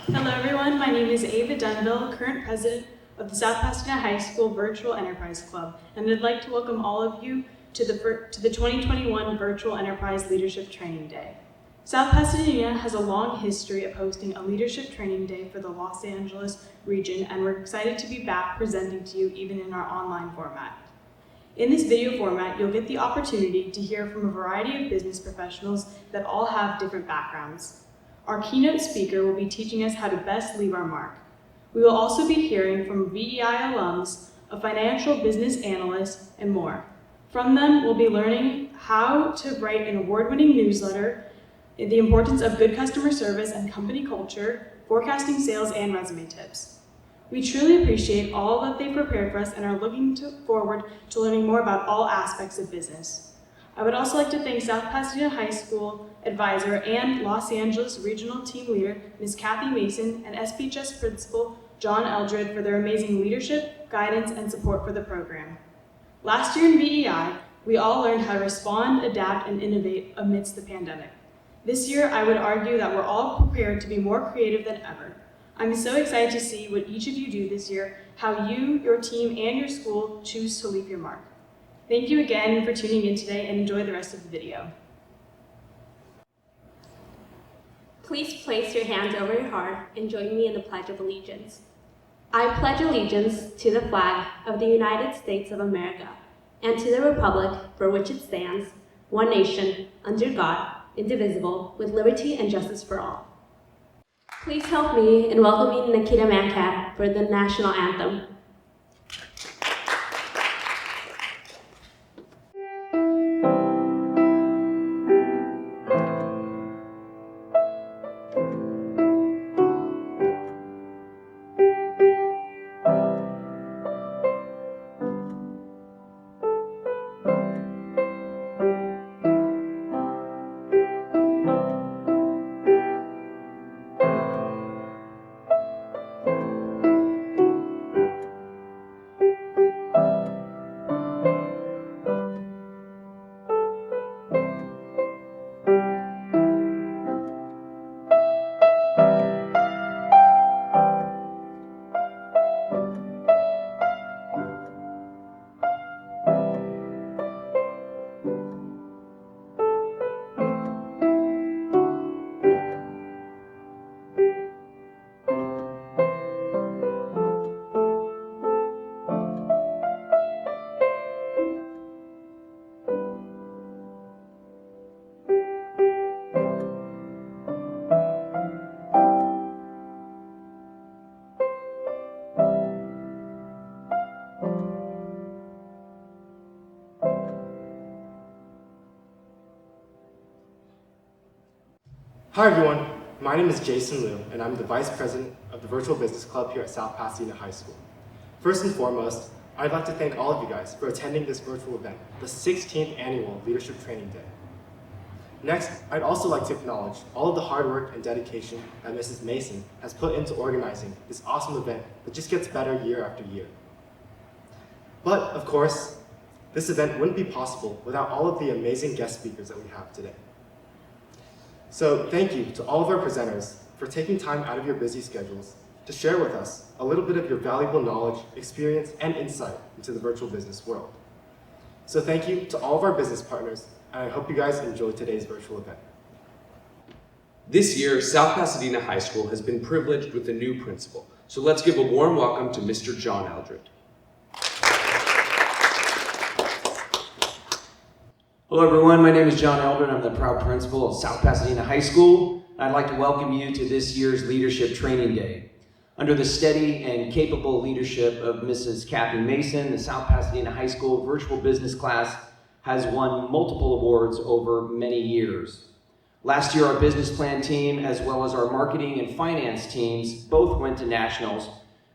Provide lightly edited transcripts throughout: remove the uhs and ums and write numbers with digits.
Hello everyone, my name is Ava Dunville, current president of the South Pasadena High School Virtual Enterprise Club, and I'd like to welcome all of you to the 2021 Virtual Enterprise Leadership Training Day. South Pasadena has a long history of hosting a leadership training day for the Los Angeles region, and we're excited to be back presenting to you even in our online format. In this video format, you'll get the opportunity to hear from a variety of business professionals that all have different backgrounds. Our keynote speaker will be teaching us how to best leave our mark. We will also be hearing from VEI alums, a financial business analyst, and more. From them, we'll be learning how to write an award-winning newsletter, the importance of good customer service and company culture, forecasting sales, and resume tips. We truly appreciate all that they've prepared for us and are looking forward to learning more about all aspects of business. I would also like to thank South Pasadena High School advisor and Los Angeles Regional Team Leader, Ms. Kathy Mason, and SPHS Principal, John Eldred, for their amazing leadership, guidance, and support for the program. Last year in VEI, we all learned how to respond, adapt, and innovate amidst the pandemic. This year, I would argue that we're all prepared to be more creative than ever. I'm so excited to see what each of you do this year, how you, your team, and your school choose to leave your mark. Thank you again for tuning in today, and enjoy the rest of the video. Please place your hands over your heart and join me in the Pledge of Allegiance. I pledge allegiance to the flag of the United States of America and to the republic for which it stands, one nation, under God, indivisible, with liberty and justice for all. Please help me in welcoming Nikita Mankat for the national anthem. Hi everyone, my name is Jason Liu, and I'm the Vice President of the Virtual Business Club here at South Pasadena High School. First and foremost, I'd like to thank all of you guys for attending this virtual event, the 16th Annual Leadership Training Day. Next, I'd also like to acknowledge all of the hard work and dedication that Mrs. Mason has put into organizing this awesome event that just gets better year after year. But, of course, this event wouldn't be possible without all of the amazing guest speakers that we have today. So thank you to all of our presenters for taking time out of your busy schedules to share with us a little bit of your valuable knowledge, experience, and insight into the virtual business world. So thank you to all of our business partners, and I hope you guys enjoyed today's virtual event. This year, South Pasadena High School has been privileged with a new principal, so let's give a warm welcome to Mr. John Eldred. Hello everyone, my name is John Eldred. I'm the proud principal of South Pasadena High School. I'd like to welcome you to this year's Leadership Training Day. Under the steady and capable leadership of Mrs. Kathy Mason, the South Pasadena High School virtual business class has won multiple awards over many years. Last year, our business plan team, as well as our marketing and finance teams, both went to nationals,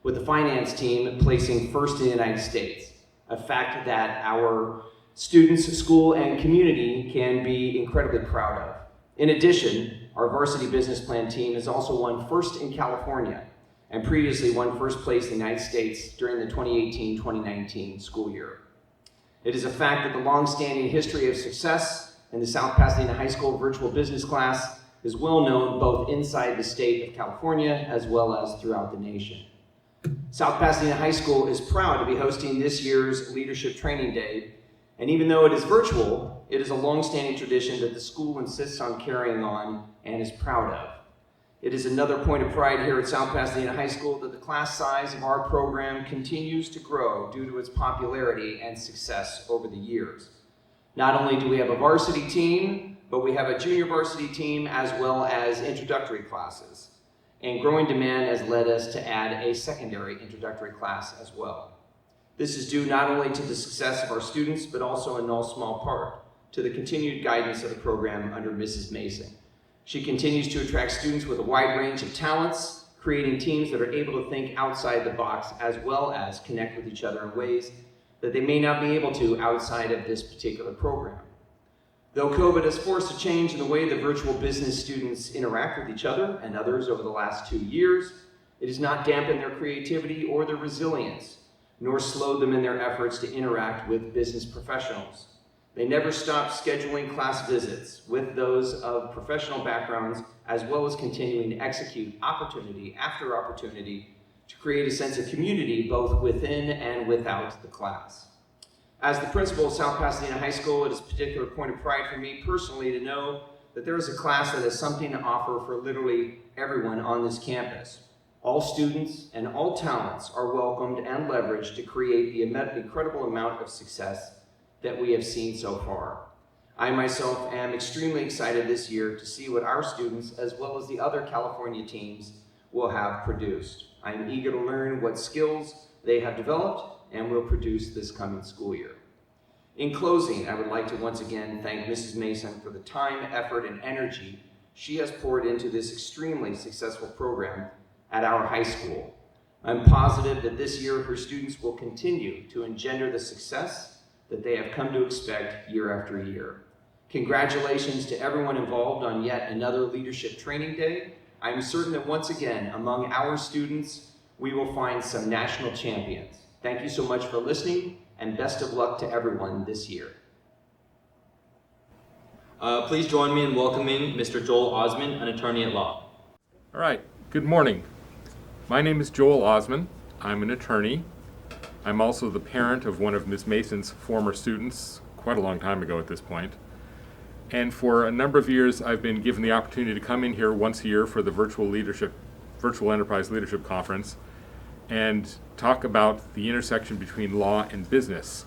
with the finance team placing first in the United States, a fact that our students, school, and community can be incredibly proud of. In addition, our varsity business plan team has also won first in California and previously won first place in the United States during the 2018-2019 school year. It is a fact that the long-standing history of success in the South Pasadena High School virtual business class is well known both inside the state of California as well as throughout the nation. South Pasadena High School is proud to be hosting this year's Leadership Training Day, and even though it is virtual, it is a long-standing tradition that the school insists on carrying on and is proud of. It is another point of pride here at South Pasadena High School that the class size of our program continues to grow due to its popularity and success over the years. Not only do we have a varsity team, but we have a junior varsity team as well as introductory classes. And growing demand has led us to add a secondary introductory class as well. This is due not only to the success of our students, but also in no small part to the continued guidance of the program under Mrs. Mason. She continues to attract students with a wide range of talents, creating teams that are able to think outside the box as well as connect with each other in ways that they may not be able to outside of this particular program. Though COVID has forced a change in the way the virtual business students interact with each other and others over the last 2 years, it has not dampened their creativity or their resilience, nor slowed them in their efforts to interact with business professionals. They never stopped scheduling class visits with those of professional backgrounds, as well as continuing to execute opportunity after opportunity to create a sense of community both within and without the class. As the principal of South Pasadena High School, it is a particular point of pride for me personally to know that there is a class that has something to offer for literally everyone on this campus. All students and all talents are welcomed and leveraged to create the incredible amount of success that we have seen so far. I myself am extremely excited this year to see what our students, as well as the other California teams, will have produced. I am eager to learn what skills they have developed and will produce this coming school year. In closing, I would like to once again thank Mrs. Mason for the time, effort, and energy she has poured into this extremely successful program at our high school. I'm positive that this year her students will continue to engender the success that they have come to expect year after year. Congratulations to everyone involved on yet another Leadership Training Day. I'm certain that once again, among our students, we will find some national champions. Thank you so much for listening, and best of luck to everyone this year. Please join me in welcoming Mr. Joel Osman, an attorney at law. All right, good morning. My name is Joel Osman. I'm an attorney. I'm also the parent of one of Ms. Mason's former students, quite a long time ago at this point. And for a number of years, I've been given the opportunity to come in here once a year for the Virtual Enterprise Leadership Conference and talk about the intersection between law and business.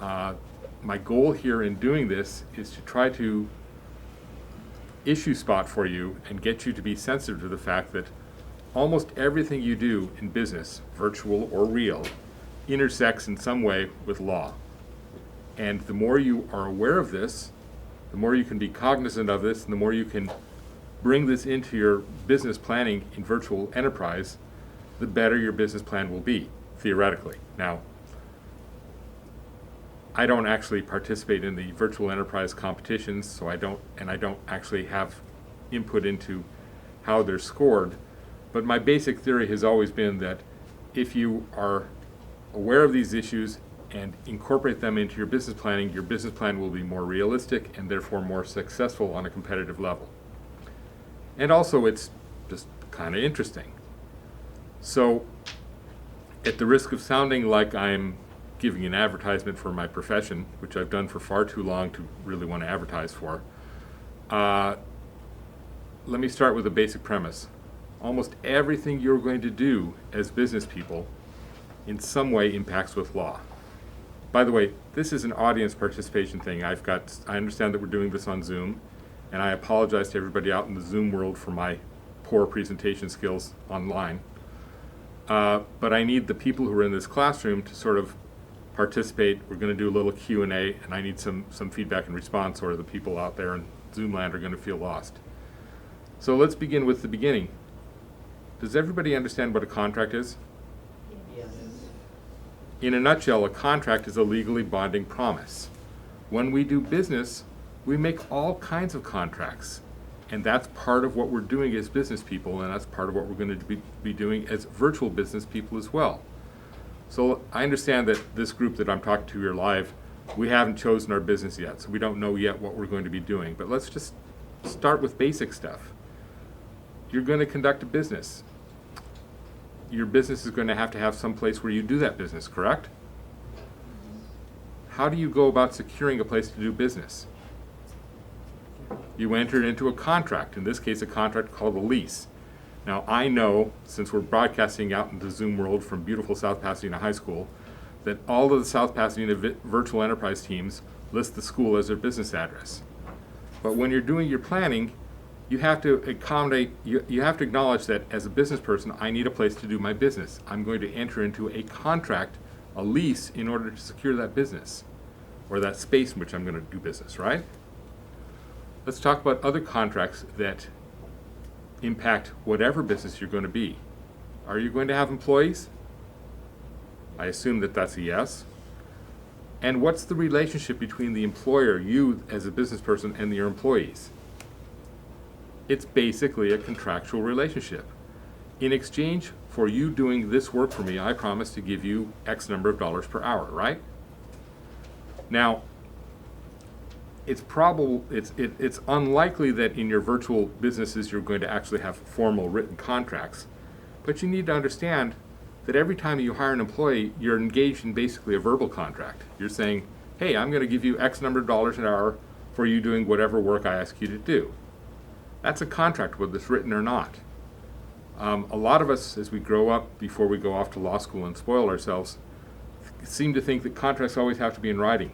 My goal here in doing this is to try to issue spot for you and get you to be sensitive to the fact that almost everything you do in business, virtual or real, intersects in some way with law. And the more you are aware of this, the more you can be cognizant of this, and the more you can bring this into your business planning in virtual enterprise, the better your business plan will be, theoretically. Now, I don't actually participate in the virtual enterprise competitions, so I don't actually have input into how they're scored. But my basic theory has always been that if you are aware of these issues and incorporate them into your business planning, your business plan will be more realistic and therefore more successful on a competitive level. And also it's just kind of interesting. So at the risk of sounding like I'm giving an advertisement for my profession, which I've done for far too long to really want to advertise for, let me start with a basic premise. Almost everything you're going to do as business people in some way impacts with law. By the way, this is an audience participation thing. I understand that we're doing this on Zoom, and I apologize to everybody out in the Zoom world for my poor presentation skills online. But I need the people who are in this classroom to sort of participate. We're going to do a little Q&A, and I need some feedback and response, or the people out there in Zoom land are going to feel lost. So let's begin with the beginning. Does everybody understand what a contract is? Yes. In a nutshell, a contract is a legally binding promise. When we do business, we make all kinds of contracts. And that's part of what we're doing as business people, and that's part of what we're going to be doing as virtual business people as well. So I understand that this group that I'm talking to here live, we haven't chosen our business yet, so we don't know yet what we're going to be doing. But let's just start with basic stuff. You're going to conduct a business. Your business is going to have some place where you do that business, correct? How do you go about securing a place to do business? You enter into a contract, in this case a contract called a lease. Now I know, since we're broadcasting out into Zoom world from beautiful South Pasadena High School, that all of the South Pasadena virtual enterprise teams list the school as their business address. But when you're doing your planning, you have to accommodate, you have to acknowledge that as a business person, I need a place to do my business. I'm going to enter into a contract, a lease, in order to secure that business, or that space in which I'm going to do business, right? Let's talk about other contracts that impact whatever business you're going to be. Are you going to have employees? I assume that that's a yes. And what's the relationship between the employer, you as a business person, and your employees? It's basically a contractual relationship. In exchange for you doing this work for me, I promise to give you X number of dollars per hour, right? Now, it's unlikely that in your virtual businesses you're going to actually have formal written contracts, but you need to understand that every time you hire an employee, you're engaged in basically a verbal contract. You're saying, hey, I'm going to give you X number of dollars an hour for you doing whatever work I ask you to do. That's a contract, whether it's written or not. A lot of us, as we grow up, before we go off to law school and spoil ourselves, seem to think that contracts always have to be in writing.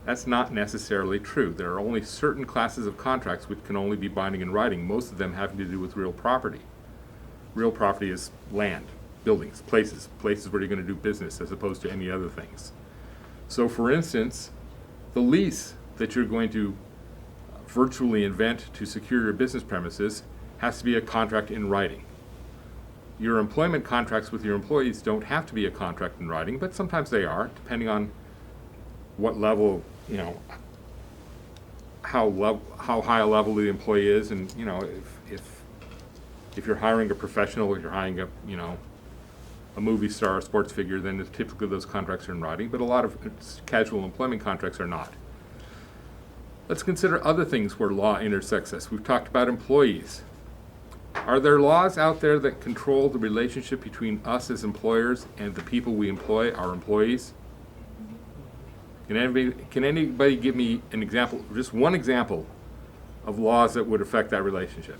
That's not necessarily true. There are only certain classes of contracts which can only be binding in writing, most of them having to do with real property. Real property is land, buildings, places where you're going to do business as opposed to any other things. So for instance, the lease that you're going to virtually invent to secure your business premises has to be a contract in writing. Your employment contracts with your employees don't have to be a contract in writing, but sometimes they are, depending on what level, how high a level the employee is, and if you're hiring a professional, if you're hiring a movie star, a sports figure, then typically those contracts are in writing, but a lot of casual employment contracts are not. Let's consider other things where law intersects us. We've talked about employees. Are there laws out there that control the relationship between us as employers and the people we employ, our employees? Can anybody give me an example, just one example, of laws that would affect that relationship?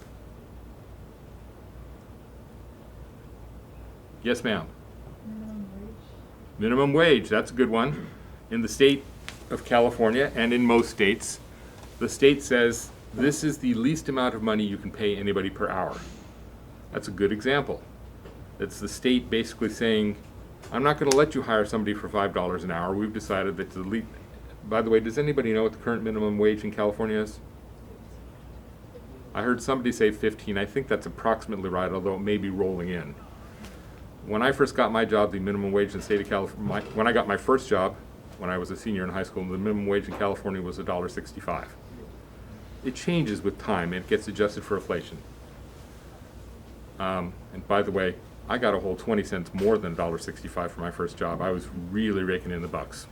Yes, ma'am. Minimum wage. Minimum wage, that's a good one. In the state of California, and in most states, the state says this is the least amount of money you can pay anybody per hour. That's a good example. It's the state basically saying, I'm not going to let you hire somebody for $5 an hour. We've decided that the least. By the way, does anybody know what the current minimum wage in California is? I heard somebody say 15. I think that's approximately right, although it may be rolling in. When I first got my job, the minimum wage in the state of California, when I got my first job, when I was a senior in high school, the minimum wage in California was $1.65. It changes with time, and it gets adjusted for inflation. And by the way, I got a whole 20 cents more than $1.65 for my first job. I was really raking in the bucks.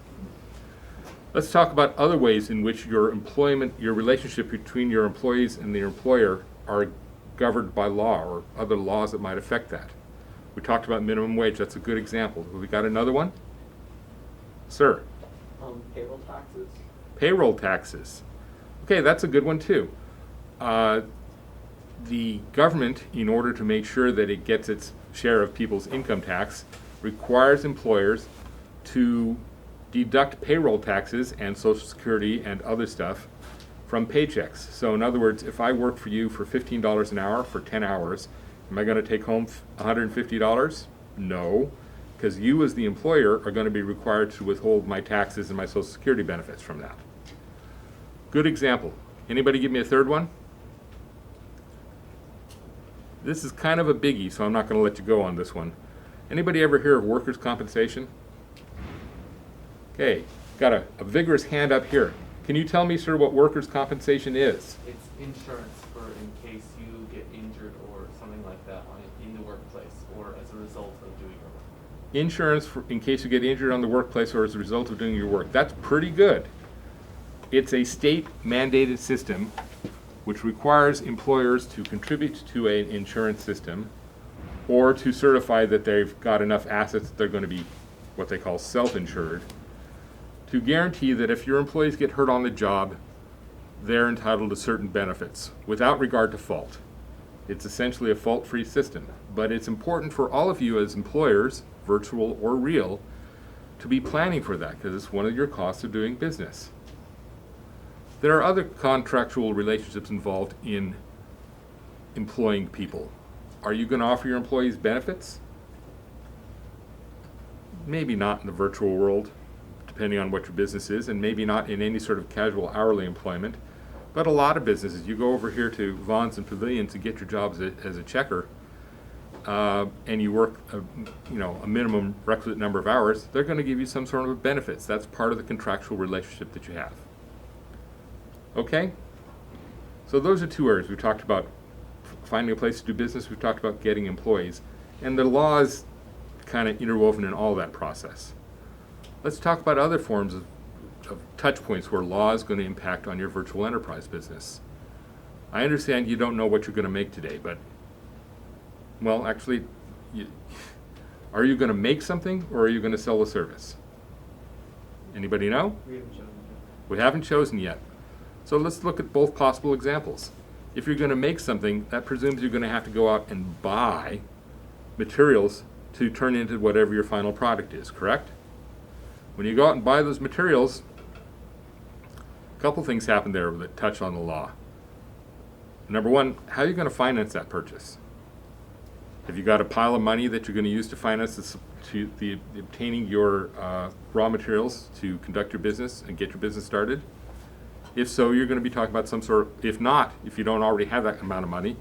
Let's talk about other ways in which your relationship between your employees and your employer are governed by law, or other laws that might affect that. We talked about minimum wage. That's a good example. Have we got another one? Sir? Payroll taxes. Payroll taxes. Okay, that's a good one too. The government, in order to make sure that it gets its share of people's income tax, requires employers to deduct payroll taxes and Social Security and other stuff from paychecks. So in other words, if I work for you for $15 an hour for 10 hours, am I going to take home $150? No, because you as the employer are going to be required to withhold my taxes and my Social Security benefits from that. Good example. Anybody give me a third one? This is kind of a biggie, so I'm not going to let you go on this one. Anybody ever hear of workers' compensation? Okay, got a vigorous hand up here. Can you tell me, sir, what workers' compensation is? It's insurance for in case you get injured or something like that in the workplace or as a result of doing your work. Insurance in case you get injured on the workplace or as a result of doing your work. That's pretty good. It's a state-mandated system which requires employers to contribute to an insurance system or to certify that they've got enough assets that they're going to be what they call self-insured, to guarantee that if your employees get hurt on the job, they're entitled to certain benefits without regard to fault. It's essentially a fault-free system, but it's important for all of you as employers, virtual or real, to be planning for that because it's one of your costs of doing business. There are other contractual relationships involved in employing people. Are you going to offer your employees benefits? Maybe not in the virtual world, depending on what your business is, and maybe not in any sort of casual hourly employment. But a lot of businesses, you go over here to Vaughn's and Pavilions to get your jobs as a checker, and you work a minimum requisite number of hours, they're going to give you some sort of benefits. That's part of the contractual relationship that you have. Okay? So those are two areas. We've talked about finding a place to do business. We've talked about getting employees. And the law is kind of interwoven in all that process. Let's talk about other forms of touch points where law is going to impact on your virtual enterprise business. I understand you don't know what you're going to make today, but, well, actually, are you going to make something or are you going to sell a service? Anybody know? We haven't chosen yet. So let's look at both possible examples. If you're going to make something, that presumes you're going to have to go out and buy materials to turn into whatever your final product is, correct? When you go out and buy those materials, a couple things happen there that touch on the law. Number one, how are you going to finance that purchase? Have you got a pile of money that you're going to use to finance the obtaining your raw materials to conduct your business and get your business started? If so, you're going to be talking about some sort of, if not, if you don't already have that amount of money,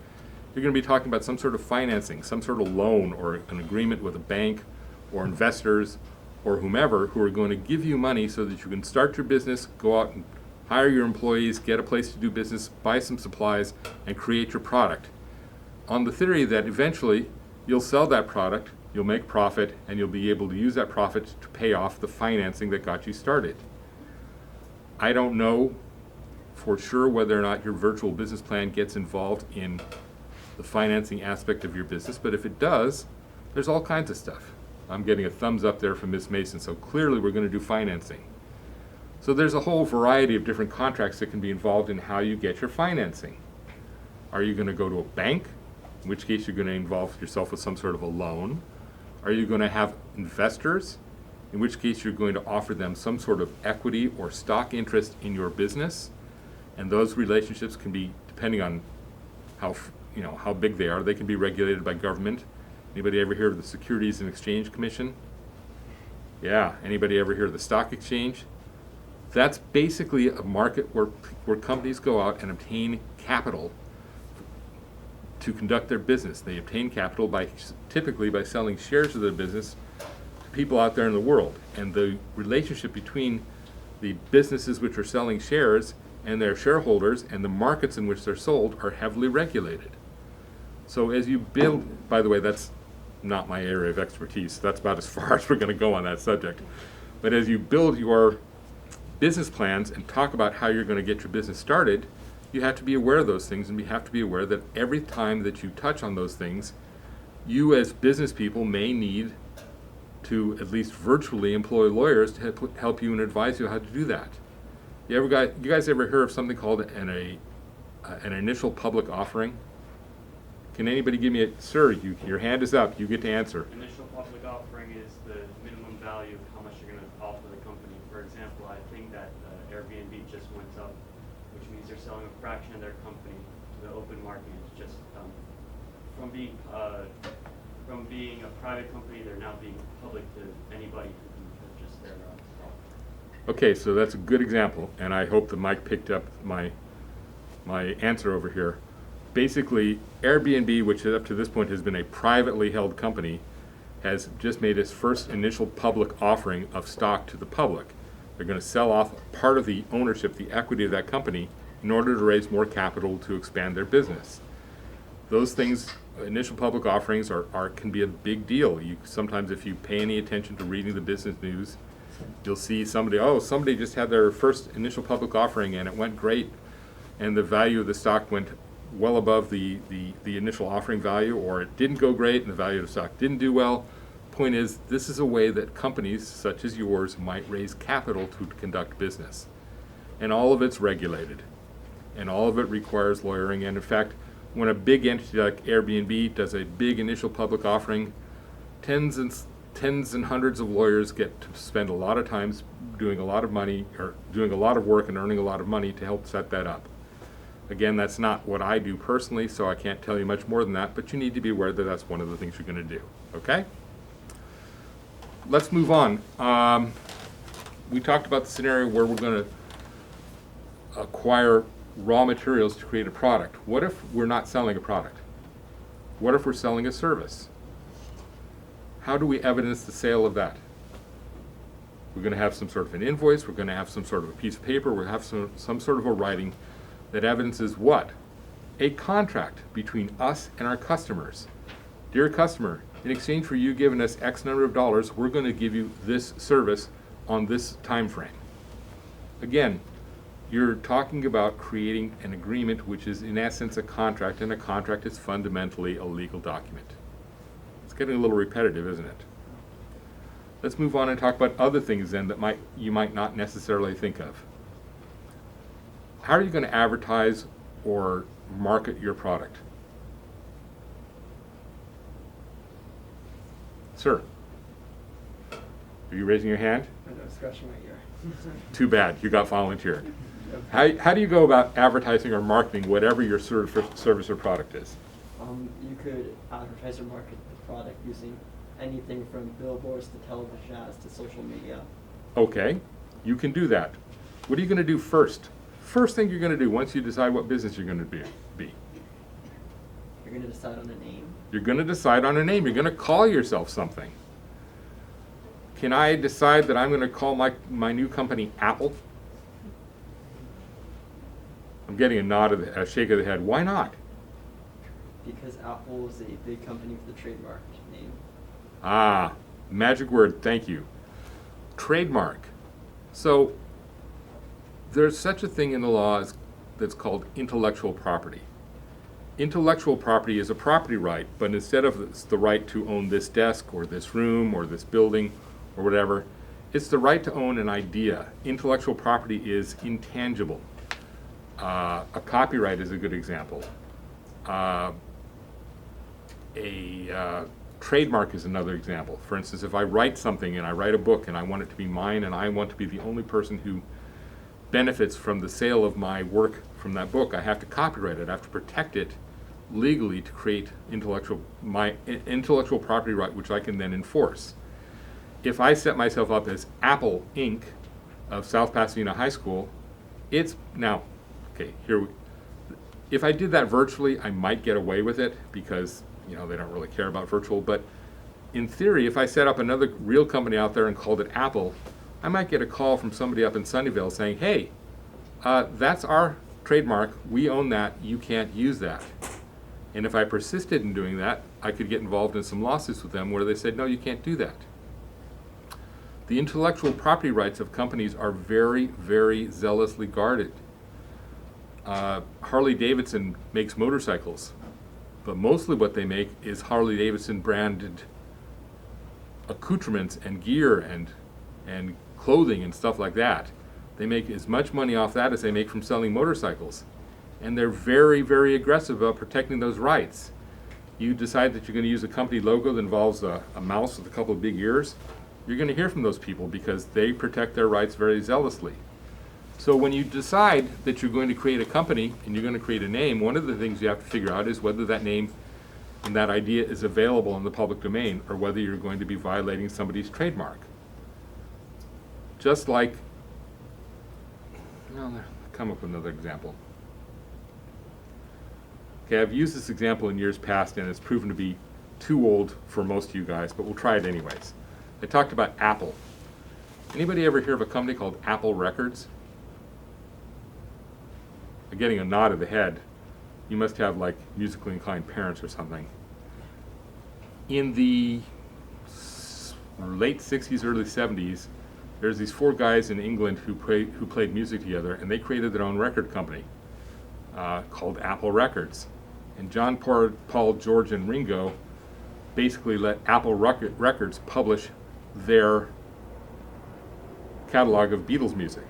you're going to be talking about some sort of financing, some sort of loan or an agreement with a bank or investors or whomever who are going to give you money so that you can start your business, go out and hire your employees, get a place to do business, buy some supplies, and create your product. On the theory that eventually you'll sell that product, you'll make profit, and you'll be able to use that profit to pay off the financing that got you started. I don't know for sure whether or not your virtual business plan gets involved in the financing aspect of your business, but if it does, there's all kinds of stuff. I'm getting a thumbs up there from Ms. Mason, so clearly we're going to do financing. So there's a whole variety of different contracts that can be involved in how you get your financing. Are you going to go to a bank, in which case you're going to involve yourself with some sort of a loan? Are you going to have investors, in which case you're going to offer them some sort of equity or stock interest in your business? And those relationships can be, depending on how big they are, they can be regulated by government. Anybody ever hear of the Securities and Exchange Commission? Yeah. Anybody ever hear of the stock exchange? That's basically a market where companies go out and obtain capital to conduct their business. They obtain capital typically by selling shares of their business to people out there in the world. And the relationship between the businesses which are selling shares and their shareholders and the markets in which they're sold are heavily regulated. So as you build, by the way, that's not my area of expertise. That's about as far as we're going to go on that subject. But as you build your business plans and talk about how you're going to get your business started, you have to be aware of those things, and you have to be aware that every time that you touch on those things, you as business people may need to at least virtually employ lawyers to help you and advise you how to do that. You guys ever hear of something called an initial public offering? Can anybody give me sir, your hand is up, you get to answer. Initial public offering is the minimum value of how much you're going to offer the company. For example, I think that Airbnb just went up, which means they're selling a fraction of their company to the open market. It's just from being a private company, they're now being public to anybody who can purchase their stock. Okay, so that's a good example, and I hope the mic picked up my answer over here. Basically, Airbnb, which up to this point has been a privately held company, has just made its first initial public offering of stock to the public. They're going to sell off part of the ownership, the equity of that company, in order to raise more capital to expand their business. Those things, initial public offerings, can be a big deal. Sometimes if you pay any attention to reading the business news, you'll see somebody just had their first initial public offering and it went great. and the value of the stock went well above the initial offering value, or it didn't go great and the value of the stock didn't do well. Point is, this is a way that companies such as yours might raise capital to conduct business. And all of it's regulated. And all of it requires lawyering. And in fact, when a big entity like Airbnb does a big initial public offering, tens and hundreds of lawyers get to spend a lot of time doing a lot of money, or doing a lot of work and earning a lot of money to help set that up. Again, that's not what I do personally, so I can't tell you much more than that, but you need to be aware that that's one of the things you're going to do, okay? Let's move on. We talked about the scenario where we're going to acquire raw materials to create a product. What if we're not selling a product? What if we're selling a service? How do we evidence the sale of that? We're going to have some sort of an invoice, we're going to have some sort of a piece of paper, we'll have some sort of a writing that evidences what? A contract between us and our customers. Dear customer, in exchange for you giving us X number of dollars, we're going to give you this service on this time frame. Again, you're talking about creating an agreement which is in essence a contract, and a contract is fundamentally a legal document. It's getting a little repetitive, isn't it? Let's move on and talk about other things then that you might not necessarily think of. How are you going to advertise or market your product? Sir, are you raising your hand? I know, scratching my ear. Too bad, you got volunteered. How do you go about advertising or marketing whatever your service or product is? You could advertise or market the product using anything from billboards to television ads to social media. Okay, you can do that. What are you going to do first? First thing you're going to do once you decide what business you're going to be. You're going to decide on a name. You're going to decide on a name. You're going to call yourself something. Can I decide that I'm going to call my new company Apple? I'm getting a nod of a shake of the head. Why not? Because Apple is a big company with a trademark name. Ah, magic word, thank you. Trademark. So there's such a thing in the law that's called intellectual property. Intellectual property is a property right, but instead of the right to own this desk or this room or this building or whatever, it's the right to own an idea. Intellectual property is intangible. A copyright is a good example. A trademark is another example. For instance, if I write something and I write a book and I want it to be mine and I want to be the only person who benefits from the sale of my work from that book, I have to copyright it. I have to protect it legally to create my intellectual property right, which I can then enforce. If I set myself up as Apple Inc. of South Pasadena High School, it's now, okay, if I did that virtually, I might get away with it because, they don't really care about virtual, but in theory, if I set up another real company out there and called it Apple, I might get a call from somebody up in Sunnyvale saying, hey, that's our trademark, we own that, you can't use that. And if I persisted in doing that, I could get involved in some lawsuits with them where they said, no, you can't do that. The intellectual property rights of companies are very, very zealously guarded. Harley-Davidson makes motorcycles, but mostly what they make is Harley-Davidson branded accoutrements and gear and clothing and stuff like that. They make as much money off that as they make from selling motorcycles. And they're very, very aggressive about protecting those rights. You decide that you're going to use a company logo that involves a mouse with a couple of big ears, you're going to hear from those people because they protect their rights very zealously. So when you decide that you're going to create a company and you're going to create a name, one of the things you have to figure out is whether that name and that idea is available in the public domain or whether you're going to be violating somebody's trademark. Just like, come up with another example. Okay, I've used this example in years past and it's proven to be too old for most of you guys, but we'll try it anyways. I talked about Apple. Anybody ever hear of a company called Apple Records? I'm getting a nod of the head. You must have like musically inclined parents or something. In the late 60s, early 70s, there's these 4 guys in England who played music together, and they created their own record company. called Apple Records. And John, Paul, George, and Ringo basically let Apple Records publish their catalog of Beatles music.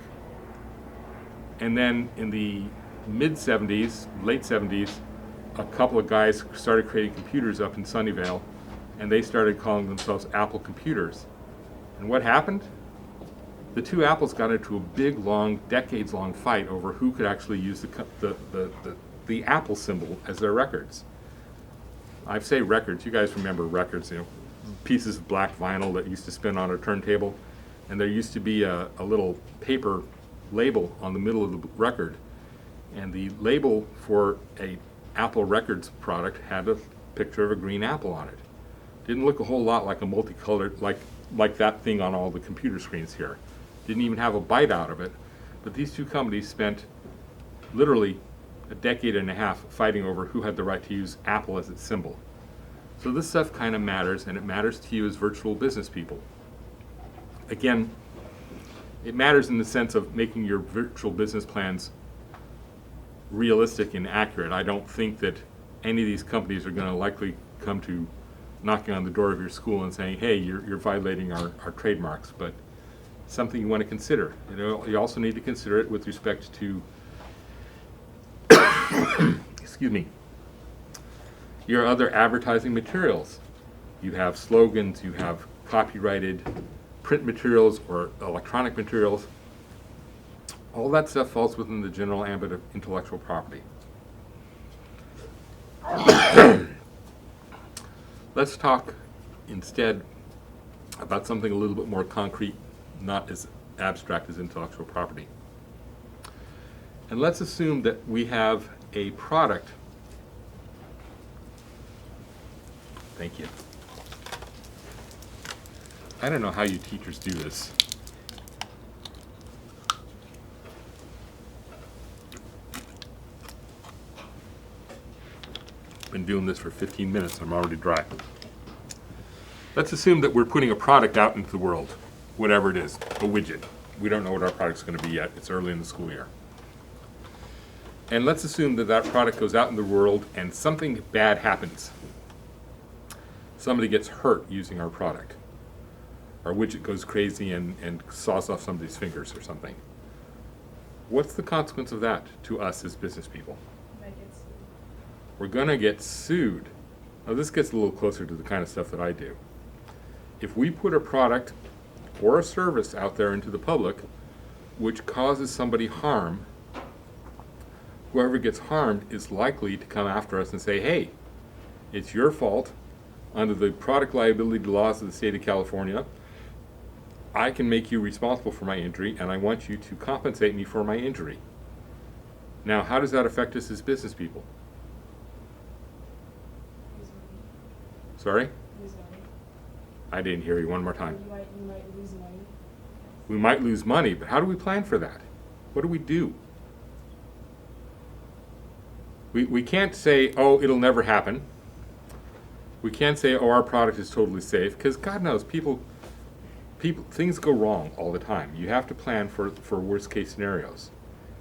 And then in the mid-70s, late 70s, a couple of guys started creating computers up in Sunnyvale, and they started calling themselves Apple Computers. And what happened? The two Apples got into a big, long, decades-long fight over who could actually use the Apple symbol as their records. I say records, you guys remember records, you know, pieces of black vinyl that used to spin on a turntable, and there used to be a little paper label on the middle of the record, and the label for a Apple Records product had a picture of a green apple on it. Didn't look a whole lot like a multicolored, like that thing on all the computer screens here. Didn't even have a bite out of it, but these two companies spent literally a decade and a half fighting over who had the right to use Apple as its symbol. So this stuff kind of matters, and it matters to you as virtual business people. Again, it matters in the sense of making your virtual business plans realistic and accurate. I don't think that any of these companies are going to likely come to knocking on the door of your school and saying, hey, you're violating our trademarks, but something you want to consider. You know, you also need to consider it with respect to excuse me, your other advertising materials. You have slogans, you have copyrighted print materials or electronic materials. All that stuff falls within the general ambit of intellectual property. Let's talk instead about something a little bit more concrete, not as abstract as intellectual property. And let's assume that we have a product. Thank you. I don't know how you teachers do this. Been doing this for 15 minutes, I'm already dry. Let's assume that we're putting a product out into the world, whatever it is, a widget. We don't know what our product's going to be yet, it's early in the school year. And let's assume that that product goes out in the world and something bad happens. Somebody gets hurt using our product. Our widget goes crazy and saws off somebody's fingers or something. What's the consequence of that to us as business people? We're gonna get sued. Now this gets a little closer to the kind of stuff that I do. If we put a product or a service out there into the public which causes somebody harm, whoever gets harmed is likely to come after us and say, hey, it's your fault. Under the product liability laws of the state of California, I can make you responsible for my injury, and I want you to compensate me for my injury. Now, how does that affect us as business people? Sorry? I didn't hear you. One more time. You might lose money. We might lose money, but how do we plan for that? What do we do? We can't say, oh, it'll never happen. We can't say, oh, our product is totally safe, because God knows, things go wrong all the time. You have to plan for worst case scenarios.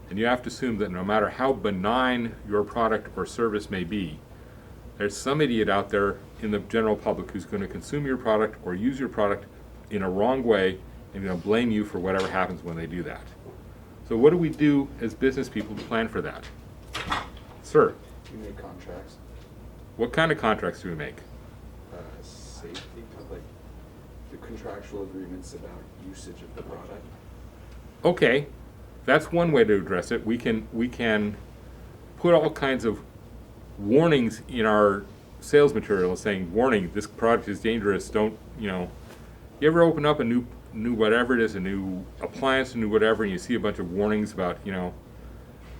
And you have to assume that no matter how benign your product or service may be, there's some idiot out there in the general public who's going to consume your product or use your product in a wrong way and going to blame you for whatever happens when they do that. So what do we do as business people to plan for that? Sir? We make contracts. What kind of contracts do we make? Safety, like the contractual agreements about usage of the product. Okay, that's one way to address it. We can put all kinds of warnings in our sales material saying, warning, this product is dangerous, don't, you ever open up a new whatever it is, a new appliance, a new whatever, and you see a bunch of warnings about,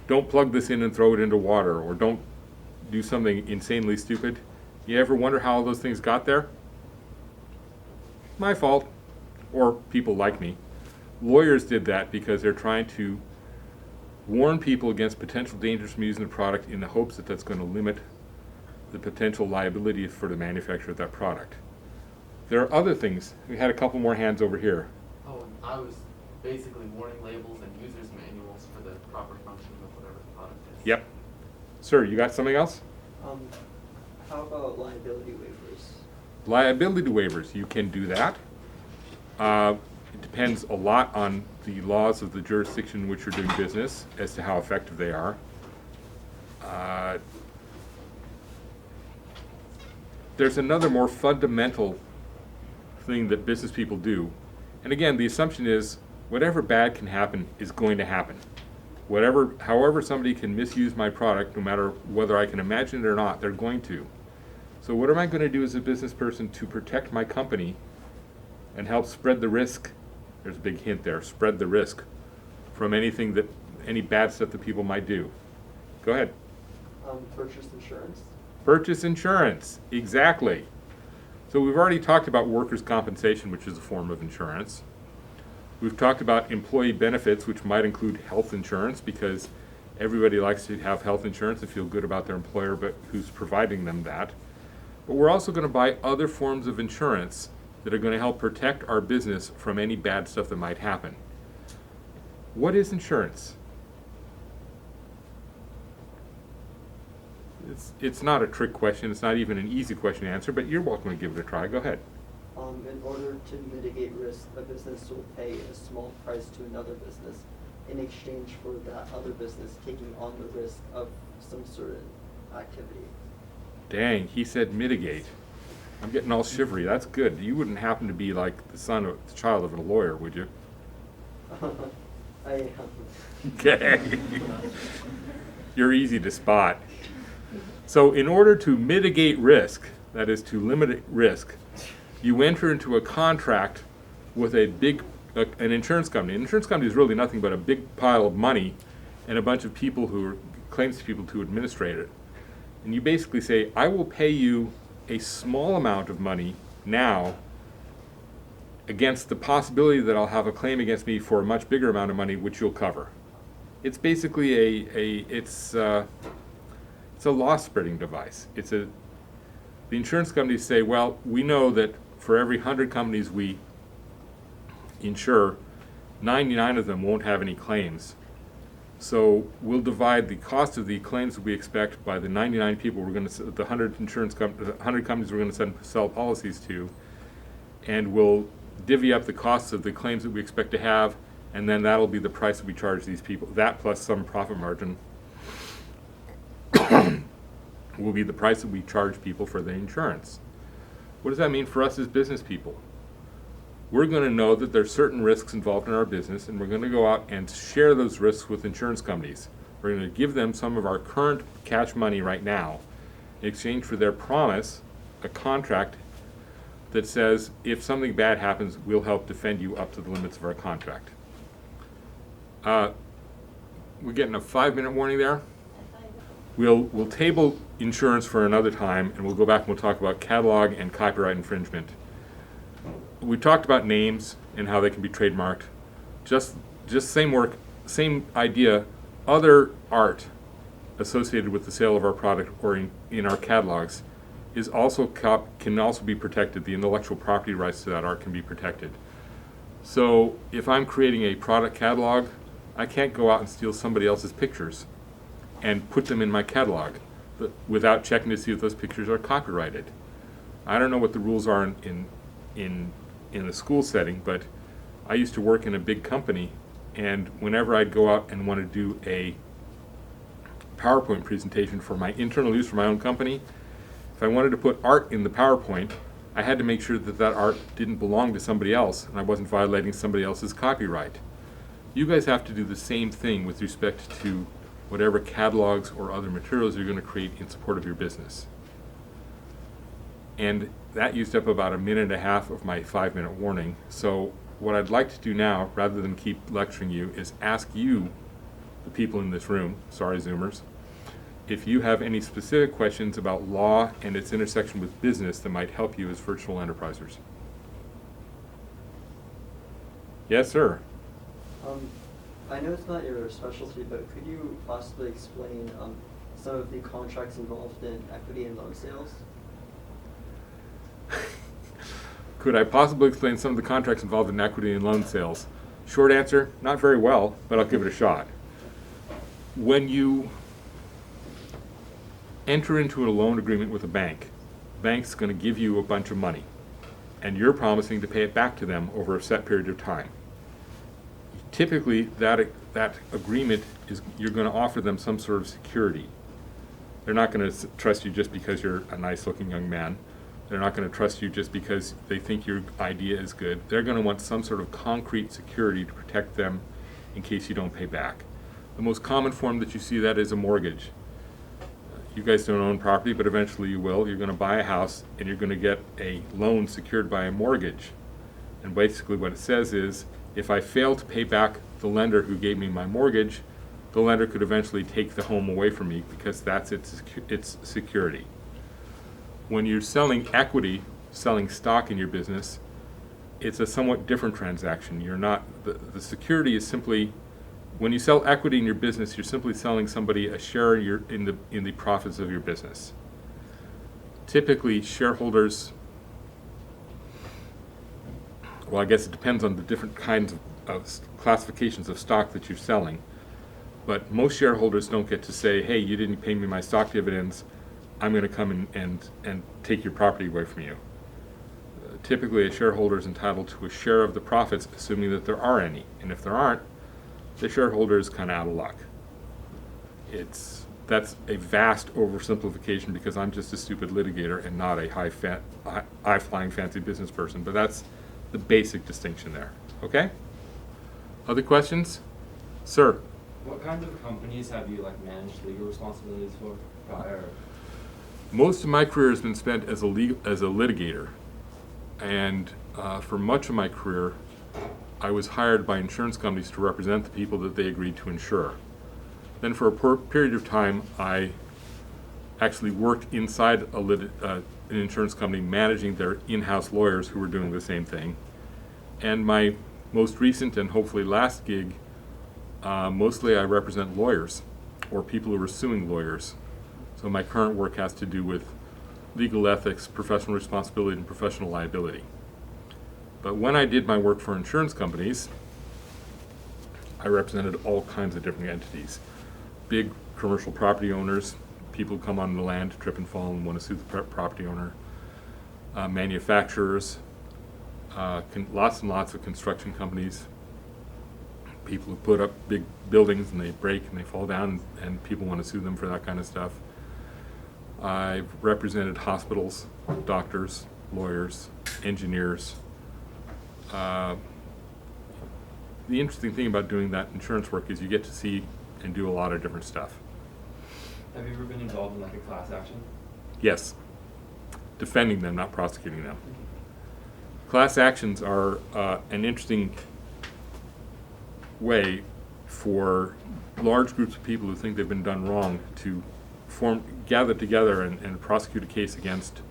don't plug this in and throw it into water, or don't do something insanely stupid? You ever wonder how all those things got there? My fault, or people like me. Lawyers did that because they're trying to warn people against potential dangers from using the product in the hopes that that's going to limit the potential liability for the manufacturer of that product. There are other things. We had a couple more hands over here. Oh, and I was basically warning labels and users manuals for the proper functioning of whatever the product is. Yep. Sir, you got something else? How about liability waivers? Liability waivers, you can do that. It depends a lot on the laws of the jurisdiction in which you're doing business as to how effective they are. There's another more fundamental thing that business people do. And again, the assumption is whatever bad can happen is going to happen. However somebody can misuse my product, no matter whether I can imagine it or not, they're going to. So what am I going to do as a business person to protect my company and help spread the risk? There's a big hint there, spread the risk from any bad stuff that people might do. Go ahead. Purchase insurance. Purchase insurance, exactly. So we've already talked about workers' compensation, which is a form of insurance. We've talked about employee benefits, which might include health insurance, because everybody likes to have health insurance and feel good about their employer, but who's providing them that. But we're also going to buy other forms of insurance that are going to help protect our business from any bad stuff that might happen. What is insurance? It's not a trick question. It's not even an easy question to answer, but you're welcome to give it a try. Go ahead. In order to mitigate risk, a business will pay a small price to another business in exchange for that other business taking on the risk of some certain activity. Dang, he said mitigate. I'm getting all shivery. That's good. You wouldn't happen to be like the child of a lawyer, would you? I am. Okay. You're easy to spot. So in order to mitigate risk, that is to limit risk, you enter into a contract with an insurance company. An insurance company is really nothing but a big pile of money and a bunch of people who are claims people to administrate it. And you basically say, I will pay you a small amount of money now against the possibility that I'll have a claim against me for a much bigger amount of money, which you'll cover. It's basically it's a loss spreading device. The insurance companies say, well, we know that for every 100 companies we insure, 99 of them won't have any claims. So we'll divide the cost of the claims that we expect by the 99 people the 100 companies we're going to sell policies to, and we'll divvy up the costs of the claims that we expect to have, and then that'll be the price that we charge these people. That plus some profit margin will be the price that we charge people for the insurance. What does that mean for us as business people? We're going to know that there's certain risks involved in our business, and we're going to go out and share those risks with insurance companies. We're going to give them some of our current cash money right now in exchange for their promise, a contract that says if something bad happens, we'll help defend you up to the limits of our contract. We're getting a 5-minute warning there. We'll table insurance for another time, and we'll go back and we'll talk about catalog and copyright infringement. We talked about names and how they can be trademarked. Just same work, same idea. Other art associated with the sale of our product or in our catalogs can also be protected. The intellectual property rights to that art can be protected. So if I'm creating a product catalog, I can't go out and steal somebody else's pictures and put them in my catalog without checking to see if those pictures are copyrighted. I don't know what the rules are in a school setting, but I used to work in a big company, and whenever I'd go out and want to do a PowerPoint presentation for my internal use for my own company, if I wanted to put art in the PowerPoint, I had to make sure that that art didn't belong to somebody else and I wasn't violating somebody else's copyright. You guys have to do the same thing with respect to whatever catalogs or other materials you're going to create in support of your business. And that used up about 1.5 minutes of my 5-minute warning. So what I'd like to do now, rather than keep lecturing you, is ask you, the people in this room, sorry Zoomers, if you have any specific questions about law and its intersection with business that might help you as virtual enterprisers. Yes, sir. I know it's not your specialty, but could you possibly explain some of the contracts involved in equity and loan sales? Could I possibly explain some of the contracts involved in equity and loan sales? Short answer, not very well, but I'll give it a shot. When you enter into a loan agreement with a bank. The bank's going to give you a bunch of money, and you're promising to pay it back to them over a set period of time. Typically, that agreement is you're going to offer them some sort of security. They're not going to trust you just because you're a nice-looking young man. They're not going to trust you just because they think your idea is good. They're going to want some sort of concrete security to protect them in case you don't pay back. The most common form that you see that is a mortgage. You guys don't own property, but eventually you will. You're going to buy a house, and you're going to get a loan secured by a mortgage. And basically what it says is, if I fail to pay back the lender who gave me my mortgage, the lender could eventually take the home away from me because that's its security. When you're selling equity, selling stock in your business, it's a somewhat different transaction. You're not, the security is simply, when you sell equity in your business, you're simply selling somebody a share in the profits of your business. Typically, shareholders, well, I guess it depends on the different kinds of classifications of stock that you're selling. But most shareholders don't get to say, hey, you didn't pay me my stock dividends, I'm going to come and take your property away from you. Typically, a shareholder is entitled to a share of the profits, assuming that there are any. And if there aren't, the shareholder is kind of out of luck. That's a vast oversimplification because I'm just a stupid litigator and not a high-flying fancy business person, but that's the basic distinction there. Okay? Other questions? Sir? What kinds of companies have you managed legal responsibilities for prior? Most of my career has been spent as a litigator, and for much of my career, I was hired by insurance companies to represent the people that they agreed to insure. Then for a period of time, I actually worked inside an insurance company managing their in-house lawyers who were doing the same thing. And my most recent and hopefully last gig, mostly I represent lawyers or people who are suing lawyers. So my current work has to do with legal ethics, professional responsibility, and professional liability. But when I did my work for insurance companies, I represented all kinds of different entities. Big commercial property owners, people who come on the land, trip and fall and want to sue the property owner, manufacturers, lots and lots of construction companies, people who put up big buildings and they break and they fall down and people want to sue them for that kind of stuff. I've represented hospitals, doctors, lawyers, engineers. The interesting thing about doing that insurance work is you get to see and do a lot of different stuff. Have you ever been involved in a class action? Yes. Defending them, not prosecuting them. Class actions are an interesting way for large groups of people who think they've been done wrong to gather together and prosecute a case against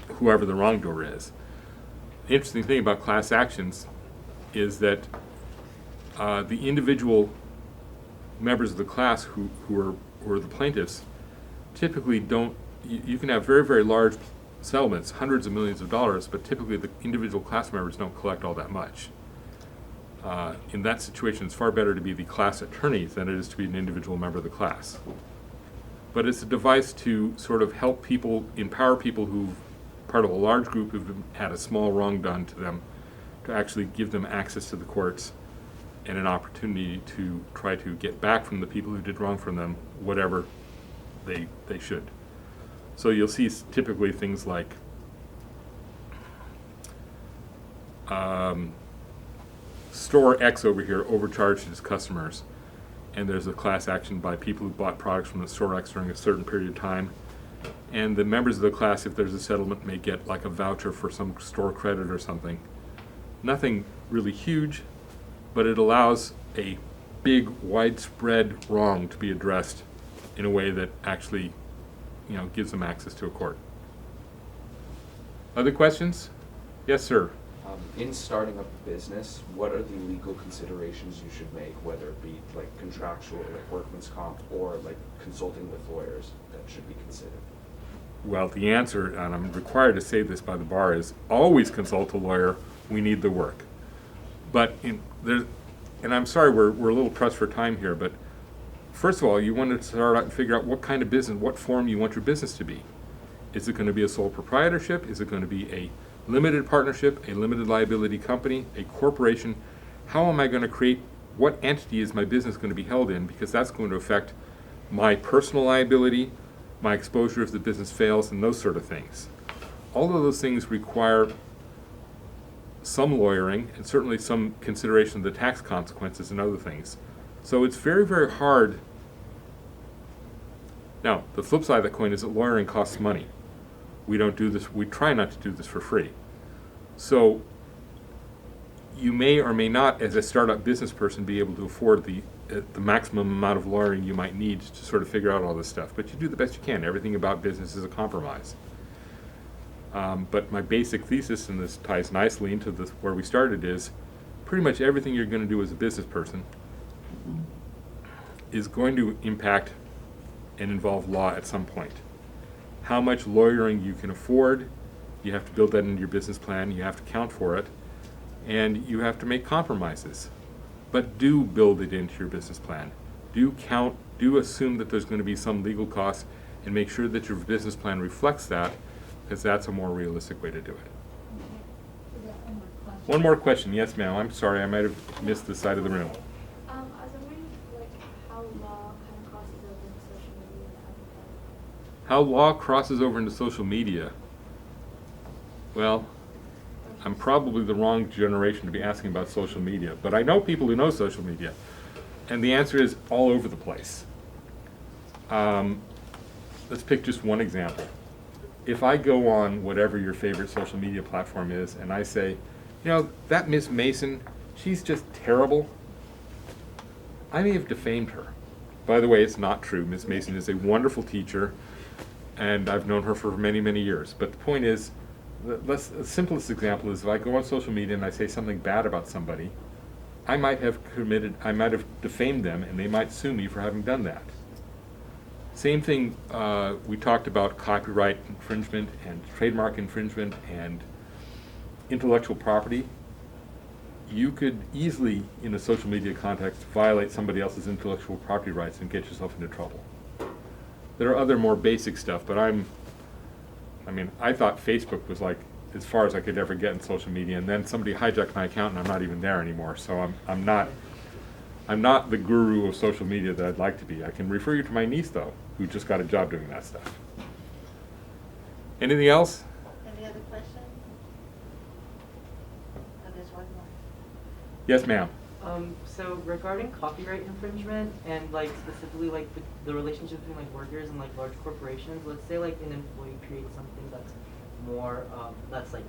whoever the wrongdoer is. The interesting thing about class actions is that the individual members of the class who are the plaintiffs typically don't, you can have very, very large settlements, hundreds of millions of dollars, but typically the individual class members don't collect all that much. In that situation, it's far better to be the class attorney than it is to be an individual member of the class. But it's a device to sort of help people, empower people who've part of a large group who've had a small wrong done to them, to actually give them access to the courts and an opportunity to try to get back from the people who did wrong from them whatever they should. So you'll see typically things like store X over here overcharged its customers, and there's a class action by people who bought products from the store X during a certain period of time. And the members of the class, if there's a settlement, may get like a voucher for some store credit or something. Nothing really huge, but it allows a big, widespread wrong to be addressed in a way that actually, gives them access to a court. Other questions? Yes, sir. In starting up a business, what are the legal considerations you should make, whether it be contractual, workman's comp, or consulting with lawyers that should be considered? Well, the answer, and I'm required to say this by the bar, is always consult a lawyer. We need the work. But and I'm sorry we're a little pressed for time here, but first of all, you want to start out and figure out what kind of business, what form you want your business to be. Is it going to be a sole proprietorship? Is it going to be a limited partnership, a limited liability company, a corporation? How am I going to create, what entity is my business going to be held in? Because that's going to affect my personal liability, my exposure if the business fails, and those sort of things. All of those things require some lawyering and certainly some consideration of the tax consequences and other things. So it's very, very hard. Now, the flip side of the coin is that lawyering costs money. We don't do this, we try not to do this for free. So you may or may not, as a startup business person, be able to afford the maximum amount of lawyering you might need to sort of figure out all this stuff. But you do the best you can. Everything about business is a compromise. But my basic thesis, and this ties nicely into this, where we started, is pretty much everything you're going to do as a business person is going to impact and involve law at some point. How much lawyering you can afford, you have to build that into your business plan, you have to count for it, and you have to make compromises. But do build it into your business plan. Do count, do assume that there's going to be some legal costs, and make sure that your business plan reflects that, because that's a more realistic way to do it. One more question. Yes, ma'am. I'm sorry, I might have missed this side of the room. I was wondering, like, how law kind of crosses over into social media and advertising. How law crosses over into social media? Well, I'm probably the wrong generation to be asking about social media, but I know people who know social media, and the answer is all over the place. Let's pick just one example. If I go on whatever your favorite social media platform is, and I say, you know, that Miss Mason, she's just terrible, I may have defamed her. By the way, it's not true. Miss Mason is a wonderful teacher, and I've known her for many, many years. But the point is, the simplest example is if I go on social media and I say something bad about somebody, I might have defamed them, and they might sue me for having done that. Same thing, we talked about copyright infringement and trademark infringement and intellectual property. You could easily, in a social media context, violate somebody else's intellectual property rights and get yourself into trouble. There are other more basic stuff, but I thought Facebook was like as far as I could ever get in social media, and then somebody hijacked my account and I'm not even there anymore. So I'm not the guru of social media that I'd like to be. I can refer you to my niece though, who just got a job doing that stuff. Anything else? Any other questions? Oh, there's one more. Yes, ma'am. So regarding copyright infringement and like specifically like the relationship between like workers and like large corporations, let's say like an employee creates something that's more that's like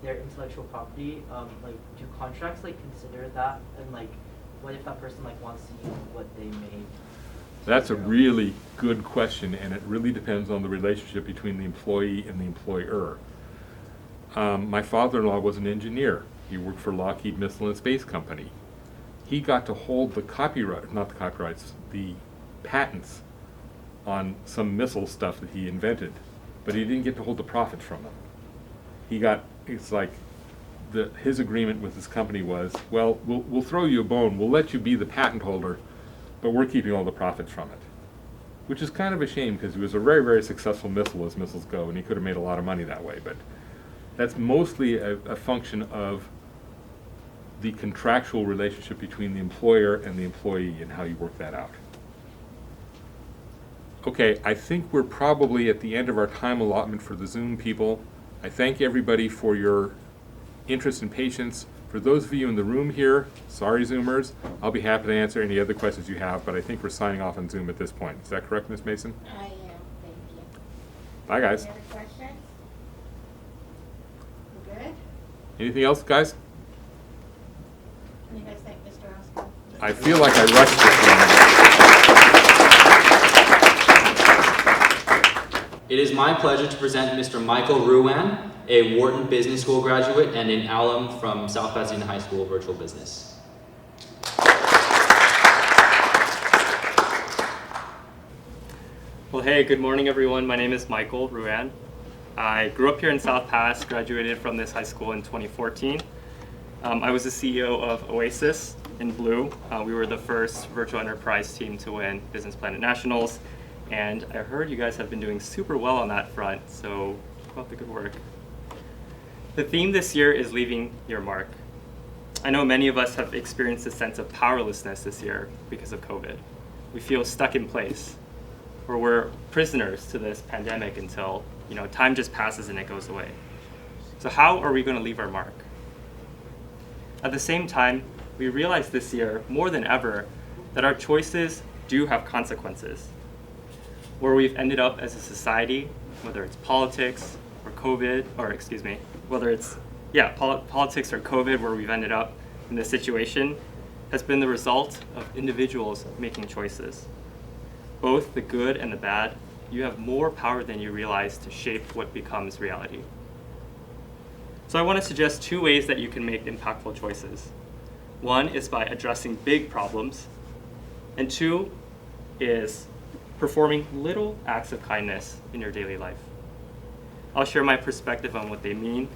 their intellectual property, like do contracts like consider that, and like what if that person like wants to use what they made? That's a really good question, and it really depends on the relationship between the employee and the employer. My father-in-law was an engineer. He worked for Lockheed Missile and Space Company. He got to hold the copyright, not the copyrights, the patents on some missile stuff that he invented, but he didn't get to hold the profits from them. He got, it's like, his agreement with his company was, well, we'll throw you a bone, we'll let you be the patent holder, but we're keeping all the profits from it. Which is kind of a shame, because he was a very, very successful missile as missiles go, and he could have made a lot of money that way, but that's mostly a function of the contractual relationship between the employer and the employee and how you work that out. Okay, I think we're probably at the end of our time allotment for the Zoom people. I thank everybody for your interest and patience. For those of you in the room here, sorry Zoomers, I'll be happy to answer any other questions you have, but I think we're signing off on Zoom at this point. Is that correct, Ms. Mason? I am, thank you. Bye, guys. Any other questions? We're good? Anything else, guys? Can you guys thank Mr. Osman? I feel like I rushed this one. It is my pleasure to present Mr. Michael Ruan, a Wharton Business School graduate and an alum from South Pasadena High School of Virtual Business. Well, hey, good morning, everyone. My name is Michael Ruan. I grew up here in South Pas, graduated from this high school in 2014. I was the CEO of Oasis, in blue. We were the first virtual enterprise team to win Business Planet Nationals, and I heard you guys have been doing super well on that front, so keep up the good work. The theme this year is leaving your mark. I know many of us have experienced a sense of powerlessness this year because of COVID. We feel stuck in place, or we're prisoners to this pandemic until, time just passes and it goes away. So how are we going to leave our mark? At the same time, we realize this year, more than ever, that our choices do have consequences. Where we've ended up as a society, whether it's politics or COVID, whether it's politics or COVID, where we've ended up in this situation, has been the result of individuals making choices. Both the good and the bad, you have more power than you realize to shape what becomes reality. So I want to suggest 2 ways that you can make impactful choices. 1 is by addressing big problems, and 2 is performing little acts of kindness in your daily life. I'll share my perspective on what they mean,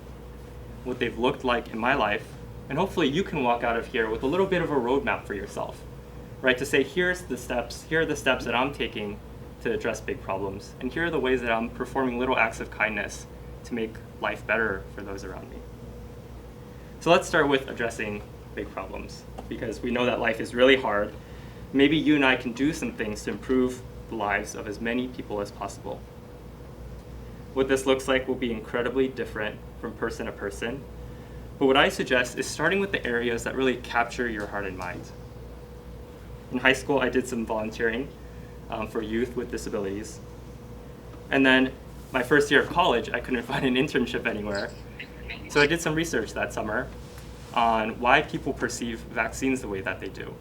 what they've looked like in my life, and hopefully you can walk out of here with a little bit of a roadmap for yourself, right? To say, here are the steps that I'm taking to address big problems, and here are the ways that I'm performing little acts of kindness to make life better for those around me. So let's start with addressing big problems, because we know that life is really hard. Maybe you and I can do some things to improve the lives of as many people as possible. What this looks like will be incredibly different from person to person, but what I suggest is starting with the areas that really capture your heart and mind. In high school, I did some volunteering for youth with disabilities. And then my first year of college, I couldn't find an internship anywhere. So I did some research that summer on why people perceive vaccines the way that they do.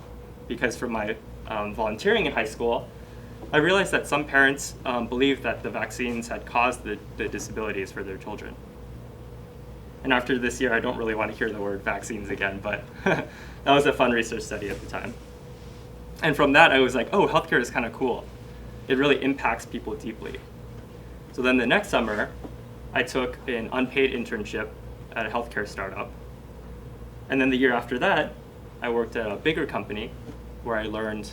Because from my volunteering in high school, I realized that some parents believed that the vaccines had caused the disabilities for their children. And after this year, I don't really want to hear the word vaccines again, but that was a fun research study at the time. And from that, I was like, oh, healthcare is kind of cool. It really impacts people deeply. So then the next summer, I took an unpaid internship at a healthcare startup. And then the year after that, I worked at a bigger company where I learned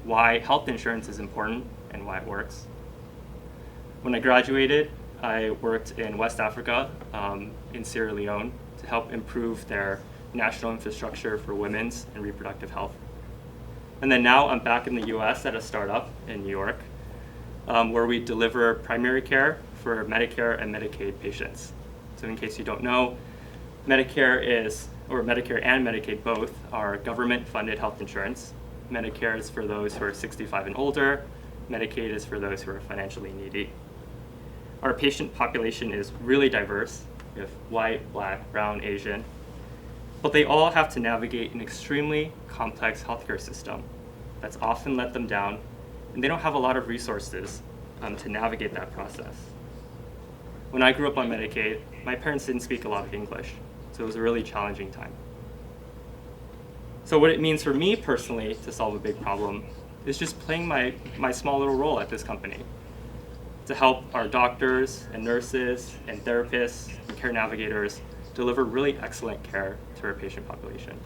why health insurance is important and why it works. When I graduated, I worked in West Africa, in Sierra Leone, to help improve their national infrastructure for women's and reproductive health. And then now I'm back in the US at a startup in New York, where we deliver primary care for Medicare and Medicaid patients. So in case you don't know, Medicare and Medicaid both are government-funded health insurance. Medicare is for those who are 65 and older. Medicaid is for those who are financially needy. Our patient population is really diverse. We have white, black, brown, Asian. But they all have to navigate an extremely complex healthcare system that's often let them down, and they don't have a lot of resources to navigate that process. When I grew up on Medicaid, my parents didn't speak a lot of English, so it was a really challenging time. So what it means for me personally to solve a big problem is just playing my small little role at this company to help our doctors and nurses and therapists and care navigators deliver really excellent care to our patient population.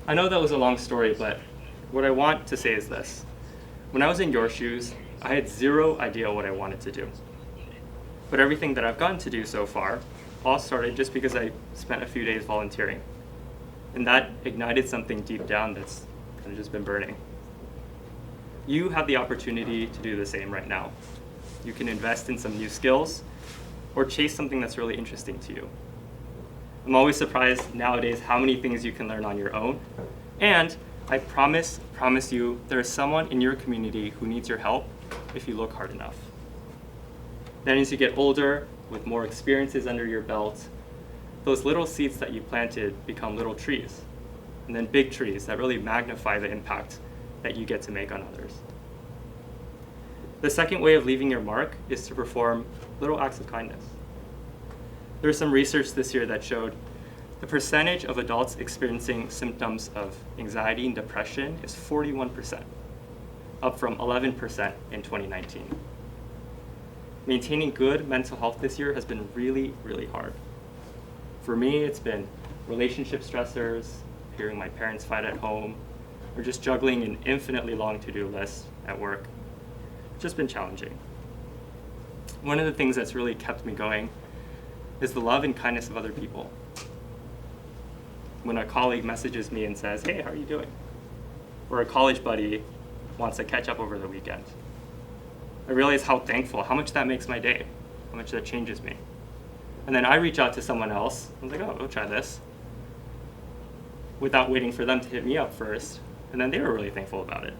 I know that was a long story, but what I want to say is this. When I was in your shoes, I had zero idea what I wanted to do. But everything that I've gotten to do so far all started just because I spent a few days volunteering. And that ignited something deep down that's kind of just been burning. You have the opportunity to do the same right now. You can invest in some new skills or chase something that's really interesting to you. I'm always surprised nowadays how many things you can learn on your own. And I promise you, there is someone in your community who needs your help if you look hard enough. Then as you get older, with more experiences under your belt, those little seeds that you planted become little trees, and then big trees that really magnify the impact that you get to make on others. The second way of leaving your mark is to perform little acts of kindness. There's some research this year that showed the percentage of adults experiencing symptoms of anxiety and depression is 41%, up from 11% in 2019. Maintaining good mental health this year has been really, really hard. For me, it's been relationship stressors, hearing my parents fight at home, or just juggling an infinitely long to-do list at work. It's just been challenging. One of the things that's really kept me going is the love and kindness of other people. When a colleague messages me and says, "Hey, how are you doing?" Or a college buddy wants to catch up over the weekend, I realize how thankful, how much that makes my day, how much that changes me. And then I reach out to someone else, I was like, "Oh, go try this," without waiting for them to hit me up first, and then they were really thankful about it.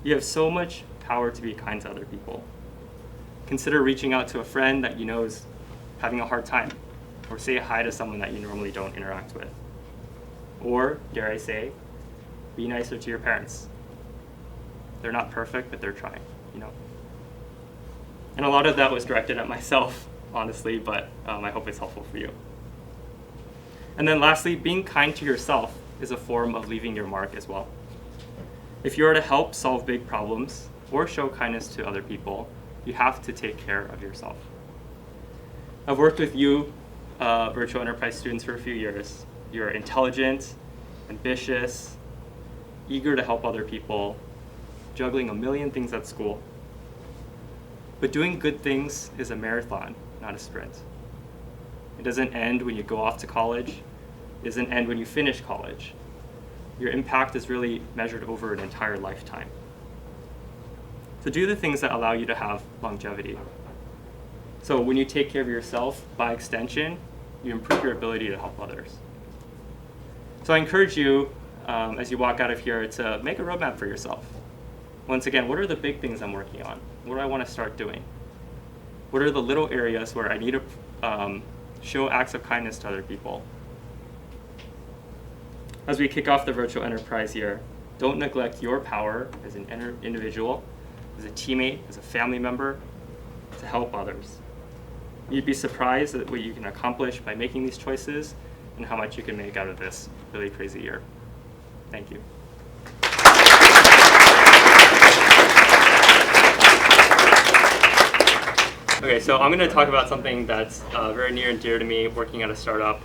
You have so much power to be kind to other people. Consider reaching out to a friend that you know is having a hard time, or say hi to someone that you normally don't interact with. Or, dare I say, be nicer to your parents. They're not perfect, but they're trying, you know? And a lot of that was directed at myself, honestly, but I hope it's helpful for you. And then lastly, being kind to yourself is a form of leaving your mark as well. If you are to help solve big problems or show kindness to other people, you have to take care of yourself. I've worked with you, virtual enterprise students, for a few years. You're intelligent, ambitious, eager to help other people, juggling a million things at school. But doing good things is a marathon, not a sprint. It doesn't end when you go off to college. It doesn't end when you finish college. Your impact is really measured over an entire lifetime. So do the things that allow you to have longevity. So when you take care of yourself, by extension, you improve your ability to help others. So I encourage you, as you walk out of here, to make a roadmap for yourself. Once again, what are the big things I'm working on? What do I want to start doing? What are the little areas where I need to show acts of kindness to other people? As we kick off the virtual enterprise year, don't neglect your power as an individual, as a teammate, as a family member, to help others. You'd be surprised at what you can accomplish by making these choices and how much you can make out of this really crazy year. Thank you. Okay, so I'm going to talk about something that's very near and dear to me, working at a startup.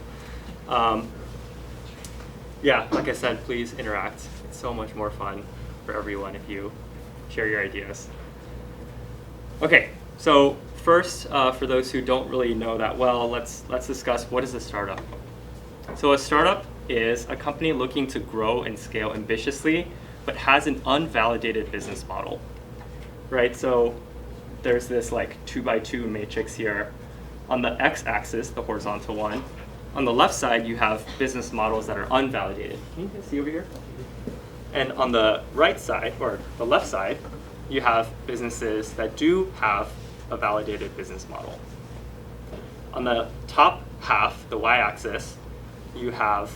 Yeah, like I said, please interact. It's so much more fun for everyone if you share your ideas. Okay, so first, for those who don't really know that well, let's discuss what is a startup. So a startup is a company looking to grow and scale ambitiously, but has an unvalidated business model, right? So there's this like 2x2 matrix here. On the x-axis, the horizontal one, on the left side, you have business models that are unvalidated. Can you guys see over here? And on the right side, or the left side, you have businesses that do have a validated business model. On the top half, the y-axis, you have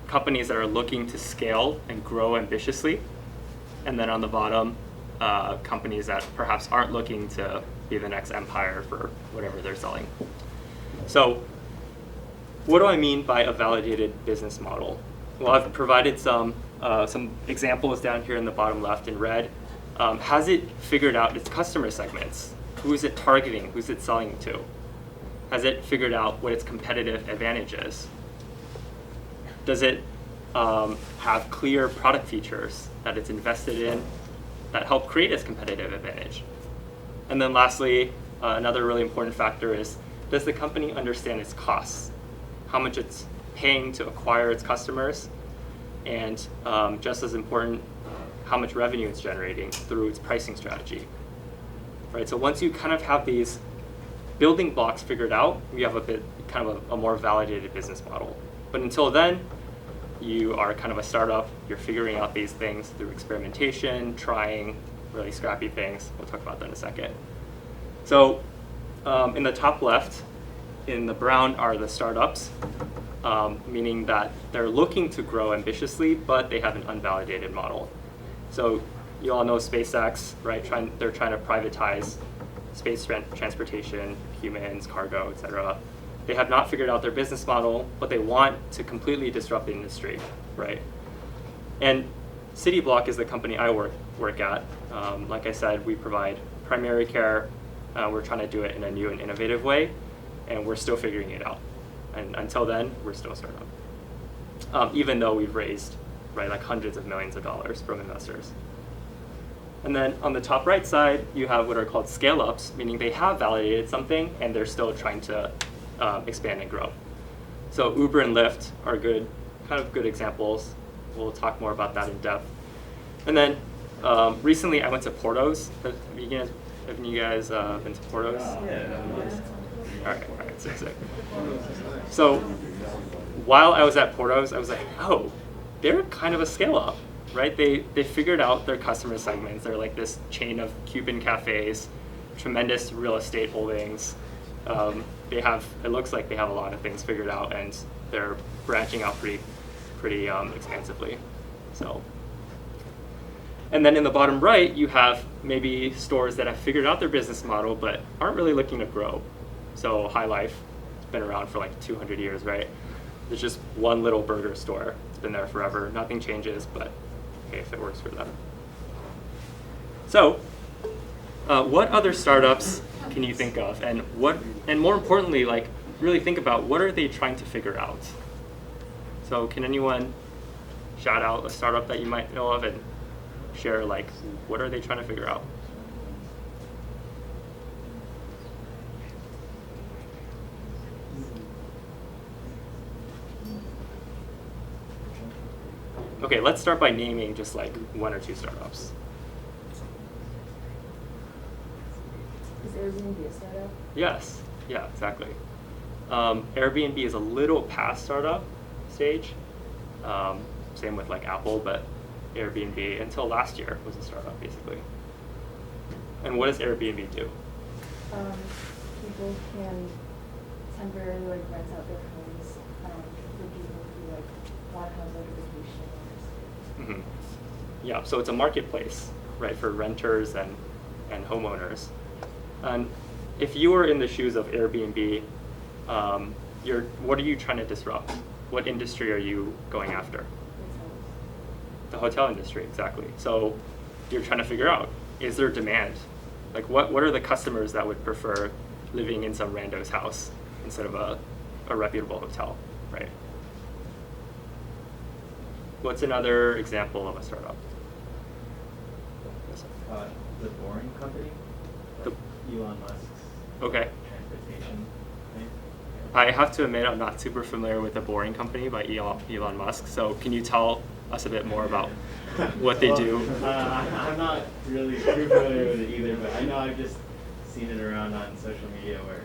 companies that are looking to scale and grow ambitiously. And then on the bottom, companies that perhaps aren't looking to be the next empire for whatever they're selling. So what do I mean by a validated business model? Well, I've provided some examples down here in the bottom left in red. Has it figured out its customer segments? Who is it targeting? Who's it selling to? Has it figured out what its competitive advantage is? Does it have clear product features that it's invested in that help create its competitive advantage? And then lastly, another really important factor is, does the company understand its costs? How much it's paying to acquire its customers? And just as important, how much revenue it's generating through its pricing strategy, right? So once you kind of have these building blocks figured out, you have a more validated business model. But until then, you are kind of a startup. You're figuring out these things through experimentation, trying really scrappy things. We'll talk about that in a second. So in the top left, in the brown are the startups, meaning that they're looking to grow ambitiously, but they have an unvalidated model. So you all know SpaceX, right? They're trying to privatize space transportation, humans, cargo, etc. They have not figured out their business model, but they want to completely disrupt the industry, right? And CityBlock is the company I work at. Like I said, we provide primary care. We're trying to do it in a new and innovative way, and we're still figuring it out. And until then, we're still a startup. Even though we've raised, right, like hundreds of millions of dollars from investors. And then on the top right side, you have what are called scale-ups, meaning they have validated something and they're still trying to expand and grow. So Uber and Lyft are good examples. We'll talk more about that in depth. And then recently I went to Porto's. Have you guys been to Porto's? Yeah. All right, sick. So while I was at Porto's, I was like, oh, they're kind of a scale-up, right? They figured out their customer segments. They're like this chain of Cuban cafes, tremendous real estate holdings. It looks like they have a lot of things figured out, and they're branching out pretty expansively. So, and then in the bottom right, you have maybe stores that have figured out their business model but aren't really looking to grow. So High Life, it's been around for like 200 years, right? There's just one little burger store. It's been there forever. Nothing changes, but hey, if it works for them. So, what other startups can you think of, and more importantly, like really think about what are they trying to figure out? So, can anyone shout out a startup that you might know of and share like what are they trying to figure out? Okay, let's start by naming just like one or two startups. Is Airbnb a startup? Yes, yeah, exactly. Airbnb is a little past startup stage. Same with like Apple, but Airbnb until last year was a startup basically. And what does Airbnb do? People can temporarily like rent out their homes for people who like want to have like a vacation. Mm-hmm. Yeah, so it's a marketplace, right, for renters and homeowners. And if you were in the shoes of Airbnb, what are you trying to disrupt? What industry are you going after? The hotel industry, exactly. So you're trying to figure out, is there demand? Like what are the customers that would prefer living in some rando's house instead of a reputable hotel, right? What's another example of a startup? The Boring Company, like Elon Musk's transportation thing. I have to admit I'm not super familiar with The Boring Company by Elon Musk, so can you tell us a bit more about what they do? I'm not really too familiar with it either, but I know I've just seen it around on social media where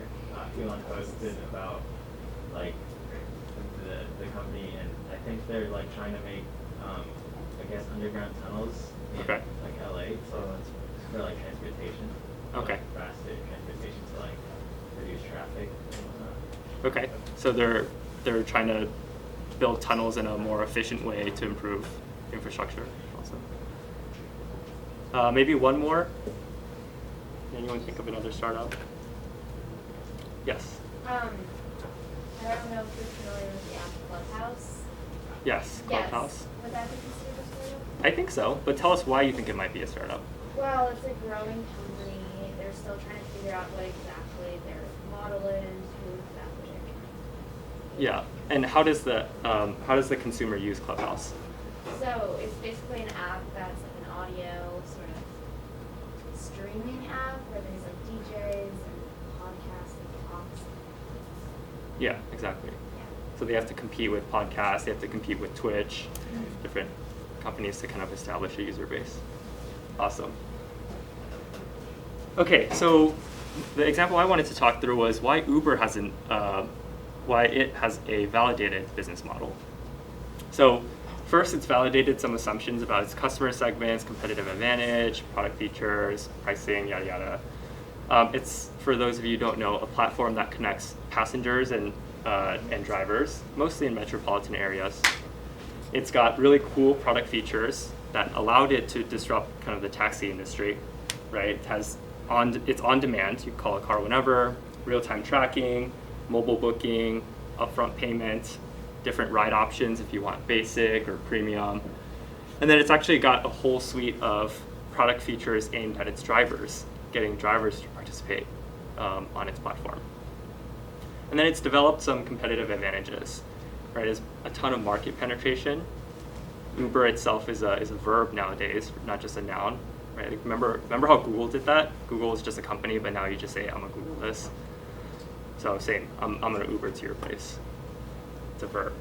Elon posted about like the company, and I think they're like trying to make I guess underground tunnels in like LA, so it's for like transportation. Okay. Faster transportation to like reduce traffic and whatnot. Okay, so they're trying to build tunnels in a more efficient way to improve infrastructure. Awesome. Maybe one more. Anyone think of another startup? Yes. I don't know if you're familiar with the app Clubhouse. Yes, Clubhouse. Would that be considered a startup? I think so, but tell us why you think it might be a startup. Well, it's a growing company. They're still trying to figure out what exactly their model is, who exactly they're trying to. Yeah, and how does the consumer use Clubhouse? So it's basically an app that's like an audio sort of streaming app where there's like DJs and podcasts and talks. Yeah, exactly. So they have to compete with podcasts, they have to compete with Twitch, different companies to kind of establish a user base. Awesome. Okay, so the example I wanted to talk through was why Uber why it has a validated business model. So first, it's validated some assumptions about its customer segments, competitive advantage, product features, pricing, yada yada. It's, for those of you who don't know, a platform that connects passengers and drivers, mostly in metropolitan areas. It's got really cool product features that allowed it to disrupt kind of the taxi industry, right? It's on demand. You can call a car whenever, real-time tracking, mobile booking, upfront payment, different ride options if you want basic or premium. And then it's actually got a whole suite of product features aimed at its drivers, getting drivers to participate on its platform. And then it's developed some competitive advantages, right? There's a ton of market penetration. Uber itself is a verb nowadays, not just a noun, right? Like remember how Google did that? Google is just a company, but now you just say, I'm gonna Google this. So same, I'm gonna Uber to your place. It's a verb.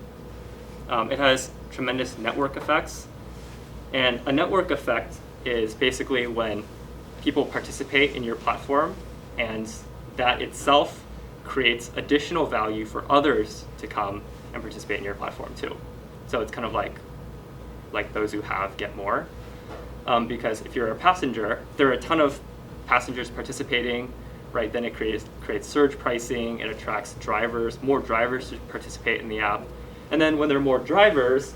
It has tremendous network effects. And a network effect is basically when people participate in your platform, and that itself creates additional value for others to come and participate in your platform too. So it's kind of like those who have get more. Because if you're a passenger, there are a ton of passengers participating, right? Then it creates surge pricing, it attracts drivers, more drivers to participate in the app. And then when there are more drivers,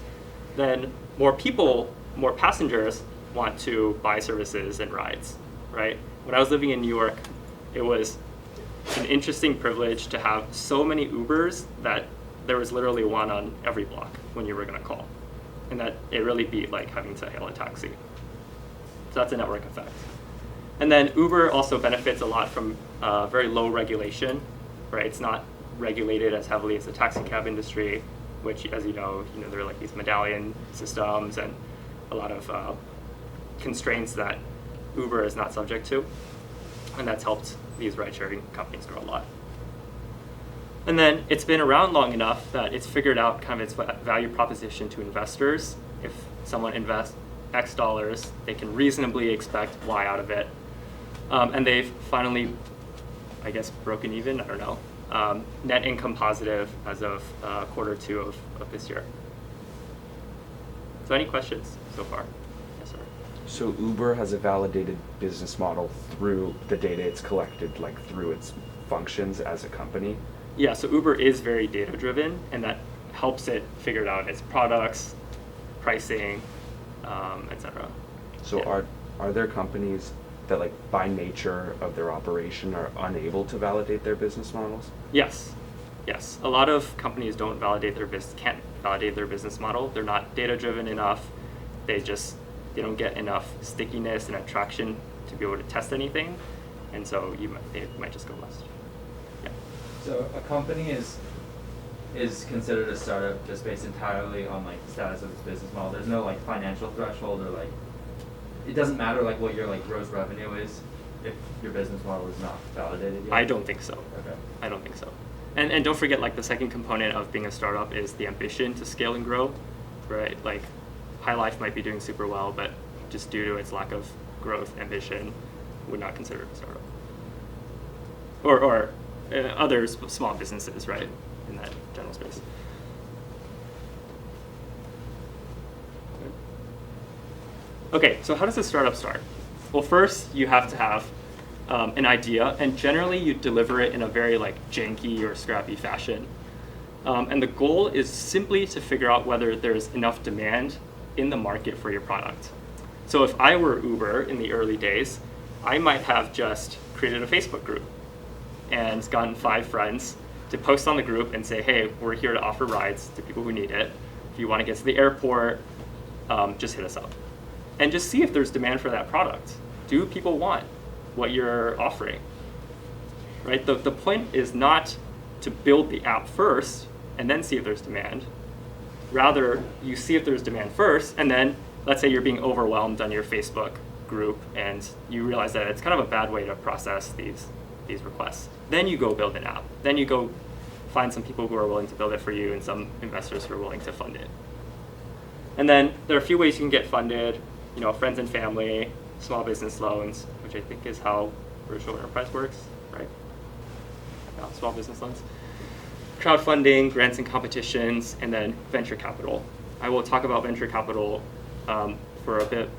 then more people, more passengers want to buy services and rides, right? When I was living in New York, it was an interesting privilege to have so many Ubers that there was literally one on every block when you were gonna call. And that it really beat like having to hail a taxi. So that's a network effect. And then Uber also benefits a lot from very low regulation, right? It's not regulated as heavily as the taxi cab industry, which, as you know, there are like these medallion systems and a lot of constraints that Uber is not subject to. And that's helped these ride-sharing companies grow a lot. And then it's been around long enough that it's figured out kind of its value proposition to investors. If someone invests X dollars, they can reasonably expect Y out of it. And they've finally, I guess, broken even, I don't know, net income positive as of Q2 of this year. So any questions so far? Yes, sir. So Uber has a validated business model through the data it's collected, like through its functions as a company? Yeah, so Uber is very data-driven, and that helps it figure out its products, pricing, etc. So yeah. Are there companies that, like, by nature of their operation are unable to validate their business models? Yes. Yes. A lot of companies don't validate can't validate their business model. They're not data-driven enough. They don't get enough stickiness and attraction to be able to test anything, and so they might just go bust. Yeah. So a company is considered a startup just based entirely on like the status of its business model. There's no like financial threshold or like it doesn't matter like what your like gross revenue is if your business model is not validated yet. I don't think so. Okay. I don't think so. And don't forget, like, the second component of being a startup is the ambition to scale and grow, right? Like High Life might be doing super well, but just due to its lack of growth ambition, would not consider it a startup. Or other small businesses, right, in that general space. Okay, so how does a startup start? Well, first you have to have an idea, and generally you deliver it in a very like janky or scrappy fashion. And the goal is simply to figure out whether there's enough demand in the market for your product. So if I were Uber in the early days, I might have just created a Facebook group and gotten 5 friends to post on the group and say, hey, we're here to offer rides to people who need it. If you want to get to the airport, just hit us up. And just see if there's demand for that product. Do people want what you're offering? Right? The point is not to build the app first and then see if there's demand. Rather, you see if there's demand first, and then let's say you're being overwhelmed on your Facebook group and you realize that it's kind of a bad way to process these requests. Then you go build an app. Then you go find some people who are willing to build it for you and some investors who are willing to fund it. And then there are a few ways you can get funded, friends and family, small business loans, which I think is how virtual enterprise works, right? Yeah, small business loans. Crowdfunding, grants and competitions, and then venture capital. I will talk about venture capital for a bit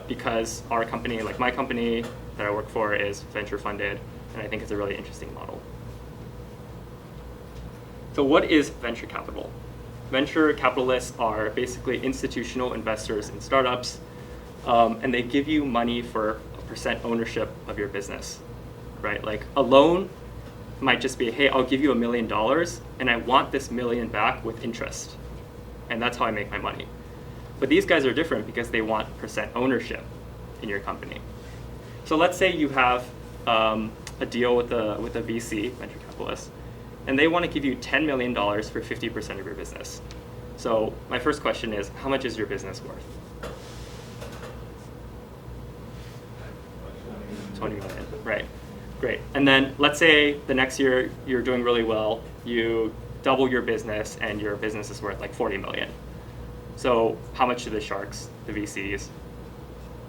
because our company, like my company that I work for, is venture funded, and I think it's a really interesting model. So what is venture capital? Venture capitalists are basically institutional investors in startups, and they give you money for a % ownership of your business, right? Like a loan might just be, hey, I'll give you $1 million, and I want this $1 million back with interest, and that's how I make my money. But these guys are different because they want % ownership in your company. So let's say you have a deal with a VC, venture capitalists, and they want to give you $10 million for 50% of your business. So my first question is, how much is your business worth? 20 million, right? Great. And then let's say the next year you're doing really well, you double your business and your business is worth like 40 million. So how much do the sharks, the VCs,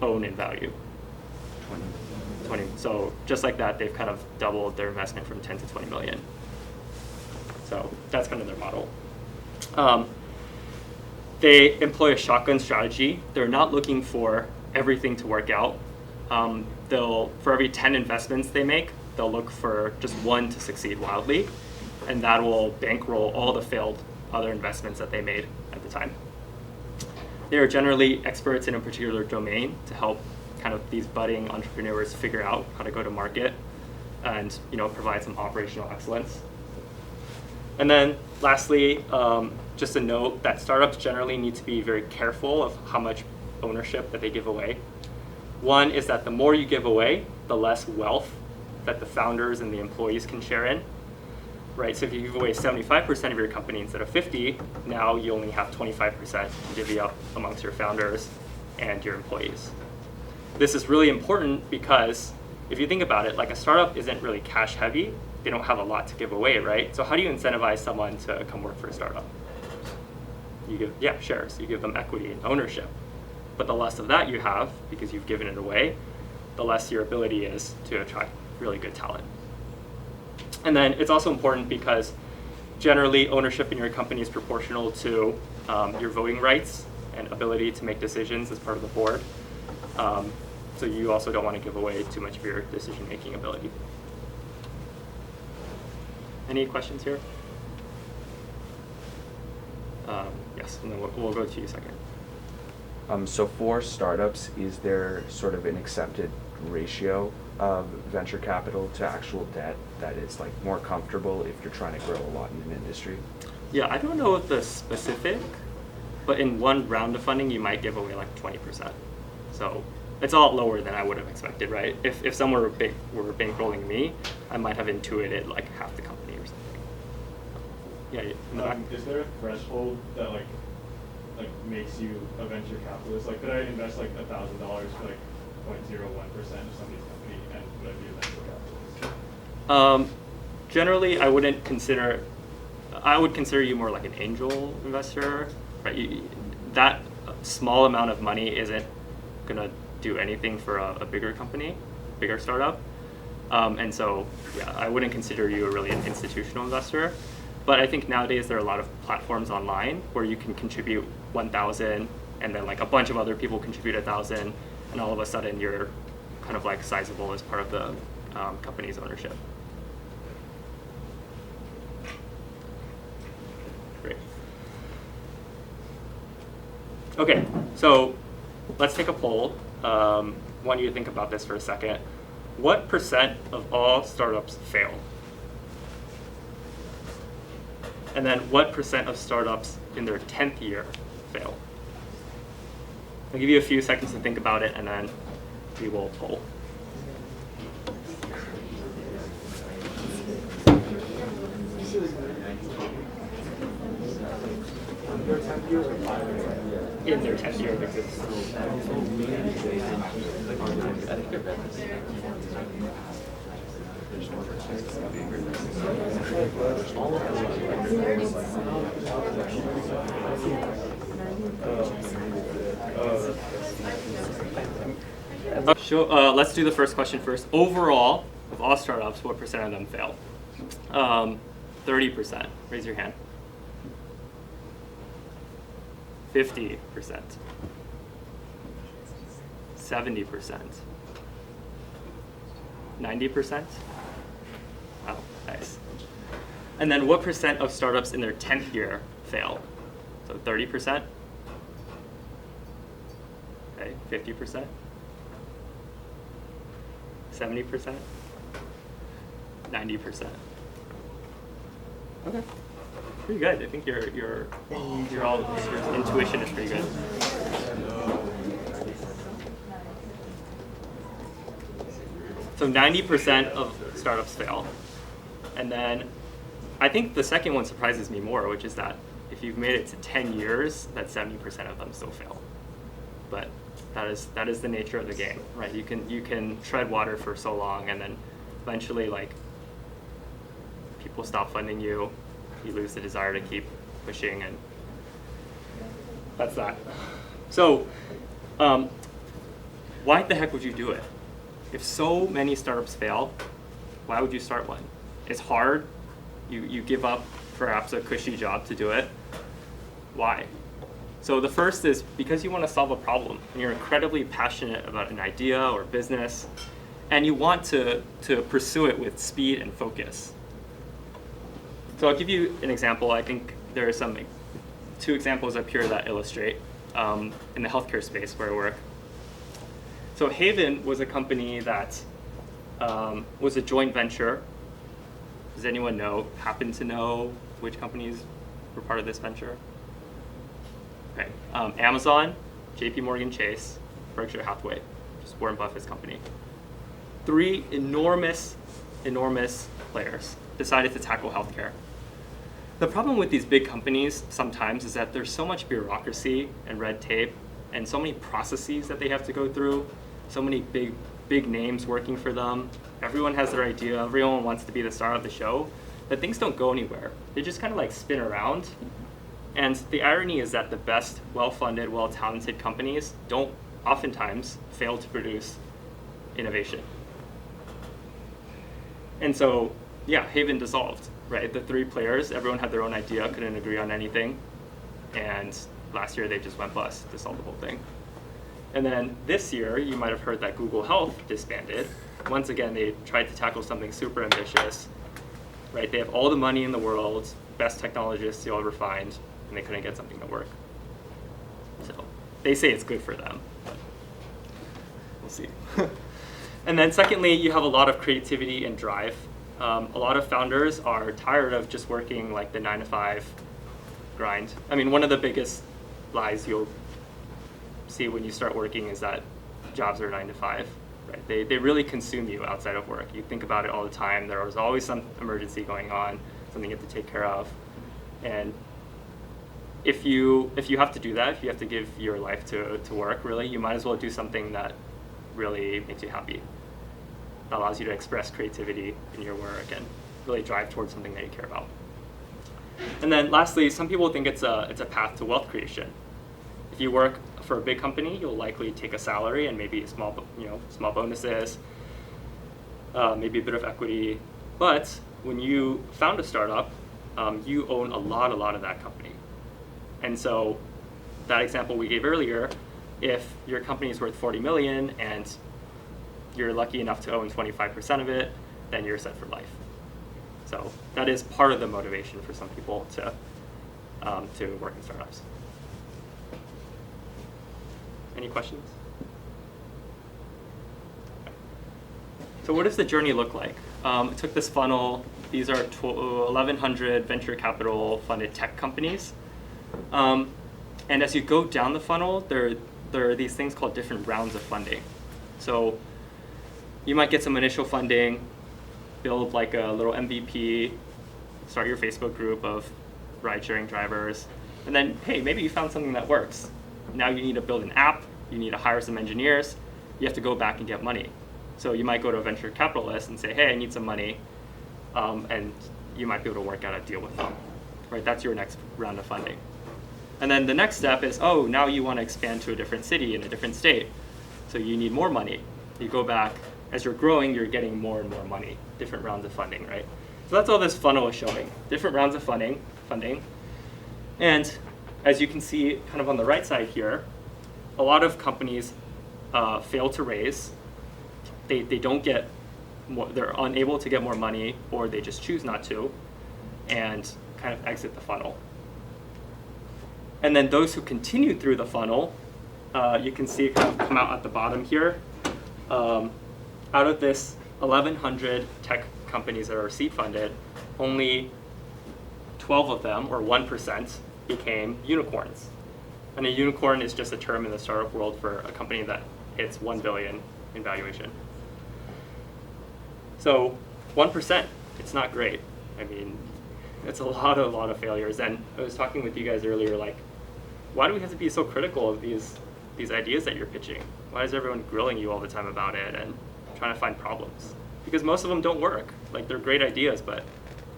own in value? 20. So just like that, they've kind of doubled their investment from 10 to 20 million. So that's kind of their model. They employ a shotgun strategy. They're not looking for everything to work out. For every 10 investments they make, they'll look for just one to succeed wildly, and that will bankroll all the failed other investments that they made at the time. They are generally experts in a particular domain to help kind of these budding entrepreneurs figure out how to go to market and provide some operational excellence. And then lastly, just a note that startups generally need to be very careful of how much ownership that they give away. One is that the more you give away, the less wealth that the founders and the employees can share in, right? So if you give away 75% of your company instead of 50, now you only have 25% to divvy up amongst your founders and your employees. This is really important because if you think about it, like a startup isn't really cash heavy. They don't have a lot to give away, right? So how do you incentivize someone to come work for a startup? You give, shares. You give them equity and ownership. But the less of that you have, because you've given it away, the less your ability is to attract really good talent. And then it's also important because generally ownership in your company is proportional to your voting rights and ability to make decisions as part of the board. So you also don't want to give away too much of your decision-making ability. Any questions here? Yes, and then we'll go to you second. So for startups, is there sort of an accepted ratio of venture capital to actual debt that is like more comfortable if you're trying to grow a lot in an industry? Yeah, I don't know the specific, but in one round of funding, you might give away like 20%. So it's a lot lower than I would have expected, right? If someone were bankrolling me, I might have intuited like half the company or something. Yeah, in the back. Is there a threshold that like makes you a venture capitalist? Like, could I invest like $1,000 for like 0.01% of somebody's company, and would I be a venture capitalist? Generally, I would consider you more like an angel investor, right? That small amount of money isn't gonna do anything for a bigger company, bigger startup. And so, yeah, I wouldn't consider you really an institutional investor. But I think nowadays there are a lot of platforms online where you can contribute 1,000 and then like a bunch of other people contribute 1,000, and all of a sudden you're kind of like sizable as part of the company's ownership. Great. Okay, so let's take a poll. I want you to think about this for a second. What % of all startups fail? And then what % of startups in their 10th year fail? I'll give you a few seconds to think about it, and then we will poll. In their 10th year of existence. I think you're better. Let's do the first question first. Overall, of all startups, what % of them fail? 30%. Raise your hand. 50%. 70%. 90%? Oh, nice. And then what % of startups in their 10th year fail? So 30%? Okay, 50%? 70%? 90%? Okay. Pretty good. I think your intuition is pretty good. So 90% of startups fail. And then I think the second one surprises me more, which is that if you've made it to 10 years, that 70% of them still fail. But that is the nature of the game, right? You can tread water for so long, and then eventually, like, people stop funding you. You lose the desire to keep pushing, and that's that. So, why the heck would you do it? If so many startups fail, why would you start one? It's hard. You give up perhaps a cushy job to do it. Why? So the first is because you want to solve a problem, and you're incredibly passionate about an idea or business, and you want to pursue it with speed and focus. So I'll give you an example. I think there are two examples up here that illustrate in the healthcare space where I work. So Haven was a company that was a joint venture. Does anyone happen to know which companies were part of this venture? Okay, Amazon, JP Morgan Chase, Berkshire Hathaway, which is Warren Buffett's company. 3 enormous players decided to tackle healthcare. The problem with these big companies sometimes is that there's so much bureaucracy and red tape and so many processes that they have to go through, so many big names working for them. Everyone has their idea, everyone wants to be the star of the show, that things don't go anywhere. They just kind of like spin around. And the irony is that the best, well-funded, well-talented companies don't oftentimes fail to produce innovation. And so, yeah, Haven dissolved, right? The 3 players, everyone had their own idea, couldn't agree on anything. And last year they just went bust to solve the whole thing. And then this year, you might have heard that Google Health disbanded. Once again, they tried to tackle something super ambitious, right? They have all the money in the world, best technologists you'll ever find, and they couldn't get something to work. So they say it's good for them, but we'll see. And then secondly, you have a lot of creativity and drive. A lot of founders are tired of just working like the 9-to-5 grind. I mean, one of the biggest lies you'll see when you start working is that jobs are 9 to 5, right? They really consume you outside of work. You think about it all the time. There is always some emergency going on, something you have to take care of. And if you have to do that, if you have to give your life to work, really, you might as well do something that really makes you happy. That allows you to express creativity in your work and really drive towards something that you care about. And then lastly, some people think it's a path to wealth creation. If you work for a big company, you'll likely take a salary and maybe small bonuses, maybe a bit of equity. But when you found a startup, you own a lot of that company. And so that example we gave earlier, if your company is worth 40 million and you're lucky enough to own 25% of it, then you're set for life. So that is part of the motivation for some people to work in startups. Any questions? So what does the journey look like? I took this funnel. These are 1,100 venture capital funded tech companies. And as you go down the funnel, there are these things called different rounds of funding. So you might get some initial funding, build like a little MVP, start your Facebook group of ride-sharing drivers, and then, hey, maybe you found something that works. Now you need to build an app, you need to hire some engineers, you have to go back and get money. So you might go to a venture capitalist and say, hey, I need some money, and you might be able to work out a deal with them. Right? That's your next round of funding. And then the next step is, oh, now you want to expand to a different city in a different state. So you need more money. You go back, as you're growing, you're getting more and more money, different rounds of funding, right? So that's all this funnel is showing, different rounds of funding. And as you can see kind of on the right side here, a lot of companies fail to raise. They don't get more, they're unable to get more money, or they just choose not to, and kind of exit the funnel. And then those who continue through the funnel, you can see kind of come out at the bottom here. Out of this 1,100 tech companies that are seed funded, only 12 of them, or 1%, became unicorns. And a unicorn is just a term in the startup world for a company that hits 1 billion in valuation. So 1%, it's not great. I mean, it's a lot of failures. And I was talking with you guys earlier, like, why do we have to be so critical of these ideas that you're pitching? Why is everyone grilling you all the time about it and trying to find problems? Because most of them don't work. Like, they're great ideas, but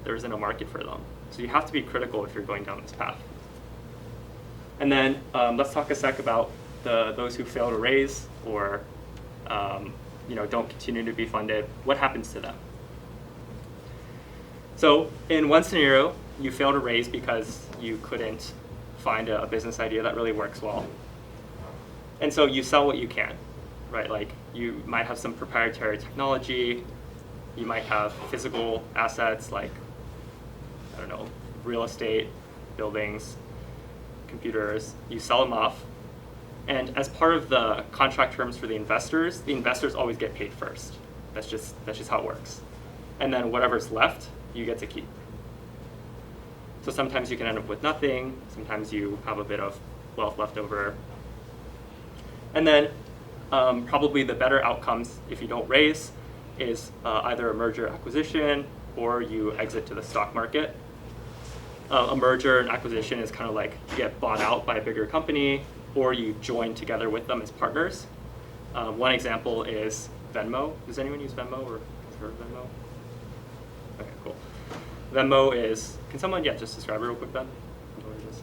there isn't a market for them. So you have to be critical if you're going down this path. And then let's talk a sec about those who fail to raise or don't continue to be funded. What happens to them? So in one scenario, you fail to raise because you couldn't find a business idea that really works well. And so you sell what you can, right? Like, you might have some proprietary technology, you might have physical assets like, I don't know, real estate, buildings, computers. You sell them off, and as part of the contract terms for the investors always get paid first. That's just how it works. And then whatever's left, you get to keep. So sometimes you can end up with nothing, sometimes you have a bit of wealth left over. And then probably the better outcomes if you don't raise is either a merger acquisition or you exit to the stock market. A merger and acquisition is kind of like you get bought out by a bigger company or you join together with them as partners. One example is Venmo. Does anyone use Venmo or heard of Venmo? Okay, cool. Venmo is, can someone, just describe it real quick, Ben? It's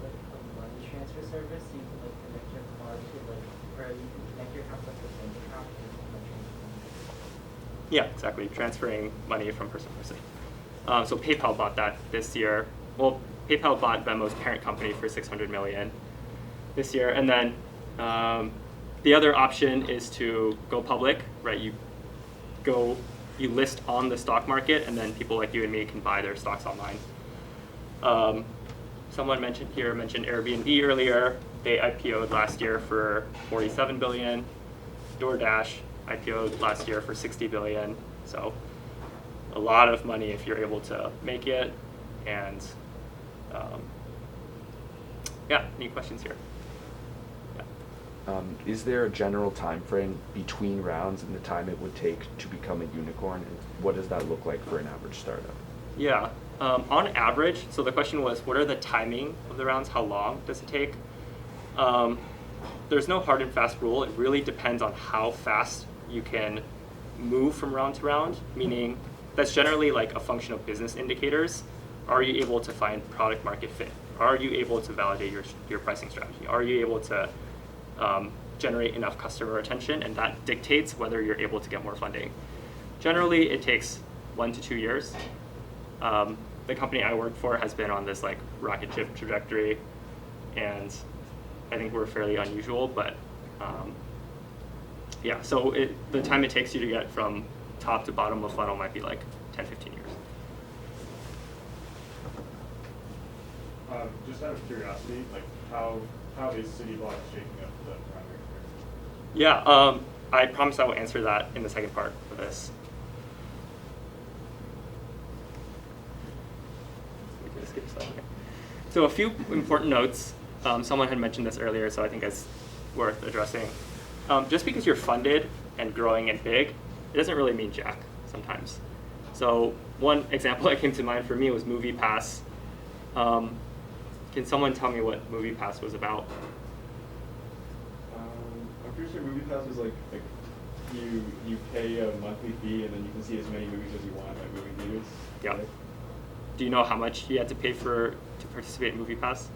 like a money transfer service. You can like connect your card to or you can connect your account to the bank account and transfer money. Yeah, exactly. Transferring money from person to person. So PayPal bought that this year. Well, PayPal bought Venmo's parent company for $600 million this year. And then the other option is to go public, right? You list on the stock market, and then people like you and me can buy their stocks online. Someone mentioned Airbnb earlier. They IPO'd last year for $47 billion. DoorDash IPO'd last year for $60 billion. So a lot of money if you're able to make it. And any questions here? Is there a general time frame between rounds and the time it would take to become a unicorn? And what does that look like for an average startup? Yeah, on average, so the question was, what are the timing of the rounds? How long does it take? There's no hard and fast rule. It really depends on how fast you can move from round to round, meaning that's generally like a function of business indicators. Are you able to find product market fit? Are you able to validate your pricing strategy? Are you able to generate enough customer retention? And that dictates whether you're able to get more funding. Generally, it takes 1 to 2 years. The company I work for has been on this like rocket ship trajectory, and I think we're fairly unusual, but so the time it takes you to get from top to bottom of funnel might be like 10, 15 years. Just out of curiosity, like how is City Block shaking up the primary here? Yeah, I promise I will answer that in the second part of this. We can skip slide. Okay. So a few important notes. Someone had mentioned this earlier, so I think it's worth addressing. Just because you're funded and growing and big, it doesn't really mean jack sometimes. So one example that came to mind for me was MoviePass. Can someone tell me what MoviePass was about? I'm pretty sure MoviePass was like you pay a monthly fee and then you can see as many movies as you want at movie theaters. Yeah. Right? Do you know how much you had to pay to participate in MoviePass?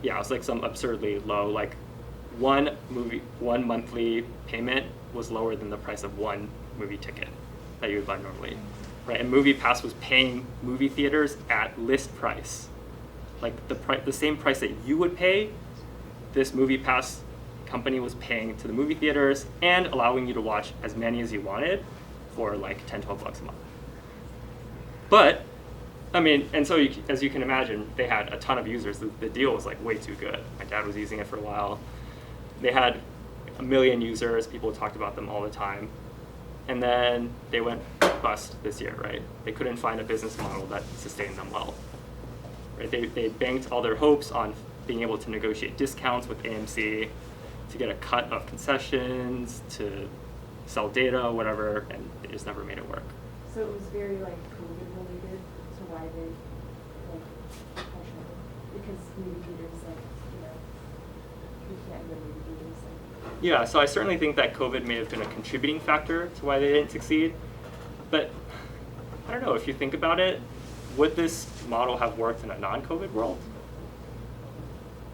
Yeah, it was like some absurdly low, like one monthly payment was lower than the price of one movie ticket that you would buy normally. Right, and MoviePass was paying movie theaters at list price, like the same price that you would pay. This MoviePass company was paying to the movie theaters and allowing you to watch as many as you wanted for like $10, $12 a month. But I mean, and so as you can imagine, they had a ton of users. The deal was like way too good. My dad was using it for a while. They had 1 million users. People talked about them all the time. And then they went bust this year, right? They couldn't find a business model that sustained them well. Right? They banked all their hopes on being able to negotiate discounts with AMC, to get a cut of concessions, to sell data, whatever, and they just never made it work. So it was very like COVID related to why they like questioned it, because movie theaters like, you know, you can't go to movie theaters. Like. Yeah, so I certainly think that COVID may have been a contributing factor to why they didn't succeed. But I don't know, if you think about it, would this model have worked in a non-COVID world?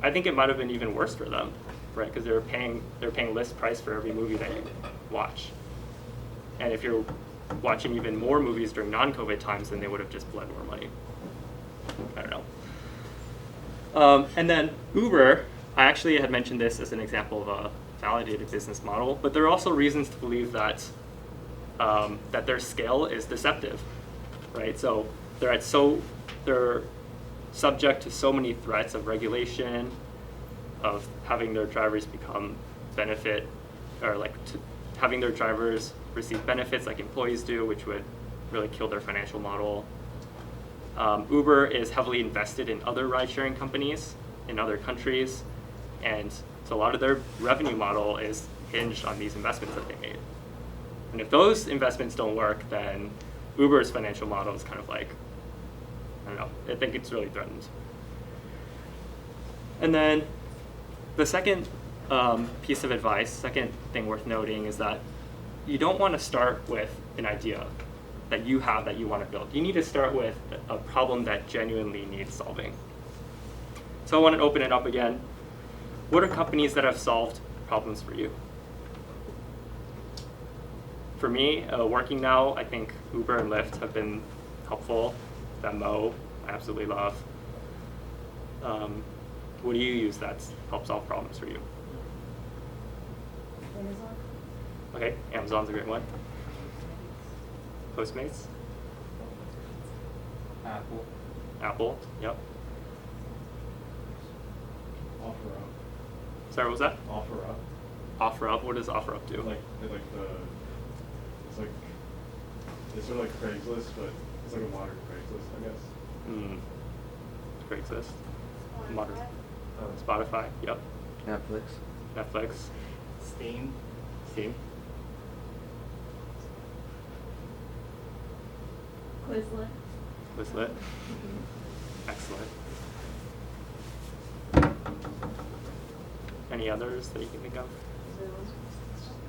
I think it might have been even worse for them, right? Because they're paying list price for every movie they watch. And if you're watching even more movies during non-COVID times, then they would have just bled more money. I don't know. And then Uber, I actually had mentioned this as an example of a validated business model, but there are also reasons to believe that that their scale is deceptive, right? So they're subject to so many threats of regulation, of having their drivers become benefit, or like having their drivers receive benefits like employees do, which would really kill their financial model. Uber is heavily invested in other ride-sharing companies in other countries, and so a lot of their revenue model is hinged on these investments that they made. And if those investments don't work, then Uber's financial model is kind of like, I don't know, I think it's really threatened. And then the second piece of advice, second thing worth noting, is that you don't want to start with an idea that you have that you want to build. You need to start with a problem that genuinely needs solving. So I want to open it up again. What are companies that have solved problems for you? For me, working now, I think Uber and Lyft have been helpful. Venmo, I absolutely love. What do you use that helps solve problems for you? Amazon. Okay, Amazon's a great one. Postmates? Apple. Apple, yep. OfferUp. Sorry, what was that? OfferUp. OfferUp, what does OfferUp do? It's sort of like Craigslist, but it's like a modern Craigslist, I guess. Craigslist. Modern. Spotify, yep. Netflix. Steam. Quizlet. Excellent. Any others that you can think of?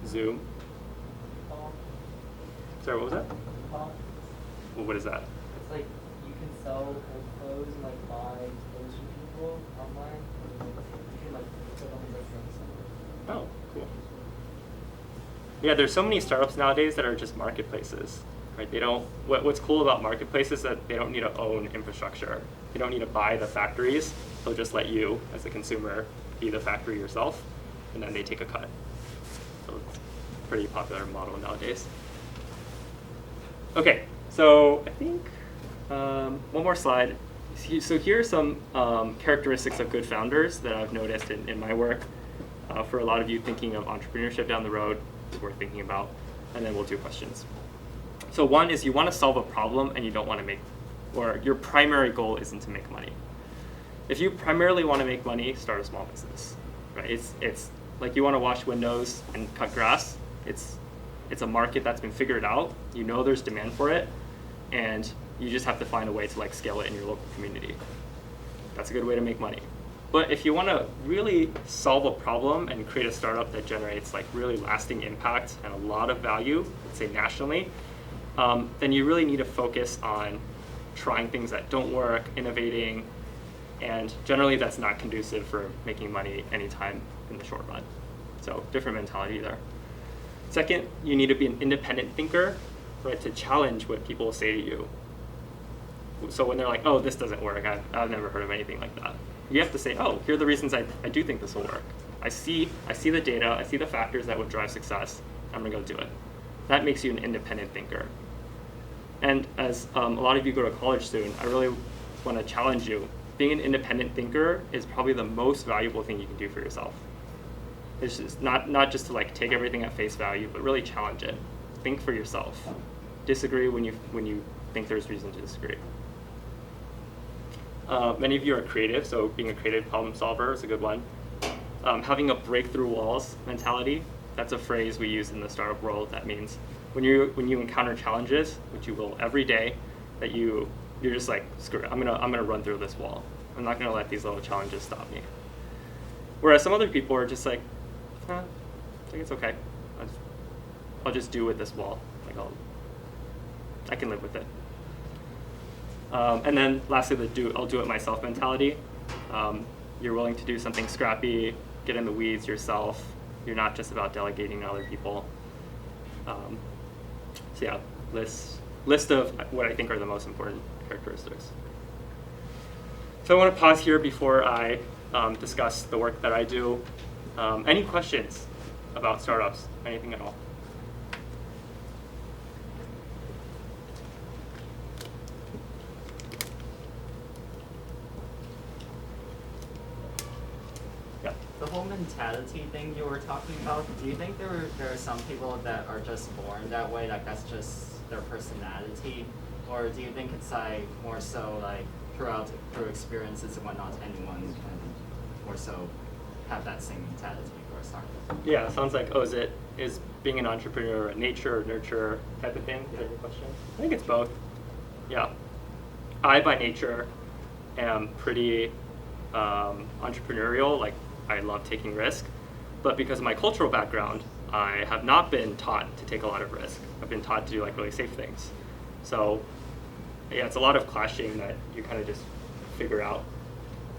Zoom. Sorry, what was that? Well, what is that? It's like you can sell old clothes and like buy clothes from people online. And you can like put on the things. Oh, cool. Yeah, there's so many startups nowadays that are just marketplaces, right? They don't. What's cool about marketplaces is that they don't need to own infrastructure. You don't need to buy the factories. They'll just let you, as a consumer, be the factory yourself, and then they take a cut. So it's a pretty popular model nowadays. Okay, so I think one more slide. So here are some characteristics of good founders that I've noticed in my work. For a lot of you thinking of entrepreneurship down the road, it's worth thinking about, and then we'll do questions. So one is you want to solve a problem and you don't want to make, or your primary goal isn't to make money. If you primarily want to make money, start a small business, right? It's like you want to wash windows and cut grass. It's a market that's been figured out. You know there's demand for it, and you just have to find a way to like scale it in your local community. That's a good way to make money. But if you want to really solve a problem and create a startup that generates like really lasting impact and a lot of value, let's say nationally, then you really need to focus on trying things that don't work, innovating, and generally that's not conducive for making money anytime in the short run. So different mentality there. Second, you need to be an independent thinker, right, to challenge what people say to you. So when they're like, oh, this doesn't work, I've never heard of anything like that. You have to say, oh, here are the reasons I do think this will work. I see the data, I see the factors that would drive success, I'm gonna go do it. That makes you an independent thinker. And as a lot of you go to college soon, I really wanna challenge you. Being an independent thinker is probably the most valuable thing you can do for yourself. It's just not just to like take everything at face value, but really challenge it. Think for yourself. Disagree when you think there's reason to disagree. Many of you are creative, so being a creative problem solver is a good one. Having a breakthrough walls mentality. That's a phrase we use in the startup world. That means when you encounter challenges, which you will every day, that you're just like, screw it, I'm gonna run through this wall. I'm not gonna let these little challenges stop me. Whereas some other people are just like, I think it's okay. I'll just do with this wall. Like I can live with it. And then lastly, I'll do it myself mentality. You're willing to do something scrappy, get in the weeds yourself. You're not just about delegating to other people. So yeah, list of what I think are the most important characteristics. So I want to pause here before I discuss the work that I do. Any questions about startups? Anything at all? The whole mentality thing you were talking about, do you think there are some people that are just born that way, like that's just their personality? Or do you think it's like more so like through experiences and whatnot, anyone can more so have that same mentality for a startup? Yeah, it sounds like, is being an entrepreneur a nature or nurture type of thing? Is that your question? I think it's both. Yeah. I, by nature, am pretty entrepreneurial. Like, I love taking risk. But because of my cultural background, I have not been taught to take a lot of risk. I've been taught to do like really safe things. So yeah, it's a lot of clashing that you kind of just figure out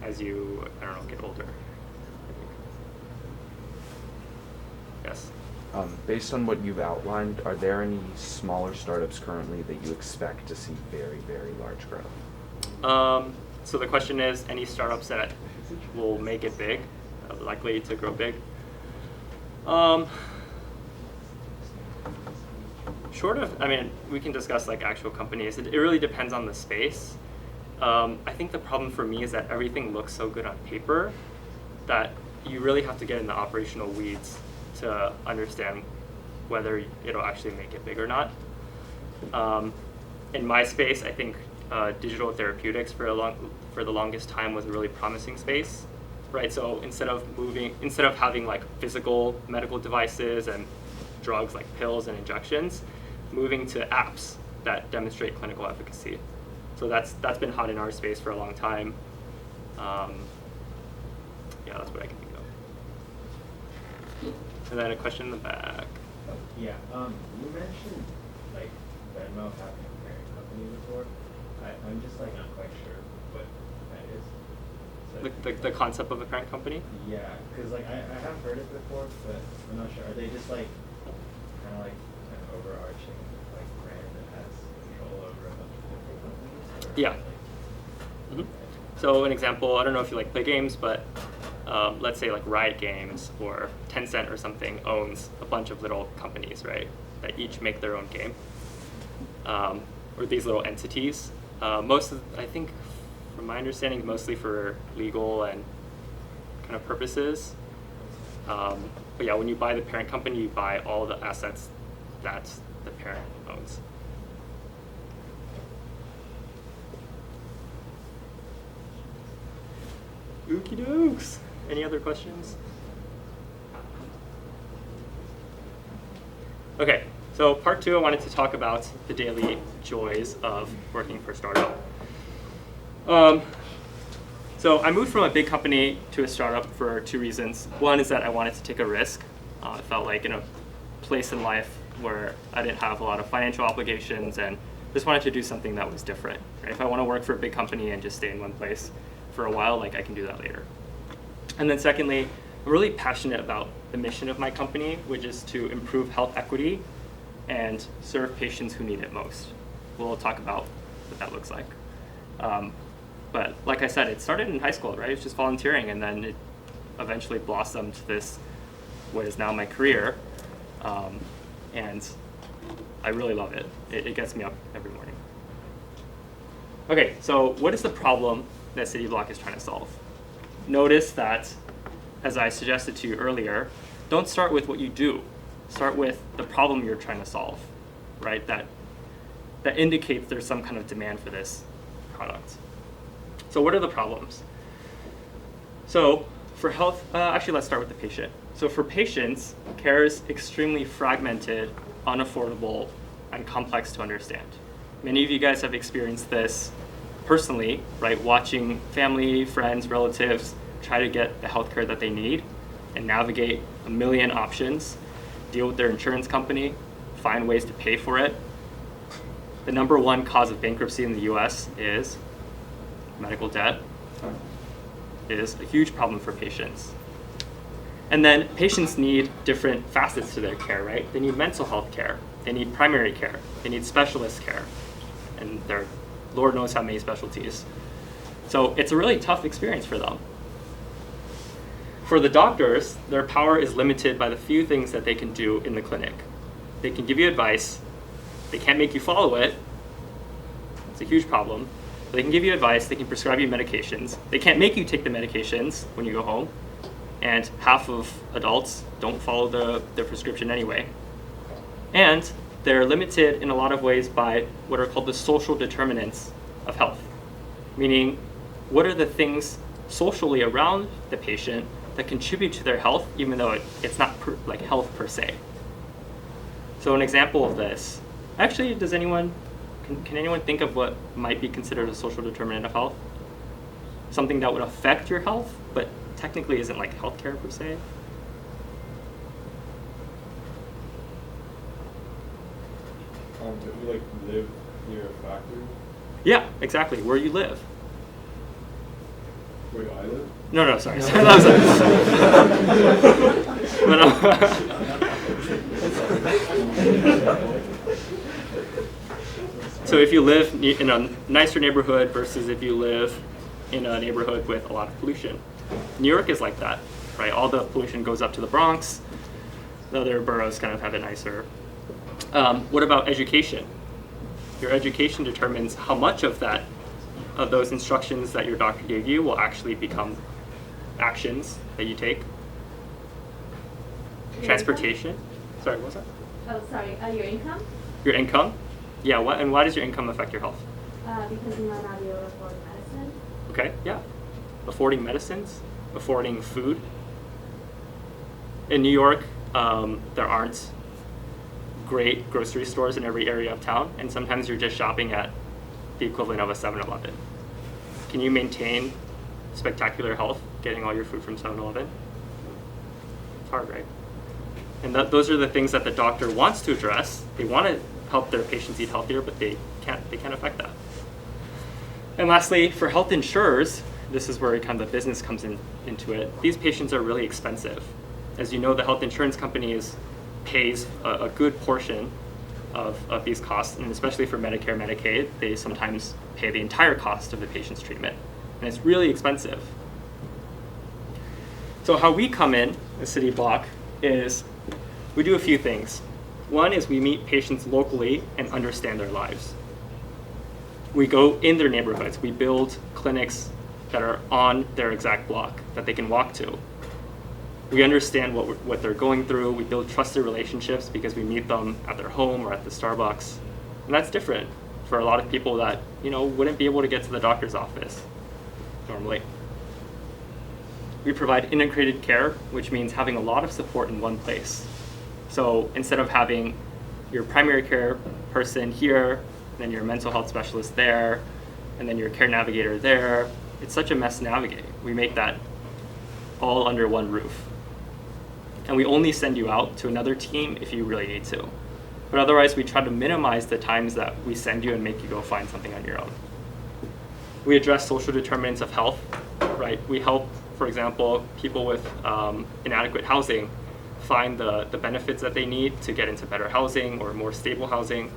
as you, get older. Yes? Based on what you've outlined, are there any smaller startups currently that you expect to see very, very large growth? So the question is, any startups that will make it big, likely to grow big? Short of, we can discuss like actual companies. It really depends on the space. I think the problem for me is that everything looks so good on paper that you really have to get in the operational weeds to understand whether it'll actually make it big or not. In my space, I think digital therapeutics for the longest time was a really promising space, right? So instead of having like physical medical devices and drugs like pills and injections, moving to apps that demonstrate clinical efficacy. So that's been hot in our space for a long time. Yeah, that's what I can think of. And then a question in the back. Yeah, you mentioned like Venmo having a parent company before. I'm just like not quite sure what that is. So The concept of a parent company? Yeah, because like I have heard it before, but I'm not sure. Are they just like kind of like an overarching like brand that has control over a bunch of different companies? Or Yeah. So an example, I don't know if you like play games, but let's say like Riot Games or Tencent or something owns a bunch of little companies, right? That each make their own game. Or these little entities. I think, from my understanding, mostly for legal and kind of purposes. But yeah, when you buy the parent company, you buy all the assets that the parent owns. Okie dokes. Any other questions? Okay, so part 2, I wanted to talk about the daily joys of working for a startup. So I moved from a big company to a startup for 2 reasons. One is that I wanted to take a risk. I felt like in a place in life where I didn't have a lot of financial obligations and just wanted to do something that was different. Right? If I want to work for a big company and just stay in one place for a while, like I can do that later. And then secondly, I'm really passionate about the mission of my company, which is to improve health equity and serve patients who need it most. We'll talk about what that looks like. But like I said, it started in high school, right? It's just volunteering, and then it eventually blossomed to this, what is now my career. And I really love it. It gets me up every morning. Okay, so what is the problem that CityBlock is trying to solve? Notice that, as I suggested to you earlier, don't start with what you do. Start with the problem you're trying to solve, right? That indicates there's some kind of demand for this product. So what are the problems? So for health, actually let's start with the patient. So for patients, care is extremely fragmented, unaffordable, and complex to understand. Many of you guys have experienced this personally, right? Watching family, friends, relatives try to get the healthcare that they need and navigate a million options, deal with their insurance company, find ways to pay for it. The number one cause of bankruptcy in the US is medical debt. It is a huge problem for patients. And then patients need different facets to their care, right? They need mental health care, they need primary care, they need specialist care, and there are Lord knows how many specialties. So it's a really tough experience for them. For the doctors, their power is limited by the few things that they can do in the clinic. They can give you advice, they can't make you follow it, it's a huge problem. They can give you advice, they can prescribe you medications, they can't make you take the medications when you go home, and half of adults don't follow their prescription anyway. And they're limited in a lot of ways by what are called the social determinants of health, meaning what are the things socially around the patient that contribute to their health, even though it's not like health per se. So an example of this, actually, can anyone think of what might be considered a social determinant of health? Something that would affect your health, but technically isn't like healthcare per se? Do you like live near a factory? Yeah, exactly, where you live. Where do I live? No, sorry. So if you live in a nicer neighborhood versus if you live in a neighborhood with a lot of pollution. New York is like that, right? All the pollution goes up to the Bronx. The other boroughs kind of have it nicer. What about education? Your education determines how much of those instructions that your doctor gave you will actually become actions that you take. Transportation. Sorry, what was that? Oh, sorry. Your income? Your income? Yeah, why does your income affect your health? Because you might not be able to afford medicine. Okay, yeah. Affording medicines, affording food. In New York, there aren't great grocery stores in every area of town, and sometimes you're just shopping at the equivalent of a 7-Eleven. Can you maintain spectacular health getting all your food from 7-Eleven? It's hard, right? And those are the things that the doctor wants to address. They want to help their patients eat healthier, but they can't affect that. And lastly, for health insurers, this is where kind of the business comes into it. These patients are really expensive. As you know, the health insurance companies pays a good portion of these costs, and especially for Medicare, Medicaid, they sometimes pay the entire cost of the patient's treatment. And it's really expensive. So how we come in, the City Block, is we do a few things. One is we meet patients locally and understand their lives. We go in their neighborhoods. We build clinics that are on their exact block that they can walk to. We understand what they're going through. We build trusted relationships because we meet them at their home or at the Starbucks. And that's different for a lot of people that, wouldn't be able to get to the doctor's office normally. We provide integrated care, which means having a lot of support in one place. So instead of having your primary care person here, then your mental health specialist there, and then your care navigator there, it's such a mess to navigate. We make that all under one roof. And we only send you out to another team if you really need to. But otherwise, we try to minimize the times that we send you and make you go find something on your own. We address social determinants of health, right? We help, for example, people with inadequate housing find the benefits that they need to get into better housing or more stable housing,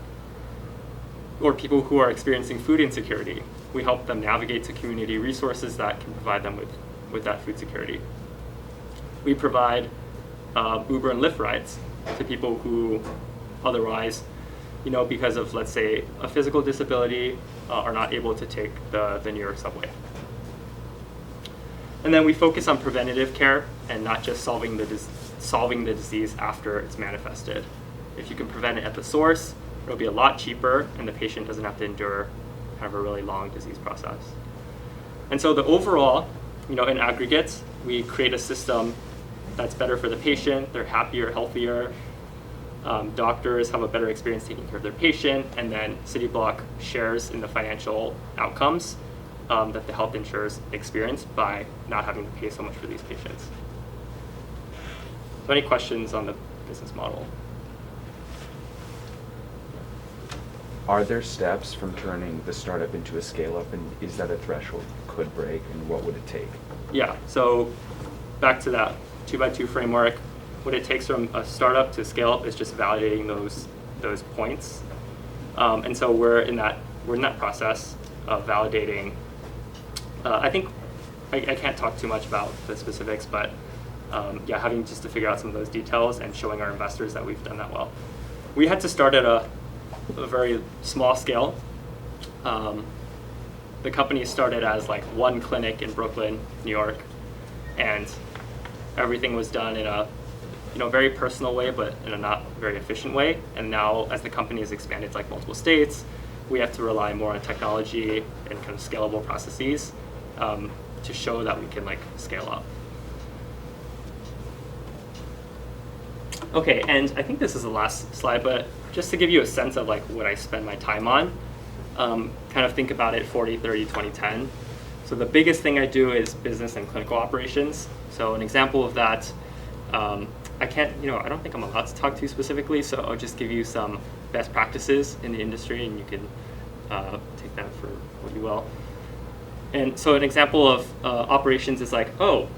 or people who are experiencing food insecurity. We help them navigate to community resources that can provide them with that food security. We provide Uber and Lyft rides to people who otherwise, because of, let's say, a physical disability, are not able to take the New York subway. And then we focus on preventative care and not just solving the disease after it's manifested. If you can prevent it at the source, it'll be a lot cheaper and the patient doesn't have to endure kind of a really long disease process. And so the overall, in aggregate, we create a system that's better for the patient, they're happier, healthier, doctors have a better experience taking care of their patient, and then CityBlock shares in the financial outcomes that the health insurers experience by not having to pay so much for these patients. So any questions on the business model? Are there steps from turning the startup into a scale-up, and is that a threshold you could break, and what would it take? Yeah, so back to that 2x2 framework, what it takes from a startup to scale up is just validating those points. And so we're in that process of validating. I think I can't talk too much about the specifics, but yeah, having just to figure out some of those details and showing our investors that we've done that well. We had to start at a very small scale. The company started as like one clinic in Brooklyn, New York, and everything was done in a very personal way, but in a not very efficient way. And now, as the company has expanded to like multiple states, we have to rely more on technology and kind of scalable processes to show that we can like scale up. Okay, and I think this is the last slide, but just to give you a sense of like what I spend my time on, kind of think about it 40, 30, 20, 10. So the biggest thing I do is business and clinical operations. So an example of that, I don't think I'm allowed to talk too specifically, so I'll just give you some best practices in the industry, and you can take that for what you will. And so an example of operations is like, oh,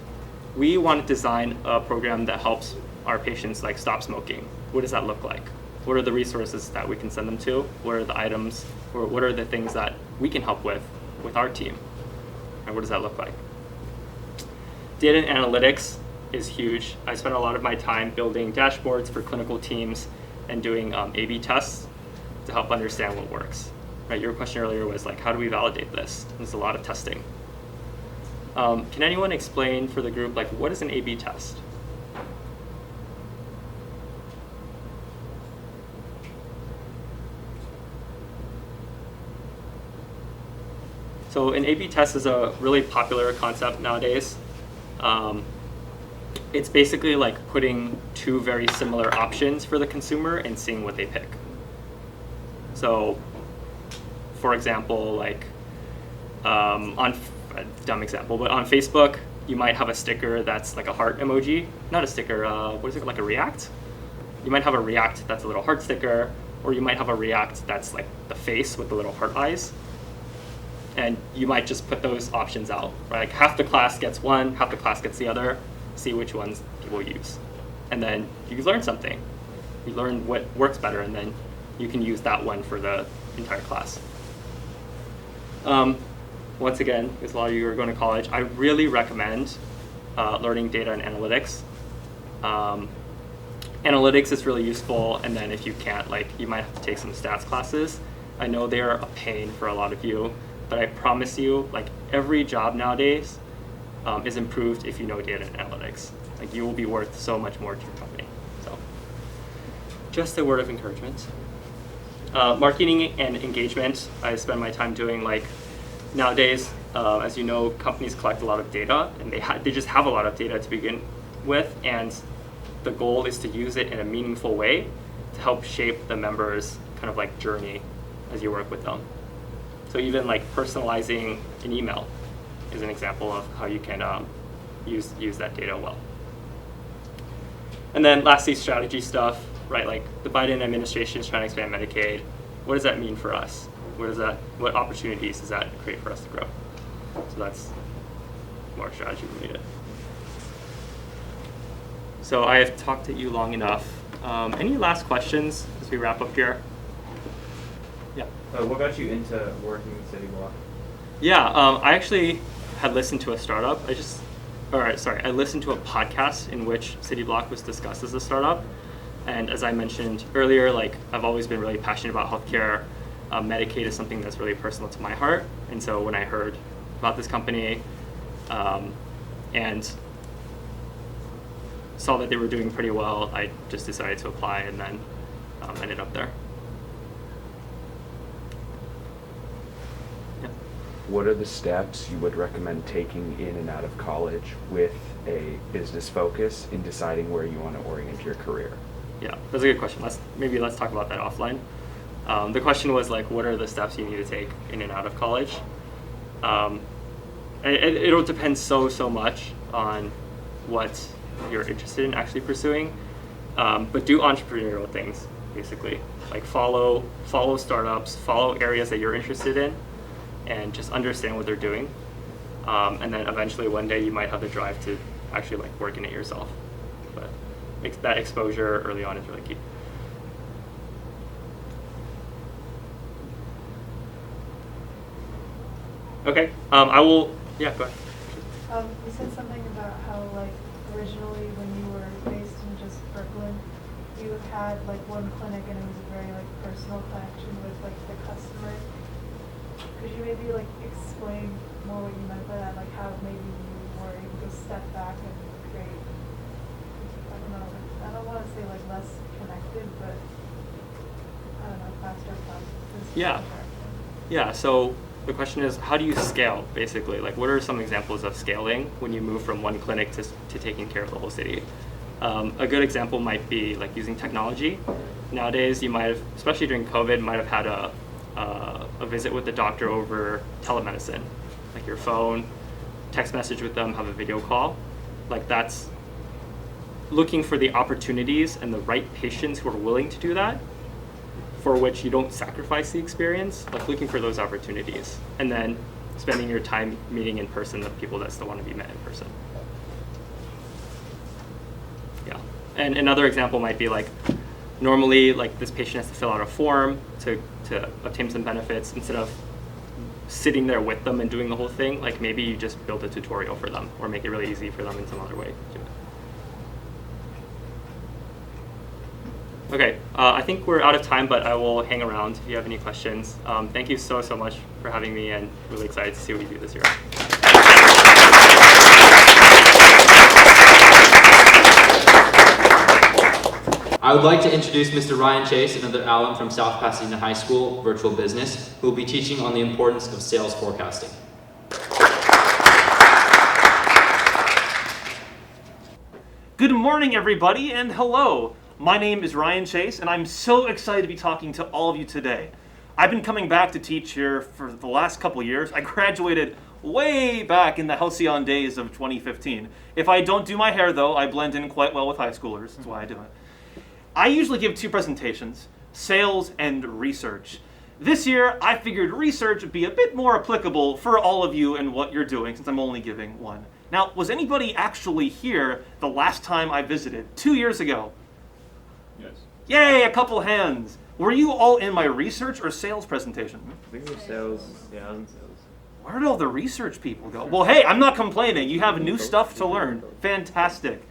we want to design a program that helps our patients like stop smoking. What does that look like? What are the resources that we can send them to? What are the items, or what are the things that we can help with our team? And what does that look like? Data and analytics is huge. I spend a lot of my time building dashboards for clinical teams and doing A/B tests to help understand what works. Right? Your question earlier was like, how do we validate this? There's a lot of testing. Can anyone explain for the group, like, what is an A/B test? So an A/B test is a really popular concept nowadays. It's basically like putting two very similar options for the consumer and seeing what they pick. So, for example, like on a dumb example, but on Facebook, you might have a sticker that's like a heart emoji. Not a sticker, what is it, like a react? You might have a react that's a little heart sticker, or you might have a react that's like the face with the little heart eyes. And you might just put those options out, right? Like half the class gets one, half the class gets the other, see which ones people use. And then you learn something. You learn what works better, and then you can use that one for the entire class. Once again, because a lot of you are going to college, I really recommend learning data and analytics. Analytics is really useful, and then if you can't, like, you might have to take some stats classes. I know they are a pain for a lot of you, but I promise you, like, every job nowadays is improved if you know data and analytics. Like, you will be worth so much more to your company. So, just a word of encouragement. Marketing and engagement, I spend my time doing, like, nowadays, as you know, companies collect a lot of data, and they just have a lot of data to begin with, and the goal is to use it in a meaningful way to help shape the members' kind of like journey as you work with them. So even like personalizing an email is an example of how you can use that data well. And then lastly, strategy stuff, right? Like the Biden administration is trying to expand Medicaid. What does that mean for us? What opportunities does that create for us to grow? So that's more strategy related. So I have talked to you long enough. Any last questions as we wrap up here? Yeah. What got you into working with CityBlock? Yeah, I actually had listened to a startup. I listened to a podcast in which CityBlock was discussed as a startup. And as I mentioned earlier, like I've always been really passionate about healthcare. Medicaid is something that's really personal to my heart. And so when I heard about this company and saw that they were doing pretty well, I just decided to apply and then ended up there. Yeah. what are the steps you would recommend taking in and out of college with a business focus in deciding where you want to orient your career? Yeah, that's a good question. Let's talk about that offline. The question was like, what are the steps you need to take in and out of college? It'll depend so much on what you're interested in actually pursuing. But do entrepreneurial things, basically. Like follow startups, follow areas that you're interested in, and just understand what they're doing. And then eventually one day you might have the drive to actually like work in it yourself. But that exposure early on is really key. Okay, yeah, go ahead. You said something about how like originally when you were based in just Brooklyn, you had like one clinic and it was a very like personal connection with like the customer. Could you maybe like explain more what you meant by that, like how maybe you were able to step back and create, I don't know, I don't want to say like less connected, but I don't know, faster processes. Yeah, so the question is, how do you scale, basically? Like, what are some examples of scaling when you move from one clinic to taking care of the whole city? A good example might be like using technology. Nowadays, you might have, especially during COVID, might have had a visit with the doctor over telemedicine, like your phone, text message with them, have a video call. Like that's looking for the opportunities and the right patients who are willing to do that, for which you don't sacrifice the experience, like looking for those opportunities, and then spending your time meeting in person the people that still want to be met in person. Yeah, and another example might be like, normally like this patient has to fill out a form to obtain some benefits. Instead of sitting there with them and doing the whole thing, like maybe you just build a tutorial for them or make it really easy for them in some other way to do it. Okay, I think we're out of time, but I will hang around if you have any questions. Thank you so much for having me, and really excited to see what you do this year. I would like to introduce Mr. Ryan Chase, another alum from South Pasadena High School, Virtual Business, who will be teaching on the importance of sales forecasting. Good morning, everybody, and hello. My name is Ryan Chase, and I'm so excited to be talking to all of you today. I've been coming back to teach here for the last couple years. I graduated way back in the halcyon days of 2015. If I don't do my hair, though, I blend in quite well with high schoolers. That's why I do it. I usually give two presentations, sales and research. This year, I figured research would be a bit more applicable for all of you and what you're doing, since I'm only giving one. Now, was anybody actually here the last time I visited, 2 years ago? Yes. Yay, a couple hands. Were you all in my research or sales presentation? I think it was sales. Yeah, I was in sales. Where did all the research people go? Well, hey, I'm not complaining. You have new stuff to learn. Fantastic.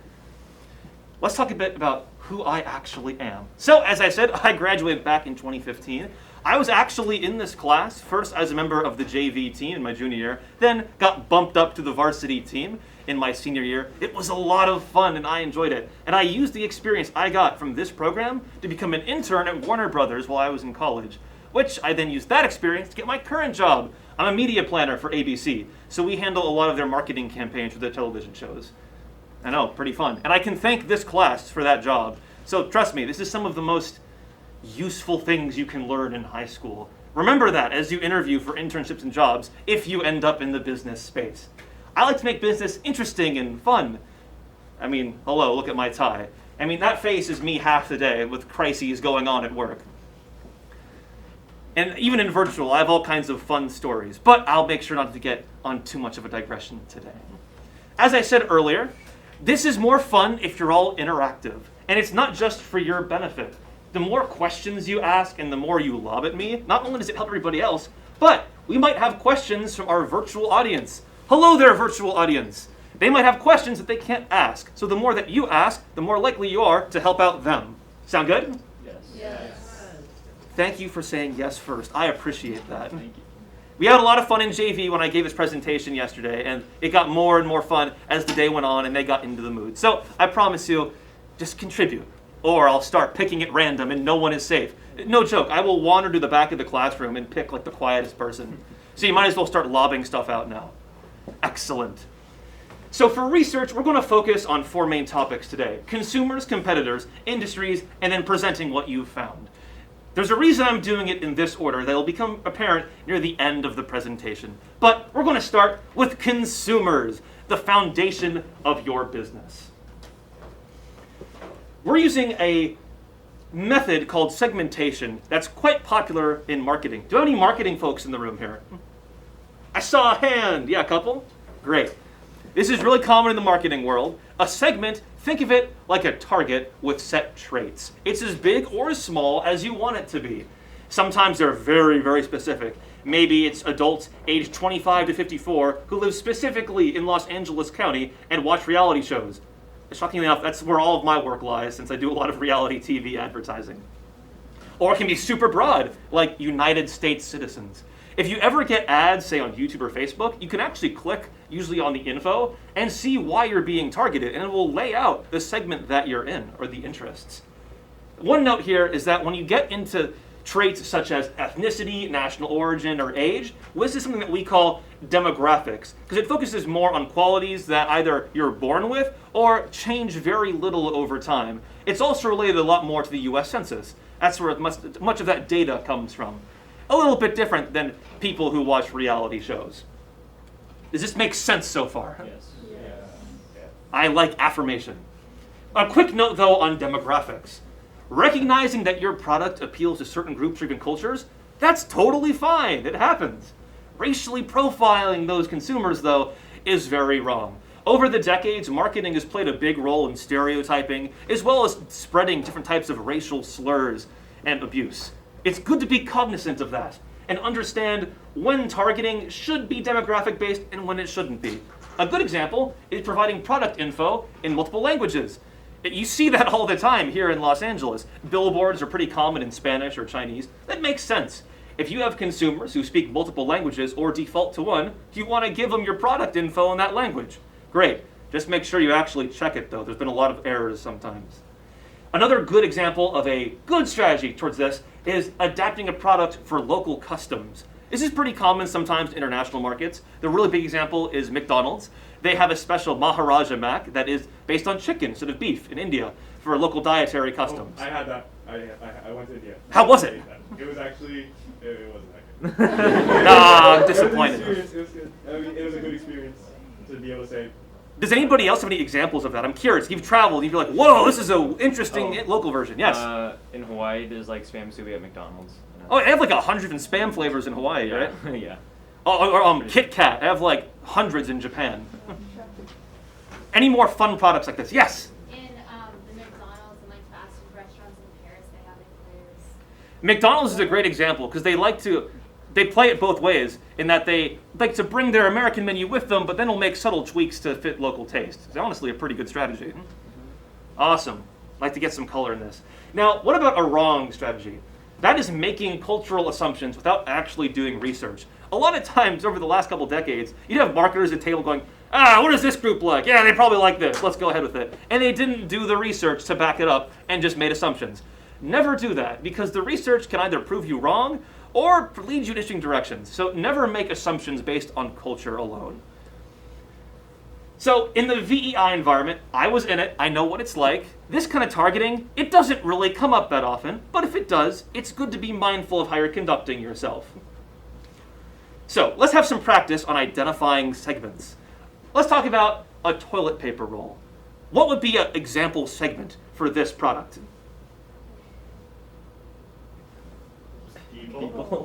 Let's talk a bit about who I actually am. So, as I said, I graduated back in 2015. I was actually in this class, first as a member of the JV team in my junior year, then got bumped up to the varsity team in my senior year. It was a lot of fun and I enjoyed it. And I used the experience I got from this program to become an intern at Warner Brothers while I was in college, which I then used that experience to get my current job. I'm a media planner for ABC, so we handle a lot of their marketing campaigns for their television shows. I know, pretty fun. And I can thank this class for that job. So trust me, this is some of the most useful things you can learn in high school. Remember that as you interview for internships and jobs if you end up in the business space. I like to make business interesting and fun. I mean, hello, look at my tie. I mean, that face is me half the day with crises going on at work. And even in virtual, I have all kinds of fun stories, but I'll make sure not to get on too much of a digression today. As I said earlier, this is more fun if you're all interactive, and it's not just for your benefit. The more questions you ask and the more you lob at me, not only does it help everybody else, but we might have questions from our virtual audience. Hello there, virtual audience. They might have questions that they can't ask, so the more that you ask, the more likely you are to help out them. Sound good? Yes. Yes. Thank you for saying yes first. I appreciate that. Thank you. We had a lot of fun in JV when I gave this presentation yesterday, and it got more and more fun as the day went on and they got into the mood. So I promise you, just contribute, or I'll start picking at random and no one is safe. No joke, I will wander to the back of the classroom and pick like the quietest person. So you might as well start lobbing stuff out now. Excellent. So for research, we're going to focus on 4 main topics today: consumers, competitors, industries, and then presenting what you've found. There's a reason I'm doing it in this order that will become apparent near the end of the presentation. But we're going to start with consumers, the foundation of your business. We're using a method called segmentation that's quite popular in marketing. Do I have any marketing folks in the room here? I saw a hand. Yeah, a couple? Great. This is really common in the marketing world. A segment, think of it like a target with set traits. It's as big or as small as you want it to be. Sometimes they're very, very specific. Maybe it's adults aged 25 to 54 who live specifically in Los Angeles County and watch reality shows. Shockingly enough, that's where all of my work lies, since I do a lot of reality TV advertising. Or it can be super broad, like United States citizens. If you ever get ads, say on YouTube or Facebook, you can actually click, usually on the info, and see why you're being targeted, and it will lay out the segment that you're in, or the interests. One note here is that when you get into traits such as ethnicity, national origin, or age, this is something that we call demographics, because it focuses more on qualities that either you're born with or change very little over time. It's also related a lot more to the US Census. That's where much of that data comes from. A little bit different than people who watch reality shows. Does this make sense so far? Yes. Yeah. I like affirmation. A quick note though on demographics. Recognizing that your product appeals to certain groups or even cultures, that's totally fine. It happens. Racially profiling those consumers, though, is very wrong. Over the decades, marketing has played a big role in stereotyping, as well as spreading different types of racial slurs and abuse. It's good to be cognizant of that and understand when targeting should be demographic-based and when it shouldn't be. A good example is providing product info in multiple languages. You see that all the time here in Los Angeles. Billboards are pretty common in Spanish or Chinese. That makes sense. If you have consumers who speak multiple languages or default to one, you want to give them your product info in that language. Great. Just make sure you actually check it, though. There's been a lot of errors sometimes. Another good example of a good strategy towards this is adapting a product for local customs. This is pretty common sometimes in international markets. The really big example is McDonald's. They have a special Maharaja Mac that is based on chicken instead of beef in India for local dietary customs. I had that. I went to India. How was it? It was actually, it wasn't that good. I'm disappointed. It was good. I mean, it was a good experience to be able to say. Does anybody else have any examples of that? I'm curious. You've traveled, you're like, whoa, this is an interesting local version. Yes? In Hawaii, there's like spam suey at McDonald's. Oh, they have like 100 spam flavors in Hawaii, right? Yeah. Or Kit Kat. They have like hundreds in Japan. Any more fun products like this? Yes? In the McDonald's and like fast food restaurants in Paris, they have eclairs. McDonald's is a great example because they play it both ways in that they like to bring their American menu with them, but then will make subtle tweaks to fit local tastes. It's honestly a pretty good strategy. Awesome. I'd like to get some color in this. Now, what about a wrong strategy? That is making cultural assumptions without actually doing research. A lot of times over the last couple decades, you'd have marketers at the table going, what is this group like? Yeah, they probably like this. Let's go ahead with it. And they didn't do the research to back it up and just made assumptions. Never do that, because the research can either prove you wrong or lead you in interesting directions. So never make assumptions based on culture alone. So in the VEI environment, I was in it, I know what it's like. This kind of targeting, it doesn't really come up that often, but if it does, it's good to be mindful of how you're conducting yourself. So let's have some practice on identifying segments. Let's talk about a toilet paper roll. What would be an example segment for this product?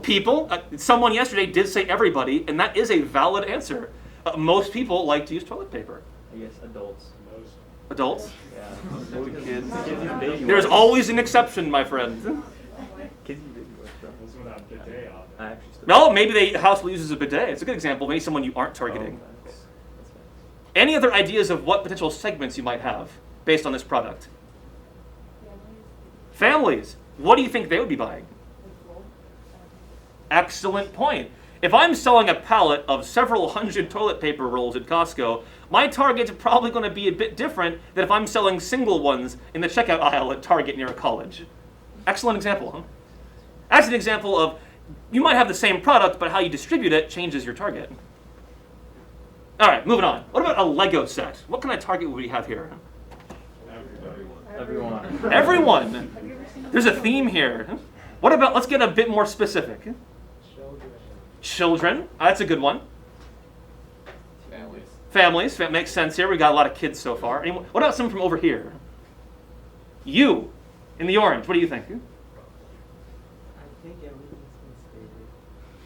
People. Someone yesterday did say everybody, and that is a valid answer. Most people like to use toilet paper. I guess adults. Adults? Yeah. Kids. There's always an exception, my friend. No, maybe the household uses a bidet. It's a good example. Maybe someone you aren't targeting. Any other ideas of what potential segments you might have based on this product? Families. What do you think they would be buying? Excellent point. If I'm selling a pallet of several hundred toilet paper rolls at Costco, my target's probably going to be a bit different than if I'm selling single ones in the checkout aisle at Target near a college. Excellent example, huh? That's an example of You might have the same product, but how you distribute it changes your target. All right, moving on. What about a Lego set? What kind of target would we have here? Everyone. Everyone. There's a theme here. What about, let's get a bit more specific. Children. That's a good one. Families. That makes sense here. We got a lot of kids so far. What about someone from over here? You, in the orange. What do you think? I think everything's been stated.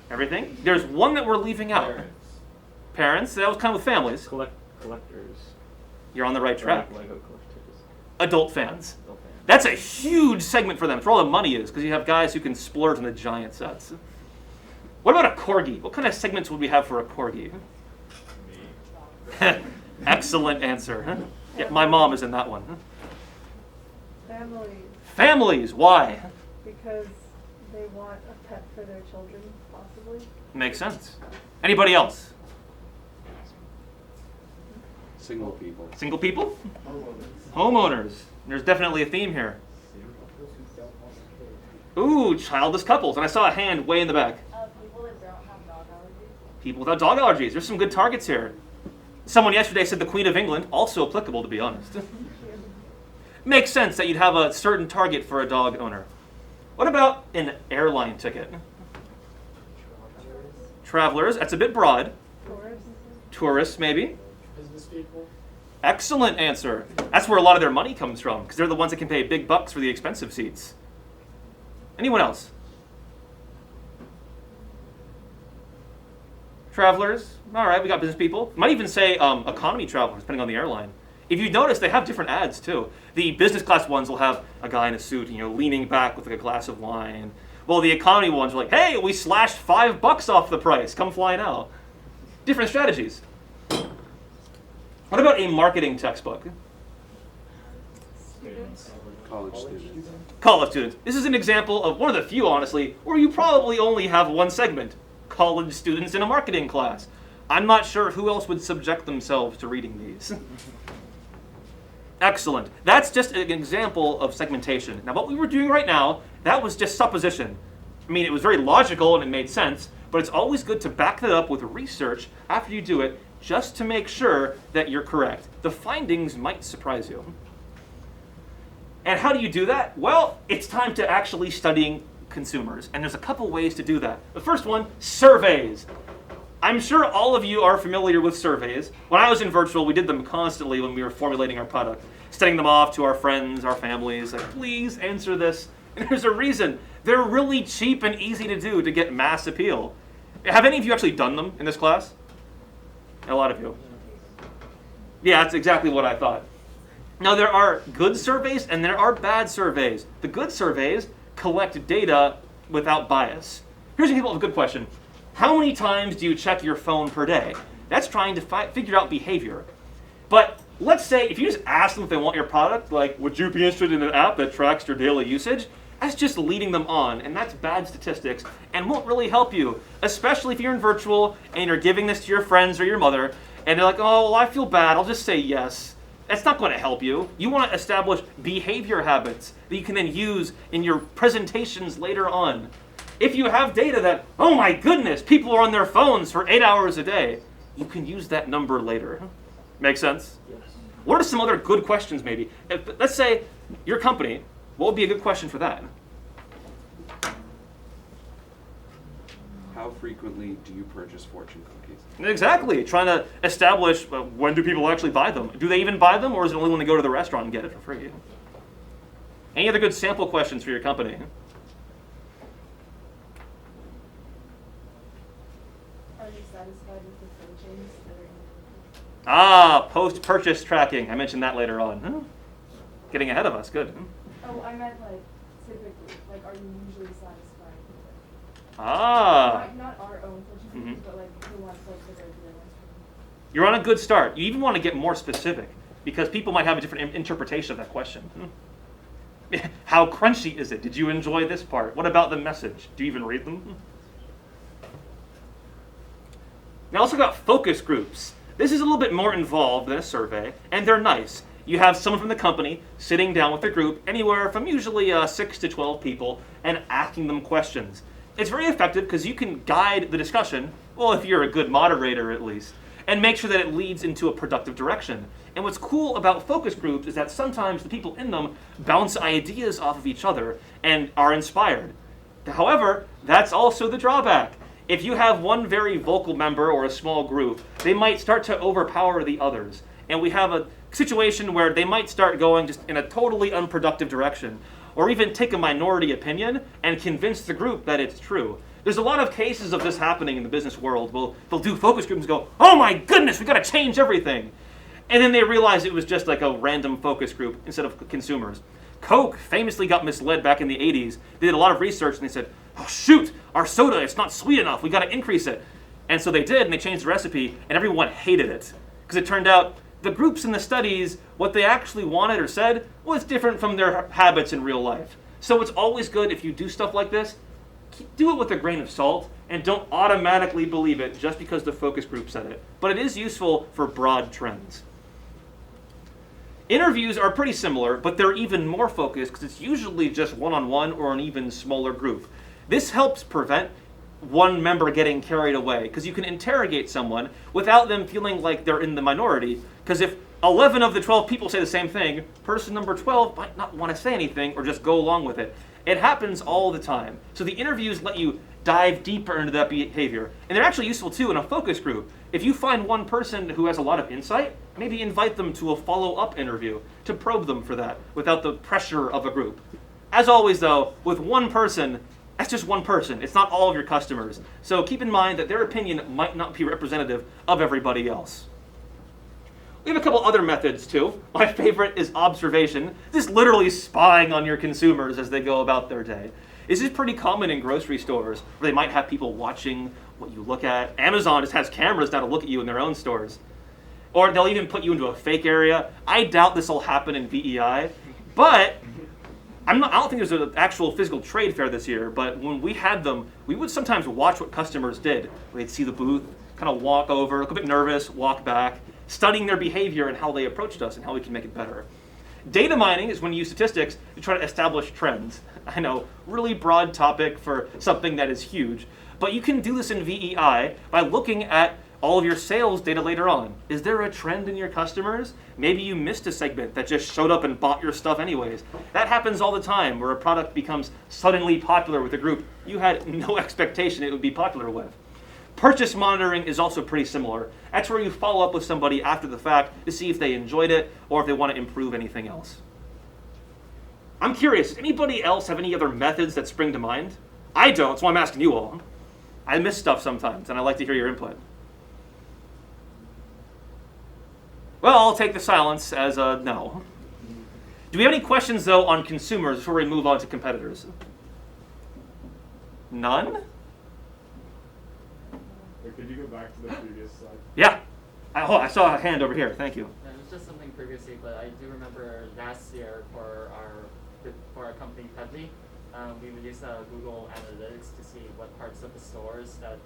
Everything? There's one that we're leaving out. Parents. That was kind of with families. Collectors. You're on the right track. Lego collectors. Adult fans. That's a huge segment for them. It's where all the money is, because you have guys who can splurge on the giant sets. What about a corgi? What kind of segments would we have for a corgi? Excellent answer. Yeah, my mom is in that one. Families. Families. Why? Because they want a pet for their children, possibly. Makes sense. Anybody else? Single people. Single people? Homeowners. There's definitely a theme here. Ooh, childless couples. And I saw a hand way in the back. People that don't have dog allergies. People without dog allergies. There's some good targets here. Someone yesterday said the Queen of England. Also applicable, to be honest. Makes sense that you'd have a certain target for a dog owner. What about an airline ticket? Travelers. That's a bit broad. Tourists, maybe. Business people. Excellent answer. That's where a lot of their money comes from, because they're the ones that can pay big bucks for the expensive seats. Anyone else? Travelers. All right, we got business people. Might even say economy travelers, depending on the airline. If you notice, they have different ads too. The business class ones will have a guy in a suit, leaning back with like a glass of wine. Well, the economy ones are like, hey, we slashed $5 off the price. Come fly now. Different strategies. What about a marketing textbook? College students. College students. This is an example of one of the few, honestly, where you probably only have one segment. College students in a marketing class. I'm not sure who else would subject themselves to reading these. Excellent. That's just an example of segmentation. Now, what we were doing right now, that was just supposition. I mean, it was very logical and it made sense, but it's always good to back that up with research after you do it, just to make sure that you're correct. The findings might surprise you. And how do you do that? Well, it's time to actually studying consumers, and there's a couple ways to do that. The first one, surveys. I'm sure all of you are familiar with surveys. When I was in virtual, we did them constantly when we were formulating our product, sending them off to our friends, our families, like, please answer this. And there's a reason. They're really cheap and easy to do to get mass appeal. Have any of you actually done them in this class? A lot of you. Yeah, that's exactly what I thought. Now, there are good surveys and there are bad surveys. The good surveys collect data without bias. Here's an example of a good question. How many times do you check your phone per day? That's trying to figure out behavior. But let's say if you just ask them if they want your product, like, would you be interested in an app that tracks your daily usage? That's just leading them on, and that's bad statistics and won't really help you, especially if you're in virtual and you're giving this to your friends or your mother, and they're like, oh, well, I feel bad, I'll just say yes. That's not going to help you. You want to establish behavior habits that you can then use in your presentations later on. If you have data that, oh my goodness, people are on their phones for 8 hours a day, you can use that number later. Make sense? Yes. What are some other good questions maybe? Let's say your company, what would be a good question for that? How frequently do you purchase Fortune cookies? Exactly. Trying to establish when do people actually buy them? Do they even buy them, or is it only when they go to the restaurant and get it for free? Any other good sample questions for your company? Are you satisfied with the coachings that are in the Ah, post-purchase tracking. I mentioned that later on. Huh? Getting ahead of us. Good. Oh, I meant like typically. Like, are you usually satisfied with it? Ah. Not our own coaching, but like the ones like the regular ones. You're on a good start. You even want to get more specific because people might have a different interpretation of that question. How crunchy is it? Did you enjoy this part? What about the message? Do you even read them? Now, also got focus groups. This is a little bit more involved than a survey, and they're nice. You have someone from the company sitting down with the group, anywhere from usually 6 to 12 people, and asking them questions. It's very effective because you can guide the discussion, well, if you're a good moderator at least, and make sure that it leads into a productive direction. And what's cool about focus groups is that sometimes the people in them bounce ideas off of each other and are inspired. However, that's also the drawback. If you have one very vocal member or a small group, they might start to overpower the others. And we have a situation where they might start going just in a totally unproductive direction, or even take a minority opinion and convince the group that it's true. There's a lot of cases of this happening in the business world. They'll do focus groups and go, oh my goodness, we gotta change everything. And then they realize it was just like a random focus group instead of consumers. Coke famously got misled back in the 80s. They did a lot of research and they said, oh shoot, our soda, it's not sweet enough, we gotta increase it. And so they did, and they changed the recipe, and everyone hated it. Because it turned out the groups in the studies, what they actually wanted or said was different from their habits in real life. So it's always good if you do stuff like this, do it with a grain of salt and don't automatically believe it just because the focus group said it. But it is useful for broad trends. Interviews are pretty similar, but they're even more focused because it's usually just one-on-one or an even smaller group. This helps prevent one member getting carried away because you can interrogate someone without them feeling like they're in the minority. Because if 11 of the 12 people say the same thing, person number 12 might not want to say anything or just go along with it. It happens all the time. So the interviews let you dive deeper into that behavior. And they're actually useful too in a focus group. If you find one person who has a lot of insight, maybe invite them to a follow-up interview to probe them for that without the pressure of a group. As always though, with one person, that's just one person. It's not all of your customers. So keep in mind that their opinion might not be representative of everybody else. We have a couple other methods too. My favorite is observation. This is literally spying on your consumers as they go about their day. This is pretty common in grocery stores where they might have people watching what you look at. Amazon just has cameras now to look at you in their own stores. Or they'll even put you into a fake area. I doubt this will happen in VEI, but I don't think there's an actual physical trade fair this year, but when we had them, we would sometimes watch what customers did. They'd see the booth, kind of walk over, look a bit nervous, walk back, studying their behavior and how they approached us and how we can make it better. Data mining is when you use statistics to try to establish trends. I know, really broad topic for something that is huge, but you can do this in VEI by looking at all of your sales data later on. Is there a trend in your customers? Maybe you missed a segment that just showed up and bought your stuff anyways. That happens all the time where a product becomes suddenly popular with a group you had no expectation it would be popular with. Purchase monitoring is also pretty similar. That's where you follow up with somebody after the fact to see if they enjoyed it or if they want to improve anything else. I'm curious, does anybody else have any other methods that spring to mind? I don't, so I'm asking you all. I miss stuff sometimes, and I'd like to hear your input. Well, I'll take the silence as a no. Do we have any questions, though, on consumers before we move on to competitors? None? Could you go back to the previous slide? Yeah. I saw a hand over here. Thank you. Yeah, it was just something previously, but I do remember last year for our company, Pedley, we would use Google Analytics to see what parts of the stores that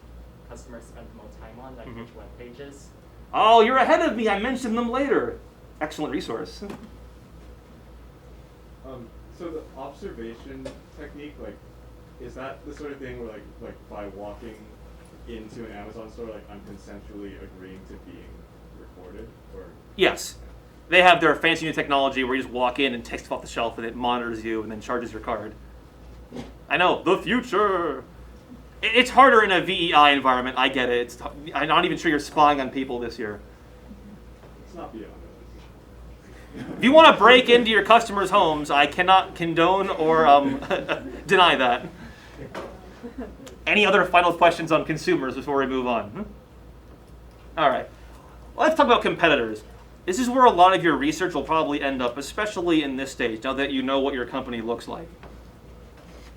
customers spend more time on, like which web pages. Oh, you're ahead of me. I mentioned them later. Excellent resource. So the observation technique, like, is that the sort of thing where, like by walking into an Amazon store, like I'm consensually agreeing to being recorded, or? Yes. They have their fancy new technology where you just walk in and takes stuff off the shelf and it monitors you and then charges your card. I know, the future. It's harder in a VEI environment, I get it. I'm not even sure you're spying on people this year. It's not beyond it. If you want to break into your customers' homes, I cannot condone or deny that. Any other final questions on consumers before we move on? All right. Let's talk about competitors. This is where a lot of your research will probably end up, especially in this stage, now that you know what your company looks like.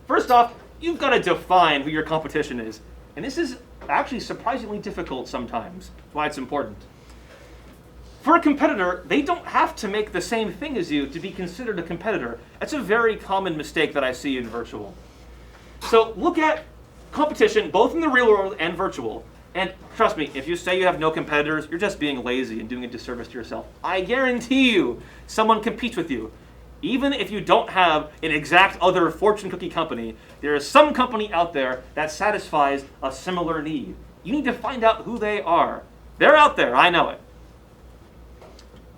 First off, you've got to define who your competition is. And this is actually surprisingly difficult sometimes. That's why it's important. For a competitor, they don't have to make the same thing as you to be considered a competitor. That's a very common mistake that I see in virtual. So look at competition, both in the real world and virtual. And trust me, if you say you have no competitors, you're just being lazy and doing a disservice to yourself. I guarantee you, someone competes with you. Even if you don't have an exact other fortune cookie company, there is some company out there that satisfies a similar need. You need to find out who they are. They're out there, I know it.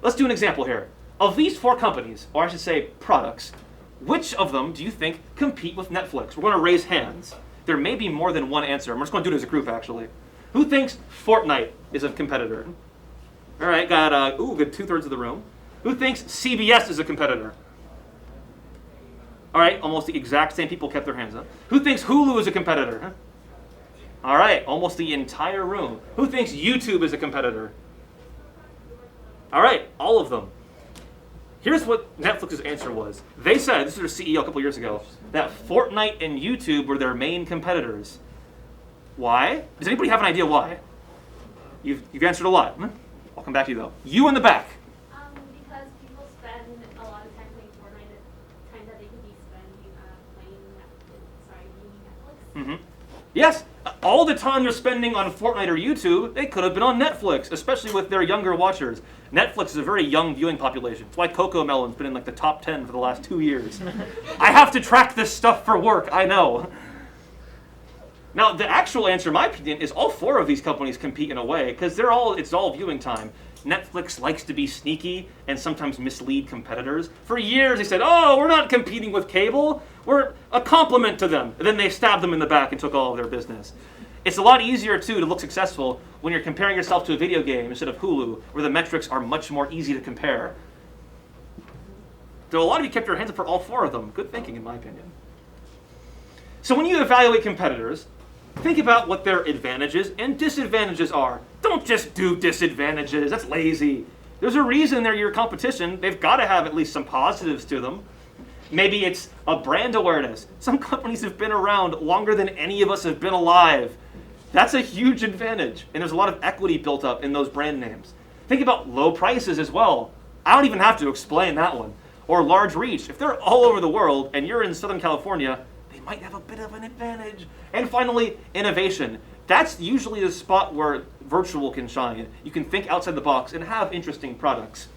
Let's do an example here. Of these 4 companies, or I should say products, which of them do you think compete with Netflix? We're going to raise hands. There may be more than one answer. I'm just going to do it as a group, actually. Who thinks Fortnite is a competitor? All right, got good 2/3 of the room. Who thinks CBS is a competitor? All right, almost the exact same people kept their hands up. Who thinks Hulu is a competitor? All right, almost the entire room. Who thinks YouTube is a competitor? All right, all of them. Here's what Netflix's answer was. They said, this is their CEO a couple years ago, that Fortnite and YouTube were their main competitors. Why? Does anybody have an idea why? You've answered a lot. I'll come back to you though. You in the back. Because people spend a lot of time playing Fortnite at time that they could be spending viewing Netflix. Yes, all the time you're spending on Fortnite or YouTube, they could have been on Netflix, especially with their younger watchers. Netflix is a very young viewing population. That's why Coco Melon's been in like the top 10 for the last 2 years. I have to track this stuff for work, I know. Now, the actual answer, in my opinion, is all 4 of these companies compete in a way, because it's all viewing time. Netflix likes to be sneaky and sometimes mislead competitors. For years, they said, oh, we're not competing with cable. We're a complement to them. And then they stabbed them in the back and took all of their business. It's a lot easier, too, to look successful when you're comparing yourself to a video game instead of Hulu, where the metrics are much more easy to compare. So a lot of you kept your hands up for all 4 of them. Good thinking, in my opinion. So when you evaluate competitors, think about what their advantages and disadvantages are. Don't just do disadvantages. That's lazy. There's a reason they're your competition. They've got to have at least some positives to them. Maybe it's a brand awareness. Some companies have been around longer than any of us have been alive. That's a huge advantage. And there's a lot of equity built up in those brand names. Think about low prices as well. I don't even have to explain that one. Or large reach. If they're all over the world and you're in Southern California, they might have a bit of an advantage. And finally, innovation. That's usually the spot where virtual can shine. You can think outside the box and have interesting products.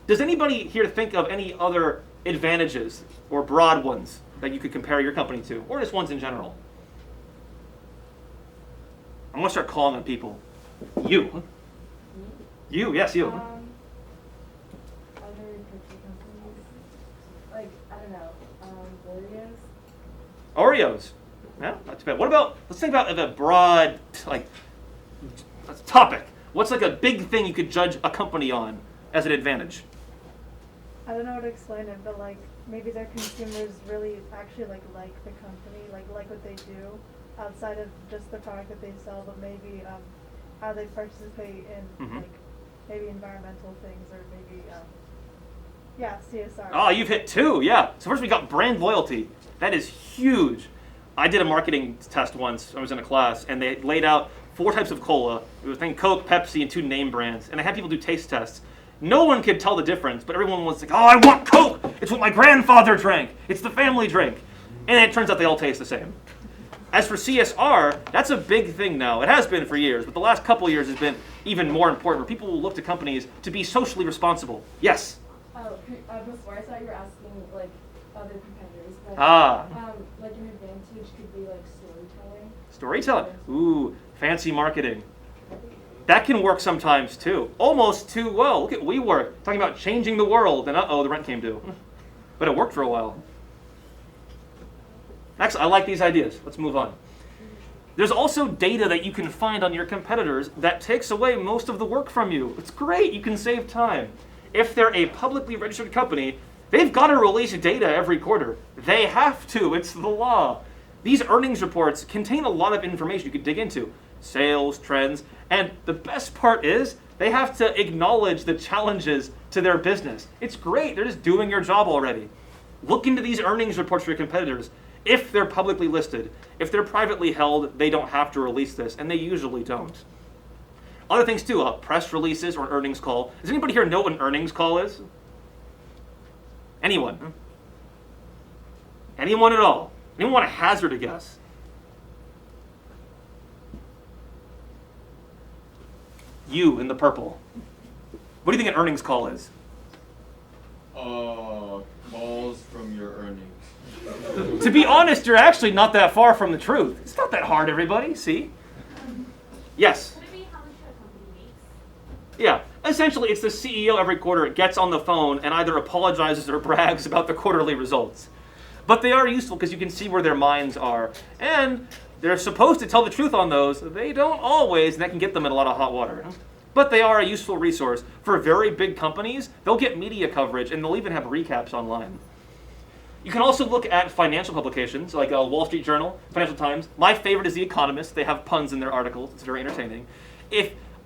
Does anybody here think of any other advantages or broad ones that you could compare your company to, or just ones in general? I'm gonna start calling on people. You. You, yes, you. Other cookie companies, like, I don't know, Oreos. Oreos. Yeah, not too bad. What about, let's think about a broad, topic. What's like a big thing you could judge a company on as an advantage? I don't know how to explain it, but like maybe their consumers really actually like the company, like what they do outside of just the product that they sell, but maybe how they participate in like maybe environmental things or maybe CSR. Oh, you've hit 2, yeah. So first we got brand loyalty. That is huge. I did a marketing test once. I was in a class, and they laid out 4 types of cola. It was Coke, Pepsi, and 2 name brands. And I had people do taste tests. No one could tell the difference, but everyone was like, oh, I want Coke. It's what my grandfather drank. It's the family drink. And it turns out they all taste the same. As for CSR, that's a big thing now. It has been for years, but the last couple of years has been even more important, where people will look to companies to be socially responsible. Yes? Before I thought you were asking like other competitors, but like an advantage could be like storytelling. Storytelling. Ooh, fancy marketing. That can work sometimes too. Almost too well. Look at WeWork, talking about changing the world, and the rent came due. But it worked for a while. Next, I like these ideas. Let's move on. There's also data that you can find on your competitors that takes away most of the work from you. It's great. You can save time. If they're a publicly registered company, they've got to release data every quarter. They have to. It's the law. These earnings reports contain a lot of information you could dig into. Sales, trends, and the best part is they have to acknowledge the challenges to their business. It's great. They're just doing your job already. Look into these earnings reports for your competitors. If they're publicly listed, if they're privately held, they don't have to release this, and they usually don't. Other things too, press releases or an earnings call. Does anybody here know what an earnings call is? Anyone? Anyone at all? Anyone want to hazard a guess? You in the purple. What do you think an earnings call is? Balls from your earnings. To be honest, you're actually not that far from the truth. It's not that hard, everybody. See? Yes? Could it be how much a company makes? Yeah. Essentially, it's the CEO every quarter gets on the phone and either apologizes or brags about the quarterly results. But they are useful because you can see where their minds are. And they're supposed to tell the truth on those. They don't always, and that can get them in a lot of hot water. But they are a useful resource. For very big companies, they'll get media coverage, and they'll even have recaps online. You can also look at financial publications, like Wall Street Journal, Financial Times. My favorite is The Economist. They have puns in their articles. It's very entertaining.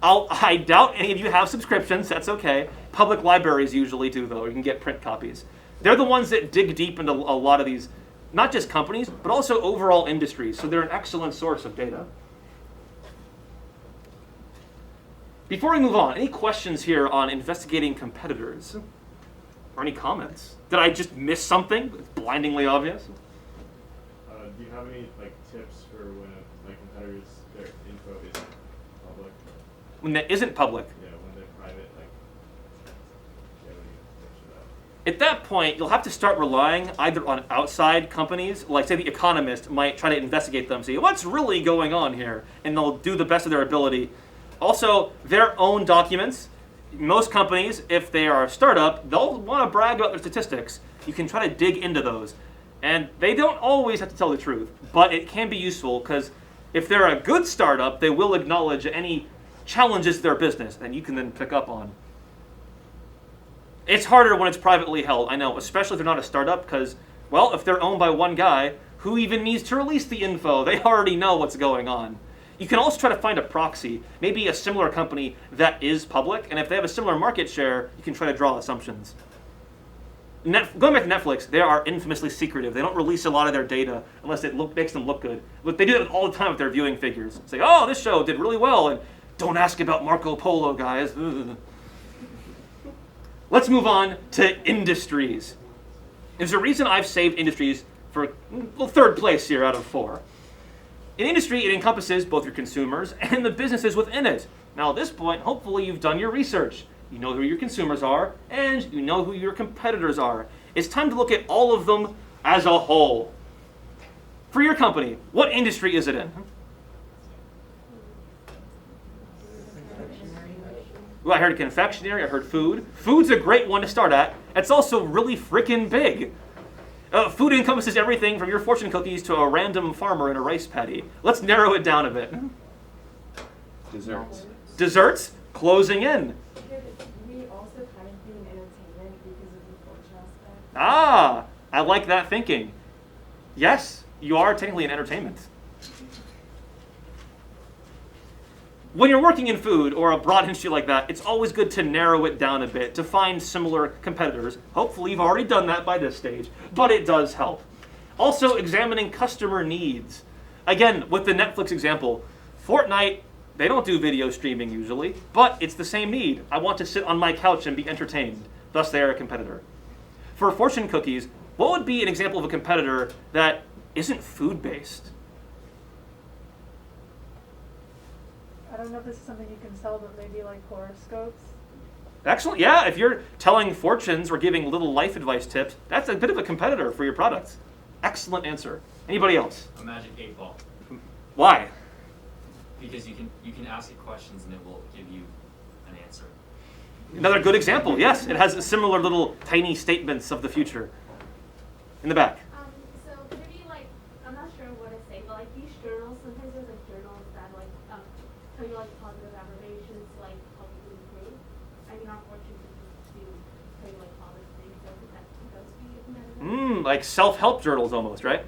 I doubt any of you have subscriptions. That's okay. Public libraries usually do, though. You can get print copies. They're the ones that dig deep into a lot of these, not just companies, but also overall industries. So they're an excellent source of data. Before we move on, any questions here on investigating competitors? Or any comments? Did I just miss something? It's blindingly obvious. Do you have any tips for when a competitor's their info isn't public? When that isn't public? Yeah, when they're private, do you have any tips for that? At that point, you'll have to start relying either on outside companies, like say The Economist might try to investigate them, see what's really going on here, and they'll do the best of their ability. Also, their own documents. Most companies, if they are a startup, they'll want to brag about their statistics. You can try to dig into those. And they don't always have to tell the truth, but it can be useful because if they're a good startup, they will acknowledge any challenges to their business that you can then pick up on. It's harder when it's privately held, I know, especially if they're not a startup because, well, if they're owned by one guy, who even needs to release the info? They already know what's going on. You can also try to find a proxy, maybe a similar company that is public, and if they have a similar market share, you can try to draw assumptions. Going back to Netflix, they are infamously secretive. They don't release a lot of their data unless it makes them look good. But they do that all the time with their viewing figures. Say, oh, this show did really well, and don't ask about Marco Polo, guys. Ugh. Let's move on to industries. There's a reason I've saved industries for third place here out of 4. In industry, it encompasses both your consumers and the businesses within it. Now, at this point, hopefully you've done your research. You know who your consumers are, and you know who your competitors are. It's time to look at all of them as a whole. For your company, what industry is it in? Well, I heard confectionery, I heard food. Food's a great one to start at. It's also really freaking big. Food encompasses everything from your fortune cookies to a random farmer in a rice paddy. Let's narrow it down a bit. Desserts. Desserts, closing in. Could we also kind of be in entertainment because of the fortune aspect? Ah, I like that thinking. Yes, you are technically in entertainment. When you're working in food or a broad industry like that, it's always good to narrow it down a bit, to find similar competitors. Hopefully you've already done that by this stage, but it does help. Also, examining customer needs. Again, with the Netflix example, Fortnite, they don't do video streaming usually, but it's the same need. I want to sit on my couch and be entertained. Thus, they are a competitor. For fortune cookies, what would be an example of a competitor that isn't food-based? I don't know if this is something you can sell, but maybe like horoscopes. Excellent. Yeah, if you're telling fortunes or giving little life advice tips, that's a bit of a competitor for your products. Excellent answer. Anybody else? A magic 8-ball. Why? Because you can ask it questions and it will give you an answer. Another good example. Yes, it has similar little tiny statements of the future. In the back. So could it be like, I'm not sure what to say, but like these journals, sometimes there's like journals that like tell you like positive affirmations to like help you improve. I mean, our fortune to tell you like positive things, so could those be a competitor? Like self-help journals almost, right?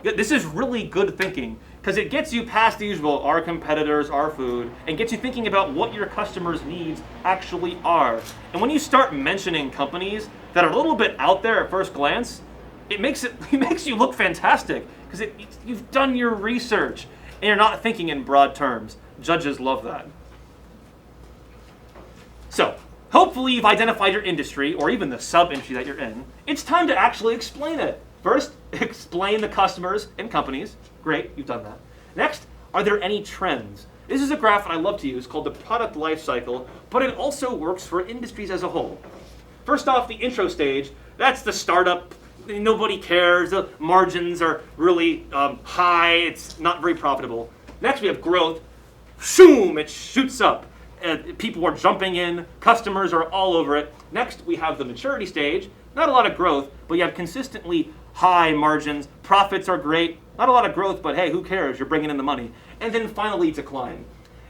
This is really good thinking because it gets you past the usual, our competitors, our food, and gets you thinking about what your customers' needs actually are. And when you start mentioning companies that are a little bit out there at first glance, it makes you look fantastic because you've done your research and you're not thinking in broad terms. Judges love that. So, hopefully you've identified your industry or even the sub-industry that you're in. It's time to actually explain it. First, explain the customers and companies. Great, you've done that. Next, are there any trends? This is a graph that I love to use called the product life cycle, but it also works for industries as a whole. First off, the intro stage, That's the startup. Nobody cares. The margins are really high. It's not very profitable. Next, we have growth. Shoom! It shoots up. People are jumping in. Customers are all over it. Next, we have the maturity stage. Not a lot of growth, but you have consistently high margins. Profits are great. Not a lot of growth, but hey, who cares? You're bringing in the money. And then finally, decline.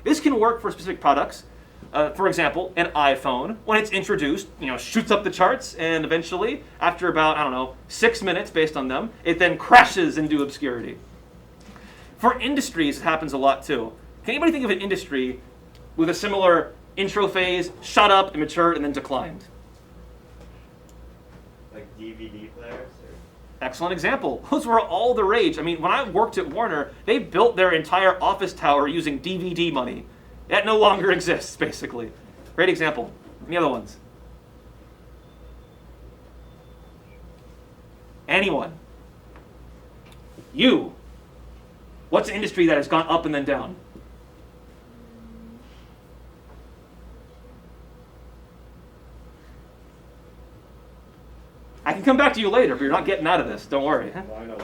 This can work for specific products. For example, an iPhone, when it's introduced, shoots up the charts, and eventually, after about, 6 minutes based on them, it then crashes into obscurity. For industries, it happens a lot too. Can anybody think of an industry with a similar intro phase, shot up and matured, and then declined? Like DVD players? Or? Excellent example. Those were all the rage. I mean, when I worked at Warner, they built their entire office tower using DVD money. That no longer exists, basically. Great example. Any other ones? Anyone? You. What's an industry that has gone up and then down? I can come back to you later, but you're not getting out of this. Don't worry. Vinyls.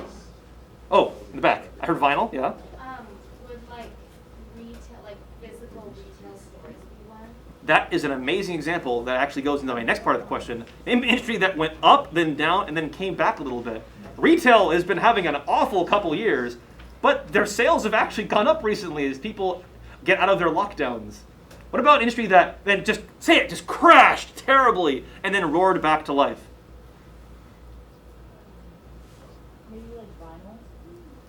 Oh, in the back. I heard vinyl, yeah? Would like retail, like physical retail stores be one? That is an amazing example that actually goes into my next part of the question. An industry that went up, then down, and then came back a little bit. Retail has been having an awful couple years, but their sales have actually gone up recently as people get out of their lockdowns. What about an industry that then just crashed terribly and then roared back to life? Maybe like vinyl,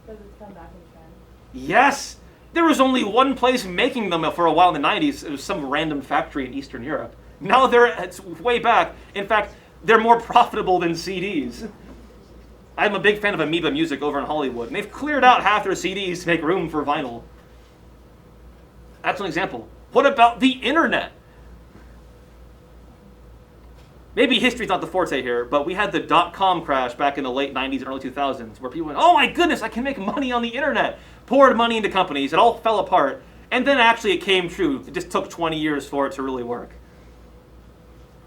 because it's come back in trend. Yes! There was only one place making them for a while in the 90s. It was some random factory in Eastern Europe. Now it's way back. In fact, they're more profitable than CDs. I'm a big fan of Amoeba Music over in Hollywood, and they've cleared out half their CDs to make room for vinyl. That's an example. What about the internet? Maybe history's not the forte here, but we had the dot-com crash back in the late 90s, early 2000s, where people went, oh my goodness, I can make money on the internet. Poured money into companies, it all fell apart, and then actually it came true. It just took 20 years for it to really work.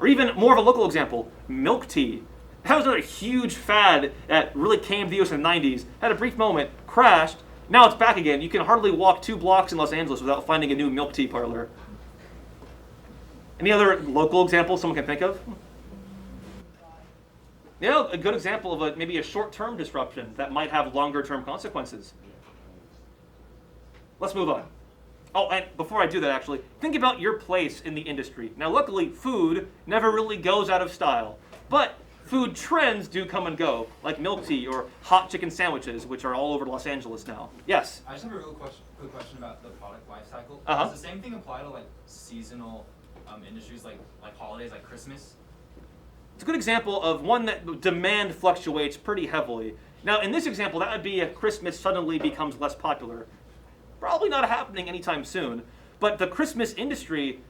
Or even more of a local example, milk tea. That was another huge fad that really came to the US in the 90s, had a brief moment, crashed, now it's back again. You can hardly walk 2 blocks in Los Angeles without finding a new milk tea parlor. Any other local examples someone can think of? A good example of maybe a short-term disruption that might have longer-term consequences. Let's move on. Oh, and before I do that, actually, think about your place in the industry. Now, luckily, food never really goes out of style, but food trends do come and go, like milk tea or hot chicken sandwiches, which are all over Los Angeles now. Yes? I just have a real quick question about the product life cycle. Uh-huh. Does the same thing apply to like seasonal industries like holidays, like Christmas? It's a good example of one that demand fluctuates pretty heavily. Now, in this example, that would be if Christmas suddenly becomes less popular. Probably not happening anytime soon, but the Christmas industry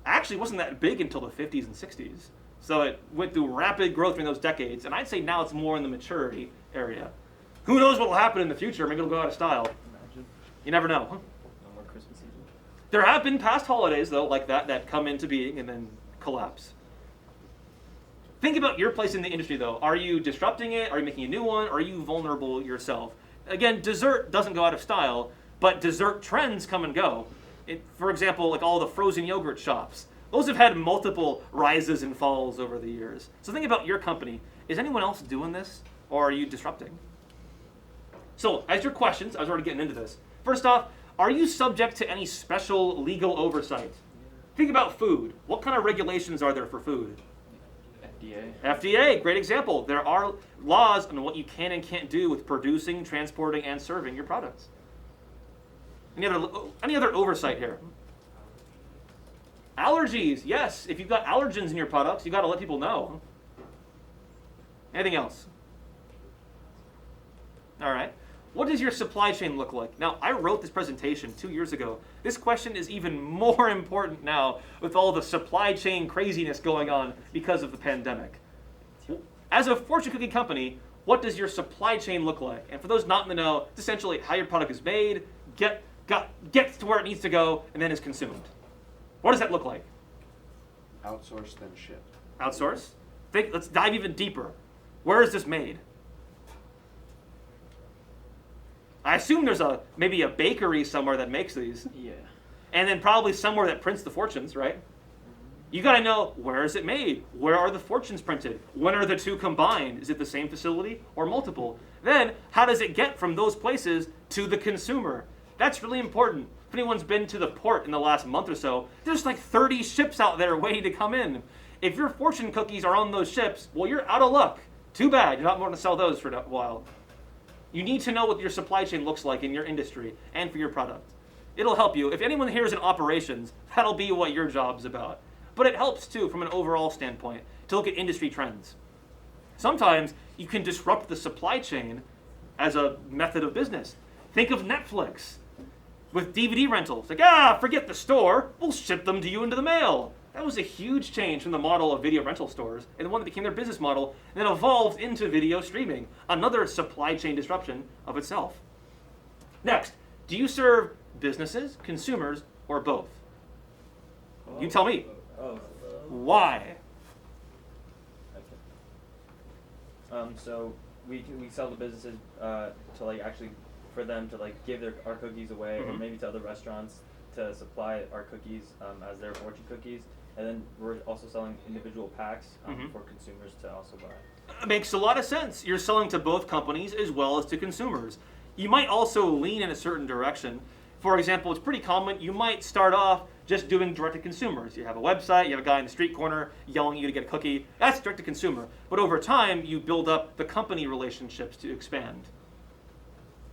actually wasn't that big until the 50s and 60s. So it went through rapid growth during those decades, and I'd say now it's more in the maturity area. Who knows what will happen in the future? Maybe it'll go out of style. Imagine. You never know. No more Christmas season. There have been past holidays, though, like that come into being and then collapse. Think about your place in the industry, though. Are you disrupting it? Are you making a new one? Or are you vulnerable yourself? Again, dessert doesn't go out of style, but dessert trends come and go. For example, like all the frozen yogurt shops. Those have had multiple rises and falls over the years. So think about your company. Is anyone else doing this, or are you disrupting? So, as your questions, I was already getting into this. First off, are you subject to any special legal oversight? Think about food. What kind of regulations are there for food? FDA, great example. There are laws on what you can and can't do with producing, transporting, and serving your products. Any other oversight here? Allergies, yes. If you've got allergens in your products, you've got to let people know. Anything else? All right. What does your supply chain look like? Now, I wrote this presentation 2 years ago. This question is even more important now with all the supply chain craziness going on because of the pandemic. As a fortune cookie company, what does your supply chain look like? And for those not in the know, it's essentially how your product is made, gets to where it needs to go, and then is consumed. What does that look like? Outsourced then shipped. Outsource? Let's dive even deeper. Where is this made? I assume there's maybe a bakery somewhere that makes these. Yeah. And then probably somewhere that prints the fortunes, right? You gotta know, where is it made? Where are the fortunes printed? When are the two combined? Is it the same facility or multiple? Then, how does it get from those places to the consumer? That's really important. If anyone's been to the port in the last month or so, there's like 30 ships out there waiting to come in. If your fortune cookies are on those ships, well, you're out of luck. Too bad, you're not going to sell those for a while. You need to know what your supply chain looks like in your industry and for your product. It'll help you. If anyone here is in operations, that'll be what your job's about. But it helps too from an overall standpoint to look at industry trends. Sometimes you can disrupt the supply chain as a method of business. Think of Netflix with DVD rentals. Like, forget the store, we'll ship them to you into the mail. That was a huge change from the model of video rental stores and the one that became their business model and then evolved into video streaming, another supply chain disruption of itself. Next, do you serve businesses, consumers, or both? You tell me. Why? So we sell to businesses to like actually for them to like give our cookies away, or maybe to other restaurants to supply our cookies as their fortune cookies, and then we're also selling individual packs for consumers to also buy. It makes a lot of sense. You're selling to both companies as well as to consumers. You might also lean in a certain direction. For example, it's pretty common, you might start off just doing direct to consumers. You have a website, you have a guy in the street corner yelling at you to get a cookie. That's direct to consumer. But over time, you build up the company relationships to expand.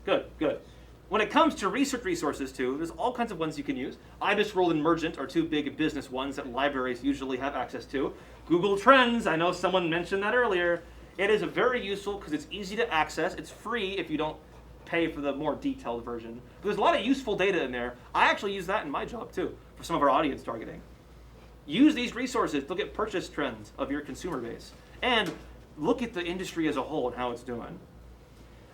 Good, good. When it comes to research resources too, there's all kinds of ones you can use. IBISWorld and Mergent are two big business ones that libraries usually have access to. Google Trends, I know someone mentioned that earlier. It is very useful because it's easy to access. It's free if you don't pay for the more detailed version. But there's a lot of useful data in there. I actually use that in my job too, for some of our audience targeting. Use these resources to look at purchase trends of your consumer base and look at the industry as a whole and how it's doing.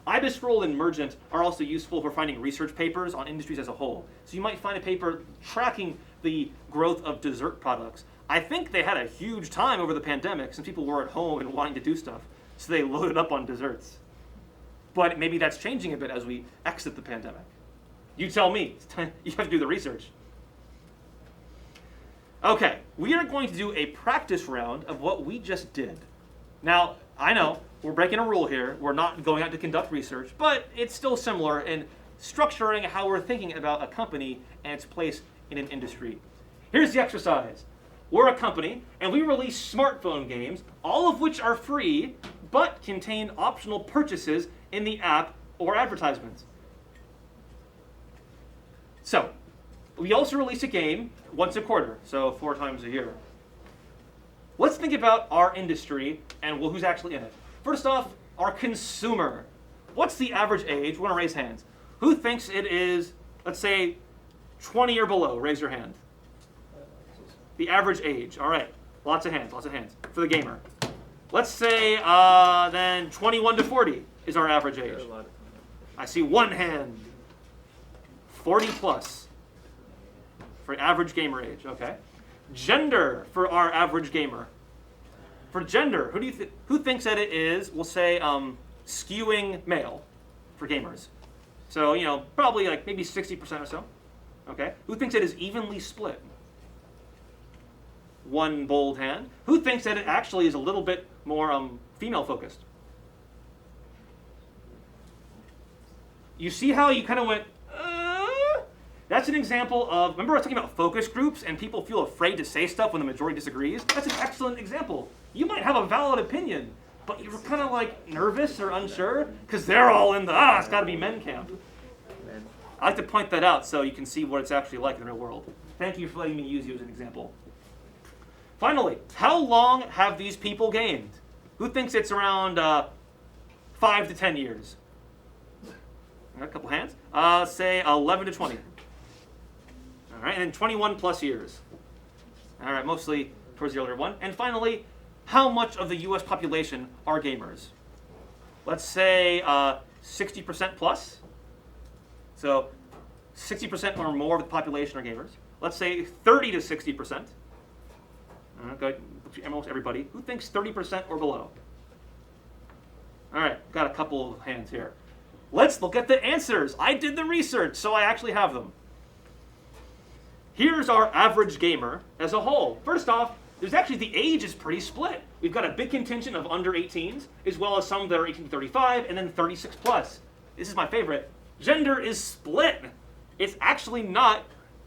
IBISWorld and Mergent are also useful for finding research papers on industries as a whole. So you might find a paper tracking the growth of dessert products. I think they had a huge time over the pandemic since people were at home and wanting to do stuff. So they loaded up on desserts. But maybe that's changing a bit as we exit the pandemic. You tell me. You have to do the research. Okay, we are going to do a practice round of what we just did. Now, I know we're breaking a rule here. We're not going out to conduct research, but it's still similar in structuring how we're thinking about a company and its place in an industry. Here's the exercise. We're a company, and we release smartphone games, all of which are free, but contain optional purchases in the app or advertisements. So, we also release a game once a quarter, so 4 times a year. Let's think about our industry and who's actually in it. First off, our consumer. What's the average age? We want to raise hands. Who thinks it is, let's say, 20 or below? Raise your hand. The average age. All right. Lots of hands for the gamer. Let's say then 21 to 40 is our average age. I see one hand. 40 plus for average gamer age. Okay. Gender for our average gamer. For gender, who thinks that it is, we'll say, skewing male for gamers? So, probably like maybe 60% or so. Okay. Who thinks it is evenly split? One bold hand. Who thinks that it actually is a little bit more female focused? You see how you kind of went, That's an example of, remember I was talking about focus groups and people feel afraid to say stuff when the majority disagrees? That's an excellent example. You might have a valid opinion, but you're kind of like nervous or unsure because they're all in the, it's got to be men camp. I like to point that out so you can see what it's actually like in the real world. Thank you for letting me use you as an example. Finally, how long have these people gamed? Who thinks it's around 5 to 10 years? A couple hands. Say 11 to 20. All right, and then 21 plus years. All right, mostly towards the older one. And finally, how much of the U.S. population are gamers? Let's say 60% plus. So 60% or more of the population are gamers. Let's say 30 to 60%. The almost everybody, who thinks 30% or below? All right, got a couple of hands here. Let's look at the answers. I did the research, so I actually have them. Here's our average gamer as a whole. First off, there's actually, the age is pretty split. We've got a big contingent of under 18s, as well as some that are 18 to 35, and then 36 plus. This is my favorite. Gender is split. It's actually not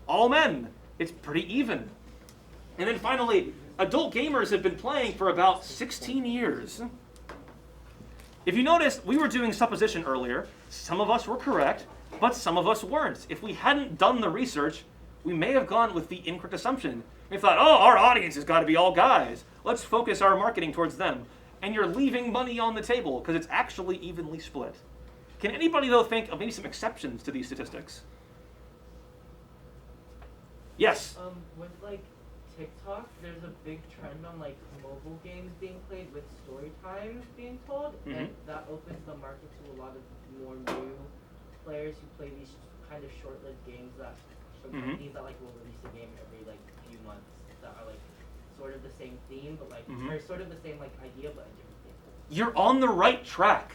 all men. It's pretty even. And then finally, adult gamers have been playing for about 16 years. If you notice, we were doing supposition earlier. Some of us were correct, but some of us weren't. If we hadn't done the research, we may have gone with the incorrect assumption. We thought, oh, our audience has got to be all guys. Let's focus our marketing towards them. And you're leaving money on the table because it's actually evenly split. Can anybody, though, think of maybe some exceptions to these statistics? Yes? With like TikTok, there's a big trend on like mobile games being played with story times being told, and that opens the market to a lot of more new players who play these kind of short-lived games that companies that like will release a game every like few months that are like sort of the same theme, but like or sort of the same like idea, but a different theme. You're on the right track.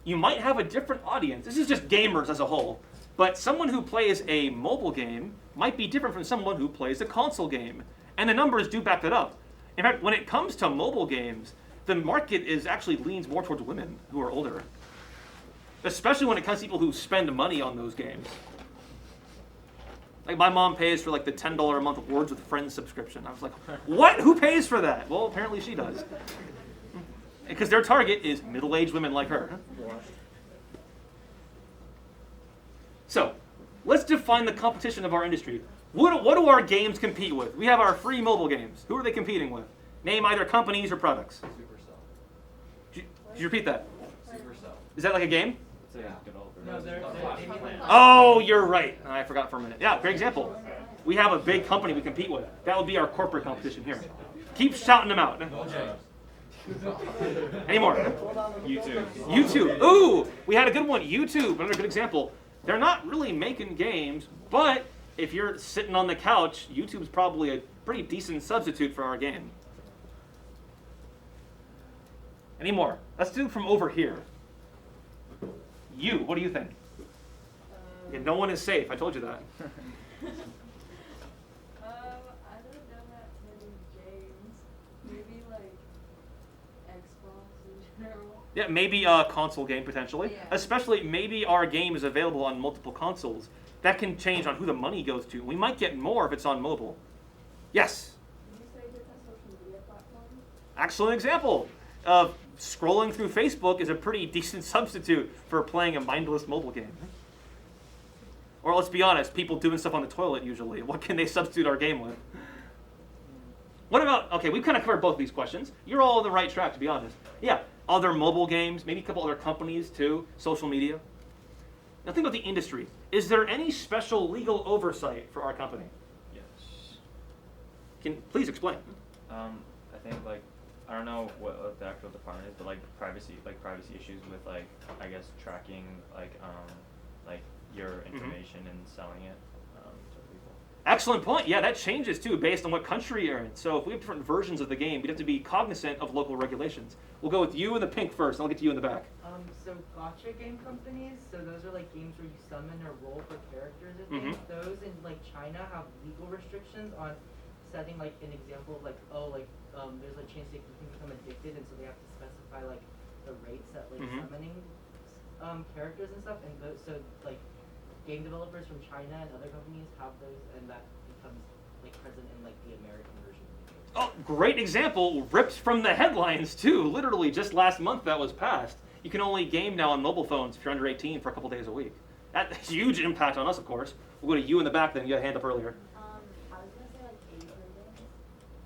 You might have a different audience. This is just gamers as a whole. But someone who plays a mobile game might be different from someone who plays a console game. And the numbers do back that up. In fact, when it comes to mobile games, the market actually leans more towards women who are older. Especially when it comes to people who spend money on those games. Like my mom pays for like the $10 a month Words with Friends subscription. I was like, what? Who pays for that? Well, apparently she does. Because their target is middle-aged women like her. So, let's define the competition of our industry. What do our games compete with? We have our free mobile games. Who are they competing with? Name either companies or products. Did you repeat that? Is that like a game? No, they're Oh, you're right. I forgot for a minute. Yeah, great example. We have a big company we compete with. That would be our corporate competition here. Keep shouting them out. Any more? YouTube. Ooh, we had a good one. YouTube, another good example. They're not really making games, but if you're sitting on the couch, YouTube's probably a pretty decent substitute for our game. Any more? Let's do from over here. What do you think? Yeah, no one is safe. I told you that. I don't know that many games. Maybe like Xbox in general. Yeah, maybe a console game potentially. Yeah. Especially maybe our game is available on multiple consoles. That can change on who the money goes to. We might get more if it's on mobile. Yes? Did you say different social media platforms? Excellent example of scrolling through Facebook is a pretty decent substitute for playing a mindless mobile game. Or let's be honest, people doing stuff on the toilet usually. What can they substitute our game with? What about, okay, we've kind of covered both of these questions. You're all on the right track, to be honest. Yeah, other mobile games, maybe a couple other companies too, social media. Now think about the industry. Is there any special legal oversight for our company? Yes. Please explain. I think like, I don't know what the actual department is, but like privacy issues with like, I guess tracking like your information and selling it to people. Excellent point. Yeah, that changes too based on what country you're in. So if we have different versions of the game, we'd have to be cognizant of local regulations. We'll go with you in the pink first, and I'll get to you in the back. So gacha game companies, so those are like games where you summon or roll for characters and things. Those in like China have legal restrictions on setting like an example of like, there's a chance that you can become addicted, and so they have to specify like the rates at like summoning characters and stuff, and those, so like game developers from China and other companies have those, and that becomes like present in like the American version. Oh, great example, ripped from the headlines too. Literally just last month that was passed. You can only game now on mobile phones if you're under 18 for a couple days a week. That's a huge impact on us, of course. We'll go to you in the back then. You had a hand up earlier. I was going to say like age ratings.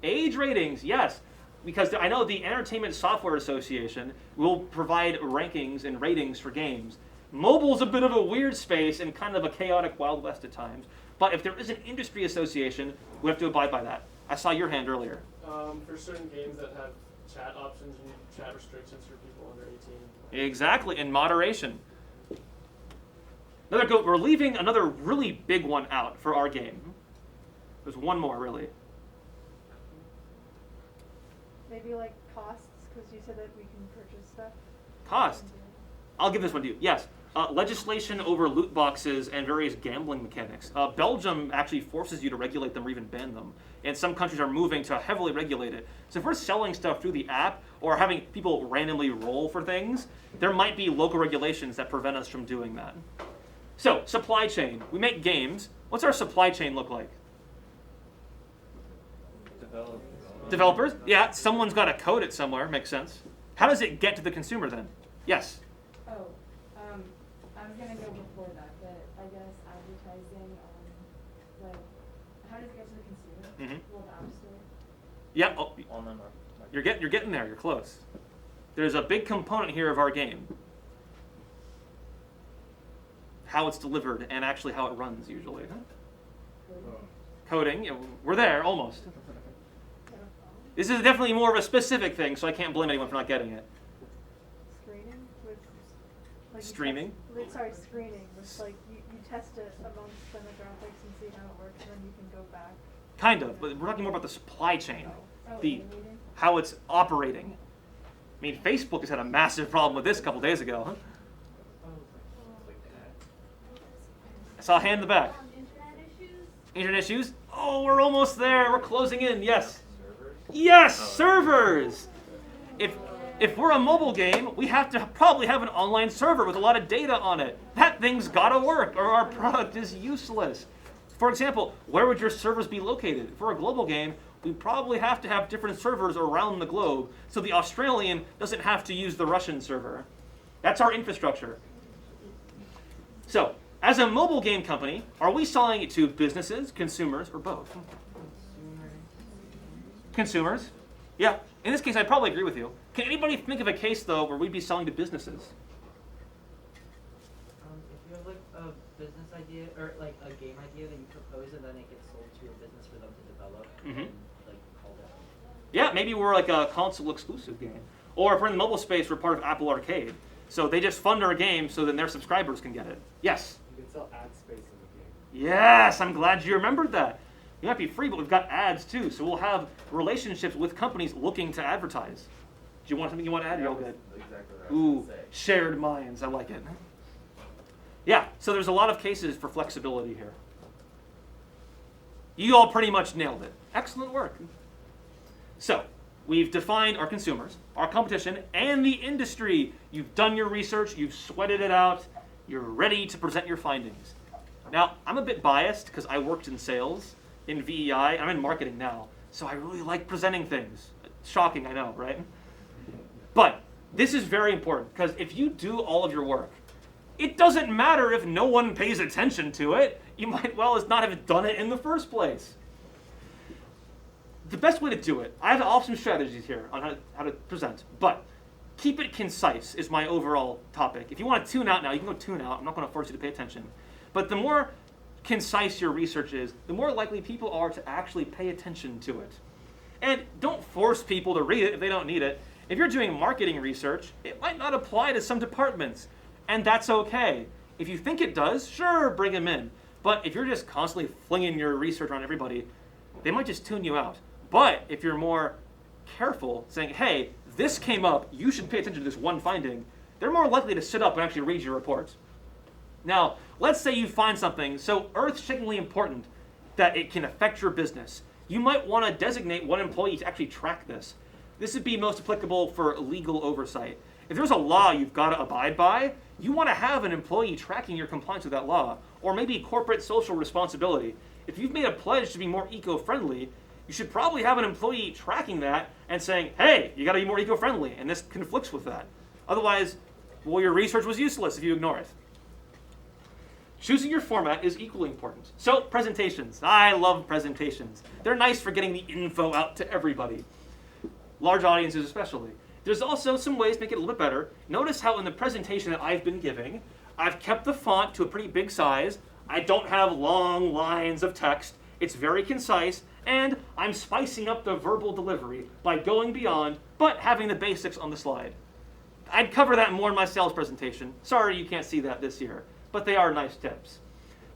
Age ratings, yes. Because I know the Entertainment Software Association will provide rankings and ratings for games. Mobile's a bit of a weird space and kind of a chaotic Wild West at times. But if there is an industry association, we have to abide by that. I saw your hand earlier. For certain games that have chat options and chat restrictions for people under 18. Exactly, in moderation. We're leaving another really big one out for our game. There's one more, really. Maybe like costs, because you said that we can purchase stuff. Cost. I'll give this one to you. Yes. Legislation over loot boxes and various gambling mechanics. Belgium actually forces you to regulate them or even ban them. And some countries are moving to heavily regulate it. So if we're selling stuff through the app or having people randomly roll for things, there might be local regulations that prevent us from doing that. So, supply chain. We make games. What's our supply chain look like? Developers? Yeah, someone's got to code it somewhere. Makes sense. How does it get to the consumer then? Yes? Oh, I was gonna go before that, but I guess advertising, like, how does it get to the consumer? Mhm. Will the app store? Yeah. Oh, Online market. you're getting there. You're close. There's a big component here of our game. How it's delivered and actually how it runs usually. Coding. Yeah, we're there almost. This is definitely more of a specific thing, so I can't blame anyone for not getting it. Screening, which like Streaming? Screening, which like you test it amongst demographics and see how it works, and then you can go back. Kind of, but we're talking more about the supply chain, Oh, how it's operating. I mean, Facebook has had a massive problem with this a couple days ago. Huh? I saw a hand in the back. Internet issues? Oh, we're almost there. We're closing in. Yes. Yes, servers. If we're a mobile game, we have to probably have an online server with a lot of data on it. That thing's got to work, or our product is useless. For example, where would your servers be located? If we're a global game, we probably have to have different servers around the globe, so the Australian doesn't have to use the Russian server. That's our infrastructure. So, as a mobile game company, are we selling it to businesses, consumers, or both? Consumers? Yeah. In this case, I'd probably agree with you. Can anybody think of a case, though, where we'd be selling to businesses? If you have like a business idea or like a game idea that you propose and then it gets sold to a business for them to develop, and like call that. Yeah, maybe we're like a console exclusive game. Or if we're in the mobile space, we're part of Apple Arcade. So they just fund our game so then their subscribers can get it. Yes? You can sell ad space in the game. Yes, I'm glad you remembered that. It might be free, but we've got ads too. So we'll have relationships with companies looking to advertise. Do you want something you want to add? You're all good. Exactly what I was Ooh, gonna say. shared minds. I like it. Yeah, so there's a lot of cases for flexibility here. You all pretty much nailed it. Excellent work. So, we've defined our consumers, our competition, and the industry. You've done your research, you've sweated it out, you're ready to present your findings. Now, I'm a bit biased because I worked in sales in VEI. I'm in marketing now, so I really like presenting things. Shocking, I know, right? But this is very important because if you do all of your work, it doesn't matter if no one pays attention to it. You might well as not have done it in the first place. The best way to do it, I have awesome strategies here on how to present, but keep it concise is my overall topic. If you want to tune out now, you can go tune out. I'm not going to force you to pay attention. But the more concise your research is, the more likely people are to actually pay attention to it. And don't force people to read it if they don't need it. If you're doing marketing research, it might not apply to some departments, and that's okay. If you think it does, sure, bring them in. But if you're just constantly flinging your research on everybody, they might just tune you out. But if you're more careful, saying, hey, this came up, you should pay attention to this one finding, they're more likely to sit up and actually read your report. Now, let's say you find something so earth-shakingly important that it can affect your business. You might want to designate one employee to actually track this. This would be most applicable for legal oversight. If there's a law you've got to abide by, you want to have an employee tracking your compliance with that law, or maybe corporate social responsibility. If you've made a pledge to be more eco-friendly, you should probably have an employee tracking that and saying, hey, you got to be more eco-friendly, and this conflicts with that. Otherwise, well, your research was useless if you ignore it. Choosing your format is equally important. So, presentations. I love presentations. They're nice for getting the info out to everybody. Large audiences especially. There's also some ways to make it a little bit better. Notice how in the presentation that I've been giving, I've kept the font to a pretty big size. I don't have long lines of text. It's very concise, and I'm spicing up the verbal delivery by going beyond, but having the basics on the slide. I'd cover that more in my sales presentation. Sorry you can't see that this year, but they are nice tips.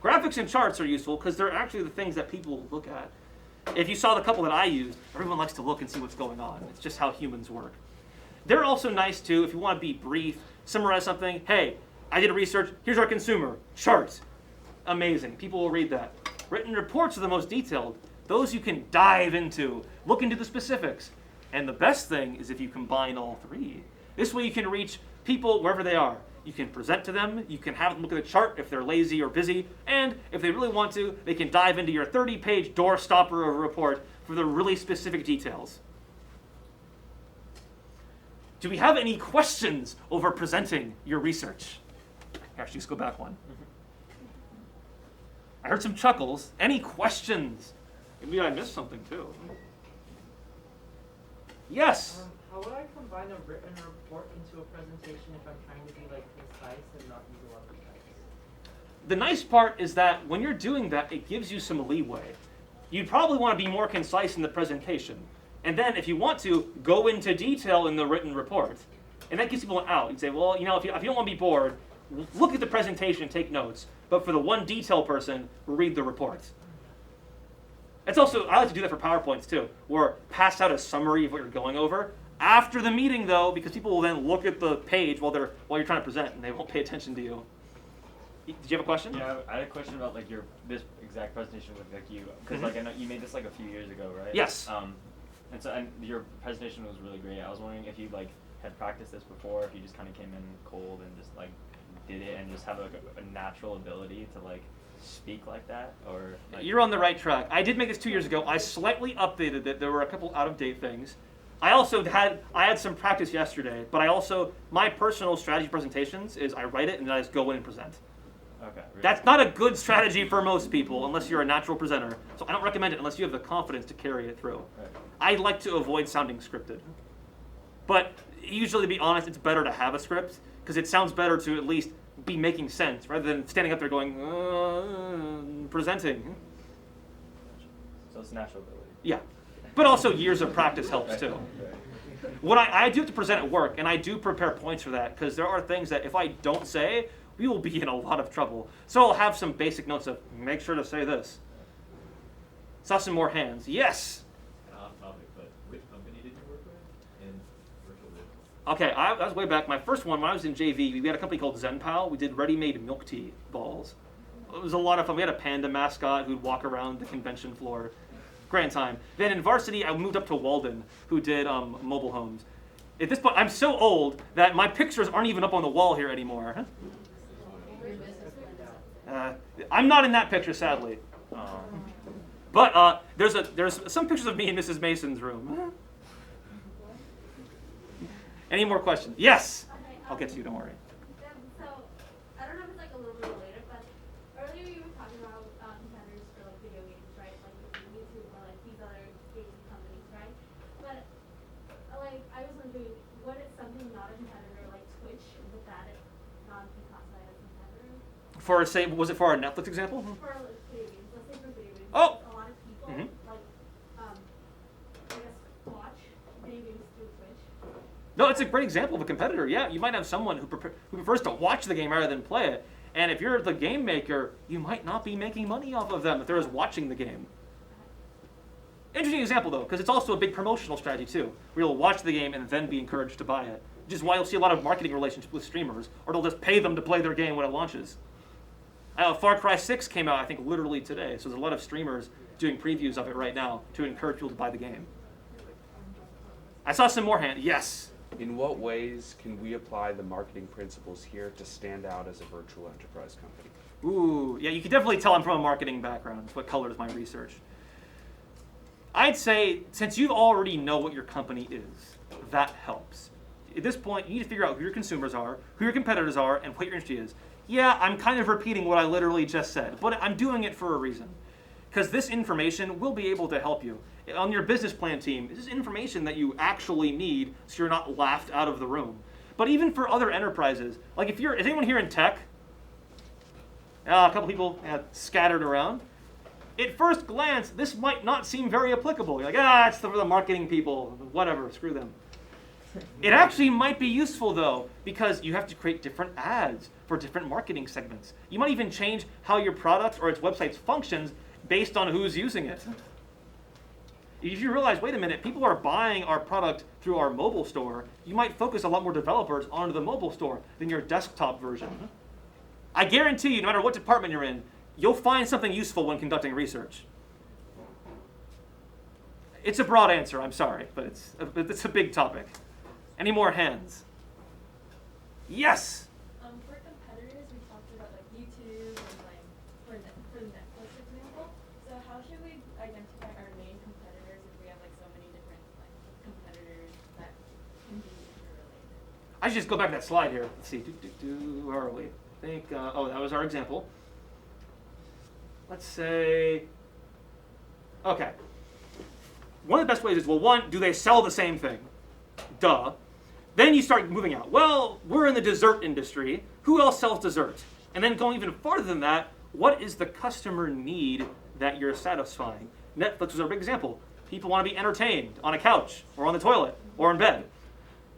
Graphics and charts are useful because they're actually the things that people look at. If you saw the couple that I used, everyone likes to look and see what's going on. It's just how humans work. They're also nice too, if you want to be brief, summarize something. Hey, I did research, here's our consumer, charts. Amazing, people will read that. Written reports are the most detailed. Those you can dive into, look into the specifics. And the best thing is if you combine all three. This way you can reach people wherever they are. You can present to them, you can have them look at the chart if they're lazy or busy, and if they really want to, they can dive into your 30-page door stopper of a report for the really specific details. Do we have any questions over presenting your research? Actually, just go back one. I heard some chuckles. Any questions? Maybe I missed something too. Yes? How would I combine a written report into a presentation if I'm trying to be like concise and not use a lot of text? The nice part is that when you're doing that, it gives you some leeway. You'd probably want to be more concise in the presentation. And then if you want to, go into detail in the written report. And that gives people an out. You'd say, well, you know, if you don't want to be bored, look at the presentation and take notes. But for the one detail person, read the report. It's also, I like to do that for PowerPoints too, where pass out a summary of what you're going over. After the meeting though, because people will then look at the page while you're trying to present and they won't pay attention to you. Did you have a question? Yeah, I had a question about like this exact presentation with like you, because like I know you made this like a few years ago, right? Yes. And your presentation was really great. I was wondering if you like had practiced this before, if you just kind of came in cold and just like did it and just have like a natural ability to like speak like that, or like... You're on the right track. I did make this 2 years ago. I slightly updated it. There were a couple out-of-date things. I had some practice yesterday, but my personal strategy presentations is I write it and then I just go in and present. Okay. Really? That's not a good strategy for most people unless you're a natural presenter. So I don't recommend it unless you have the confidence to carry it through. Right. I like to avoid sounding scripted. But usually, to be honest, it's better to have a script because it sounds better to at least be making sense rather than standing up there going, presenting. So it's natural ability. Yeah. But also years of practice helps too. What I do have to present at work, and I do prepare points for that because there are things that if I don't say, we will be in a lot of trouble. So I'll have some basic notes of make sure to say this. Saw some more hands. Yes? Off topic, but which company did you work with in virtual business? Okay, that was way back. My first one, when I was in JV, we had a company called ZenPal. We did ready-made milk tea balls. It was a lot of fun. We had a panda mascot who'd walk around the convention floor. Grand time. Then in varsity, I moved up to Walden, who did mobile homes. At this point, I'm so old that my pictures aren't even up on the wall here anymore. I'm not in that picture, sadly. But there's some pictures of me in Mrs. Mason's room. Any more questions? Yes. Okay, I'll get to you. Don't worry. So I don't know if it's like a little bit related, but earlier you were talking about competitors for like video games, right? Like YouTube or like these other gaming companies, right? But like I was wondering, what is something not a competitor like Twitch? Would that not be classified as a competitor? Was it for our Netflix example? For like video games, let's say for video games, Oh. a lot of people like I guess watch video games through Twitch. No, it's a great example of a competitor. Yeah, you might have someone who prefers to watch the game rather than play it. And if you're the game maker, you might not be making money off of them if they're just watching the game. Interesting example, though, because it's also a big promotional strategy, too. Where you'll watch the game and then be encouraged to buy it. Which is why you'll see a lot of marketing relationships with streamers, or they'll just pay them to play their game when it launches. Far Cry 6 came out, I think, literally today. So there's a lot of streamers doing previews of it right now to encourage people to buy the game. I saw some more hands. Yes? In what ways can we apply the marketing principles here to stand out as a virtual enterprise company? Ooh, yeah, you can definitely tell I'm from a marketing background. It's what colors my research. I'd say, since you already know what your company is, that helps. At this point, you need to figure out who your consumers are, who your competitors are, and what your industry is. Yeah, I'm kind of repeating what I literally just said, but I'm doing it for a reason. Because this information will be able to help you. On your business plan team, this is information that you actually need so you're not laughed out of the room. But even for other enterprises, like is anyone here in tech? A couple people scattered around. At first glance, this might not seem very applicable. You're like, it's for the marketing people, whatever, screw them. It actually might be useful though, because you have to create different ads for different marketing segments. You might even change how your product or its website functions based on who's using it. If you realize, wait a minute, people are buying our product through our mobile store, you might focus a lot more developers onto the mobile store than your desktop version. I guarantee you, no matter what department you're in, you'll find something useful when conducting research. It's a broad answer, I'm sorry, but it's a big topic. Any more hands? Yes? For competitors, we talked about like YouTube and like for Netflix example. So how should we identify our main competitors if we have like so many different like competitors that can be interrelated? I should just go back to that slide here. Let's see, where are we? I think, oh, that was our example. Let's say, okay. One of the best ways is, well, one, do they sell the same thing? Duh. Then you start moving out. Well, we're in the dessert industry. Who else sells dessert? And then going even farther than that, what is the customer need that you're satisfying? Netflix was a big example. People want to be entertained on a couch or on the toilet or in bed.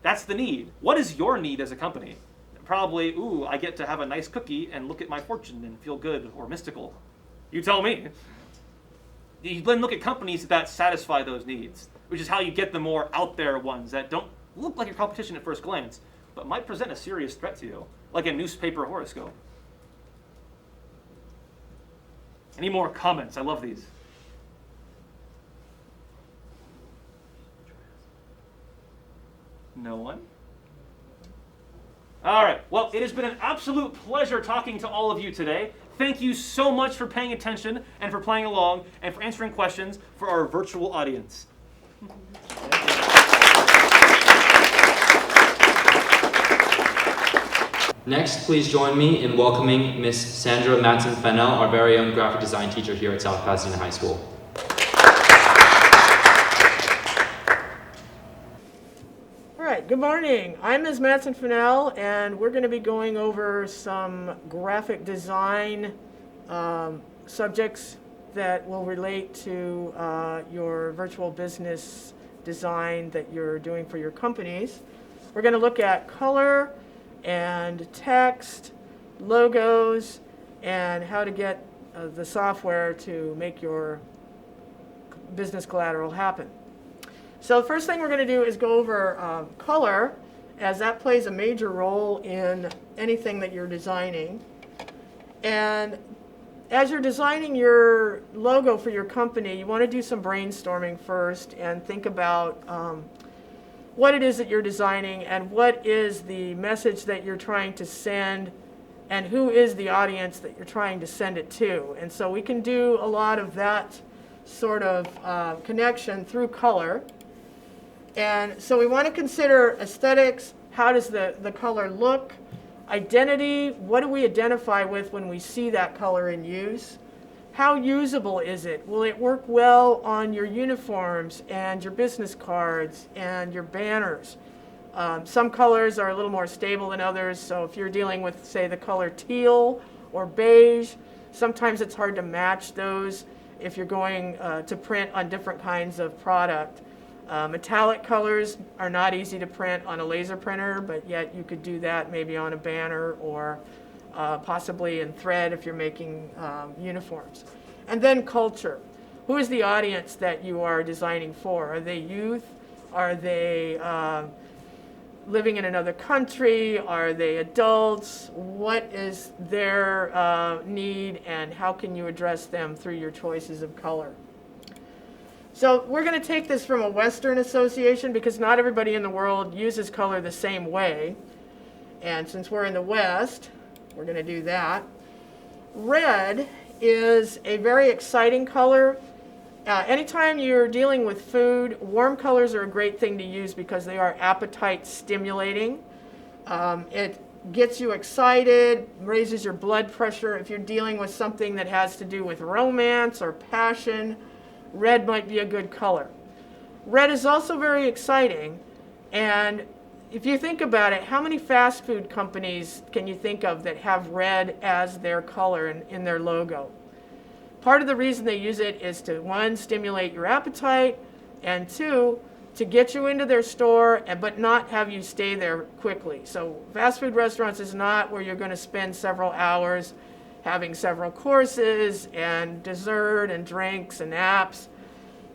That's the need. What is your need as a company? Probably, ooh, I get to have a nice cookie and look at my fortune and feel good or mystical. You tell me. You then look at companies that satisfy those needs, which is how you get the more out there ones that don't look like your competition at first glance, but might present a serious threat to you, like a newspaper horoscope. Any more comments? I love these. No one? All right. Well, it has been an absolute pleasure talking to all of you today. Thank you so much for paying attention and for playing along and for answering questions for our virtual audience. Next, please join me in welcoming Miss Sandra Matson-Fennell, our very own graphic design teacher here at South Pasadena High School. All right, good morning. I'm Ms. Matson-Fennell, and we're going to be going over some graphic design subjects that will relate to your virtual business design that you're doing for your companies. We're going to look at color and text, logos, and how to get the software to make your business collateral happen. So the first thing we're going to do is go over color, as that plays a major role in anything that you're designing. And as you're designing your logo for your company, you want to do some brainstorming first and think about what it is that you're designing and what is the message that you're trying to send and who is the audience that you're trying to send it to. And so we can do a lot of that sort of connection through color. And so we want to consider aesthetics. How does the color look? Identity, what do we identify with when we see that color in use? How usable is it? Will it work well on your uniforms and your business cards and your banners? Some colors are a little more stable than others, so if you're dealing with, say, the color teal or beige, sometimes it's hard to match those if you're going to print on different kinds of product. Metallic colors are not easy to print on a laser printer, but yet you could do that maybe on a banner or possibly in thread if you're making uniforms. And then culture. Who is the audience that you are designing for? Are they youth? Are they living in another country? Are they adults? What is their need, and how can you address them through your choices of color? So we're going to take this from a Western association because not everybody in the world uses color the same way. And since we're in the West, we're going to do that. Red is a very exciting color. Anytime you're dealing with food, warm colors are a great thing to use because they are appetite stimulating. It gets you excited, raises your blood pressure. If you're dealing with something that has to do with romance or passion, red might be a good color. Red is also very exciting, and if you think about it, how many fast food companies can you think of that have red as their color in their logo? Part of the reason they use it is to, one, stimulate your appetite, and two, to get you into their store but not have you stay there quickly. So fast food restaurants is not where you're going to spend several hours having several courses and dessert and drinks and apps.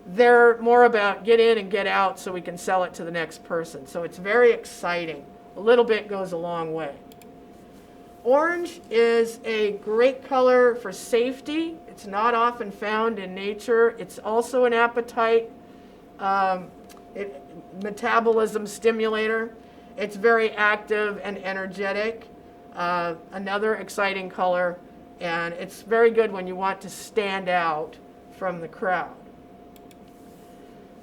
They're more about get in and get out so we can sell it to the next person. So it's very exciting. A little bit goes a long way. Orange is a great color for safety. It's not often found in nature. It's also an appetite metabolism stimulator. It's very active and energetic. Another exciting color, and it's very good when you want to stand out from the crowd.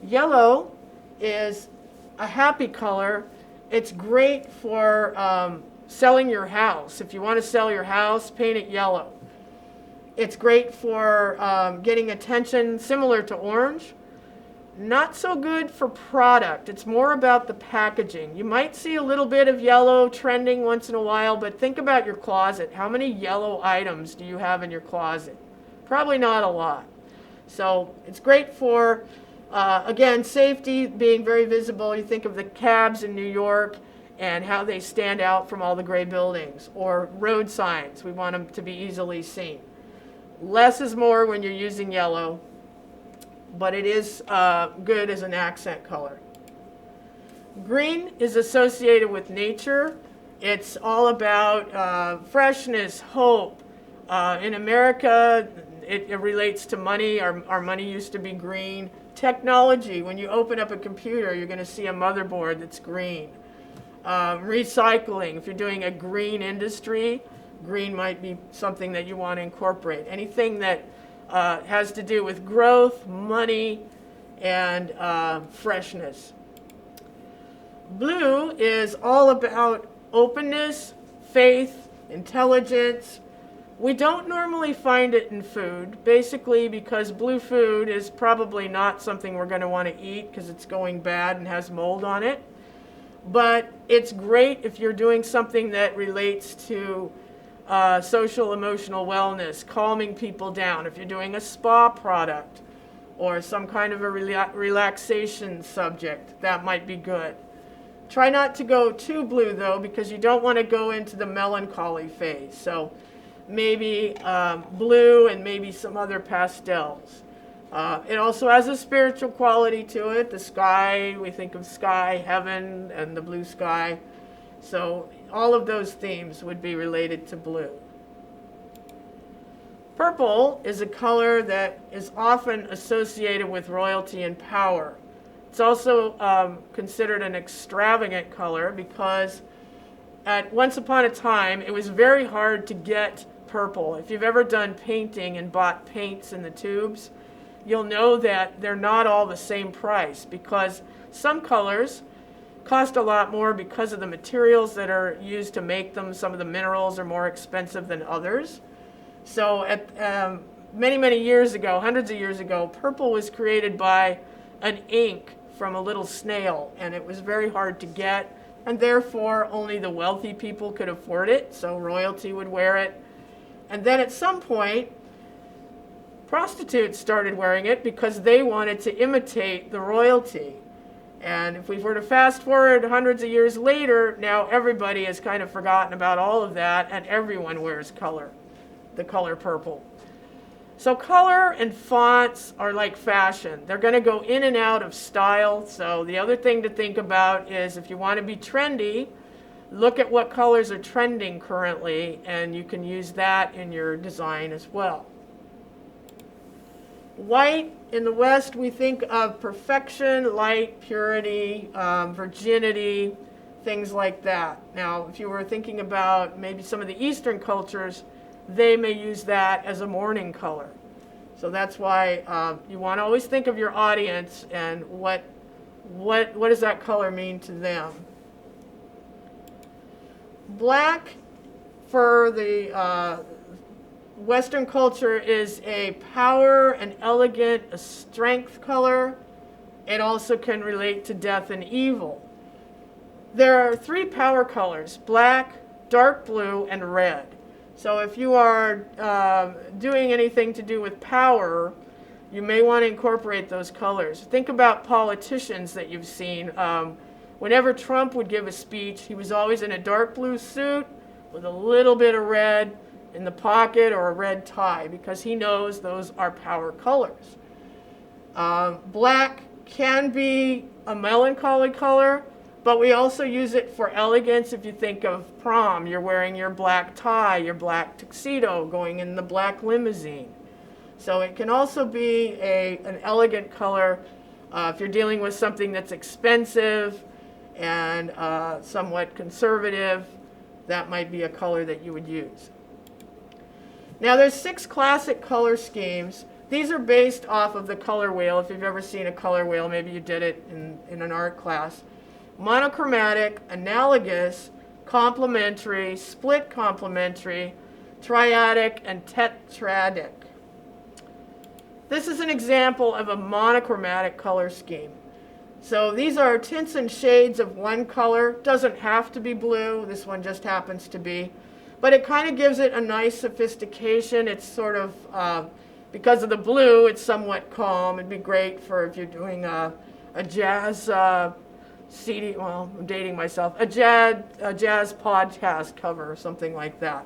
Yellow is a happy color. It's great for selling your house. If you want to sell your house, paint it yellow. It's great for getting attention, similar to orange. Not so good for product. It's more about the packaging. You might see a little bit of yellow trending once in a while, but think about your closet. How many yellow items do you have in your closet? Probably not a lot. So it's great for, again, safety, being very visible. You think of the cabs in New York and how they stand out from all the gray buildings, or road signs. We want them to be easily seen. Less is more when you're using yellow, but it is good as an accent color. Green is associated with nature. It's all about freshness, hope. In America, it relates to money. Our money used to be green. Technology, when you open up a computer, you're going to see a motherboard that's green. Recycling, if you're doing a green industry, green might be something that you want to incorporate. Anything that has to do with growth, money, and freshness. Blue is all about openness, faith, intelligence. We don't normally find it in food, basically because blue food is probably not something we're going to want to eat because it's going bad and has mold on it. But it's great if you're doing something that relates to social emotional wellness, calming people down. If you're doing a spa product or some kind of a relaxation subject, that might be good. Try not to go too blue though, because you don't want to go into the melancholy phase. So maybe blue and maybe some other pastels. It also has a spiritual quality to it. The sky, we think of sky, heaven, and the blue sky. So all of those themes would be related to blue. Purple is a color that is often associated with royalty and power. It's also considered an extravagant color because once upon a time it was very hard to get purple. If you've ever done painting and bought paints in the tubes, you'll know that they're not all the same price because some colors cost a lot more because of the materials that are used to make them. Some of the minerals are more expensive than others. So many, many years ago, hundreds of years ago, purple was created by an ink from a little snail, and it was very hard to get, and therefore only the wealthy people could afford it, so royalty would wear it. And then at some point, prostitutes started wearing it because they wanted to imitate the royalty. And if we were to fast forward hundreds of years later, now everybody has kind of forgotten about all of that, and everyone wears color, the color purple. So color and fonts are like fashion. They're going to go in and out of style. So the other thing to think about is if you want to be trendy, look at what colors are trending currently, and you can use that in your design as well. White, in the West, we think of perfection, light, purity, virginity, things like that. Now, if you were thinking about maybe some of the Eastern cultures, they may use that as a mourning color. So that's why you want to always think of your audience and what does that color mean to them. Black for the Western culture is a power, an elegant, a strength color. It also can relate to death and evil. There are three power colors: black, dark blue, and red. So if you are doing anything to do with power, you may want to incorporate those colors. Think about politicians that you've seen. Whenever Trump would give a speech, he was always in a dark blue suit with a little bit of red in the pocket or a red tie, because he knows those are power colors. Black can be a melancholy color, but we also use it for elegance. If you think of prom, you're wearing your black tie, your black tuxedo, going in the black limousine. So it can also be an elegant color if you're dealing with something that's expensive and somewhat conservative. That might be a color that you would use. Now there's 6 classic color schemes. These are based off of the color wheel. If you've ever seen a color wheel, maybe you did it in an art class. Monochromatic, analogous, complementary, split complementary, triadic, and tetradic. This is an example of a monochromatic color scheme. So these are tints and shades of one color. Doesn't have to be blue. This one just happens to be. But it kind of gives it a nice sophistication. It's sort of, because of the blue, it's somewhat calm. It'd be great for if you're doing a jazz CD, well, I'm dating myself, a jazz podcast cover or something like that.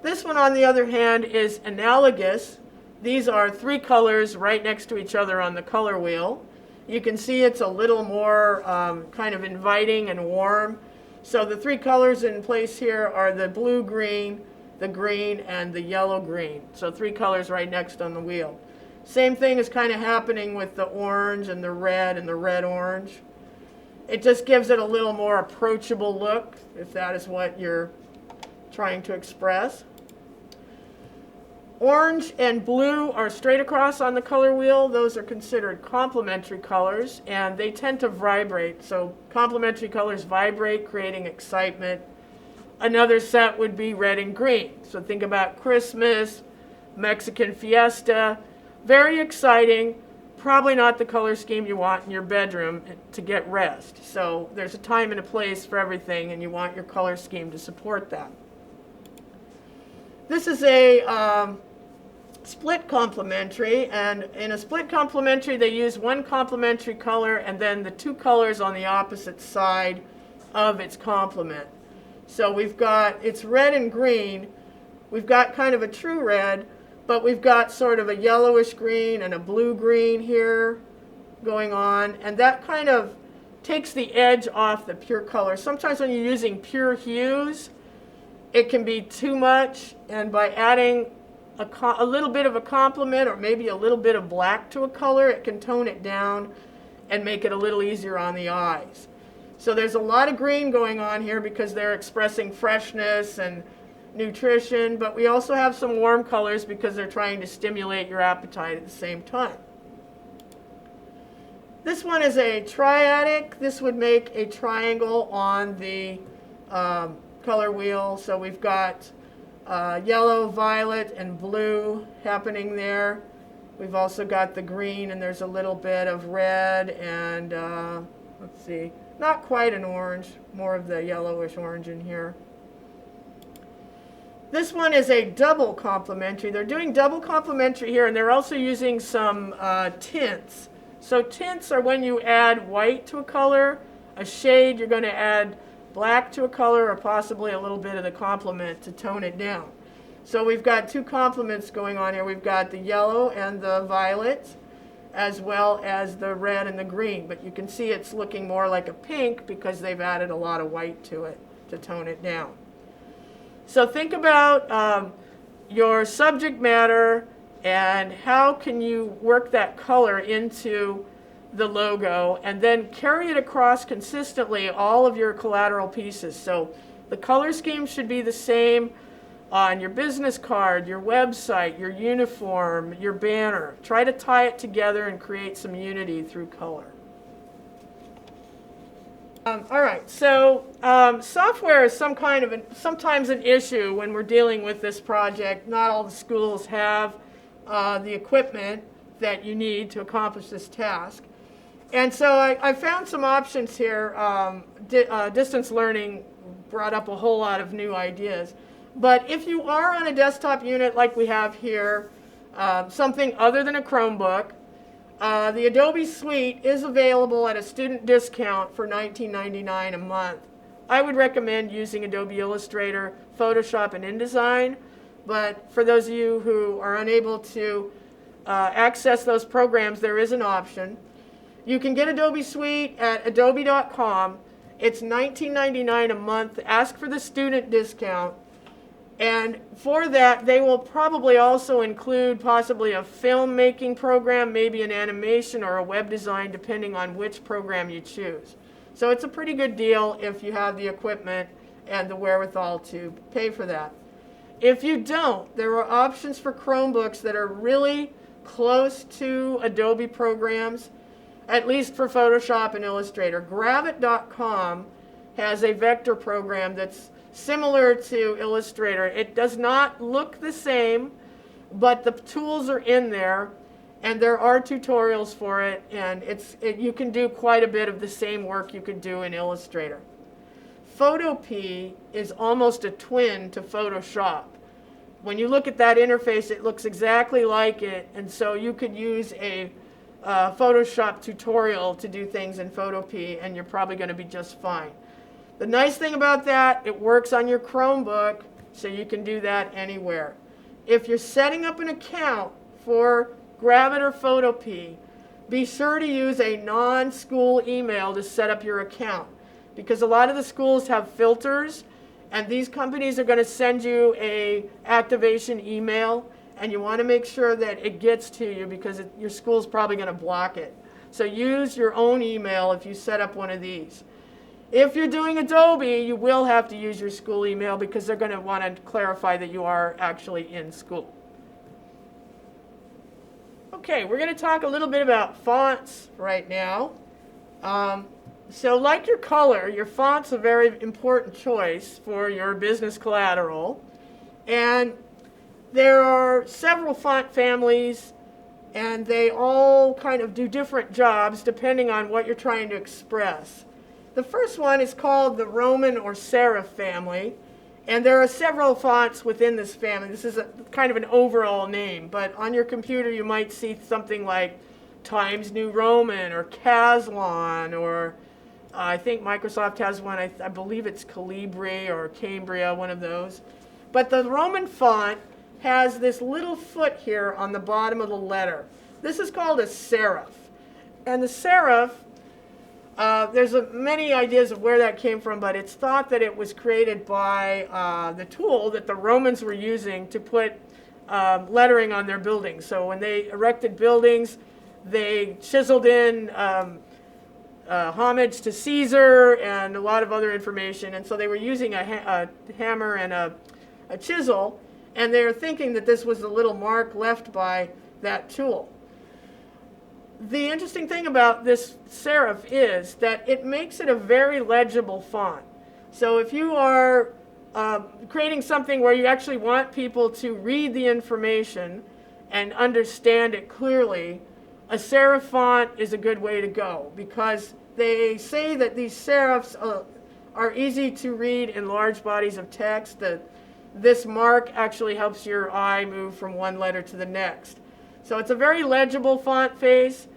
This one, on the other hand, is analogous. These are 3 colors right next to each other on the color wheel. You can see it's a little more kind of inviting and warm. So the 3 colors in place here are the blue-green, the green, and the yellow-green. So 3 colors right next on the wheel. Same thing is kind of happening with the orange and the red-orange. It just gives it a little more approachable look, if that is what you're trying to express. Orange and blue are straight across on the color wheel. Those are considered complementary colors, and they tend to vibrate. So complementary colors vibrate, creating excitement. Another set would be red and green. So think about Christmas, Mexican fiesta. Very exciting. Probably not the color scheme you want in your bedroom to get rest. So there's a time and a place for everything, and you want your color scheme to support that. This is a split complementary, and in a split complementary they use one complementary color and then the 2 colors on the opposite side of its complement. So we've got, it's red and green. We've got kind of a true red, but we've got sort of a yellowish green and a blue-green here going on, and that kind of takes the edge off the pure color. Sometimes when you're using pure hues, it can be too much, and by adding a little bit of a complement or maybe a little bit of black to a color, it can tone it down and make it a little easier on the eyes. So there's a lot of green going on here because they're expressing freshness and nutrition, but we also have some warm colors because they're trying to stimulate your appetite at the same time. This one is a triadic. This would make a triangle on the color wheel. So we've got yellow, violet, and blue happening there. We've also got the green, and there's a little bit of red and, let's see, not quite an orange, more of the yellowish orange in here. This one is a double complementary. They're doing double complementary here, and they're also using some tints. So tints are when you add white to a color, a shade, you're going to add black to a color, or possibly a little bit of the complement to tone it down. So we've got 2 complements going on here. We've got the yellow and the violet, as well as the red and the green. But you can see it's looking more like a pink because they've added a lot of white to it to tone it down. So think about your subject matter and how can you work that color into the logo and then carry it across consistently all of your collateral pieces. So the color scheme should be the same on your business card, your website, your uniform, your banner. Try to tie it together and create some unity through color. All right, so software is sometimes an issue when we're dealing with this project. Not all the schools have the equipment that you need to accomplish this task. And so I found some options here. Distance learning brought up a whole lot of new ideas. But if you are on a desktop unit like we have here, something other than a Chromebook, the Adobe Suite is available at a student discount for $19.99 a month. I would recommend using Adobe Illustrator, Photoshop, and InDesign. But for those of you who are unable to access those programs, there is an option. You can get Adobe Suite at adobe.com. It's $19.99 a month. Ask for the student discount. And for that, they will probably also include possibly a filmmaking program, maybe an animation or a web design, depending on which program you choose. So it's a pretty good deal if you have the equipment and the wherewithal to pay for that. If you don't, there are options for Chromebooks that are really close to Adobe programs, at least for Photoshop and Illustrator. Gravit.com has a vector program that's similar to Illustrator. It does not look the same, but the tools are in there, and there are tutorials for it, and you can do quite a bit of the same work you could do in Illustrator. Photopea is almost a twin to Photoshop. When you look at that interface, it looks exactly like it, and so you could use a Photoshop tutorial to do things in Photopea, and you're probably going to be just fine. The nice thing about that, it works on your Chromebook, so you can do that anywhere. If you're setting up an account for Gravit or Photopea, be sure to use a non-school email to set up your account, because a lot of the schools have filters, and these companies are going to send you a activation email, and you want to make sure that it gets to you, because your school's probably going to block it. So use your own email if you set up one of these. If you're doing Adobe, you will have to use your school email, because they're going to want to clarify that you are actually in school. Okay, we're going to talk a little bit about fonts right now. So like your color, your font's a very important choice for your business collateral. And there are several font families, and they all kind of do different jobs depending on what you're trying to express. The first one is called the Roman or Serif family, and there are several fonts within this family. This is kind of an overall name, but on your computer you might see something like Times New Roman or Caslon, or I think Microsoft has one, I believe it's Calibri or Cambria, one of those. But the Roman font has this little foot here on the bottom of the letter. This is called a serif. And the serif, there's many ideas of where that came from, but it's thought that it was created by the tool that the Romans were using to put lettering on their buildings. So when they erected buildings, they chiseled in homage to Caesar and a lot of other information, and so they were using a hammer and a chisel, and they're thinking that this was the little mark left by that tool. The interesting thing about this serif is that it makes it a very legible font. So if you are creating something where you actually want people to read the information and understand it clearly, a serif font is a good way to go, because they say that these serifs are easy to read in large bodies of text. This mark actually helps your eye move from one letter to the next. So it's a very legible font face,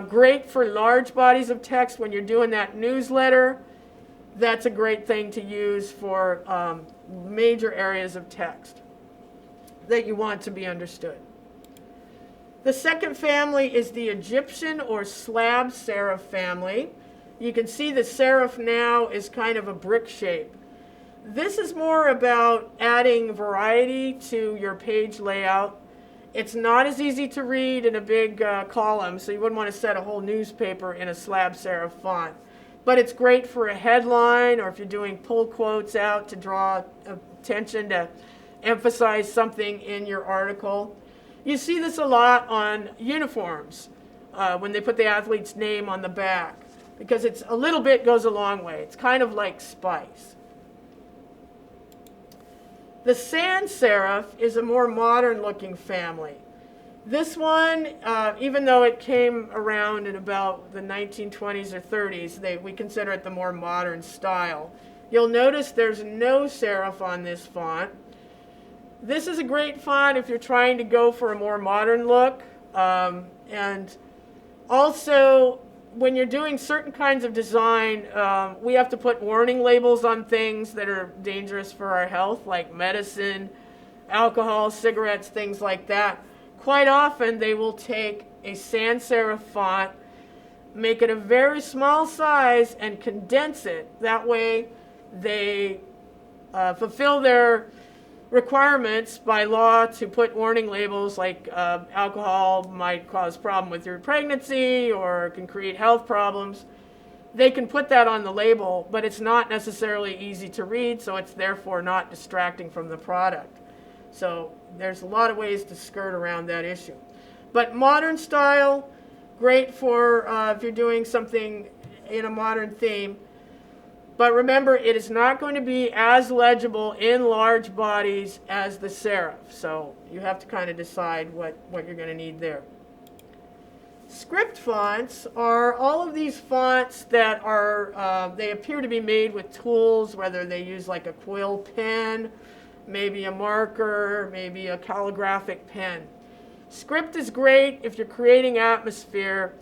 great for large bodies of text when you're doing that newsletter. That's a great thing to use for major areas of text that you want to be understood. The second family is the Egyptian or slab serif family. You can see the serif now is kind of a brick shape. This is more about adding variety to your page layout. It's not as easy to read in a big column, so you wouldn't want to set a whole newspaper in a slab serif font. But it's great for a headline, or if you're doing pull quotes out to draw attention to emphasize something in your article. You see this a lot on uniforms when they put the athlete's name on the back, because it's a little bit goes a long way. It's kind of like spice. The sans serif is a more modern looking family. This one, even though it came around in about the 1920s or 30s, we consider it the more modern style. You'll notice there's no serif on this font. This is a great font if you're trying to go for a more modern look. And also, when you're doing certain kinds of design, we have to put warning labels on things that are dangerous for our health, like medicine, alcohol, cigarettes, things like that. quite often they will take a sans serif font, make it a very small size, and condense it. That way they fulfill their requirements by law to put warning labels like alcohol might cause problem with your pregnancy or can create health problems. They can put that on the label, but it's not necessarily easy to read, so it's therefore not distracting from the product. So there's a lot of ways to skirt around that issue. But modern style, great for if you're doing something in a modern theme. But remember, it is not going to be as legible in large bodies as the serif. So you have to kind of decide what you're going to need there. Script fonts are all of these fonts that are, they appear to be made with tools, whether they use like a quill pen, maybe a marker, maybe a calligraphic pen. Script is great if you're creating atmosphere,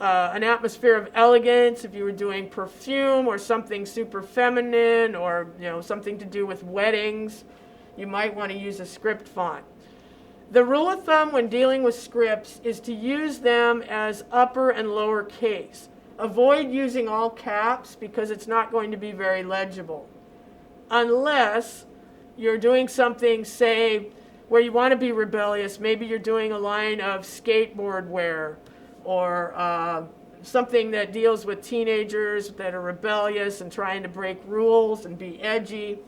an atmosphere of elegance, if you were doing perfume or something super feminine or something to do with weddings, you might want to use a script font. The rule of thumb when dealing with scripts is to use them as upper and lower case. Avoid using all caps because it's not going to be very legible. Unless you're doing something, say, where you want to be rebellious. Maybe you're doing a line of skateboard wear or something that deals with teenagers that are rebellious and trying to break rules and be edgy.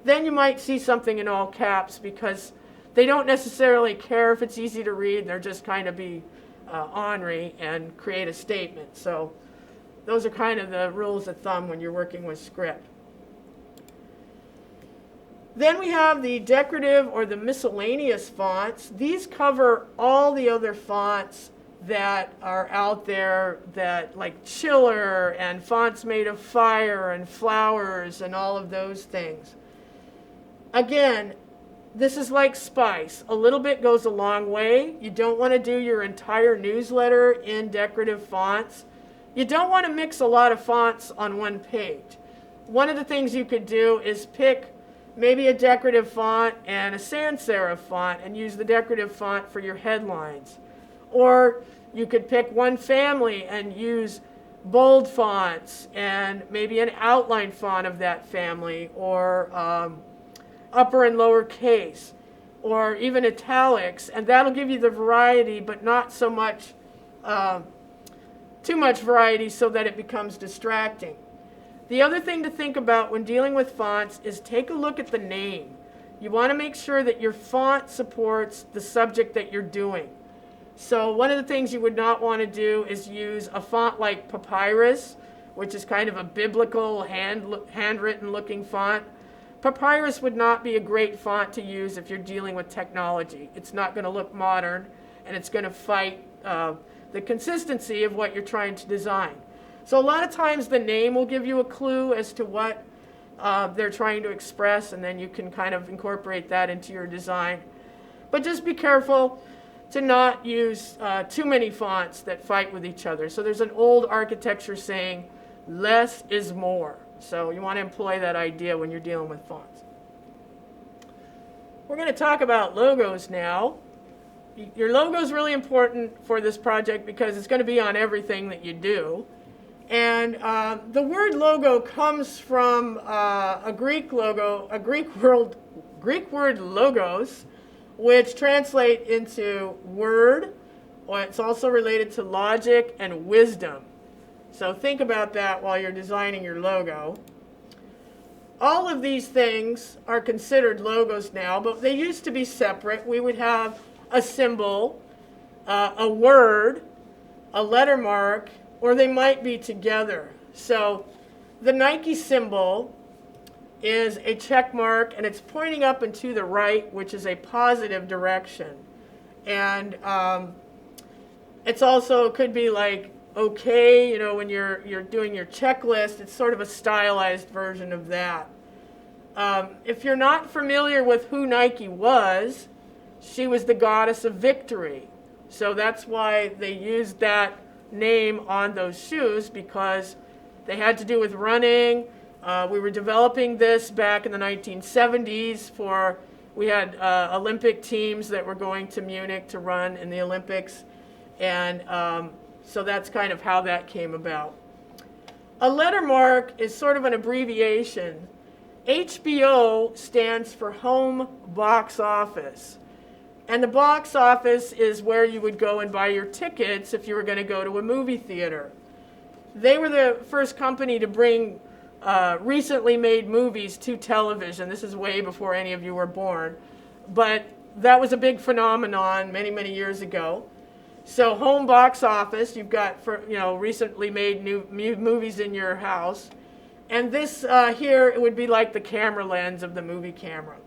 Then you might see something in all caps because they don't necessarily care if it's easy to read. They're just kind of be ornery and create a statement. So those are kind of the rules of thumb when you're working with script. Then we have the decorative or the miscellaneous fonts. These cover all the other fonts that are out there, that like chiller and fonts made of fire and flowers and all of those things. Again, this is like spice. A little bit goes a long way. You don't want to do your entire newsletter in decorative fonts. You don't want to mix a lot of fonts on one page. One of the things you could do is pick maybe a decorative font and a sans serif font and use the decorative font for your headlines. Or you could pick one family and use bold fonts and maybe an outline font of that family, or upper and lower case, or even italics, and that'll give you the variety, but not so much, too much variety so that it becomes distracting. The other thing to think about when dealing with fonts is take a look at the name. You want to make sure that your font supports the subject that you're doing. So one of the things you would not want to do is use a font like Papyrus, which is kind of a biblical handwritten looking font. Papyrus would not be a great font to use if you're dealing with technology. It's not going to look modern, and it's going to fight the consistency of what you're trying to design. So a lot of times the name will give you a clue as to what they're trying to express, and then you can kind of incorporate that into your design. But just be careful to not use too many fonts that fight with each other. So there's an old architecture saying, less is more. So you want to employ that idea when you're dealing with fonts. We're going to talk about logos now. Your logo is really important for this project because it's going to be on everything that you do. And the word logo comes from a Greek word logos, which translate into word, or it's also related to logic and wisdom. So think about that while you're designing your logo. All of these things are considered logos now, but they used to be separate. We would have a symbol, a word, a letter mark, or they might be together. So the Nike symbol is a check mark, and it's pointing up and to the right, which is a positive direction. And it's also, it could be like, okay, when you're doing your checklist, it's sort of a stylized version of that. If you're not familiar with who Nike was, she was the goddess of victory. So that's why they used that name on those shoes, because they had to do with running. We were developing this back in the 1970s for We had Olympic teams that were going to Munich to run in the Olympics. And so that's kind of how that came about. A lettermark is sort of an abbreviation. HBO stands for Home Box Office. And the box office is where you would go and buy your tickets if you were going to go to a movie theater. They were the first company to bring recently made movies to television. This is way before any of you were born. But that was a big phenomenon many, many years ago. So home box office, you've got recently made new movies in your house. And this here, it would be like the camera lens of the movie camera.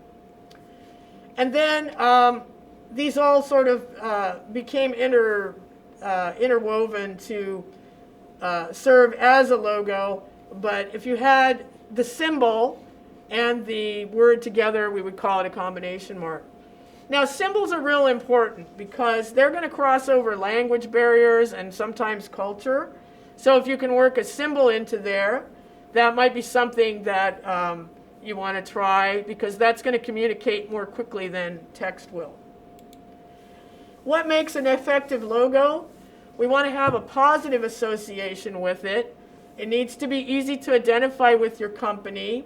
And then these all sort of became interwoven to serve as a logo. But if you had the symbol and the word together, we would call it a combination mark. Now, symbols are real important because they're going to cross over language barriers and sometimes culture. So if you can work a symbol into there, that might be something that you want to try because that's going to communicate more quickly than text will. What makes an effective logo? We want to have a positive association with it. It needs to be easy to identify with your company.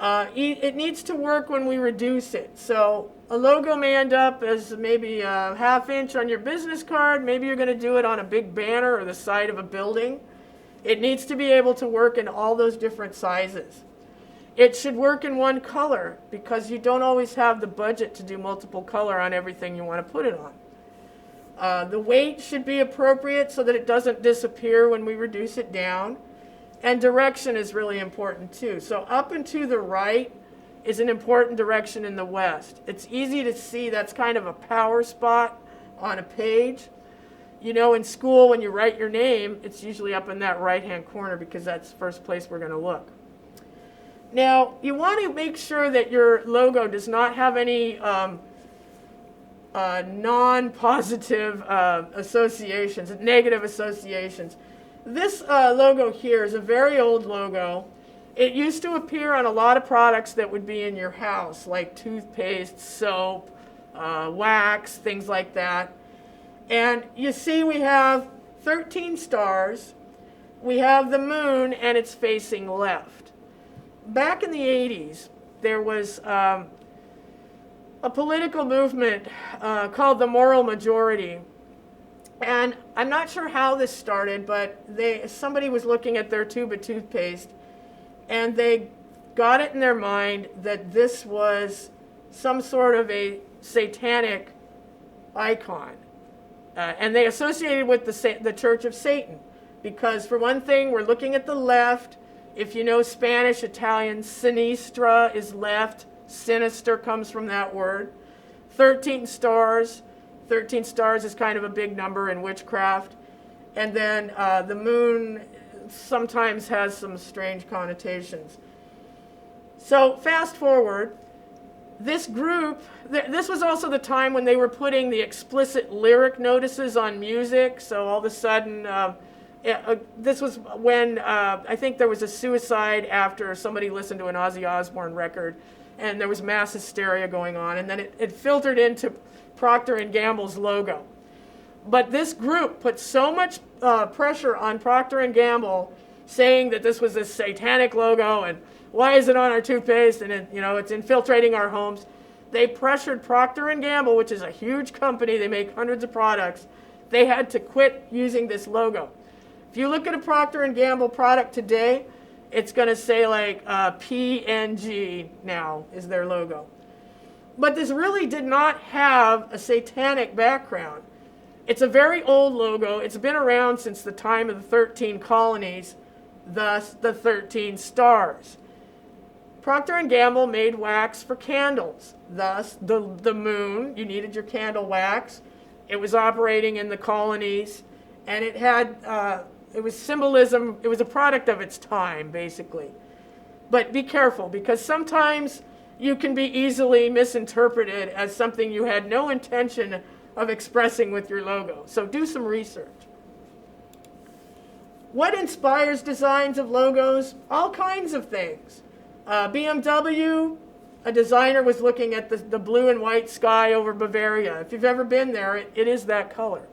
It needs to work when we reduce it. So a logo may end up as maybe a ½ inch on your business card. Maybe you're going to do it on a big banner or the side of a building. It needs to be able to work in all those different sizes. It should work in one color because you don't always have the budget to do multiple color on everything you want to put it on. The weight should be appropriate so that it doesn't disappear when we reduce it down. And direction is really important too. So up and to the right is an important direction in the west. It's easy to see that's kind of a power spot on a page. You know, in school when you write your name, it's usually up in that right-hand corner because that's the first place we're going to look. Now, you want to make sure that your logo does not have any non-positive associations, negative associations. This logo here is a very old logo. It used to appear on a lot of products that would be in your house, like toothpaste, soap, wax, things like that. And you see we have 13 stars. We have the moon, and it's facing left. Back in the 80s, there was a political movement called the Moral Majority. And I'm not sure how this started, but somebody was looking at their tube of toothpaste, and they got it in their mind that this was some sort of a satanic icon. And they associated with the Church of Satan. Because for one thing, we're looking at the left. If you know Spanish, Italian, sinistra is left. Sinister comes from that word. 13 stars. 13 stars is kind of a big number in witchcraft. And then the moon sometimes has some strange connotations. So fast forward. This group, this was also the time when they were putting the explicit lyric notices on music. So all of a sudden, this was when I think there was a suicide after somebody listened to an Ozzy Osbourne record, and there was mass hysteria going on, and then it filtered into Procter & Gamble's logo. But this group put so much pressure on Procter & Gamble, saying that this was a satanic logo, and why is it on our toothpaste, and it's infiltrating our homes. They pressured Procter & Gamble, which is a huge company. They make hundreds of products. They had to quit using this logo. If you look at a Procter & Gamble product today, it's going to say like PNG now is their logo. But this really did not have a satanic background. It's a very old logo. It's been around since the time of the 13 colonies, thus the 13 stars. Procter & Gamble made wax for candles, thus the moon. You needed your candle wax. It was operating in the colonies, and it had it was symbolism. It was a product of its time, basically. But be careful, because sometimes you can be easily misinterpreted as something you had no intention of expressing with your logo. So do some research. What inspires designs of logos? All kinds of things. BMW, a designer was looking at the blue and white sky over Bavaria. If you've ever been there, it is that color.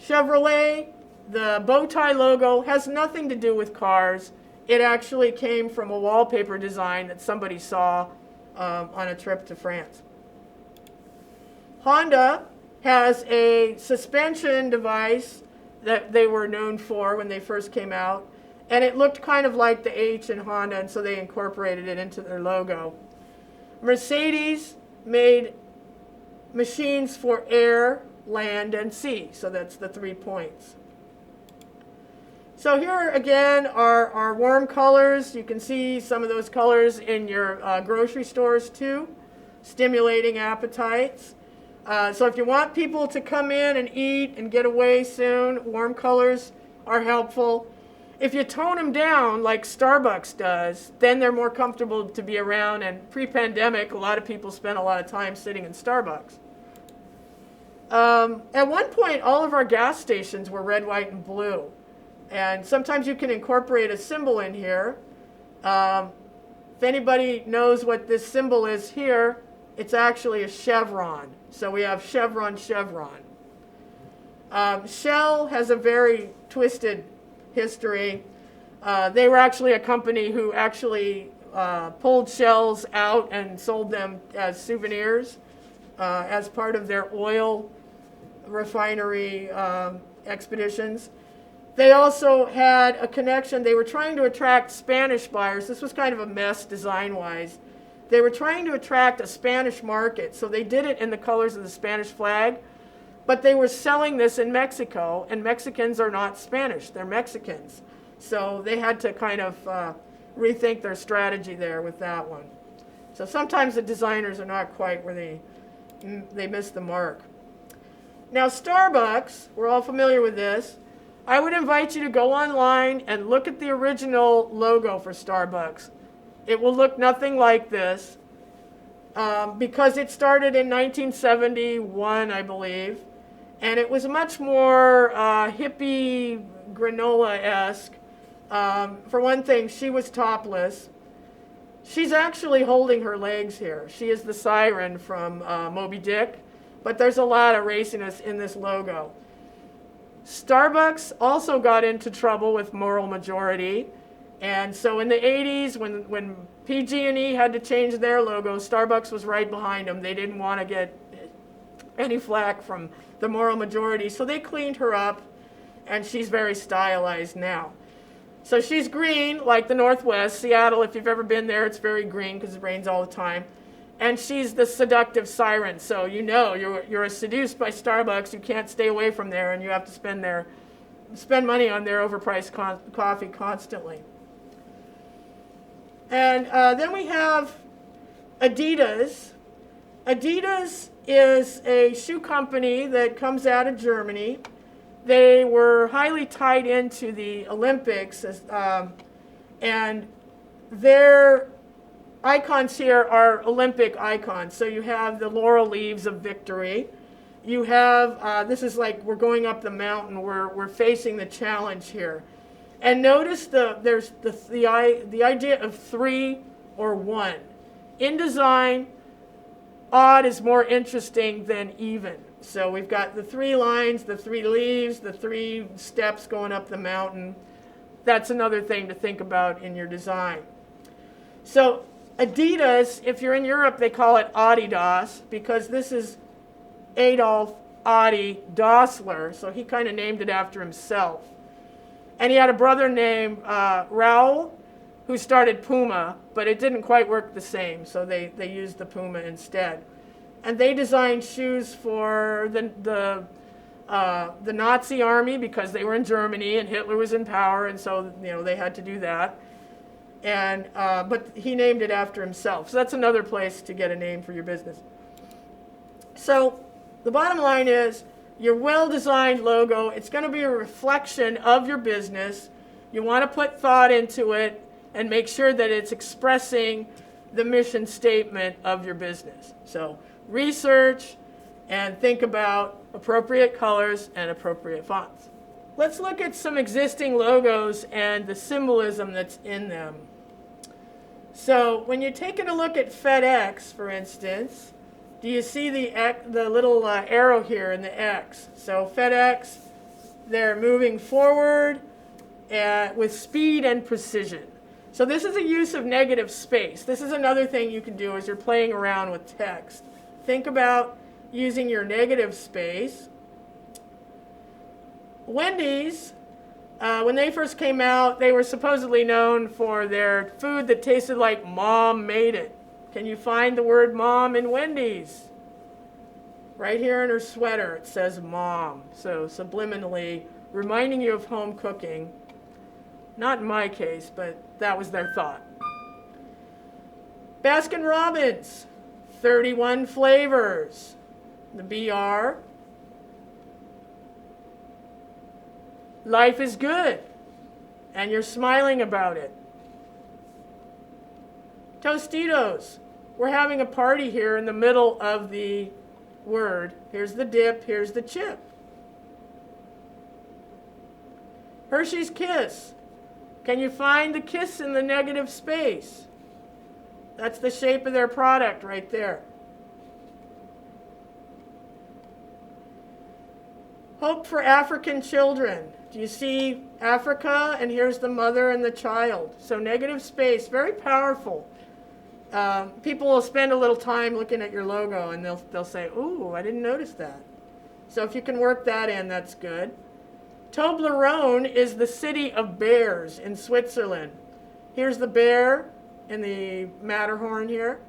Chevrolet, the bow tie logo has nothing to do with cars. It actually came from a wallpaper design that somebody saw on a trip to France. Honda has a suspension device that they were known for when they first came out, and it looked kind of like the H in Honda, and so they incorporated it into their logo. Mercedes made machines for air, land, and sea, so that's the 3 points. So here again are our warm colors. You can see some of those colors in your grocery stores too, stimulating appetites. So if you want people to come in and eat and get away soon, warm colors are helpful. If you tone them down like Starbucks does, then they're more comfortable to be around, and pre-pandemic, a lot of people spent a lot of time sitting in Starbucks. At one point, all of our gas stations were red, white, and blue. And sometimes you can incorporate a symbol in here. If anybody knows what this symbol is here, it's actually a chevron. So we have chevron, chevron. Shell has a very twisted history. They were actually a company who actually pulled shells out and sold them as souvenirs as part of their oil refinery expeditions. They also had a connection. They were trying to attract Spanish buyers. This was kind of a mess design-wise. They were trying to attract a Spanish market, so they did it in the colors of the Spanish flag, but they were selling this in Mexico, and Mexicans are not Spanish. They're Mexicans. So they had to kind of rethink their strategy there with that one. So sometimes the designers are not quite where they miss the mark. Now Starbucks, we're all familiar with this. I would invite you to go online and look at the original logo for Starbucks. It will look nothing like this because it started in 1971, I believe, and it was much more hippie, granola-esque. For one thing, she was topless. She's actually holding her legs here. She is the siren from Moby Dick, but there's a lot of raciness in this logo. Starbucks also got into trouble with moral majority, and so in the 80s when PG&E had to change their logo, Starbucks was right behind them. They didn't want to get any flack from the moral majority, so they cleaned her up, and she's very stylized now. So she's green, like the Northwest. Seattle, if you've ever been there, it's very green because it rains all the time. And she's the seductive siren, so you know you're seduced by Starbucks. You can't stay away from there, and you have to spend money on their overpriced coffee constantly. And then we have Adidas. Adidas is a shoe company that comes out of Germany. They were highly tied into the Olympics, and their icons here are Olympic icons. So you have the laurel leaves of victory. You have, this is like we're going up the mountain. We're facing the challenge here. And notice there's the idea of 3 or 1. In design, odd is more interesting than even. So we've got the 3 lines, the 3 leaves, the 3 steps going up the mountain. That's another thing to think about in your design. So Adidas, if you're in Europe, they call it Adidas because this is Adolf Adi Dassler, so he kind of named it after himself. And he had a brother named Raoul who started Puma, but it didn't quite work the same, so they used the Puma instead. And they designed shoes for the Nazi army because they were in Germany and Hitler was in power, and so they had to do that. And but he named it after himself. So that's another place to get a name for your business. So the bottom line is your well-designed logo, it's going to be a reflection of your business. You want to put thought into it and make sure that it's expressing the mission statement of your business. So research and think about appropriate colors and appropriate fonts. Let's look at some existing logos and the symbolism that's in them. So when you're taking a look at FedEx, for instance, do you see the little arrow here in the X? So FedEx, they're moving forward with speed and precision. So this is a use of negative space. This is another thing you can do as you're playing around with text. Think about using your negative space. Wendy's, when they first came out, they were supposedly known for their food that tasted like Mom made it. Can you find the word mom in Wendy's? Right here in her sweater, it says mom. So subliminally reminding you of home cooking. Not in my case, but that was their thought. Baskin-Robbins, 31 flavors. The BR. Life is good, and you're smiling about it. Tostitos. We're having a party here in the middle of the word. Here's the dip, here's the chip. Hershey's Kiss. Can you find the kiss in the negative space? That's the shape of their product right there. Hope for African Children. Do you see Africa? And here's the mother and the child. So negative space, very powerful. People will spend a little time looking at your logo and they'll say, ooh, I didn't notice that. So if you can work that in, that's good. Toblerone is the city of bears in Switzerland. Here's the bear in the Matterhorn here.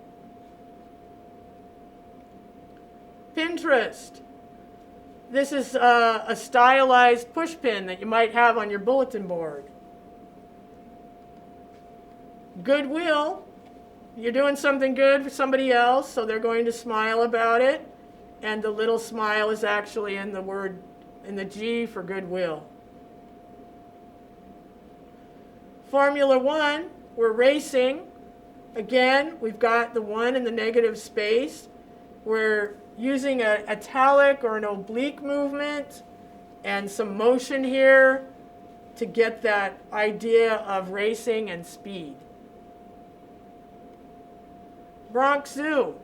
Pinterest. This is a stylized push pin that you might have on your bulletin board. Goodwill. You're doing something good for somebody else, so they're going to smile about it. And the little smile is actually in the word, in the G for goodwill. Formula One, we're racing. Again, we've got the one in the negative space. We're using an italic or an oblique movement and some motion here to get that idea of racing and speed. Bronx Zoo.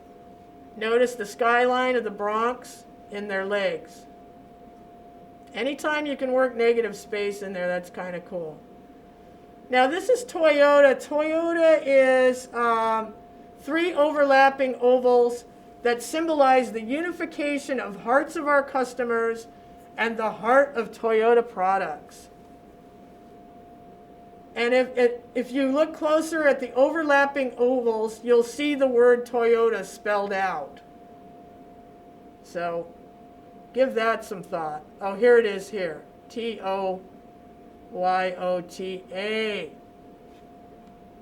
Notice the skyline of the Bronx in their legs. Anytime you can work negative space in there, that's kind of cool. Now this is Toyota. Toyota is 3 overlapping ovals that symbolize the unification of hearts of our customers and the heart of Toyota products. And if you look closer at the overlapping ovals, you'll see the word Toyota spelled out. So give that some thought. Oh, here it is here. T-O-Y-O-T-A.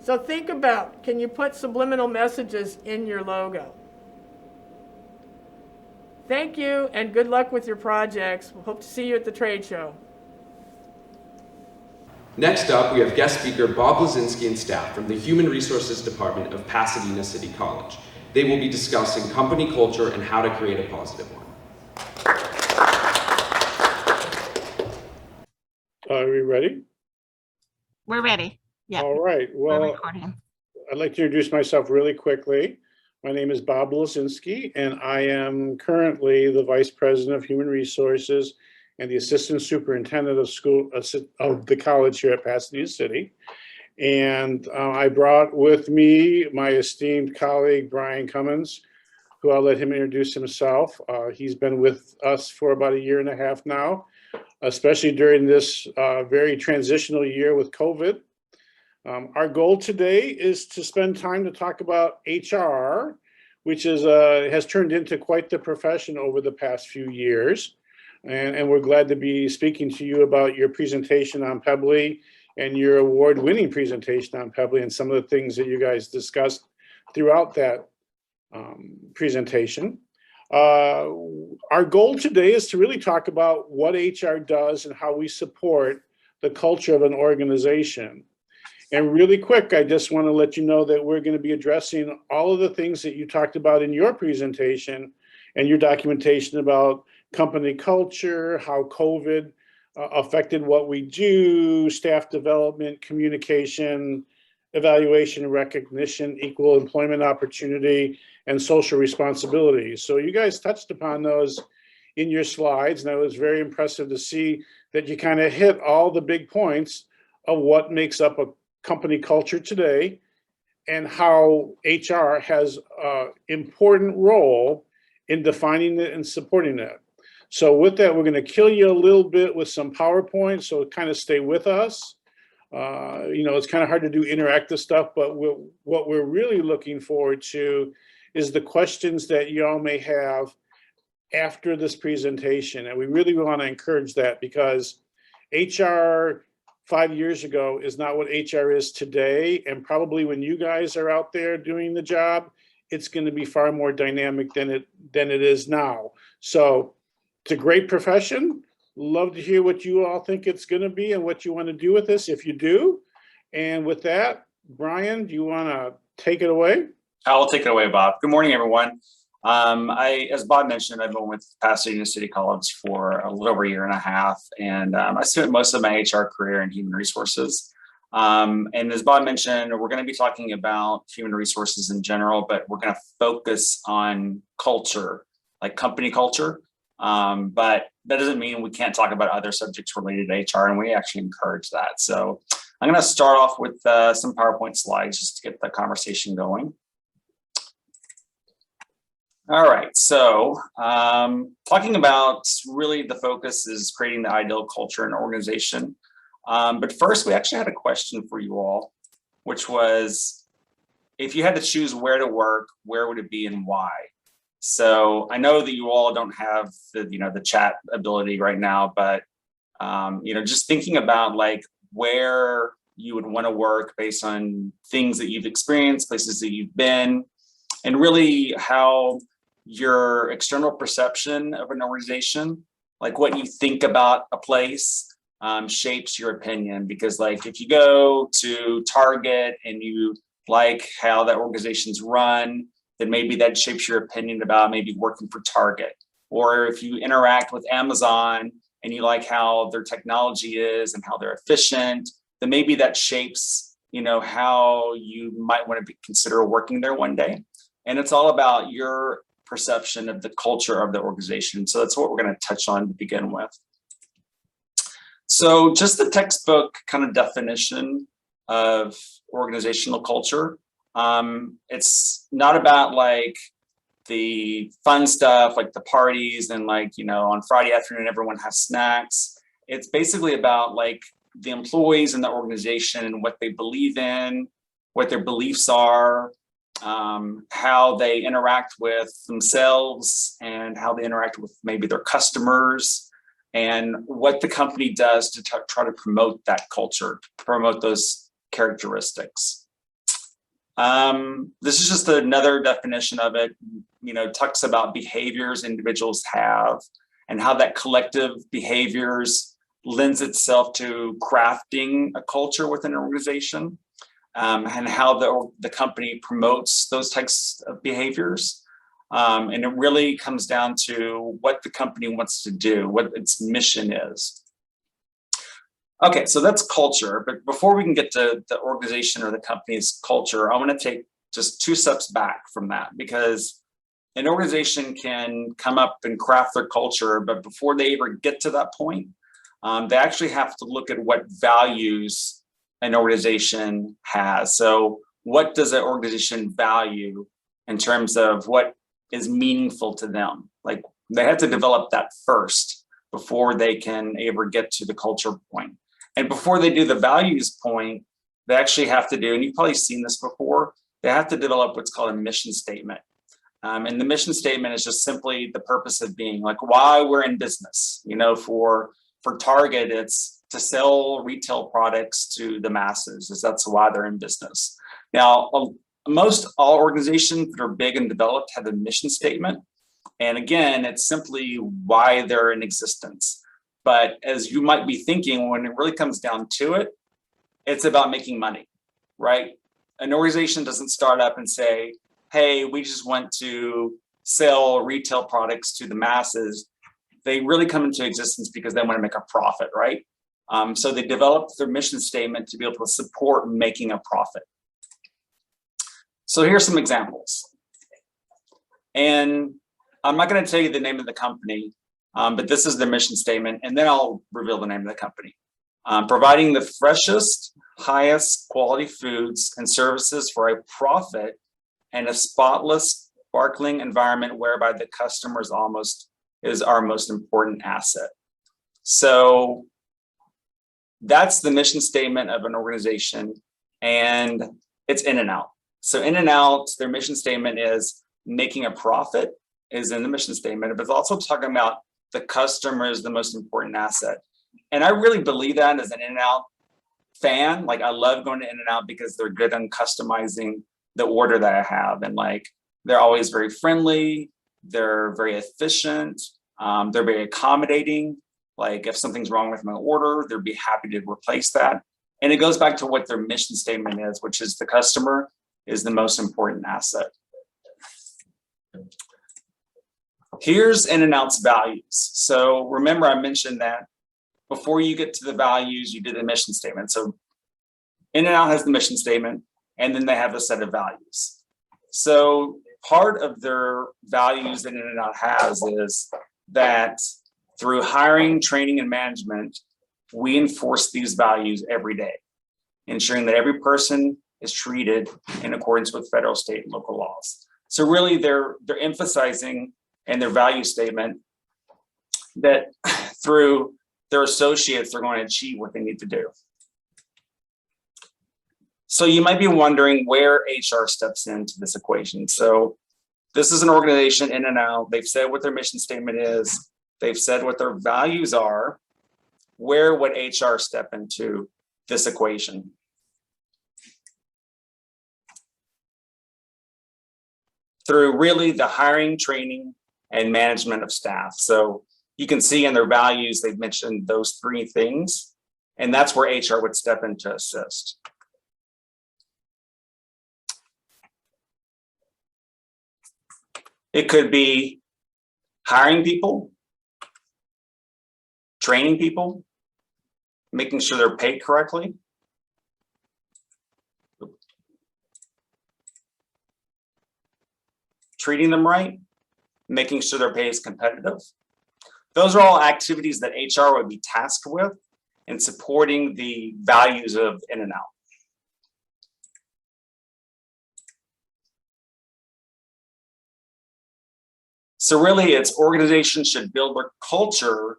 So think about, can you put subliminal messages in your logo? Thank you, and good luck with your projects. We hope to see you at the trade show. Next up, we have guest speaker Bob Blizinski and staff from the Human Resources Department of Pasadena City College. They will be discussing company culture and how to create a positive one. Are we ready? We're ready. Yeah. All right. Well, I'd like to introduce myself really quickly. My name is Bob Blizinski, and I am currently the Vice President of Human Resources and the Assistant Superintendent of the college here at Pasadena City. And I brought with me my esteemed colleague, Brian Cummins, who I'll let him introduce himself. He's been with us for about 1.5 years now, especially during this very transitional year with COVID. Our goal today is to spend time to talk about HR, which is has turned into quite the profession over the past few years. And we're glad to be speaking to you about your presentation on Pebbly and your award-winning presentation on Pebbly and some of the things that you guys discussed throughout that presentation. Our goal today is to really talk about what HR does and how we support the culture of an organization. And really quick, I just want to let you know that we're going to be addressing all of the things that you talked about in your presentation and your documentation about company culture, how COVID affected what we do, staff development, communication, evaluation, recognition, equal employment opportunity, and social responsibility. So you guys touched upon those in your slides, and it was very impressive to see that you kind of hit all the big points of what makes up a company culture today and how HR has an important role in defining it and supporting it. So with that, we're going to kill you a little bit with some PowerPoint, so kind of stay with us. It's kind of hard to do interactive stuff, but what we're really looking forward to is the questions that y'all may have after this presentation. And we really want to encourage that, because HR 5 years ago is not what HR is today. And probably when you guys are out there doing the job, it's going to be far more dynamic than it is now. So it's a great profession. Love to hear what you all think it's going to be and what you want to do with this, if you do. And with that, Brian, do you want to take it away? I'll take it away, Bob. Good morning, everyone. As Bob mentioned, I've been with Pasadena City College for a little over a year and a half, and I spent most of my HR career in human resources. And as Bob mentioned, we're going to be talking about human resources in general, but we're going to focus on culture, like company culture. But that doesn't mean we can't talk about other subjects related to HR, and we actually encourage that. So I'm going to start off with some PowerPoint slides just to get the conversation going. All right, so talking about really the focus is creating the ideal culture in an organization. But first, we actually had a question for you all, which was, if you had to choose where to work, where would it be and why? So I know that you all don't have the chat ability right now, but just thinking about like where you would want to work based on things that you've experienced, places that you've been, and really how your external perception of an organization, like what you think about a place, shapes your opinion. Because like if you go to Target and you like how that organization's run, then maybe that shapes your opinion about maybe working for Target. Or if you interact with Amazon and you like how their technology is and how they're efficient, then maybe that shapes, how you might want to consider working there one day. And it's all about your perception of the culture of the organization. So that's what we're going to touch on to begin with. So just the textbook kind of definition of organizational culture. It's not about like the fun stuff, like the parties and like, on Friday afternoon, everyone has snacks. It's basically about like the employees in the organization and what they believe in, what their beliefs are, how they interact with themselves and how they interact with maybe their customers, and what the company does to try to promote that culture, to promote those characteristics. This is just another definition of it. Talks about behaviors individuals have and how that collective behaviors lends itself to crafting a culture within an organization. And how the company promotes those types of behaviors. And it really comes down to what the company wants to do, what its mission is. Okay, so that's culture. But before we can get to the organization or the company's culture, I want to take just 2 steps back from that, because an organization can come up and craft their culture, but before they ever get to that point, they actually have to look at what values an organization has. So what does an organization value in terms of what is meaningful to them? Like they have to develop that first before they can ever get to the culture point. And before they do the values point, they actually have to do, and you've probably seen this before, they have to develop what's called a mission statement. And the mission statement is just simply the purpose of being, like why we're in business. For Target, it's to sell retail products to the masses, as that's why they're in business. Now, most all organizations that are big and developed have a mission statement. And again, it's simply why they're in existence. But as you might be thinking, when it really comes down to it, it's about making money, right? An organization doesn't start up and say, hey, we just want to sell retail products to the masses. They really come into existence because they want to make a profit, right? So they developed their mission statement to be able to support making a profit. So here's some examples. And I'm not going to tell you the name of the company, but this is the mission statement, and then I'll reveal the name of the company. Providing the freshest, highest quality foods and services for a profit and a spotless, sparkling environment whereby the customer is our most important asset. So that's the mission statement of an organization, and it's In-N-Out. So In-N-Out, their mission statement is making a profit is in the mission statement, but it's also talking about the customer is the most important asset. And I really believe that as an In-N-Out fan. Like, I love going to In-N-Out because they're good on customizing the order that I have. And like, they're always very friendly. They're very efficient. They're very accommodating. Like, if something's wrong with my order, they'd be happy to replace that. And it goes back to what their mission statement is, which is the customer is the most important asset. Here's In-N-Out's values. So remember, I mentioned that before you get to the values, you do the mission statement. So In-N-Out has the mission statement, and then they have a set of values. So part of their values that In-N-Out has is that through hiring, training, and management, we enforce these values every day, ensuring that every person is treated in accordance with federal, state, and local laws. So really, they're emphasizing in their value statement that through their associates, they're going to achieve what they need to do. So you might be wondering where HR steps into this equation. So this is an organization, In-N-Out. They've said what their mission statement is. They've said what their values are. Where would HR step into this equation? Through really the hiring, training, and management of staff. So you can see in their values, they've mentioned those three things, and that's where HR would step in to assist. It could be hiring people, training people, making sure they're paid correctly, treating them right, making sure their pay is competitive. Those are all activities that HR would be tasked with in supporting the values of In-N-Out. So really, its organizations should build their culture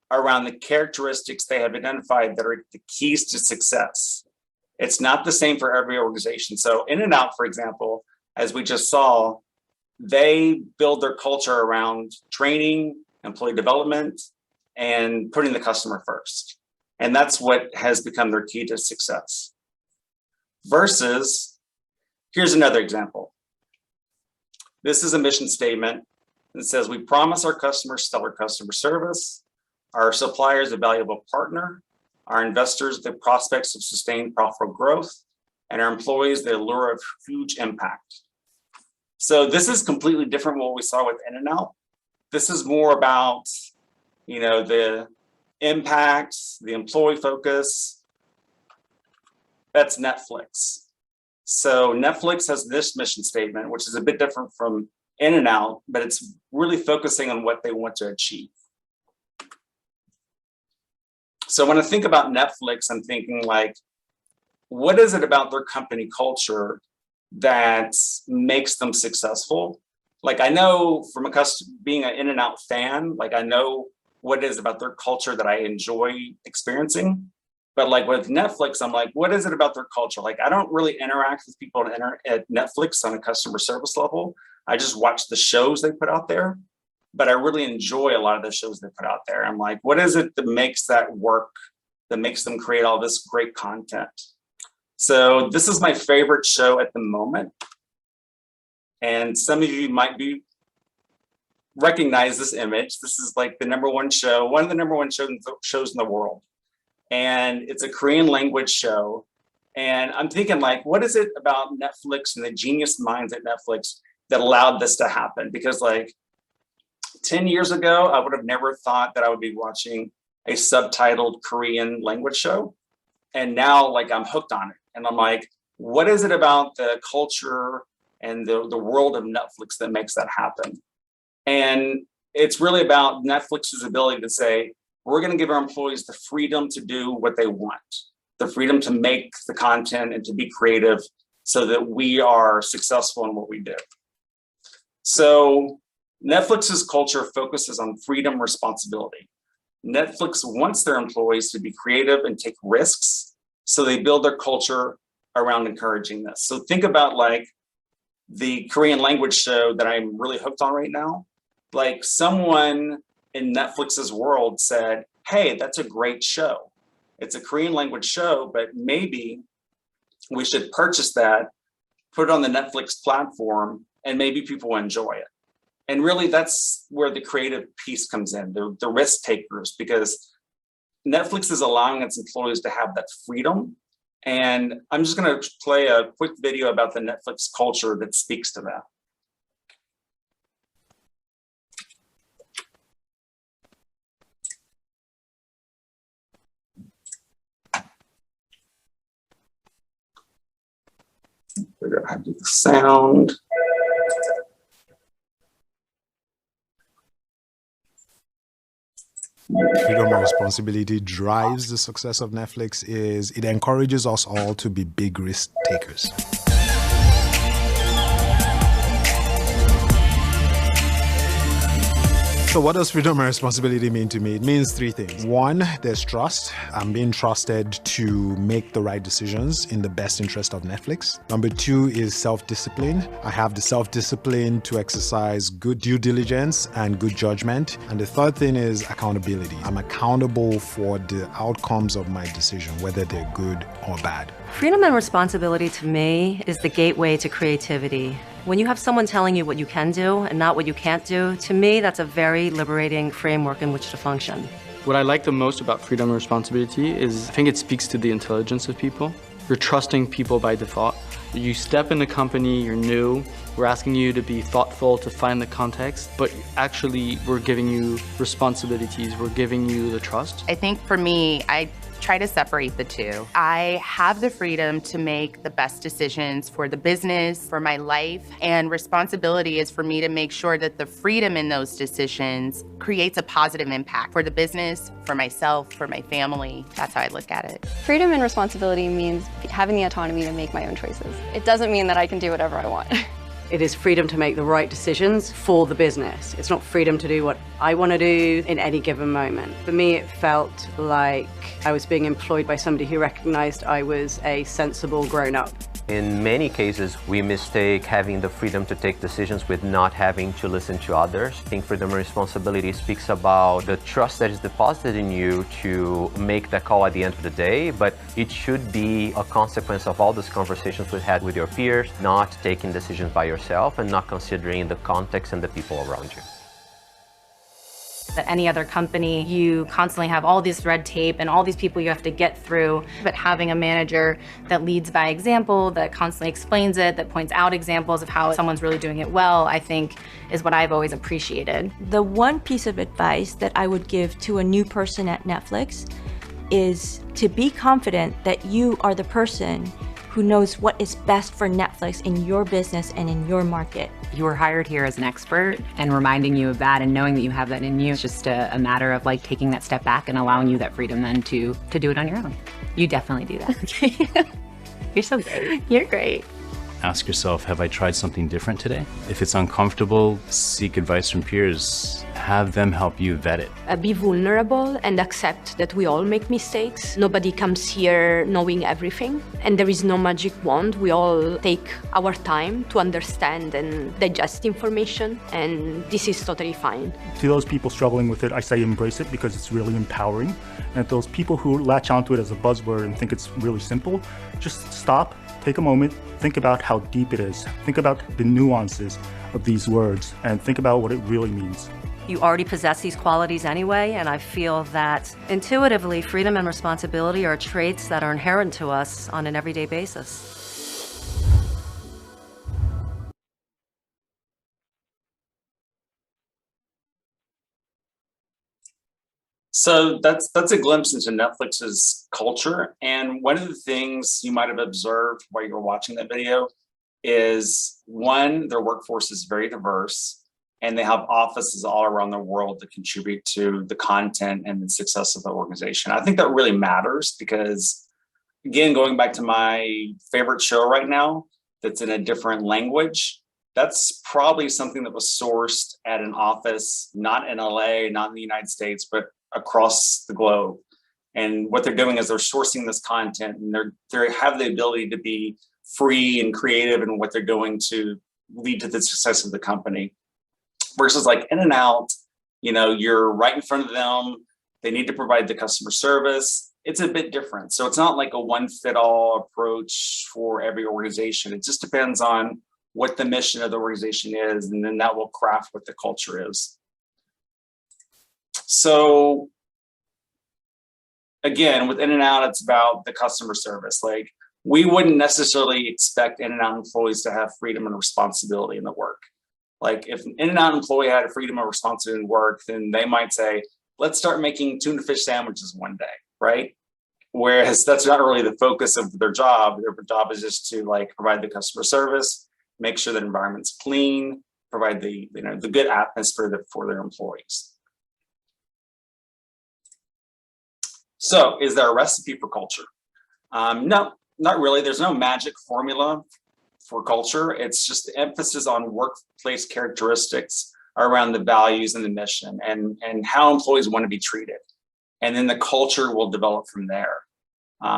around the characteristics they have identified that are the keys to success. It's not the same for every organization. So In-N-Out, for example, as we just saw, they build their culture around training, employee development, and putting the customer first. And that's what has become their key to success. Versus, here's another example. This is a mission statement that says, we promise our customers stellar customer service, our suppliers a valuable partner, our investors the prospects of sustained profitable growth, and our employees the allure of huge impact. So this is completely different from what we saw with In-N-Out. This is more about, the impact, the employee focus. That's Netflix. So Netflix has this mission statement, which is a bit different from In-N-Out, but it's really focusing on what they want to achieve. So when I think about Netflix, I'm thinking like, what is it about their company culture that makes them successful? Like, I know from being an In-N-Out fan, like I know what it is about their culture that I enjoy experiencing. But like with Netflix, I'm like, what is it about their culture? Like, I don't really interact with people at Netflix on a customer service level. I just watch the shows they put out there, but I really enjoy a lot of the shows they put out there. I'm like, what is it that makes that work, that makes them create all this great content? So this is my favorite show at the moment. And some of you might recognize this image. This is like the #1 show, one of the #1 shows in the world. And it's a Korean language show. And I'm thinking like, what is it about Netflix and the genius minds at Netflix that allowed this to happen? Because like 10 years ago, I would have never thought that I would be watching a subtitled Korean language show. And now like I'm hooked on it. And I'm like, What is it about the culture and the world of Netflix that makes that happen? And it's really about Netflix's ability to say, we're going to give our employees the freedom to do what they want, the freedom to make the content and to be creative so that we are successful in what we do. So Netflix's culture focuses on freedom, responsibility. Netflix wants their employees to be creative and take risks, so they build their culture around encouraging this. So think about like the Korean language show that I'm really hooked on right now. Like someone in Netflix's world said, hey, that's a great show. It's a Korean language show, but maybe we should purchase that, put it on the Netflix platform, and maybe people will enjoy it. And really that's where the creative piece comes in, the risk takers, because Netflix is allowing its employees to have that freedom. And I'm just gonna play a quick video about the Netflix culture that speaks to that. Figure out how to do the sound. Freedom and responsibility drives the success of Netflix is it encourages us all to be big risk takers. So what does freedom and responsibility mean to me? It means three things. One, there's trust. I'm being trusted to make the right decisions in the best interest of Netflix. Number two is self-discipline. I have the self-discipline to exercise good due diligence and good judgment. And the third thing is accountability. I'm accountable for the outcomes of my decision, whether they're good or bad. Freedom and responsibility to me is the gateway to creativity. When you have someone telling you what you can do and not what you can't do, to me, that's a very liberating framework in which to function. What I like the most about freedom and responsibility is I think it speaks to the intelligence of people. You're trusting people by default. You step in the company, you're new, we're asking you to be thoughtful, to find the context, but actually we're giving you responsibilities, we're giving you the trust. I think for me, I try to separate the two. I have the freedom to make the best decisions for the business, for my life, and responsibility is for me to make sure that the freedom in those decisions creates a positive impact for the business, for myself, for my family. That's how I look at it. Freedom and responsibility means having the autonomy to make my own choices. It doesn't mean that I can do whatever I want. It is freedom to make the right decisions for the business. It's not freedom to do what I want to do in any given moment. For me, it felt like I was being employed by somebody who recognized I was a sensible grown-up. In many cases, we mistake having the freedom to take decisions with not having to listen to others. I think freedom and responsibility speaks about the trust that is deposited in you to make the call at the end of the day, but it should be a consequence of all those conversations we've had with your peers, not taking decisions by yourself and not considering the context and the people around you. At any other company, you constantly have all this red tape and all these people you have to get through. But having a manager that leads by example, that constantly explains it, that points out examples of how someone's really doing it well, I think is what I've always appreciated. The one piece of advice that I would give to a new person at Netflix is to be confident that you are the person who knows what is best for Netflix in your business and in your market. You were hired here as an expert, and reminding you of that and knowing that you have that in you is just a matter of like taking that step back and allowing you that freedom then to do it on your own. You definitely do that. You're so great. You're great. Ask yourself, have I tried something different today? If it's uncomfortable, seek advice from peers. Have them help you vet it. Be vulnerable and accept that we all make mistakes. Nobody comes here knowing everything, and there is no magic wand. We all take our time to understand and digest information, and this is totally fine. To those people struggling with it, I say embrace it because it's really empowering. And those people who latch onto it as a buzzword and think it's really simple, just stop, take a moment, think about how deep it is. Think about the nuances of these words and think about what it really means. You already possess these qualities anyway, and I feel that intuitively, freedom and responsibility are traits that are inherent to us on an everyday basis. So that's a glimpse into Netflix's culture. And one of the things you might have observed while you were watching that video is, one, their workforce is very diverse, and they have offices all around the world that contribute to the content and the success of the organization. I think that really matters because, again, going back to my favorite show right now that's in a different language, that's probably something that was sourced at an office, not in LA, not in the United States, but across the globe. And what they're doing is they're sourcing this content, and they have the ability to be free and creative in what they're doing to lead to the success of the company. Versus like In-N-Out, you're right in front of them. They need to provide the customer service. It's a bit different. So it's not like a one-fit-all approach for every organization. It just depends on what the mission of the organization is, and then that will craft what the culture is. So again, with In-N-Out, it's about the customer service. Like, we wouldn't necessarily expect In-N-Out employees to have freedom and responsibility in the work. Like, if an In-N-Out employee had a freedom and responsibility in work, then they might say, let's start making tuna fish sandwiches one day, right? Whereas that's not really the focus of their job. Their job is just to provide the customer service, make sure that environment's clean, provide the good atmosphere for their employees. So is there a recipe for culture? No, not really. There's no magic formula for culture. It's just the emphasis on workplace characteristics around the values and the mission and how employees want to be treated. And then the culture will develop from there.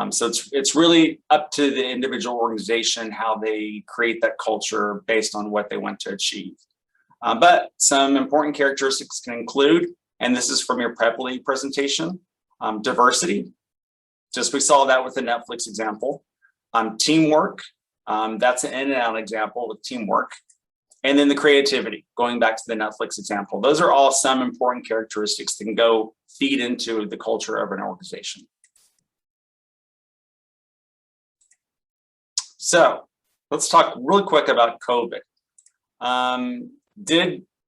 So it's really up to the individual organization how they create that culture based on what they want to achieve. But some important characteristics can include, and this is from your Prep Lead presentation, diversity. Just we saw that with the Netflix example. Teamwork, that's an In-N-Out example with teamwork. And then the creativity, going back to the Netflix example. Those are all some important characteristics that can go feed into the culture of an organization. So let's talk really quick about COVID.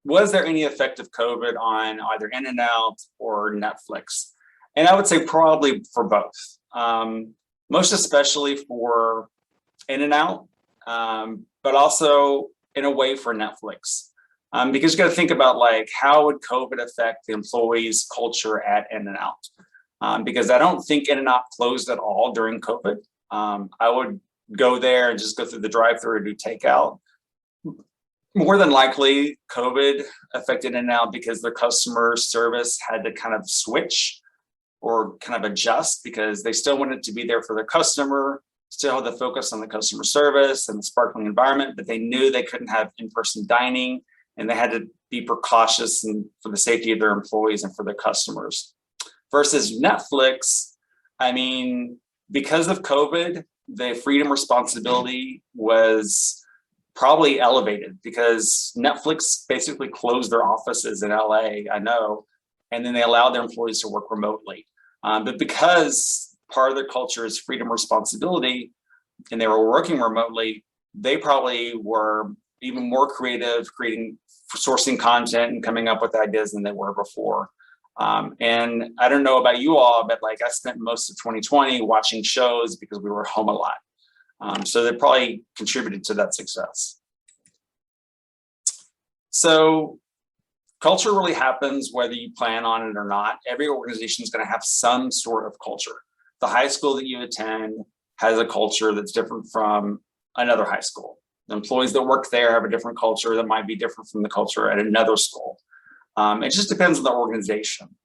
Was there any effect of COVID on either In-N-Out or Netflix? And I would say probably for both. Most especially for In-N-Out, but also in a way for Netflix. Because you got to think about how would COVID affect the employees' culture at In-N-Out? Because I don't think In-N-Out closed at all during COVID. I would go there and just go through the drive-thru and do takeout. More than likely, COVID affected In-N-Out because their customer service had to kind of switch or kind of adjust because they still wanted to be there for their customer, still have the focus on the customer service and the sparkling environment, but they knew they couldn't have in-person dining and they had to be precautious for the safety of their employees and for their customers. Versus Netflix, because of COVID, the freedom responsibility was probably elevated because Netflix basically closed their offices in LA, I know, and then they allowed their employees to work remotely. But because part of their culture is freedom responsibility and they were working remotely, they probably were even more creative, sourcing content and coming up with ideas than they were before. And I don't know about you all, but I spent most of 2020 watching shows because we were home a lot. So they probably contributed to that success. So culture really happens whether you plan on it or not. Every organization is going to have some sort of culture. The high school that you attend has a culture that's different from another high school. The employees that work there have a different culture that might be different from the culture at another school. It just depends on the organization.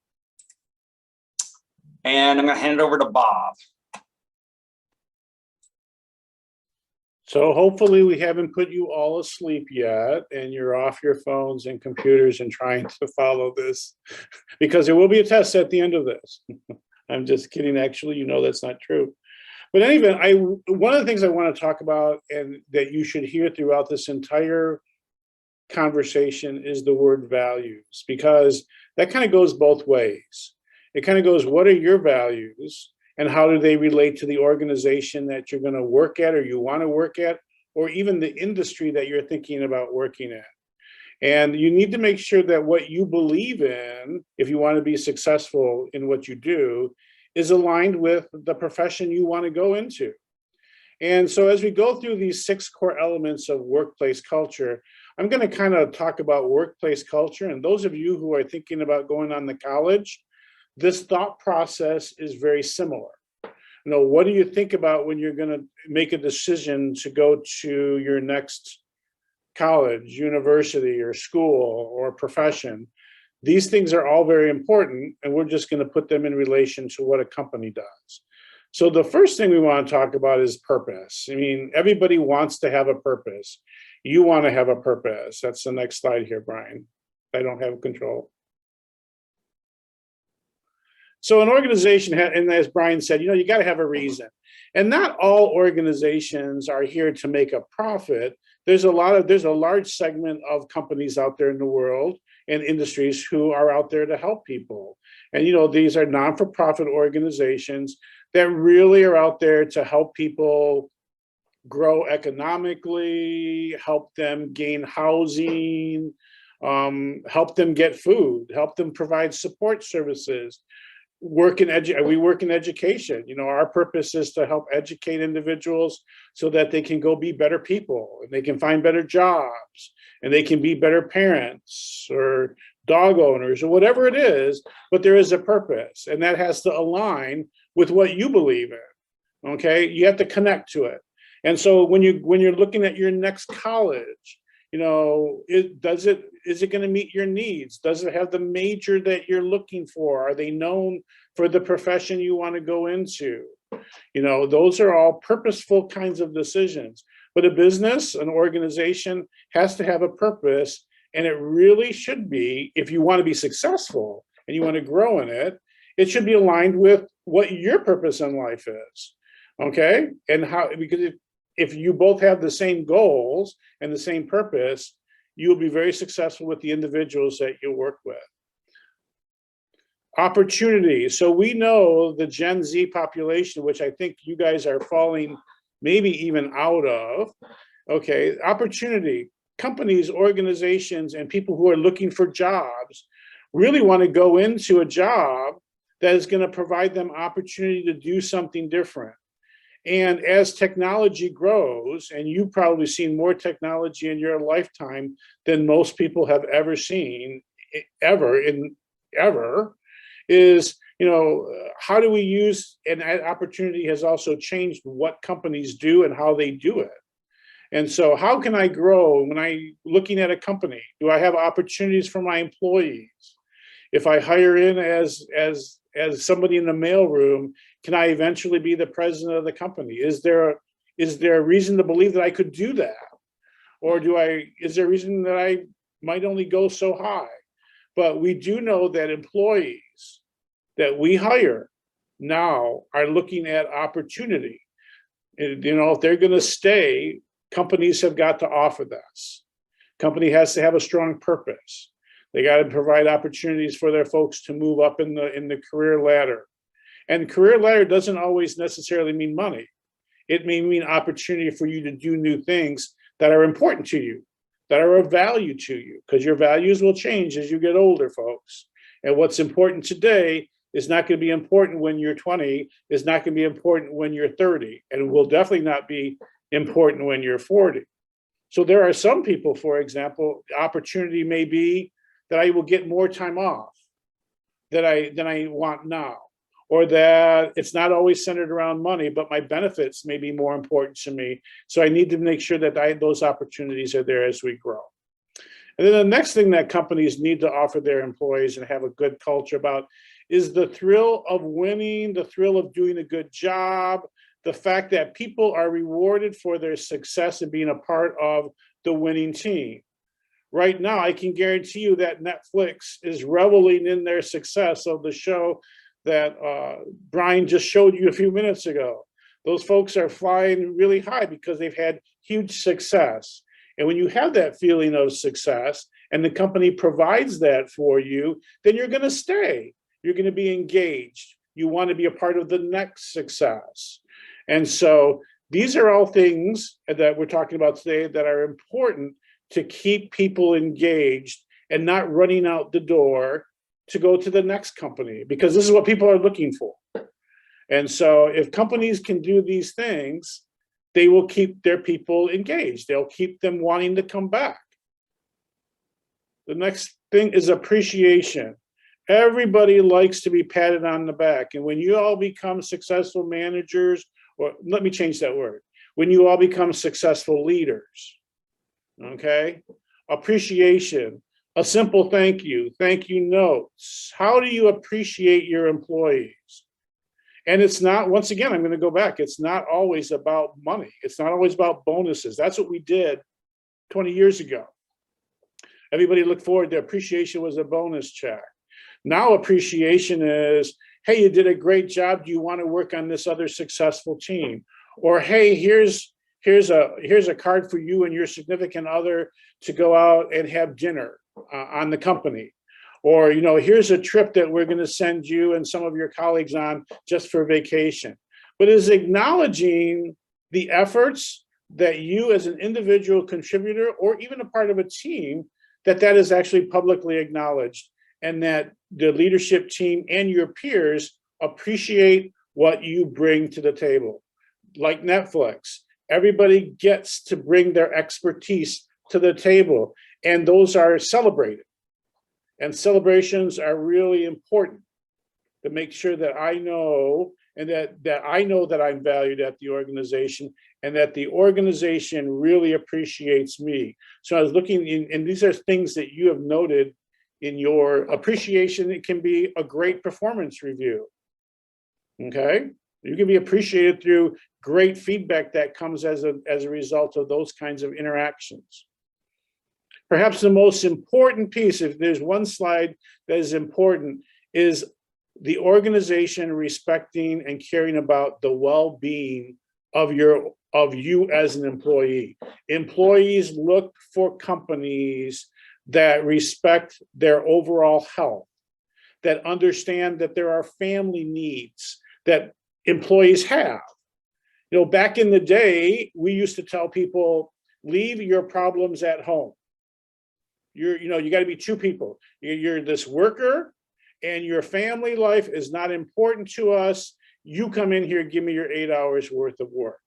And I'm going to hand it over to Bob. So hopefully we haven't put you all asleep yet and you're off your phones and computers and trying to follow this, because there will be a test at the end of this. I'm just kidding. Actually, that's not true. But anyway, one of the things I want to talk about and that you should hear throughout this entire conversation is the word values, because that kind of goes both ways. It kind of goes, what are your values and how do they relate to the organization that you're going to work at or you want to work at, or even the industry that you're thinking about working at? And you need to make sure that what you believe in, if you want to be successful in what you do, is aligned with the profession you want to go into. And so as we go through these 6 core elements of workplace culture, I'm going to kind of talk about workplace culture. And those of you who are thinking about going on to college, this thought process is very similar. You know, what do you think about when you're going to make a decision to go to your next college, university, or school, or profession? These things are all very important, and we're just going to put them in relation to what a company does. So the first thing we want to talk about is purpose. I mean, everybody wants to have a purpose. You want to have a purpose. That's the next slide here, Brian. I don't have control. So an organization, and as Brian said, you got to have a reason. And not all organizations are here to make a profit. There's a large segment of companies out there in the world and industries who are out there to help people. And, these are non-for-profit organizations that really are out there to help people grow economically, help them gain housing, help them get food, help them provide support services. We work in education. Our purpose is to help educate individuals so that they can go be better people, and they can find better jobs, and they can be better parents or dog owners or whatever it is. But there is a purpose, and that has to align with what you believe in. Okay, you have to connect to it. And so when you're looking at your next college, is it going to meet your needs? Does it have the major that you're looking for? Are they known for the profession you want to go into? Those are all purposeful kinds of decisions. But a business, an organization, has to have a purpose, and it really should be, if you want to be successful and you want to grow in it, it should be aligned with what your purpose in life is. Okay? And because if you both have the same goals and the same purpose, you'll be very successful with the individuals that you work with. Opportunity. So we know the Gen Z population, which I think you guys are falling maybe even out of. Okay, opportunity. Companies, organizations, and people who are looking for jobs really want to go into a job that is going to provide them opportunity to do something different. And as technology grows, and you've probably seen more technology in your lifetime than most people have ever seen, ever, is, how do we use, and opportunity has also changed what companies do and how they do it. And so how can I grow when I'm looking at a company? Do I have opportunities for my employees? If I hire in as somebody in the mailroom, can I eventually be the president of the company? Is there a reason to believe that I could do that? Or is there a reason that I might only go so high? But we do know that employees that we hire now are looking at opportunity. And, if they're going to stay, companies have got to offer this. Company has to have a strong purpose. They got to provide opportunities for their folks to move up in the career ladder. And career ladder doesn't always necessarily mean money. It may mean opportunity for you to do new things that are important to you, that are of value to you, because your values will change as you get older, folks. And what's important today is not going to be important when you're 20, is not going to be important when you're 30, and will definitely not be important when you're 40. So there are some people, for example, the opportunity may be that I will get more time off than I want now, or that it's not always centered around money, but my benefits may be more important to me. So I need to make sure that those opportunities are there as we grow. And then the next thing that companies need to offer their employees and have a good culture about is the thrill of winning, the thrill of doing a good job, the fact that people are rewarded for their success and being a part of the winning team. Right now, I can guarantee you that Netflix is reveling in their success of the show that Brian just showed you a few minutes ago. Those folks are flying really high because they've had huge success. And when you have that feeling of success and the company provides that for you, then you're going to stay. You're going to be engaged. You want to be a part of the next success. And so these are all things that we're talking about today that are important to keep people engaged and not running out the door to go to the next company, because this is what people are looking for. And so if companies can do these things, they will keep their people engaged. They'll keep them wanting to come back. The next thing is appreciation. Everybody likes to be patted on the back. And when you all become successful managers, or let me change that word, when you all become successful leaders, okay? Appreciation, a simple thank you notes. How do you appreciate your employees? And it's not, once again, I'm going to go back, it's not always about money. It's not always about bonuses. That's what we did 20 years ago. Everybody looked forward to appreciation was a bonus check. Now appreciation is, hey, you did a great job. Do you want to work on this other successful team? Or, hey, here's a card for you and your significant other to go out and have dinner on the company. Or, you know, here's a trip that we're going to send you and some of your colleagues on just for vacation. But is acknowledging the efforts that you as an individual contributor or even a part of a team, that is actually publicly acknowledged, and that the leadership team and your peers appreciate what you bring to the table. Like Netflix, everybody gets to bring their expertise to the table, and those are celebrated. And celebrations are really important to make sure that I know, and that I know that I'm valued at the organization, and that the organization really appreciates me. So I was looking in, and these are things that you have noted in your appreciation. It can be a great performance review. Okay, you can be appreciated through great feedback that comes as a result of those kinds of interactions. Perhaps the most important piece, if there's one slide that is important, is the organization respecting and caring about the well-being of you as an employee. Employees look for companies that respect their overall health, that understand that there are family needs that employees have. You know, back in the day, we used to tell people, leave your problems at home. You got to be two people. You're this worker, and your family life is not important to us. You come in here, give me your 8 hours worth of work.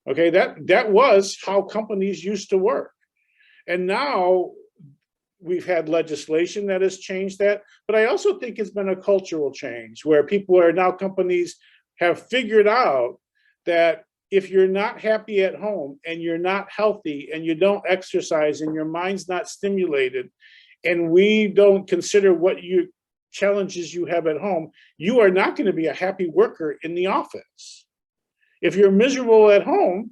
Okay, that was how companies used to work. And now we've had legislation that has changed that, but I also think it's been a cultural change where companies have figured out that if you're not happy at home and you're not healthy and you don't exercise and your mind's not stimulated, and we don't consider what challenges you have at home, you are not going to be a happy worker in the office. If you're miserable at home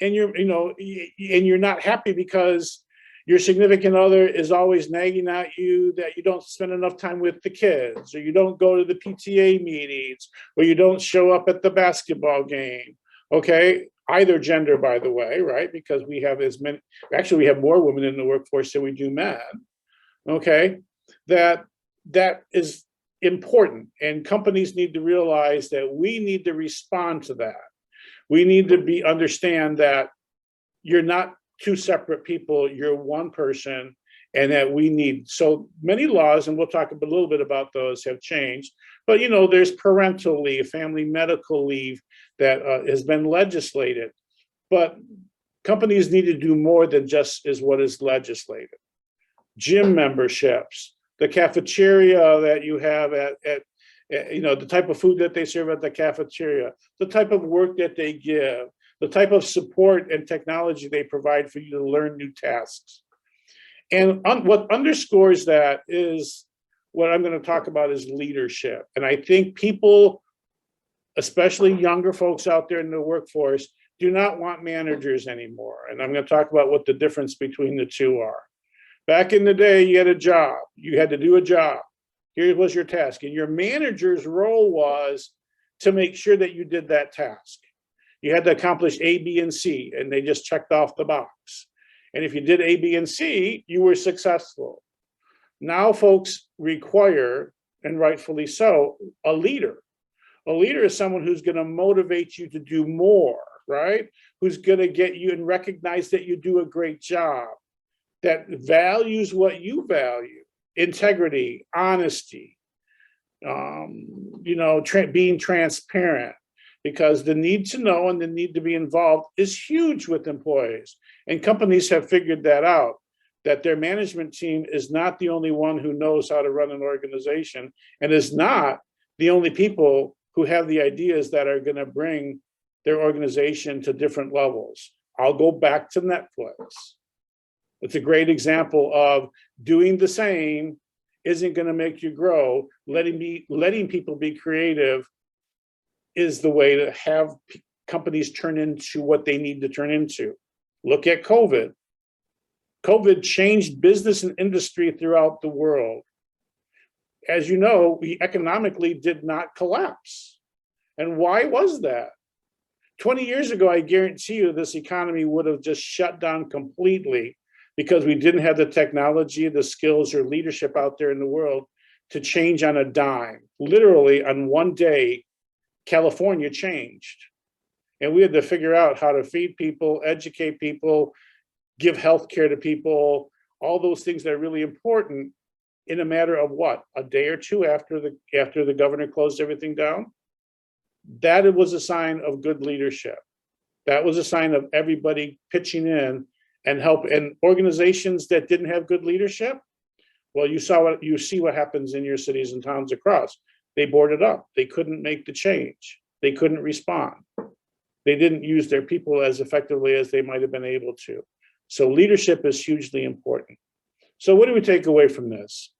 and you're not happy because your significant other is always nagging at you that you don't spend enough time with the kids, or you don't go to the PTA meetings, or you don't show up at the basketball game, okay? Either gender, by the way, right? Because we have we have more women in the workforce than we do men, okay? That is important, and companies need to realize that we need to respond to that. We need to understand that you're not two separate people, you're one person, and that we need so many laws, and we'll talk a little bit about those, have changed. But there's parental leave, family medical leave that has been legislated. But companies need to do more than just is what is legislated. Gym memberships, the cafeteria that you have at the type of food that they serve at the cafeteria, the type of work that they give, the type of support and technology they provide for you to learn new tasks. And what underscores that is what I'm going to talk about is leadership. And I think people, especially younger folks out there in the workforce, do not want managers anymore. And I'm going to talk about what the difference between the two are. Back in the day, you had a job. You had to do a job. Here was your task. And your manager's role was to make sure that you did that task. You had to accomplish A, B, and C, and they just checked off the box. And if you did A, B, and C, you were successful. Now folks require, and rightfully so, a leader. A leader is someone who's going to motivate you to do more, right? who's going to get you and recognize that you do a great job, that values what you value, integrity, honesty, being transparent, because the need to know and the need to be involved is huge with employees. And companies have figured that out, that their management team is not the only one who knows how to run an organization and is not the only people who have the ideas that are going to bring their organization to different levels. I'll go back to Netflix. It's a great example of doing the same isn't going to make you grow. Letting people be creative is the way to have companies turn into what they need to turn into. Look at COVID. COVID changed business and industry throughout the world. As you know, we economically did not collapse. And why was that? 20 years ago, I guarantee you this economy would have just shut down completely because we didn't have the technology, the skills, or leadership out there in the world to change on a dime. Literally, on one day, California changed. And we had to figure out how to feed people, educate people, give healthcare to people, all those things that are really important in a matter of what? A day or two after the governor closed everything down? That was a sign of good leadership. That was a sign of everybody pitching in and help. And organizations that didn't have good leadership, well, you see what happens in your cities and towns across. They boarded up. They couldn't make the change. They couldn't respond. They didn't use their people as effectively as they might have been able to. So leadership is hugely important. So what do we take away from this?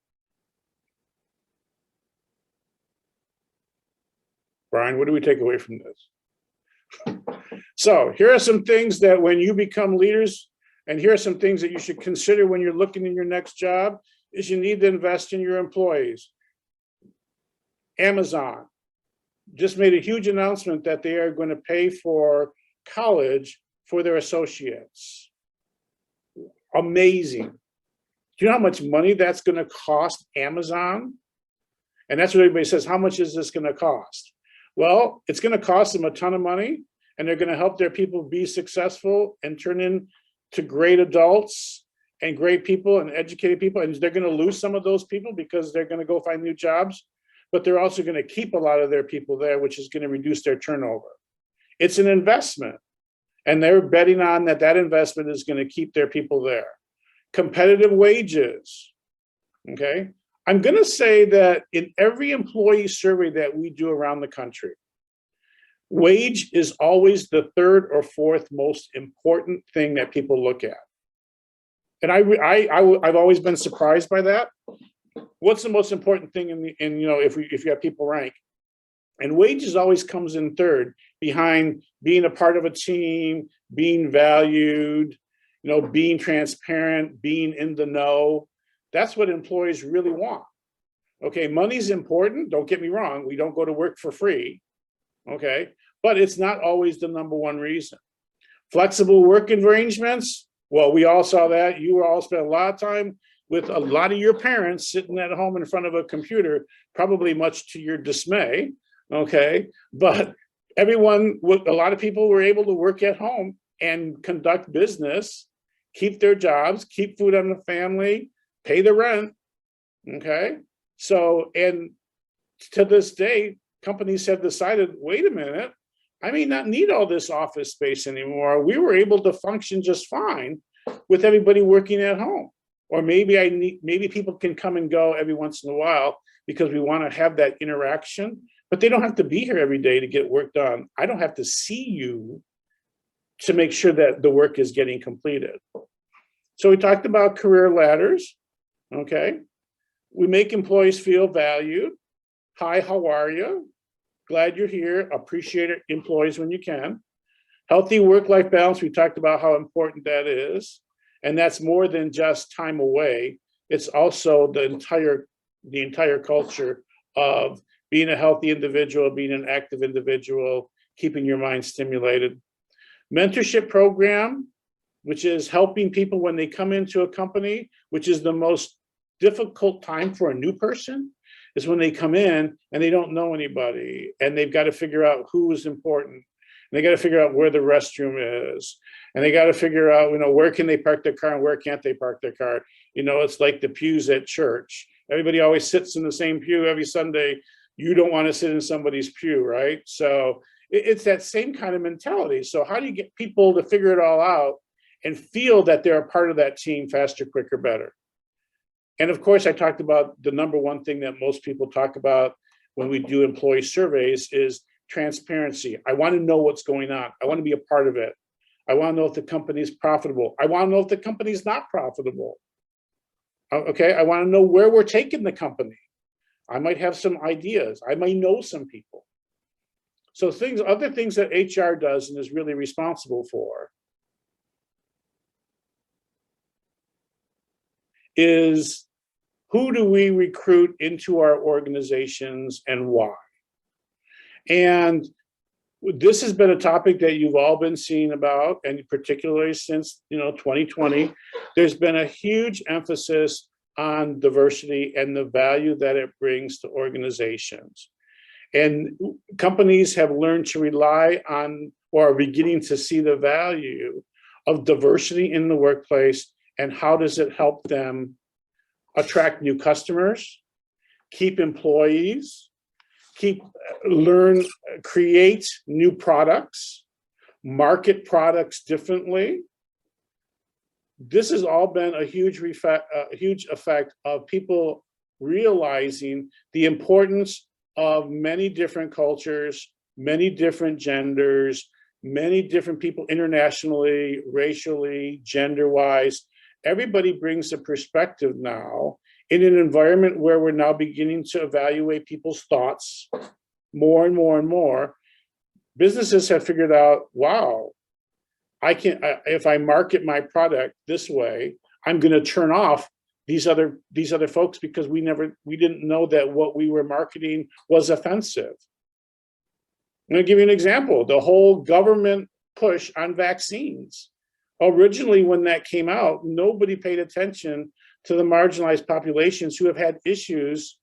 Brian, what do we take away from this? So here are some things that when you become leaders, and here are some things that you should consider when you're looking in your next job, is you need to invest in your employees. Amazon just made a huge announcement that they are going to pay for college for their associates. Amazing. Do you know how much money that's going to cost Amazon? And that's what everybody says, how much is this going to cost? Well, it's going to cost them a ton of money, and they're going to help their people be successful and turn into great adults and great people and educated people. And they're going to lose some of those people because they're going to go find new jobs, but they're also going to keep a lot of their people there, which is going to reduce their turnover. It's an investment, and they're betting on that investment is going to keep their people there. Competitive wages, okay? I'm going to say that in every employee survey that we do around the country, wage is always the third or fourth most important thing that people look at. And I've always been surprised by that. What's the most important thing if you have people rank? And wages always comes in third, behind being a part of a team, being valued, being transparent, being in the know. That's what employees really want. Okay, money's important, don't get me wrong. We don't go to work for free, okay? But it's not always the number one reason. Flexible work arrangements, well, we all saw that. You all spent a lot of time with a lot of your parents sitting at home in front of a computer, probably much to your dismay, okay? But a lot of people were able to work at home and conduct business, keep their jobs, keep food on the family, pay the rent, okay? So, and to this day, companies have decided, wait a minute, I may not need all this office space anymore. We were able to function just fine with everybody working at home. Or maybe people can come and go every once in a while because we want to have that interaction, but they don't have to be here every day to get work done. I don't have to see you to make sure that the work is getting completed. So we talked about career ladders, okay? We make employees feel valued. Hi, how are you? Glad you're here. Appreciate it, employees, when you can. Healthy work-life balance, we talked about how important that is. And that's more than just time away. It's also the entire culture of being a healthy individual, being an active individual, keeping your mind stimulated. Mentorship program, which is helping people when they come into a company, which is the most difficult time for a new person, is when they come in and they don't know anybody and they've got to figure out who is important. they got to figure out where the restroom is, and they got to figure out, where can they park their car and where can't they park their car. It's like the pews at church. Everybody always sits in the same pew every Sunday. You don't want to sit in somebody's pew, right? So it's that same kind of mentality. So how do you get people to figure it all out and feel that they're a part of that team faster, quicker, better? And of course, I talked about the number one thing that most people talk about when we do employee surveys is transparency. I want to know what's going on. I want to be a part of it. I want to know if the company is profitable. I want to know if the company is not profitable. Okay, I want to know where we're taking the company. I might have some ideas. I might know some people. So other things that HR does and is really responsible for is, who do we recruit into our organizations and why? And this has been a topic that you've all been seeing about, and particularly since 2020, there's been a huge emphasis on diversity and the value that it brings to organizations. And companies have learned to rely on, or are beginning to see the value of diversity in the workplace, and how does it help them attract new customers, keep employees, create new products, market products differently. This has all been a huge effect of people realizing the importance of many different cultures, many different genders, many different people internationally, racially, gender-wise. Everybody brings a perspective now in an environment where we're now beginning to evaluate people's thoughts more and more and more. Businesses have figured out, wow, if I market my product this way, I'm going to turn off these other folks because we didn't know that what we were marketing was offensive. I'm going to give you an example. The whole government push on vaccines. Originally, when that came out, nobody paid attention to the marginalized populations who have had issues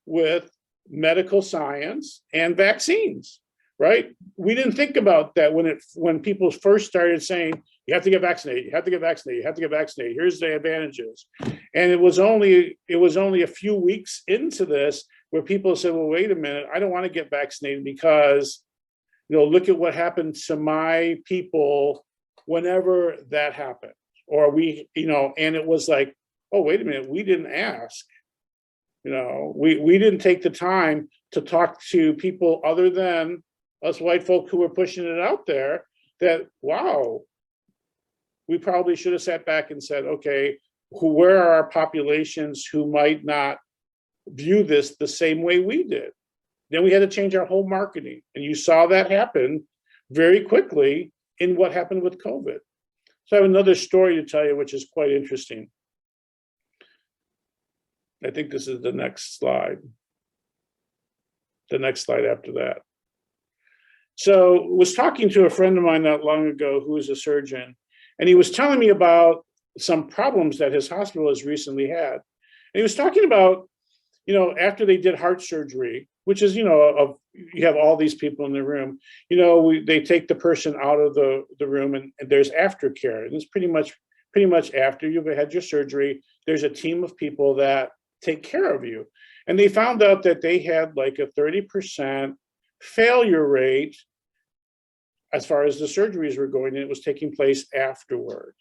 with medical science and vaccines, right? We didn't think about that when people first started saying, you have to get vaccinated, you have to get vaccinated, you have to get vaccinated, here's the advantages. And it was only a few weeks into this where people said, well, wait a minute, I don't want to get vaccinated because, look at what happened to my people whenever that happened. Or and it was like, oh, wait a minute, we didn't ask. We didn't take the time to talk to people other than us white folk who were pushing it out there, that, wow, we probably should have sat back and said, okay, where are our populations who might not view this the same way we did? Then we had to change our whole marketing. And you saw that happen very quickly in what happened with COVID. So I have another story to tell you, which is quite interesting. I think this is the next slide. The next slide after that. So was talking to a friend of mine not long ago who is a surgeon, and he was telling me about some problems that his hospital has recently had. And he was talking about, after they did heart surgery, which is, you have all these people in the room, they take the person out of the room and there's aftercare. And it's pretty much after you've had your surgery, there's a team of people that take care of you. And they found out that they had like a 30% failure rate as far as the surgeries were going, and it was taking place afterwards.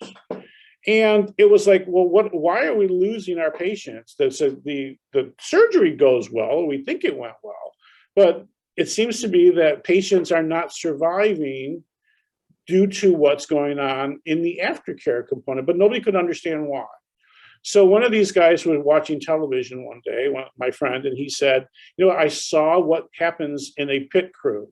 And it was like, well, why are we losing our patients? The surgery goes well, we think it went well, but it seems to be that patients are not surviving due to what's going on in the aftercare component, but nobody could understand why. So one of these guys was watching television one day, my friend, and he said, I saw what happens in a pit crew.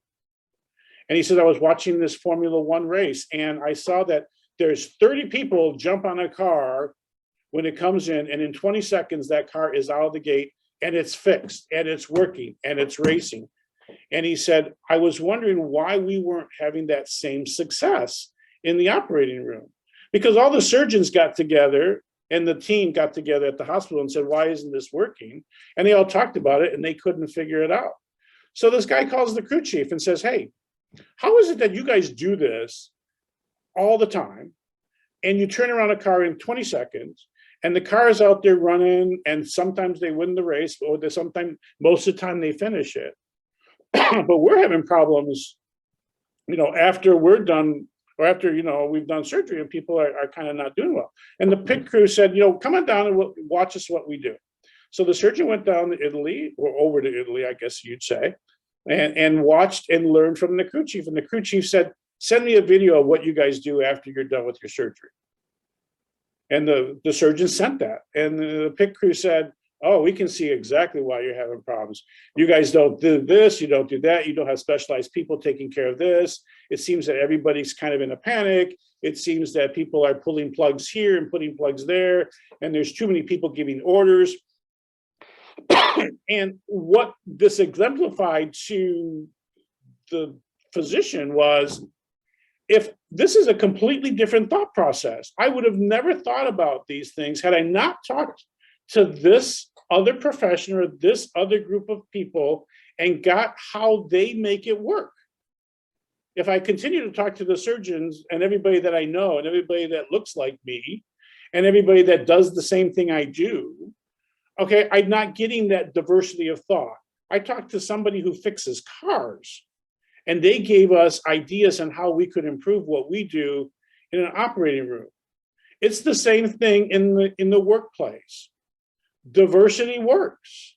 And he said, I was watching this Formula One race, and I saw that there's 30 people jump on a car when it comes in, and in 20 seconds, that car is out of the gate, and it's fixed, and it's working, and it's racing. And he said, I was wondering why we weren't having that same success in the operating room. Because all the surgeons got together, and the team got together at the hospital and said, why isn't this working? And they all talked about it, and they couldn't figure it out. So this guy calls the crew chief and says, hey, How is it that you guys do this all the time and you turn around a car in 20 seconds and the car is out there running and sometimes they win the race or sometimes most of the time they finish it. But we're having problems, after we're done or after, we've done surgery and people are kind of not doing well. And the pit crew said, come on down and watch us what we do. So the surgeon went down to Italy, or over to Italy, I guess you'd say, and watched and learned from the crew chief. And the crew chief said, send me a video of what you guys do after you're done with your surgery. And the surgeon sent that. And the pit crew said, oh, we can see exactly why you're having problems. You guys don't do this, you don't do that, you don't have specialized people taking care of this. It seems that everybody's kind of in a panic. It seems that people are pulling plugs here and putting plugs there, and there's too many people giving orders. And what this exemplified to the physician was, if this is a completely different thought process, I would have never thought about these things had I not talked to this other profession or this other group of people and got how they make it work. If I continue to talk to the surgeons and everybody that I know and everybody that looks like me and everybody that does the same thing I do, okay, I'm not getting that diversity of thought. I talked to somebody who fixes cars and they gave us ideas on how we could improve what we do in an operating room. It's the same thing in the workplace. Diversity works.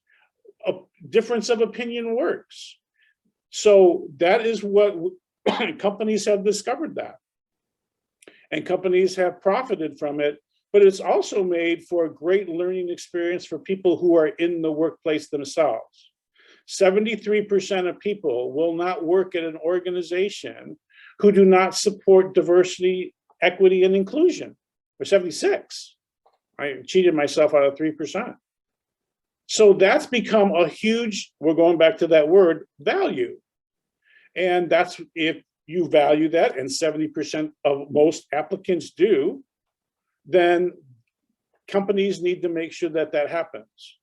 A difference of opinion works. So that is what companies have discovered that. And companies have profited from it, but it's also made for a great learning experience for people who are in the workplace themselves. 73% of people will not work at an organization who do not support diversity, equity, and inclusion, or 76. I cheated myself out of 3%. So that's become a huge, we're going back to that word, value. And that's, if you value that, and 70% of most applicants do, then companies need to make sure that that happens.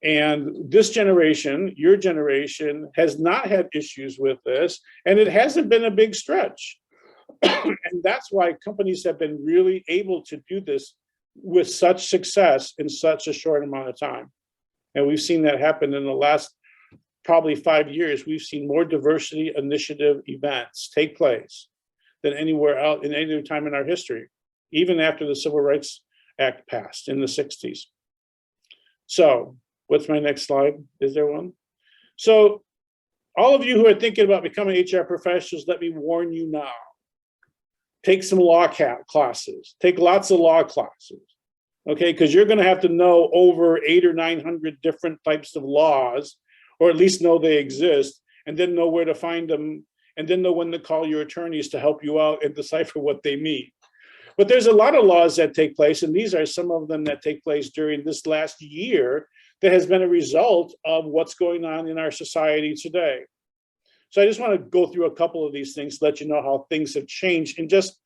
And this generation, your generation, has not had issues with this, and it hasn't been a big stretch. And that's why companies have been really able to do this with such success in such a short amount of time. And we've seen that happen in the last probably 5 years. We've seen more diversity initiative events take place than anywhere else in any other time in our history, even after the Civil Rights Act passed in the 60s. So what's my next slide? Is there one? So all of you who are thinking about becoming HR professionals, let me warn you now. Take some law classes. Take lots of law classes, okay? Because you're going to have to know over 800 or 900 different types of laws, or at least know they exist, and then know where to find them, and then know when to call your attorneys to help you out and decipher what they mean. But there's a lot of laws that take place, and these are some of them that take place during this last year that has been a result of what's going on in our society today. So I just want to go through a couple of these things to let you know how things have changed in just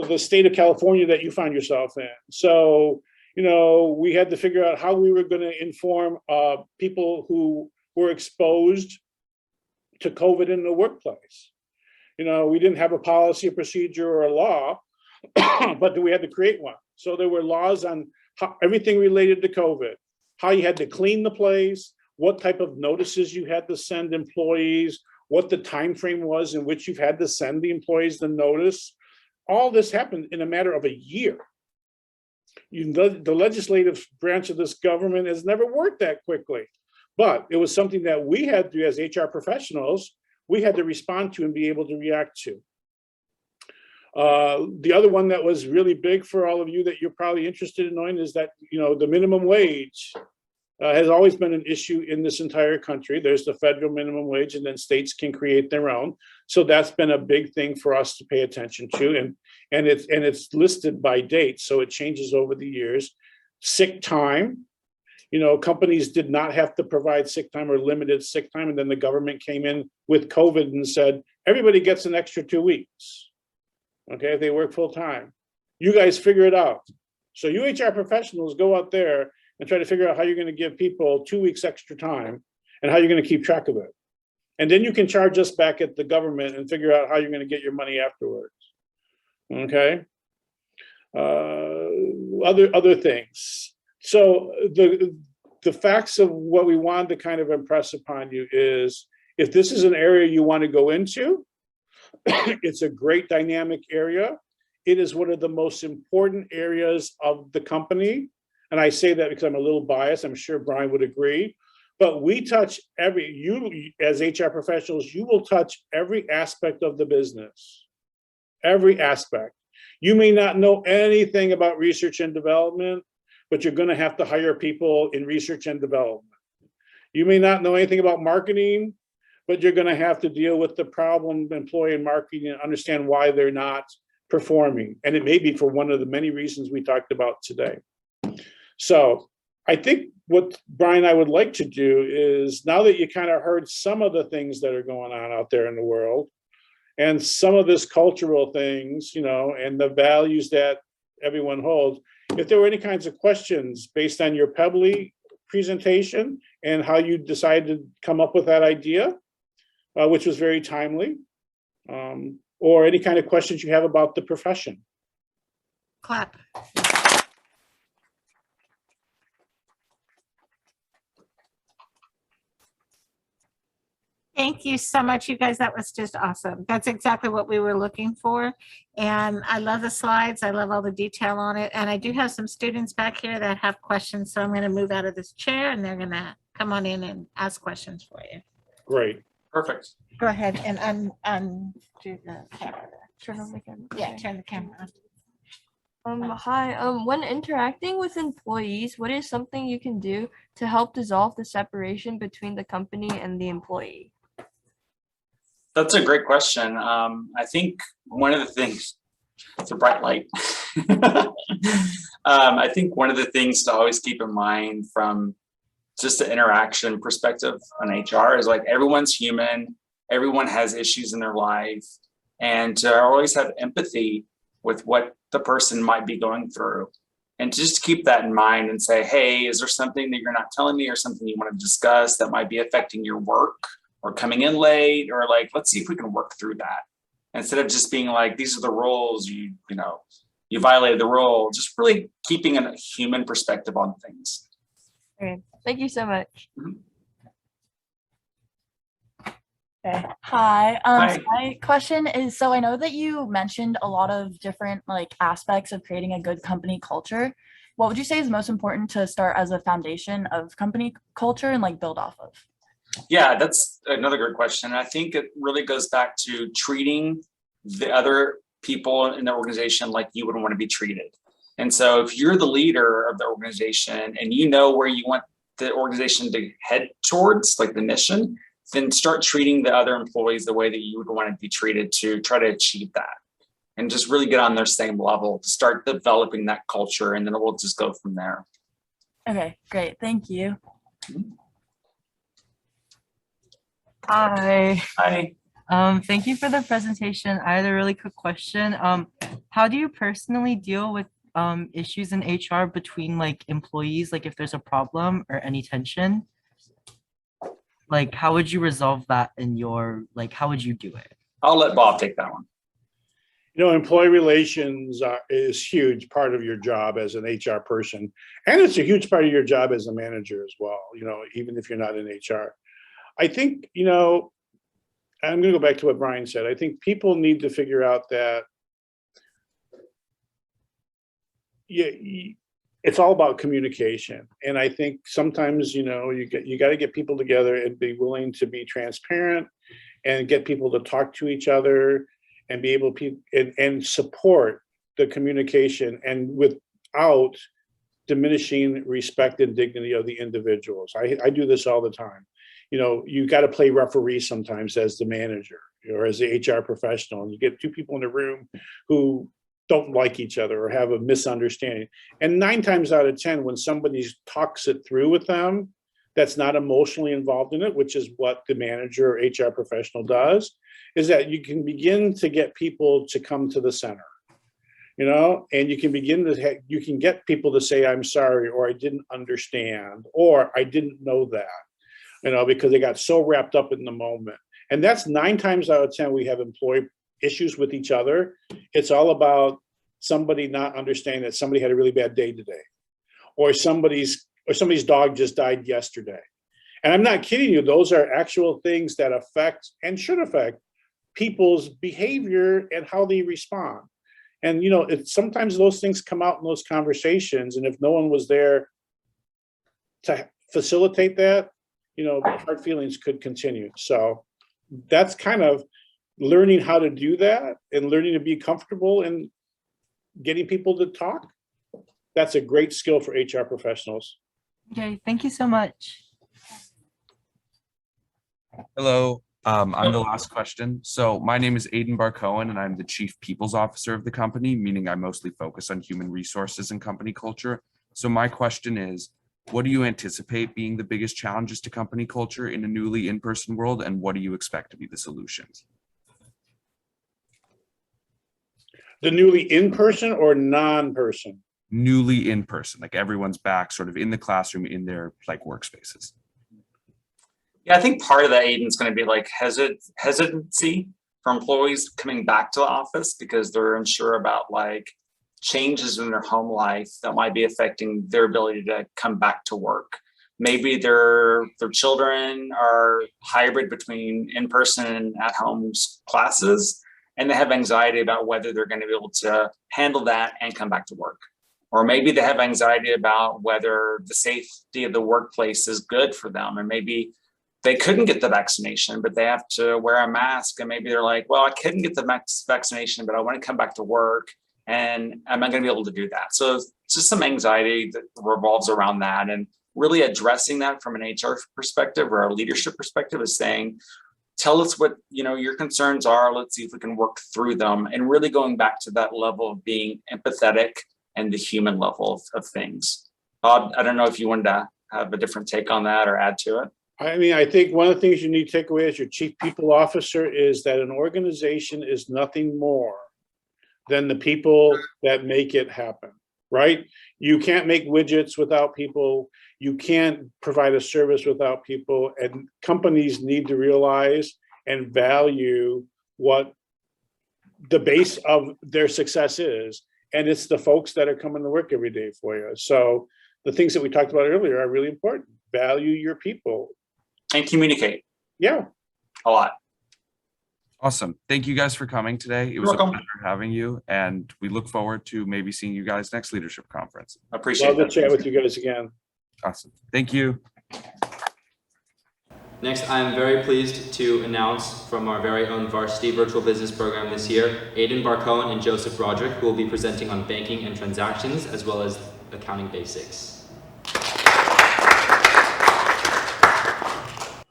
the state of California that you find yourself in. So, we had to figure out how we were going to inform people who were exposed to COVID in the workplace. We didn't have a policy, a procedure, or a law, but we had to create one. So there were laws on everything related to COVID, how you had to clean the place, what type of notices you had to send employees, what the time frame was in which you've had to send the employees the notice. All this happened in a matter of a year. The legislative branch of this government has never worked that quickly, but it was something that we had to, as HR professionals, we had to respond to and be able to react to. The other one that was really big for all of you that you're probably interested in knowing is that, the minimum wage has always been an issue in this entire country. There's the federal minimum wage, and then states can create their own. So that's been a big thing for us to pay attention to, and it's listed by date, so it changes over the years. Sick time, companies did not have to provide sick time or limited sick time, and then the government came in with COVID and said everybody gets an extra 2 weeks. Okay, if they work full time. You guys figure it out. So you HR professionals go out there and try to figure out how you're going to give people 2 weeks extra time and how you're going to keep track of it. And then you can charge us back at the government and figure out how you're going to get your money afterwards. Okay. Other things. So the facts of what we wanted to kind of impress upon you is, if this is an area you want to go into, it's a great dynamic area. It is one of the most important areas of the company. And I say that because I'm a little biased. I'm sure Brian would agree. But we touch you as HR professionals, you will touch every aspect of the business. Every aspect. You may not know anything about research and development, but you're going to have to hire people in research and development. You may not know anything about marketing, but you're going to have to deal with the problem employee in marketing and understand why they're not performing. And it may be for one of the many reasons we talked about today. So I think what Brian and I would like to do is, now that you kind of heard some of the things that are going on out there in the world, and some of this cultural things, you know, and the values that everyone holds, if there were any kinds of questions based on your Pebbly presentation and how you decided to come up with that idea, which was very timely, or any kind of questions you have about the profession. Clap. Thank you so much, you guys. That was just awesome. That's exactly what we were looking for. And I love the slides. I love all the detail on it. And I do have some students back here that have questions. So I'm going to move out of this chair and they're going to come on in and ask questions for you. Great. Perfect. Go ahead and undo the camera. Turn on the camera. Yeah, turn the camera on. Hi. When interacting with employees, what is something you can do to help dissolve the separation between the company and the employee? That's a great question. I think one of the things, it's a bright light. I think one of the things to always keep in mind from just the interaction perspective on HR is, like, everyone's human, everyone has issues in their life, and to always have empathy with what the person might be going through. And just keep that in mind and say, hey, is there something that you're not telling me, or something you want to discuss that might be affecting your work, or coming in late, or like, let's see if we can work through that. Instead of just being like, these are the rules, you violated the rule, just really keeping a human perspective on things. Okay. Thank you so much. Okay. Hi. Hi. So my question is, so I know that you mentioned a lot of different aspects of creating a good company culture. What would you say is most important to start as a foundation of company culture and build off of? Yeah, that's another good question. I think it really goes back to treating the other people in the organization like you would want to be treated. And so if you're the leader of the organization and you know where you want the organization to head towards, like the mission, then start treating the other employees the way that you would want to be treated to try to achieve that. And just really get on their same level to start developing that culture, and then we'll just go from there. Okay, great. Thank you. Hi. Hi. Thank you for the presentation. I had a really quick question. How do you personally deal with issues in HR between employees, if there's a problem or any tension? How would you resolve that in your, how would you do it? I'll let Bob take that one. Employee relations is a huge part of your job as an HR person. And it's a huge part of your job as a manager as well, even if you're not in HR. I think, I'm going to go back to what Brian said. I think people need to figure out that it's all about communication. And I think sometimes, you got to get people together and be willing to be transparent and get people to talk to each other and be able to and support the communication, and without diminishing respect and dignity of the individuals. I do this all the time. You got to play referee sometimes as the manager or as the HR professional, and you get two people in the room who don't like each other or have a misunderstanding. And 9 times out of 10, when somebody talks it through with them, that's not emotionally involved in it, which is what the manager or HR professional does, is that you can begin to get people to come to the center, and you can you can get people to say, I'm sorry, or I didn't understand, or I didn't know that. because they got so wrapped up in the moment. And that's 9 times out of 10, we have employee issues with each other. It's all about somebody not understanding that somebody had a really bad day today, or somebody's dog just died yesterday. And I'm not kidding you, those are actual things that affect and should affect people's behavior and how they respond. And sometimes those things come out in those conversations, and if no one was there to facilitate that, hard feelings could continue. So that's kind of learning how to do that and learning to be comfortable and getting people to talk. That's a great skill for HR professionals. Okay, thank you so much. Hello, I'm the last question. So my name is Aidan Bar-Cohen, and I'm the Chief People's Officer of the company, meaning I mostly focus on human resources and company culture. So my question is, what do you anticipate being the biggest challenges to company culture in a newly in-person world, and what do you expect to be the solutions? The newly in-person or non-person? Newly in-person, like everyone's back sort of in the classroom, in their workspaces. Yeah, I think part of that, Aidan's going to be like hesitancy for employees coming back to the office because they're unsure about changes in their home life that might be affecting their ability to come back to work. Maybe their children are hybrid between in-person and at-home classes, and they have anxiety about whether they're going to be able to handle that and come back to work. Or maybe they have anxiety about whether the safety of the workplace is good for them, and maybe they couldn't get the vaccination, but they have to wear a mask. And maybe they're like, well, I couldn't get the vaccination, but I want to come back to work. And am I going to be able to do that? So it's just some anxiety that revolves around that. And really addressing that from an HR perspective or a leadership perspective is saying, tell us what your concerns are. Let's see if we can work through them. And really going back to that level of being empathetic and the human level of things. Bob, I don't know if you wanted to have a different take on that or add to it. I think one of the things you need to take away as your chief people officer is that an organization is nothing more than the people that make it happen, right? You can't make widgets without people. You can't provide a service without people. And companies need to realize and value what the base of their success is. And it's the folks that are coming to work every day for you. So the things that we talked about earlier are really important. Value your people. And communicate. Yeah. A lot. Awesome. Thank you guys for coming today. It was a pleasure having you, and we look forward to maybe seeing you guys next leadership conference. Appreciate it. Love to chat with you guys again. Awesome. Thank you. Next, I'm very pleased to announce from our very own Varsity Virtual Business Program this year, Aidan Bar-Cohen and Joseph Broderick, who will be presenting on banking and transactions, as well as accounting basics.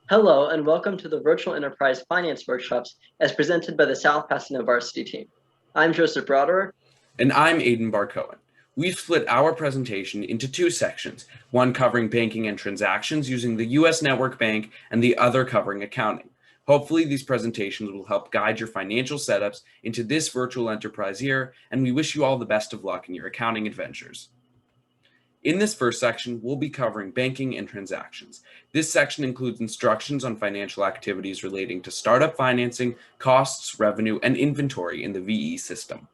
Hello, and welcome to the Virtual Enterprise Finance Workshops as presented by the South Pasadena Varsity team. I'm Joseph Broderick. And I'm Aidan Bar-Cohen. We've split our presentation into 2 sections, one covering banking and transactions using the U.S. Network Bank and the other covering accounting. Hopefully, these presentations will help guide your financial setups into this virtual enterprise year, and we wish you all the best of luck in your accounting adventures. In this first section, we'll be covering banking and transactions. This section includes instructions on financial activities relating to startup financing, costs, revenue, and inventory in the VE system.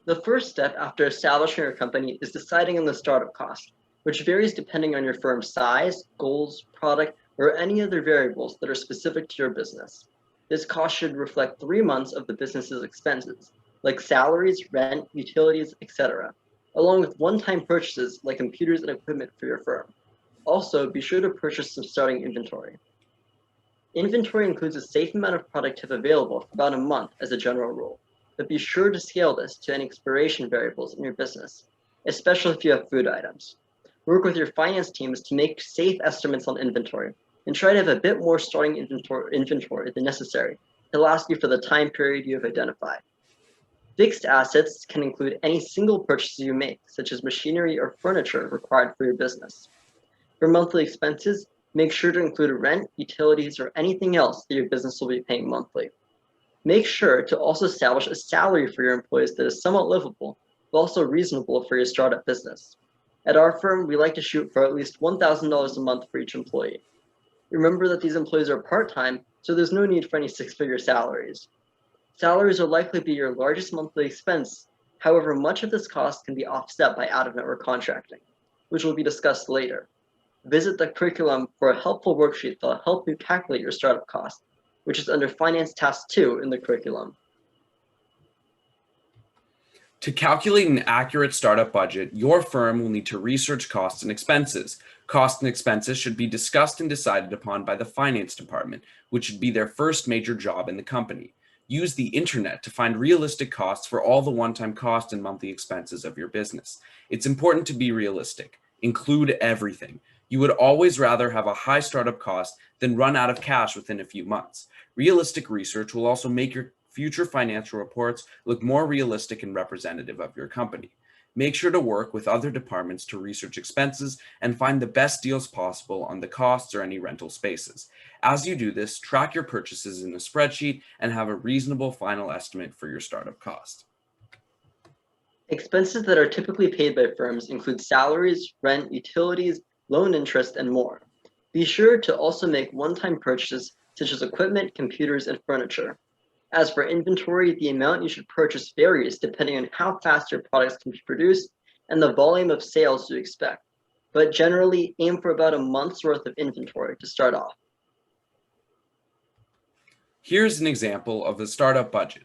The first step after establishing your company is deciding on the startup cost, which varies depending on your firm's size, goals, product, or any other variables that are specific to your business. This cost should reflect 3 months of the business's expenses, like salaries, rent, utilities, etc., along with one-time purchases like computers and equipment for your firm. Also, be sure to purchase some starting inventory. Inventory includes a safe amount of product to have available for about a month as a general rule, but be sure to scale this to any expiration variables in your business, especially if you have food items. Work with your finance teams to make safe estimates on inventory and try to have a bit more starting inventory than necessary to last you for the time period you have identified. Fixed assets can include any single purchases you make, such as machinery or furniture required for your business. For monthly expenses, make sure to include rent, utilities, or anything else that your business will be paying monthly. Make sure to also establish a salary for your employees that is somewhat livable, but also reasonable for your startup business. At our firm, we like to shoot for at least $1,000 a month for each employee. Remember that these employees are part-time, so there's no need for any six-figure salaries. Salaries will likely be your largest monthly expense. However, much of this cost can be offset by out-of-network contracting, which will be discussed later. Visit the curriculum for a helpful worksheet that will help you calculate your startup cost, which is under Finance Task 2 in the curriculum. To calculate an accurate startup budget, your firm will need to research costs and expenses. Costs and expenses should be discussed and decided upon by the finance department, which should be their first major job in the company. Use the internet to find realistic costs for all the one-time costs and monthly expenses of your business. It's important to be realistic. Include everything. You would always rather have a high startup cost than run out of cash within a few months. Realistic research will also make your future financial reports look more realistic and representative of your company. Make sure to work with other departments to research expenses and find the best deals possible on the costs or any rental spaces. As you do this, track your purchases in a spreadsheet and have a reasonable final estimate for your startup cost. Expenses that are typically paid by firms include salaries, rent, utilities, loan interest, and more. Be sure to also make one-time purchases such as equipment, computers, and furniture. As for inventory, the amount you should purchase varies depending on how fast your products can be produced and the volume of sales you expect. But generally, aim for about a month's worth of inventory to start off. Here's an example of a startup budget.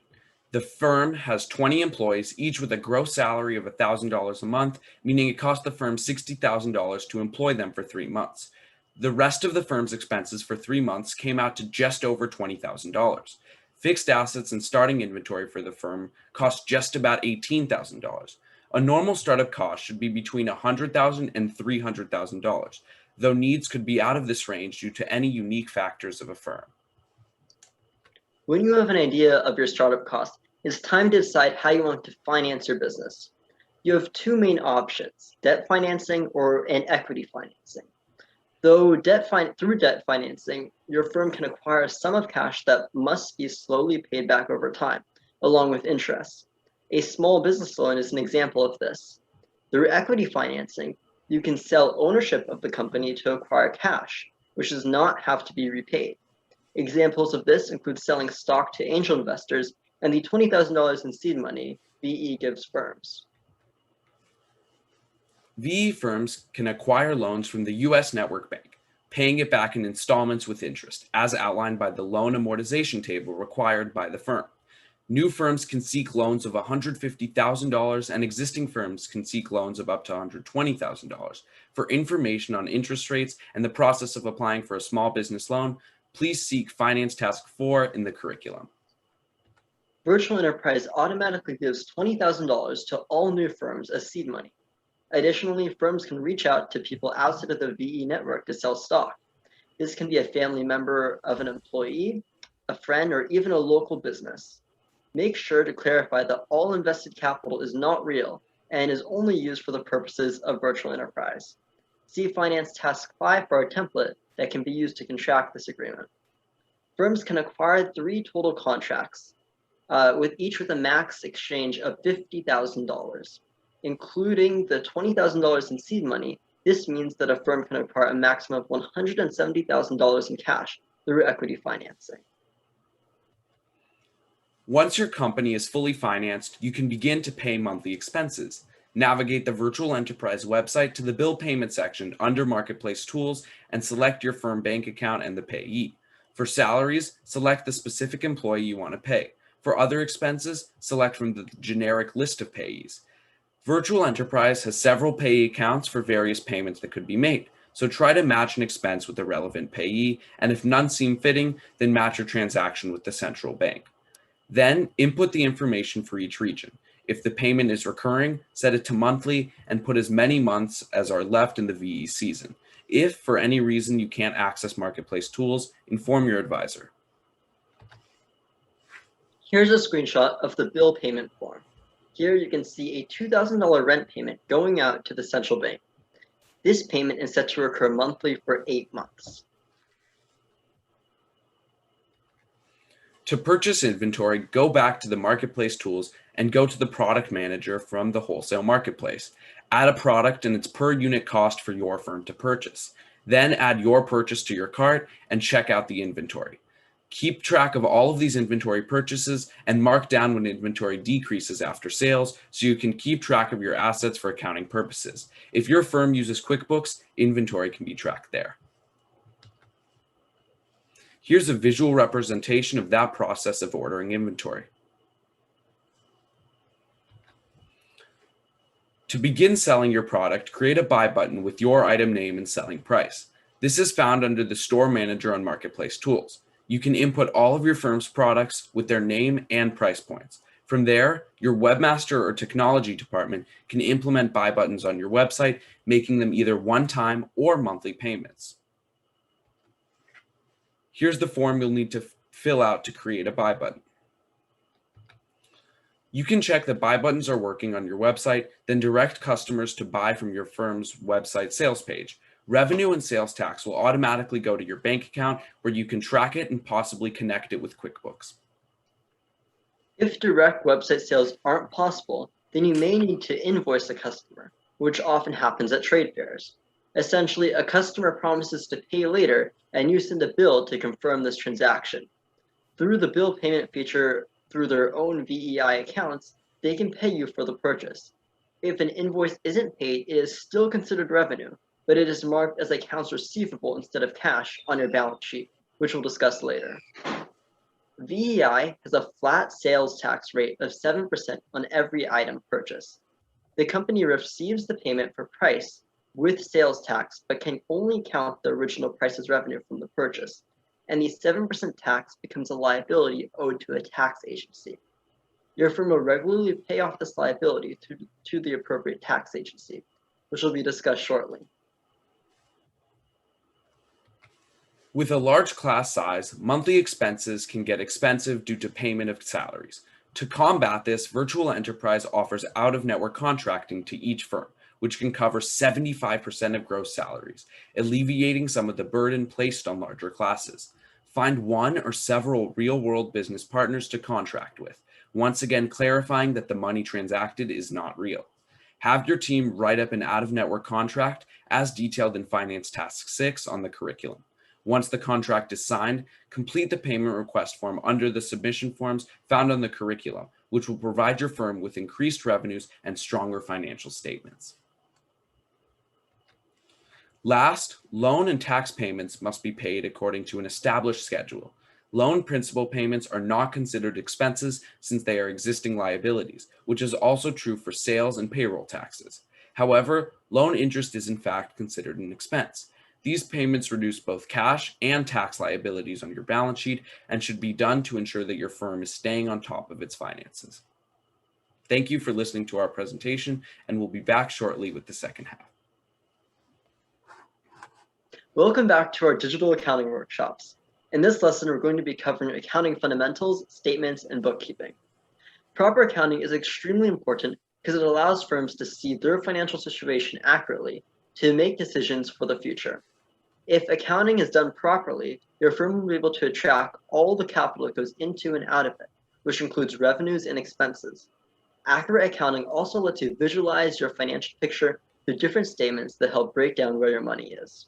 The firm has 20 employees, each with a gross salary of $1,000 a month, meaning it cost the firm $60,000 to employ them for 3 months. The rest of the firm's expenses for 3 months came out to just over $20,000. Fixed assets and starting inventory for the firm cost just about $18,000. A normal startup cost should be between $100,000 and $300,000, though needs could be out of this range due to any unique factors of a firm. When you have an idea of your startup cost, it's time to decide how you want to finance your business. You have two main options, debt financing or an equity financing. Though through debt financing, your firm can acquire a sum of cash that must be slowly paid back over time, along with interest. A small business loan is an example of this. Through equity financing, you can sell ownership of the company to acquire cash, which does not have to be repaid. Examples of this include selling stock to angel investors and the $20,000 in seed money VE gives firms. VE firms can acquire loans from the U.S. Network Bank, paying it back in installments with interest, as outlined by the loan amortization table required by the firm. New firms can seek loans of $150,000 and existing firms can seek loans of up to $120,000. For information on interest rates and the process of applying for a small business loan, please seek Finance Task 4 in the curriculum. Virtual Enterprise automatically gives $20,000 to all new firms as seed money. Additionally, firms can reach out to people outside of the VE network to sell stock. This can be a family member of an employee, a friend, or even a local business. Make sure to clarify that all invested capital is not real and is only used for the purposes of Virtual Enterprise. See Finance Task 5 for a template that can be used to contract this agreement. Firms can acquire 3 total contracts, with each with a max exchange of $50,000. Including the $20,000 in seed money, this means that a firm can acquire a maximum of $170,000 in cash through equity financing. Once your company is fully financed, you can begin to pay monthly expenses. Navigate the Virtual Enterprise website to the Bill Payment section under Marketplace Tools and select your firm bank account and the payee. For salaries, select the specific employee you want to pay. For other expenses, select from the generic list of payees. Virtual Enterprise has several payee accounts for various payments that could be made, so try to match an expense with the relevant payee, and if none seem fitting, then match your transaction with the central bank. Then input the information for each region. If the payment is recurring, set it to monthly and put as many months as are left in the VE season. If for any reason you can't access Marketplace Tools, inform your advisor. Here's a screenshot of the bill payment form. Here you can see a $2,000 rent payment going out to the central bank. This payment is set to recur monthly for 8 months. To purchase inventory, go back to the marketplace tools and go to the product manager from the wholesale marketplace. Add a product and its per unit cost for your firm to purchase. Then add your purchase to your cart and check out the inventory. Keep track of all of these inventory purchases and mark down when inventory decreases after sales so you can keep track of your assets for accounting purposes. If your firm uses QuickBooks, inventory can be tracked there. Here's a visual representation of that process of ordering inventory. To begin selling your product, create a buy button with your item name and selling price. This is found under the Store Manager on Marketplace Tools. You can input all of your firm's products with their name and price points. From there, your webmaster or technology department can implement buy buttons on your website, making them either one-time or monthly payments. Here's the form you'll need to fill out to create a buy button. You can check that buy buttons are working on your website, then direct customers to buy from your firm's website sales page. Revenue and sales tax will automatically go to your bank account where you can track it and possibly connect it with QuickBooks. If direct website sales aren't possible, then you may need to invoice a customer, which often happens at trade fairs. Essentially, a customer promises to pay later and you send a bill to confirm this transaction. Through the bill payment feature through their own VEI accounts, they can pay you for the purchase. If an invoice isn't paid, it is still considered revenue, but it is marked as accounts receivable instead of cash on your balance sheet, which we'll discuss later. VEI has a flat sales tax rate of 7% on every item purchased. The company receives the payment for price with sales tax, but can only count the original price as revenue from the purchase, and the 7% tax becomes a liability owed to a tax agency. Your firm will regularly pay off this liability to the appropriate tax agency, which will be discussed shortly. With a large class size, monthly expenses can get expensive due to payment of salaries. To combat this, Virtual Enterprise offers out-of-network contracting to each firm, which can cover 75% of gross salaries, alleviating some of the burden placed on larger classes. Find one or several real-world business partners to contract with, once again clarifying that the money transacted is not real. Have your team write up an out-of-network contract as detailed in Finance Task 6 on the curriculum. Once the contract is signed, complete the payment request form under the submission forms found on the curriculum, which will provide your firm with increased revenues and stronger financial statements. Last, loan and tax payments must be paid according to an established schedule. Loan principal payments are not considered expenses since they are existing liabilities, which is also true for sales and payroll taxes. However, loan interest is in fact considered an expense. These payments reduce both cash and tax liabilities on your balance sheet and should be done to ensure that your firm is staying on top of its finances. Thank you for listening to our presentation, and we'll be back shortly with the second half. Welcome back to our digital accounting workshops. In this lesson, we're going to be covering accounting fundamentals, statements, and bookkeeping. Proper accounting is extremely important because it allows firms to see their financial situation accurately to make decisions for the future. If accounting is done properly, your firm will be able to track all the capital that goes into and out of it, which includes revenues and expenses. Accurate accounting also lets you visualize your financial picture through different statements that help break down where your money is.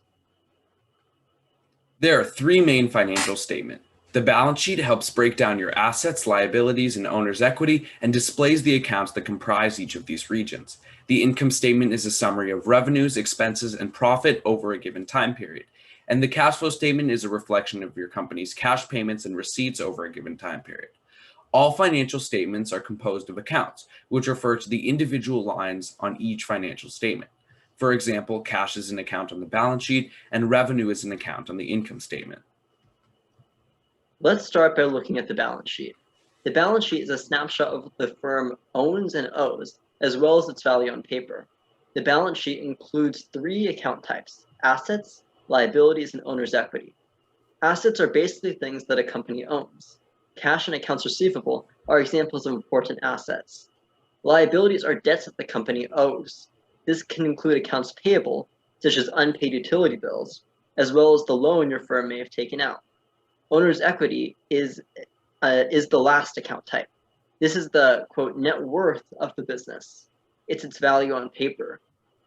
There are three main financial statements. The balance sheet helps break down your assets, liabilities, and owner's equity and displays the accounts that comprise each of these regions. The income statement is a summary of revenues, expenses, and profit over a given time period. And the cash flow statement is a reflection of your company's cash payments and receipts over a given time period. All financial statements are composed of accounts, which refer to the individual lines on each financial statement. For example, cash is an account on the balance sheet and revenue is an account on the income statement. Let's start by looking at the balance sheet. The balance sheet is a snapshot of what the firm owns and owes, as well as its value on paper. The balance sheet includes three account types: assets, liabilities, and owner's equity. Assets are basically things that a company owns. Cash and accounts receivable are examples of important assets. Liabilities are debts that the company owes. This can include accounts payable, such as unpaid utility bills, as well as the loan your firm may have taken out. Owner's equity is is the last account type. This is the, quote, net worth of the business. It's its value on paper.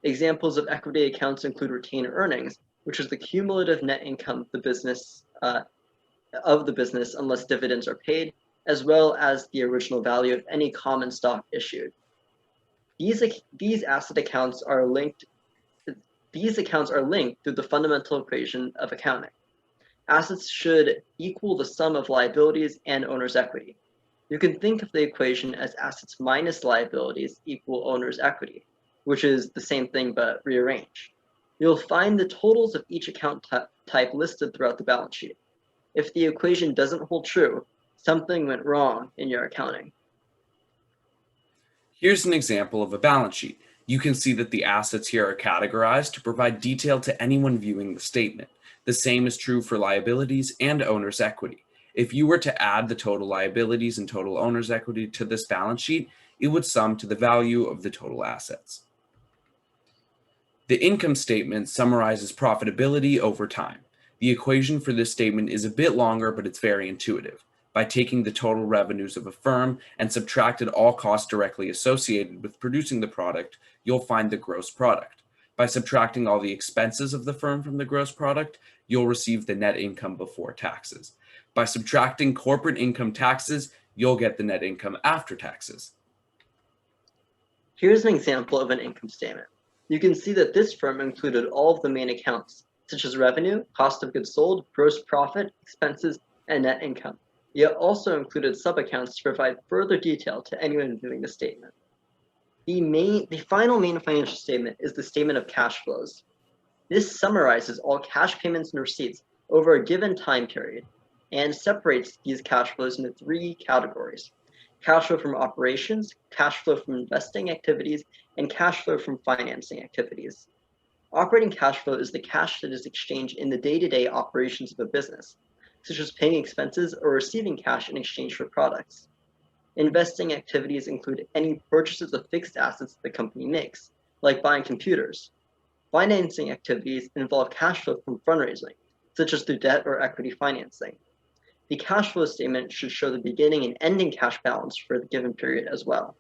Examples of equity accounts include retained earnings, which is the cumulative net income of the business unless dividends are paid, as well as the original value of any common stock issued. These asset accounts are linked. These accounts are linked through the fundamental equation of accounting. Assets should equal the sum of liabilities and owner's equity. You can think of the equation as assets minus liabilities equal owner's equity, which is the same thing but rearranged. You'll find the totals of each account type listed throughout the balance sheet. If the equation doesn't hold true, something went wrong in your accounting. Here's an example of a balance sheet. You can see that the assets here are categorized to provide detail to anyone viewing the statement. The same is true for liabilities and owner's equity. If you were to add the total liabilities and total owner's equity to this balance sheet, it would sum to the value of the total assets. The income statement summarizes profitability over time. The equation for this statement is a bit longer, but it's very intuitive. By taking the total revenues of a firm and subtracted all costs directly associated with producing the product, you'll find the gross product. By subtracting all the expenses of the firm from the gross product, you'll receive the net income before taxes. By subtracting corporate income taxes, you'll get the net income after taxes. Here's an example of an income statement. You can see that this firm included all of the main accounts, such as revenue, cost of goods sold, gross profit, expenses, and net income. It also included sub-accounts to provide further detail to anyone viewing the statement. The final main financial statement is the statement of cash flows. This summarizes all cash payments and receipts over a given time period and separates these cash flows into three categories: cash flow from operations, cash flow from investing activities, and cash flow from financing activities. Operating cash flow is the cash that is exchanged in the day-to-day operations of a business, such as paying expenses or receiving cash in exchange for products. Investing activities include any purchases of fixed assets the company makes, like buying computers. Financing activities involve cash flow from fundraising, such as through debt or equity financing. The cash flow statement should show the beginning and ending cash balance for the given period as well.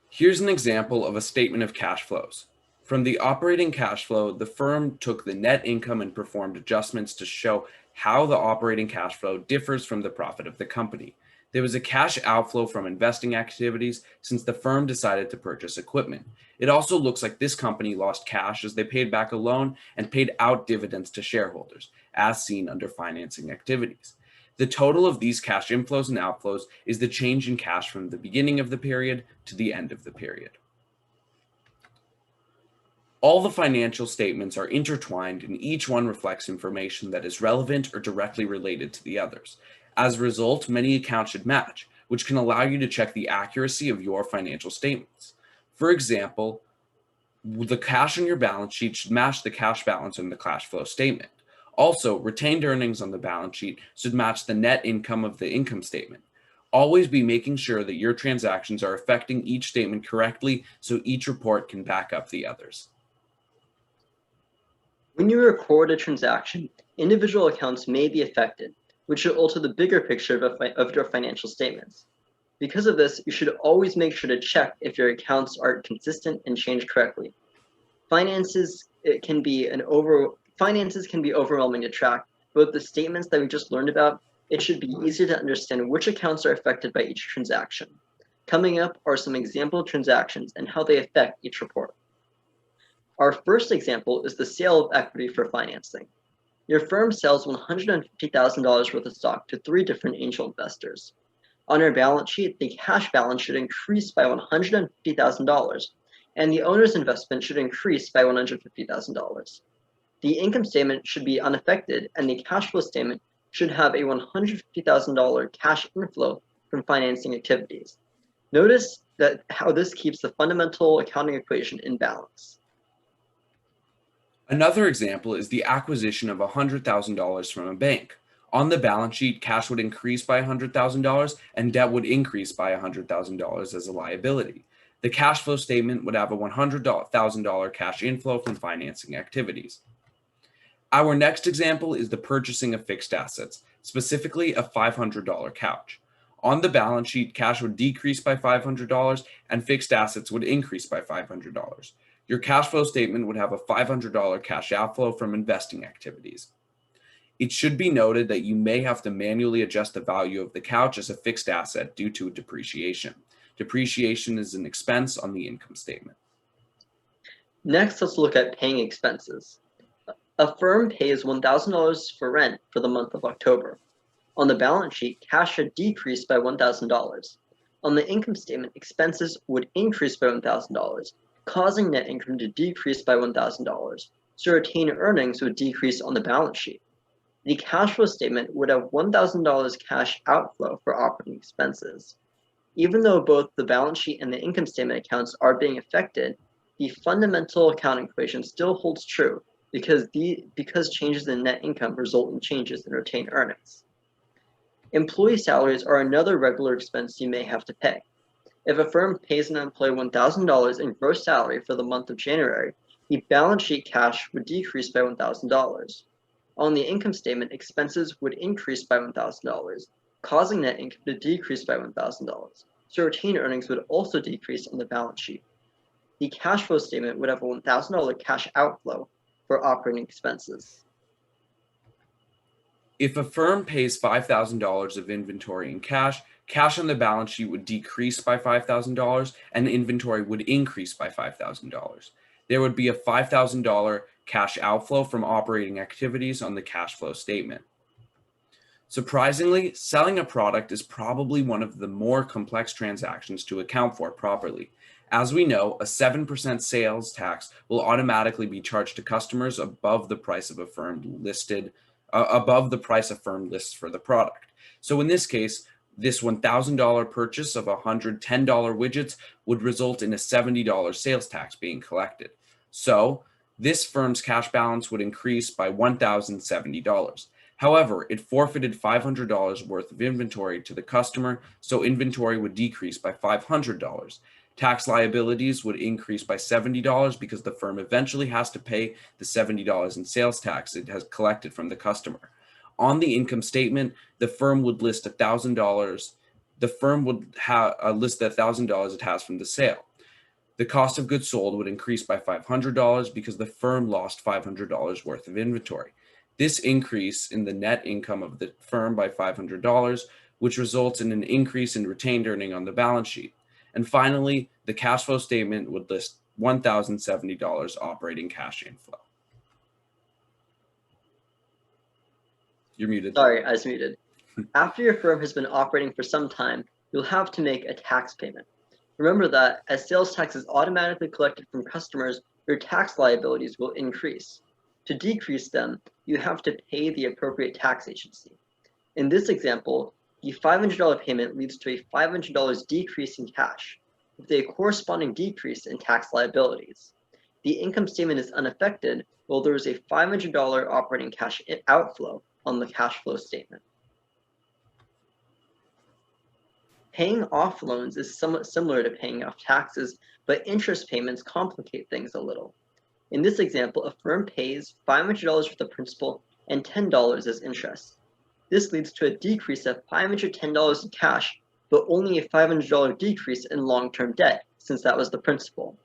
Here's an example of a statement of cash flows. From the operating cash flow, the firm took the net income and performed adjustments to show how the operating cash flow differs from the profit of the company. There was a cash outflow from investing activities since the firm decided to purchase equipment. It also looks like this company lost cash as they paid back a loan and paid out dividends to shareholders, as seen under financing activities. The total of these cash inflows and outflows is the change in cash from the beginning of the period to the end of the period. All the financial statements are intertwined and each one reflects information that is relevant or directly related to the others. As a result, many accounts should match, which can allow you to check the accuracy of your financial statements. For example, the cash on your balance sheet should match the cash balance on the cash flow statement. Also, retained earnings on the balance sheet should match the net income of the income statement. Always be making sure that your transactions are affecting each statement correctly so each report can back up the others. When you record a transaction, individual accounts may be affected, which should alter the bigger picture of your financial statements. Because of this, you should always make sure to check if your accounts are consistent and changed correctly. Finances can be overwhelming to track, but with the statements that we just learned about, it should be easy to understand which accounts are affected by each transaction. Coming up are some example transactions and how they affect each report. Our first example is the sale of equity for financing. Your firm sells $150,000 worth of stock to 3 different angel investors. On your balance sheet, the cash balance should increase by $150,000, and the owner's investment should increase by $150,000. The income statement should be unaffected, and the cash flow statement should have a $150,000 cash inflow from financing activities. Notice that how this keeps the fundamental accounting equation in balance. Another example is the acquisition of $100,000 from a bank. On the balance sheet, cash would increase by $100,000 and debt would increase by $100,000 as a liability. The cash flow statement would have a $100,000 cash inflow from financing activities. Our next example is the purchasing of fixed assets. specifically a $500 couch. On the balance sheet, cash would decrease by $500 and fixed assets would increase by $500. Your cash flow statement would have a $500 cash outflow from investing activities. It should be noted that you may have to manually adjust the value of the couch as a fixed asset due to depreciation. Depreciation is an expense on the income statement. Next, let's look at paying expenses. A firm pays $1,000 for rent for the month of October. On the balance sheet, cash should decrease by $1,000. On the income statement, expenses would increase by $1,000, causing net income to decrease by $1,000, so retained earnings would decrease on the balance sheet. The cash flow statement would have $1,000 cash outflow for operating expenses. Even though both the balance sheet and the income statement accounts are being affected, the fundamental accounting equation still holds true because changes in net income result in changes in retained earnings. Employee salaries are another regular expense you may have to pay. If a firm pays an employee $1,000 in gross salary for the month of January, the balance sheet cash would decrease by $1,000. On the income statement, expenses would increase by $1,000, causing net income to decrease by $1,000, so retained earnings would also decrease on the balance sheet. The cash flow statement would have a $1,000 cash outflow for operating expenses. If a firm pays $5,000 of inventory in cash, cash on the balance sheet would decrease by $5,000 and inventory would increase by $5,000. There would be a $5,000 cash outflow from operating activities on the cash flow statement. Surprisingly, selling a product is probably one of the more complex transactions to account for properly. As we know, a 7% sales tax will automatically be charged to customers above the price of a firm listed above the price a firm lists for the product. So in this case, this $1,000 purchase of 110 widgets would result in a $70 sales tax being collected. So this firm's cash balance would increase by $1,070. However, it forfeited $500 worth of inventory to the customer, so inventory would decrease by $500. Tax liabilities would increase by $70 because the firm eventually has to pay the $70 in sales tax it has collected from the customer. On the income statement, the firm would list $1,000. The firm would list the $1,000 it has from the sale. The cost of goods sold would increase by $500 because the firm lost $500 worth of inventory. This increase in the net income of the firm by $500, which results in an increase in retained earning on the balance sheet. And finally, the cash flow statement would list $1,070 operating cash inflow. You're muted. Sorry, I was muted. After your firm has been operating for some time, you'll have to make a tax payment. Remember that as sales tax is automatically collected from customers, your tax liabilities will increase. To decrease them, you have to pay the appropriate tax agency. In this example, the $500 payment leads to a $500 decrease in cash, with a corresponding decrease in tax liabilities. The income statement is unaffected, while there is a $500 operating cash outflow on the cash flow statement. Paying off loans is somewhat similar to paying off taxes, but interest payments complicate things a little. In this example, a firm pays $500 for the principal and $10 as interest. This leads to a decrease of $510 in cash, but only a $500 decrease in long-term debt, since that was the principal.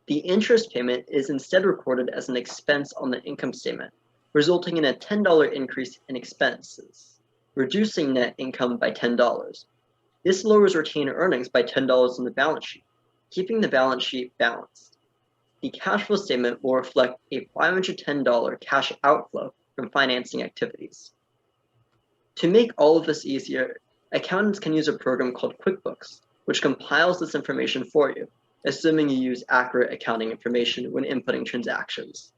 The interest payment is instead recorded as an expense on the income statement, resulting in a $10 increase in expenses, reducing net income by $10. This lowers retained earnings by $10 on the balance sheet, keeping the balance sheet balanced. The cash flow statement will reflect a $510 cash outflow from financing activities. To make all of this easier, accountants can use a program called QuickBooks, which compiles this information for you, assuming you use accurate accounting information when inputting transactions.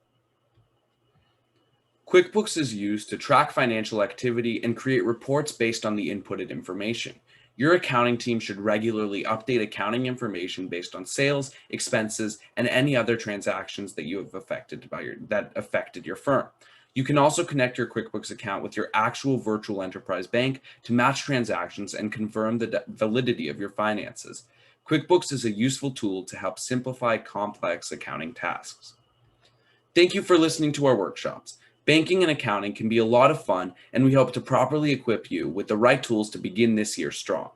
QuickBooks is used to track financial activity and create reports based on the inputted information. Your accounting team should regularly update accounting information based on sales, expenses, and any other transactions that you have affected your firm. You can also connect your QuickBooks account with your actual virtual enterprise bank to match transactions and confirm the validity of your finances. QuickBooks is a useful tool to help simplify complex accounting tasks. Thank you for listening to our workshops. Banking and accounting can be a lot of fun, and we hope to properly equip you with the right tools to begin this year strong.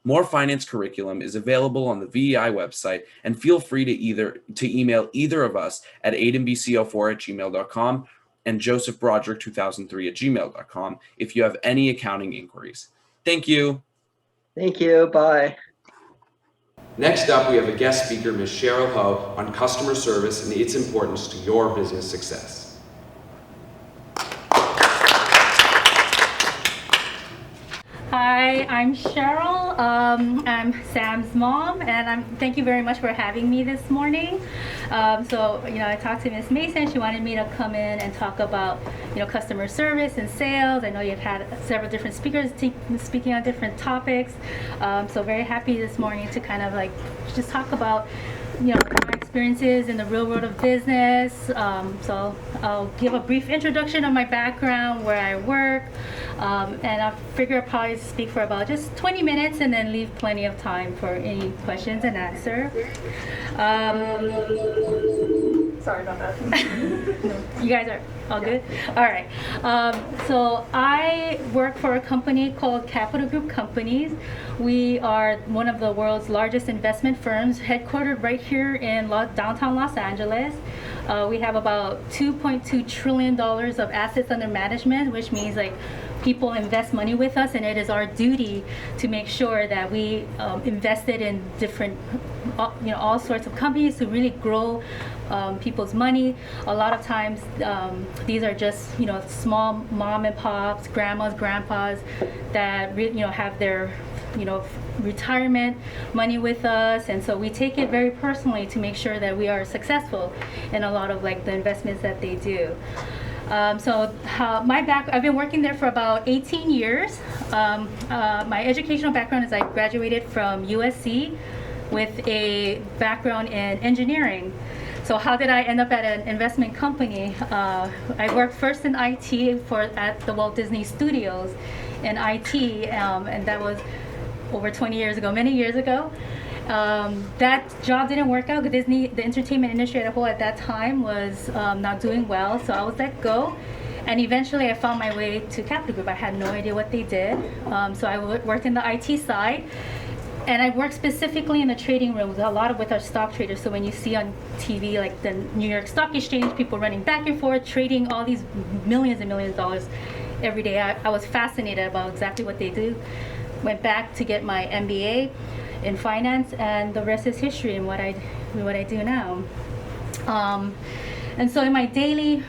More finance curriculum is available on the VEI website, and feel free to email either of us at aidanbco4@gmail.com and josephbroderick2003@gmail.com if you have any accounting inquiries. Thank you. Thank you. Bye. Next up, we have a guest speaker, Ms. Cheryl Ho, on customer service and its importance to your business success. Hi, I'm Cheryl. I'm Sam's mom, and thank you very much for having me this morning. I talked to Ms. Mason. She wanted me to come in and talk about, customer service and sales. I know you've had several different speakers speaking on different topics. So very happy this morning to kind of just talk about, my experiences in the real world of business. So I'll give a brief introduction of my background, where I work, and I figure I'll probably speak for about just 20 minutes and then leave plenty of time for any questions and answer. Sorry about that. You guys are all good? All right. So I work for a company called Capital Group Companies. We are one of the world's largest investment firms, headquartered right here in downtown Los Angeles. We have about $2.2 trillion of assets under management, which means people invest money with us, and it is our duty to make sure that we invested in different, all sorts of companies to really grow people's money. A lot of times, these are just small mom and pops, grandmas, grandpas that have their retirement money with us, and so we take it very personally to make sure that we are successful in a lot of the investments that they do. I've been working there for about 18 years. My educational background is I graduated from USC with a background in engineering. So how did I end up at an investment company? I worked first in IT at the Walt Disney Studios in IT, and that was over 20 years ago, many years ago. That job didn't work out because the entertainment industry as a whole at that time was not doing well, so I was let go. And eventually I found my way to Capital Group. I had no idea what they did. So I worked in the IT side, and I worked specifically in the trading room, a lot with our stock traders. So when you see on TV, the New York Stock Exchange, people running back and forth, trading all these millions and millions of dollars every day, I was fascinated about exactly what they do. Went back to get my MBA in finance, and the rest is history and what I do now. And so in my daily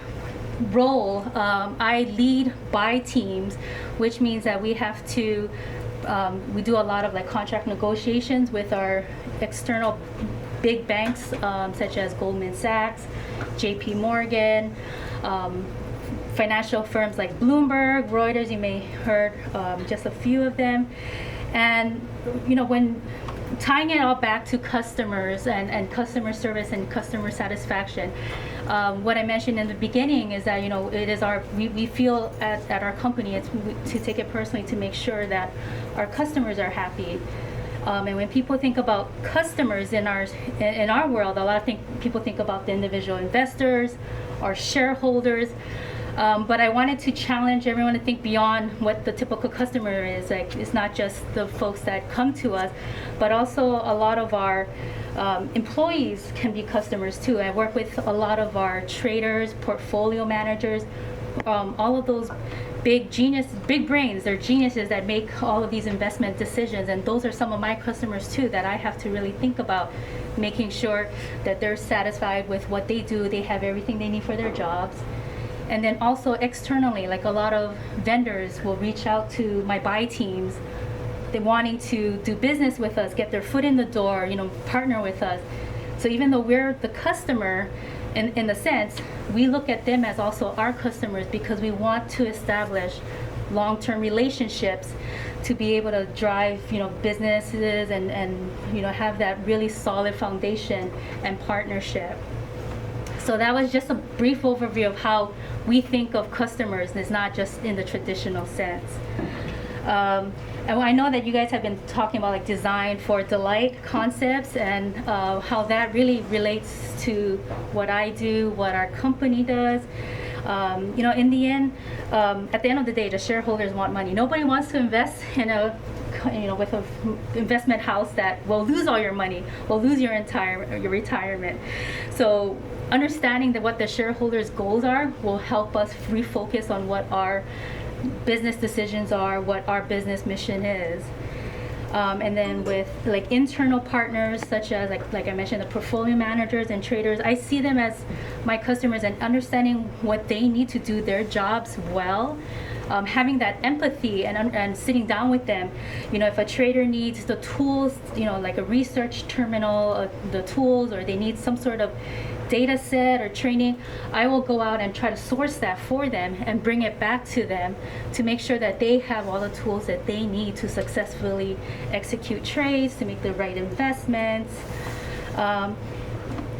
role, I lead buy teams, which means that we have to we do a lot of contract negotiations with our external big banks, such as Goldman Sachs, JP Morgan, financial firms like Bloomberg, Reuters. You may have heard just a few of them. And when tying it all back to customers and customer service and customer satisfaction, what I mentioned in the beginning is that it is we feel at our company to take it personally to make sure that our customers are happy. And when people think about customers in our world, a lot of people think about the individual investors, our shareholders. But I wanted to challenge everyone to think beyond what the typical customer is. It's not just the folks that come to us, but also a lot of our employees can be customers too. I work with a lot of our traders, portfolio managers, all of those big brains. They're geniuses that make all of these investment decisions, and those are some of my customers too that I have to really think about, making sure that they're satisfied with what they do, they have everything they need for their jobs. And then also externally, a lot of vendors will reach out to my buy teams, they wanting to do business with us, get their foot in the door, partner with us. So even though we're the customer, in the sense, we look at them as also our customers, because we want to establish long-term relationships to be able to drive, businesses and have that really solid foundation and partnership. So that was just a brief overview of how we think of customers, and it's not just in the traditional sense. And I know that you guys have been talking about design for delight concepts, and how that really relates to what I do, what our company does. In the end, at the end of the day, the shareholders want money. Nobody wants to invest in with a investment house that will lose all your money, will lose your retirement. So understanding that what the shareholders' goals are will help us refocus on what our business decisions are, what our business mission is. And then with like internal partners, such as like I mentioned, the portfolio managers and traders, I see them as my customers and understanding what they need to do their jobs well. Having that empathy and sitting down with them, if a trader needs the tools, like a research terminal, the tools, or they need some sort of data set or training, I will go out and try to source that for them and bring it back to them to make sure that they have all the tools that they need to successfully execute trades, to make the right investments.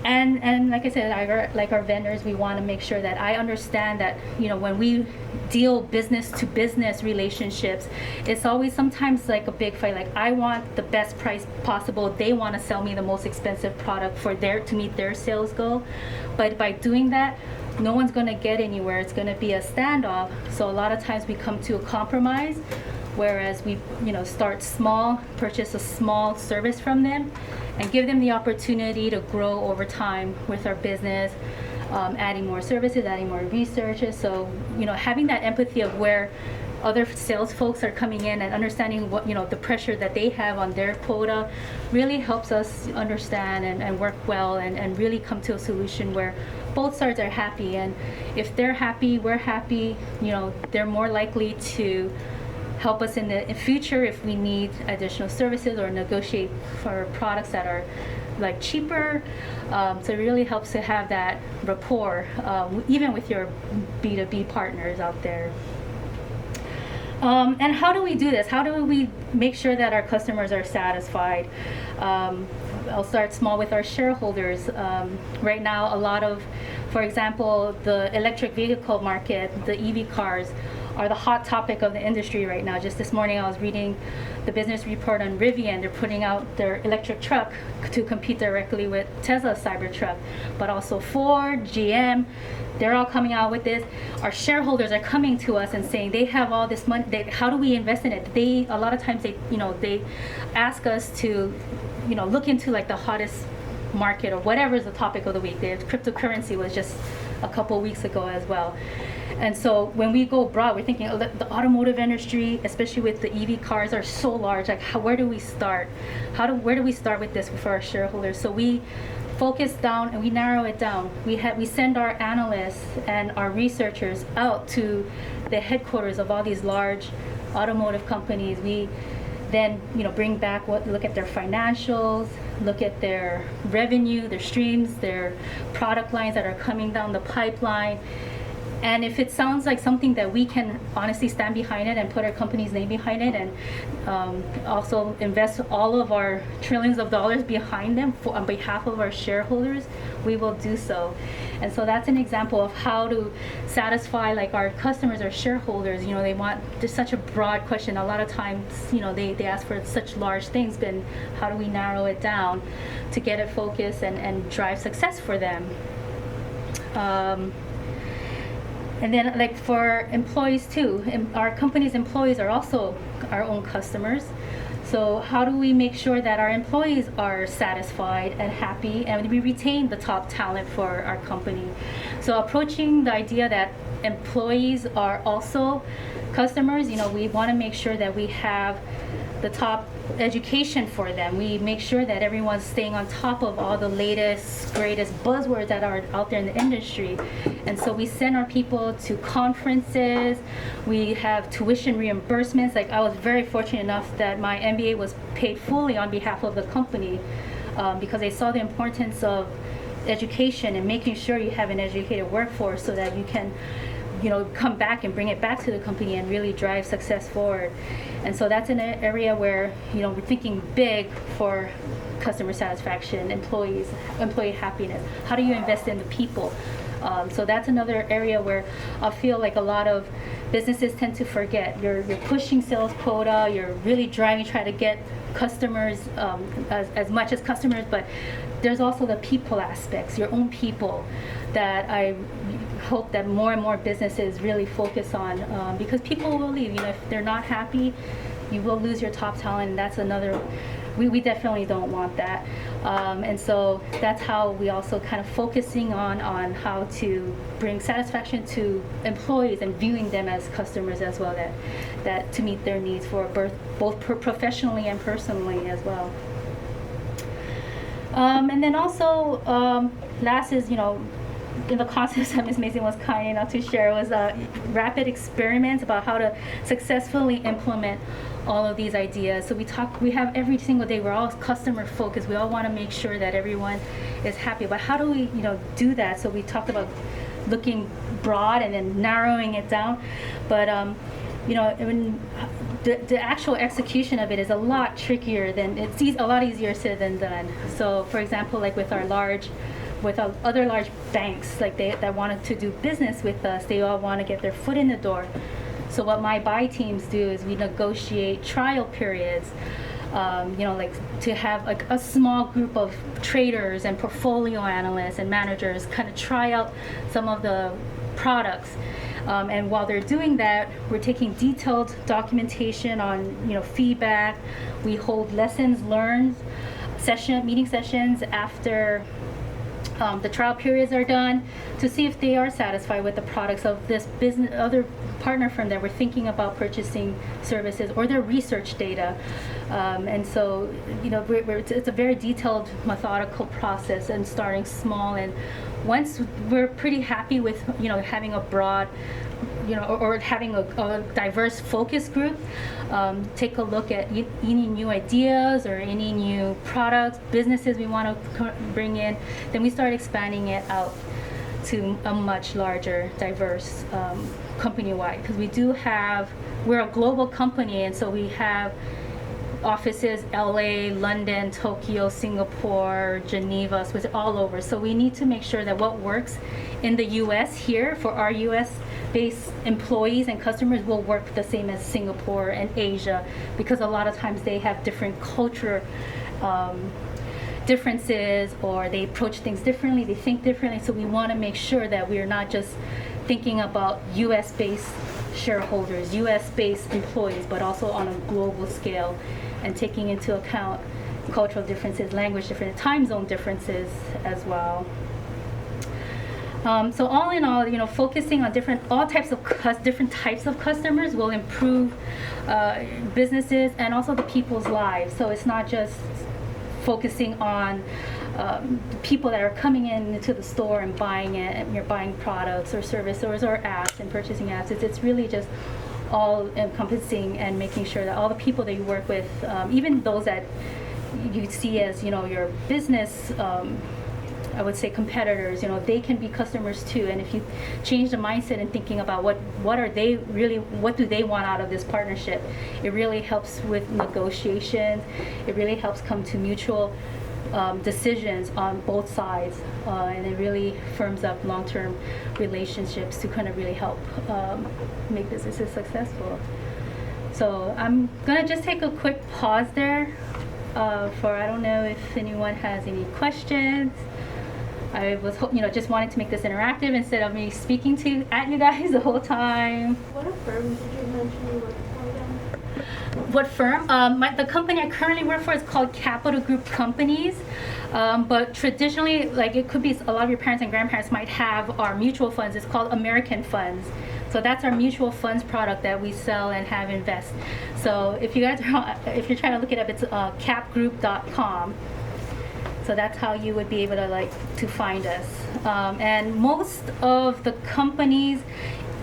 And like I said, like our vendors, we want to make sure that I understand that, when we deal business to business relationships, it's always sometimes like a big fight. Like, I want the best price possible. They want to sell me the most expensive product to meet their sales goal. But by doing that, no one's going to get anywhere. It's going to be a standoff. So a lot of times we come to a compromise, whereas we, start small, purchase a small service from them, and give them the opportunity to grow over time with our business, adding more services, adding more researches. So, having that empathy of where other sales folks are coming in and understanding what, the pressure that they have on their quota really helps us understand and work well and really come to a solution where both sides are happy. And if they're happy, we're happy, they're more likely to help us in the future if we need additional services or negotiate for products that are like cheaper. So it really helps to have that rapport, even with your B2B partners out there. And how do we do this? How do we make sure that our customers are satisfied? I'll start small with our shareholders. Right now, a lot of, for example, the electric vehicle market, the EV cars, are the hot topic of the industry right now. Just this morning I was reading the business report on Rivian. They're putting out their electric truck to compete directly with Tesla's Cybertruck, but also Ford, GM, they're all coming out with this. Our shareholders are coming to us and saying they have all this money, how do we invest in it? A lot of times they ask us to look into like the hottest market or whatever is the topic of the week. The cryptocurrency was just a couple weeks ago as well. And so when we go broad, we're thinking the automotive industry, especially with the EV cars, are so large. Like, where do we start? Where do we start with this for our shareholders? So we focus down and we narrow it down. We send our analysts and our researchers out to the headquarters of all these large automotive companies. We then bring back look at their financials, look at their revenue, their streams, their product lines that are coming down the pipeline. And if it sounds like something that we can honestly stand behind it and put our company's name behind it, and also invest all of our trillions of dollars behind them on behalf of our shareholders, we will do so. And so that's an example of how to satisfy like our customers or shareholders. They want, there's such a broad question. A lot of times, they ask for such large things, but how do we narrow it down to get it focused and drive success for them? And then like for employees too, our company's employees are also our own customers. So how do we make sure that our employees are satisfied and happy and we retain the top talent for our company? So approaching the idea that employees are also customers, we want to make sure that we have the top education for them. We make sure that everyone's staying on top of all the latest, greatest buzzwords that are out there in the industry. And so we send our people to conferences. We have tuition reimbursements. Like, I was very fortunate enough that my MBA was paid fully on behalf of the company because they saw the importance of education and making sure you have an educated workforce so that you can come back and bring it back to the company and really drive success forward. And so that's an area where, we're thinking big for customer satisfaction, employee happiness. How do you invest in the people? So that's another area where I feel like a lot of businesses tend to forget. You're pushing sales quota, you're really trying to get customers as much as customers, but there's also the people aspects, your own people that hope that more and more businesses really focus on, because people will leave. If they're not happy, you will lose your top talent, and that's another. We definitely don't want that, and so that's how we also kind of focusing on how to bring satisfaction to employees and viewing them as customers as well, that to meet their needs for both professionally and personally as well. And then also last is, in the concepts that Ms. Mason was kind enough to share was rapid experiments about how to successfully implement all of these ideas. So we have every single day, we're all customer focused. We all want to make sure that everyone is happy, but how do we, do that? So we talked about looking broad and then narrowing it down. But, when the actual execution of it is a lot trickier than, it's a lot easier said than done. So for example, like with our other large banks, like that wanted to do business with us, they all want to get their foot in the door. So what my buy teams do is we negotiate trial periods, like to have like a small group of traders and portfolio analysts and managers kind of try out some of the products. And while they're doing that, we're taking detailed documentation on, feedback. We hold lessons learned meeting sessions after the trial periods are done to see if they are satisfied with the products of this other partner firm that we're thinking about purchasing services, or their research data. And so, it's a very detailed, methodical process, and starting small. And once we're pretty happy with, having a broad, or having a diverse focus group, take a look at any new ideas or any new products, businesses we want to bring in, then we start expanding it out to a much larger, diverse company-wide. Because we're a global company, and so we have offices LA, London, Tokyo, Singapore, Geneva, so it's all over. So we need to make sure that what works in the US here for our US-based employees and customers will work the same as Singapore and Asia, because a lot of times they have different culture differences, or they approach things differently, they think differently. So we want to make sure that we are not just thinking about US-based shareholders, US-based employees, but also on a global scale, and taking into account cultural differences, language differences, time zone differences as well. So all in all, focusing on different types of customers will improve businesses and also the people's lives. So it's not just focusing on people that are coming into the store and buying it, and you're buying products or services or apps and purchasing apps. It's really just all encompassing, and making sure that all the people that you work with, even those that you see as your business, I would say competitors, they can be customers too. And if you change the mindset and thinking about what do they want out of this partnership, it really helps with negotiations. It really helps come to mutual decisions on both sides, and it really firms up long-term relationships to kind of really help make businesses successful. So I'm gonna just take a quick pause there I don't know if anyone has any questions. I was, just wanted to make this interactive instead of me speaking at you guys the whole time. What firm did you mention you work for again? What firm? The company I currently work for is called Capital Group Companies. But traditionally, like it could be a lot of your parents and grandparents might have our mutual funds. It's called American Funds. So that's our mutual funds product that we sell and have invest. So if you're trying to look it up, it's capgroup.com. So that's how you would be able to find us. And most of the companies,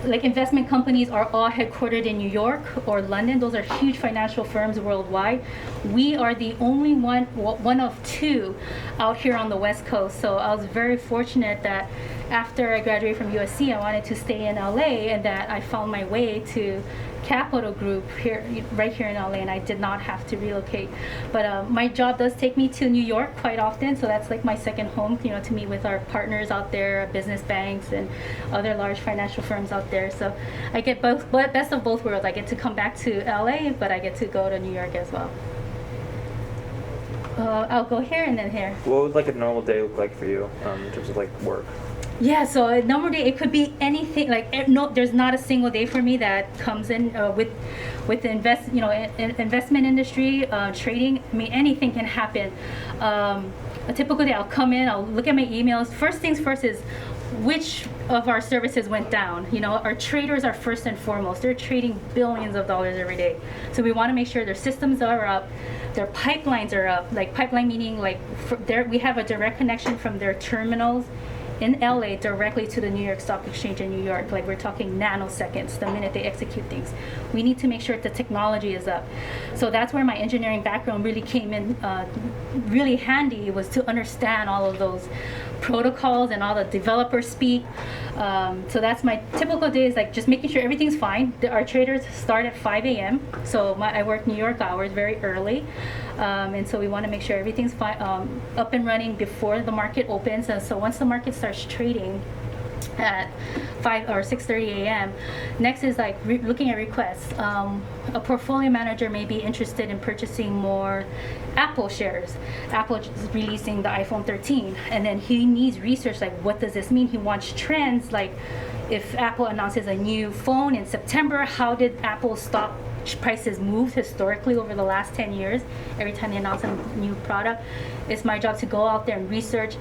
like investment companies, are all headquartered in New York or London. Those are huge financial firms worldwide. We are the only one of two out here on the West Coast. So I was very fortunate that after I graduated from USC, I wanted to stay in LA, and that I found my way to Capital Group right here in LA, and I did not have to relocate. But my job does take me to New York quite often, so that's like my second home, to meet with our partners out there, business banks and other large financial firms out there. So I get best of both worlds. I get to come back to LA, but I get to go to New York as well. I'll go here and then here. What would a normal day look like for you in terms of work? Yeah, so a number day, it could be anything. Like no, there's not a single day for me that comes in with the investment industry, trading. I mean, anything can happen. A typical day, I'll come in, I'll look at my emails. First things first is which of our services went down. You know, our traders are first and foremost. They're trading billions of dollars every day. So we want to make sure their systems are up, their pipelines are up. Like pipeline meaning like we have a direct connection from their terminals in LA directly to the New York Stock Exchange in New York. Like we're talking nanoseconds the minute they execute things. We need to make sure the technology is up. So that's where my engineering background really came in really handy, was to understand all of those protocols and all the developer speak. So that's my typical days, like just making sure everything's fine. Our traders start at 5 a.m. So I work New York hours very early. And so we want to make sure everything's fine, up and running before the market opens. And so once the market starts trading at 5 or 6:30 a.m. Next is like looking at requests. A portfolio manager may be interested in purchasing more Apple shares. Apple is releasing the iPhone 13, and then he needs research like, what does this mean? He wants trends, like if Apple announces a new phone in September, how did Apple stock prices move historically over the last 10 years every time they announce a new product? It's my job to go out there and research.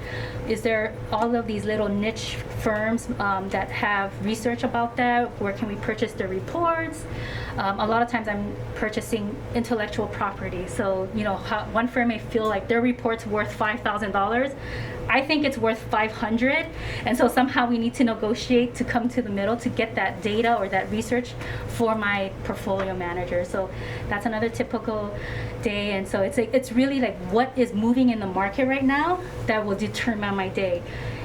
Is there all of these little niche firms that have research about that? Where can we purchase their reports? A lot of times I'm purchasing intellectual property. So, you know, one firm may feel like their report's worth $5,000. I think it's worth 500, and so somehow we need to negotiate to come to the middle to get that data or that research for my portfolio manager. So that's another typical day, and so it's really like what is moving in the market right now that will determine my day.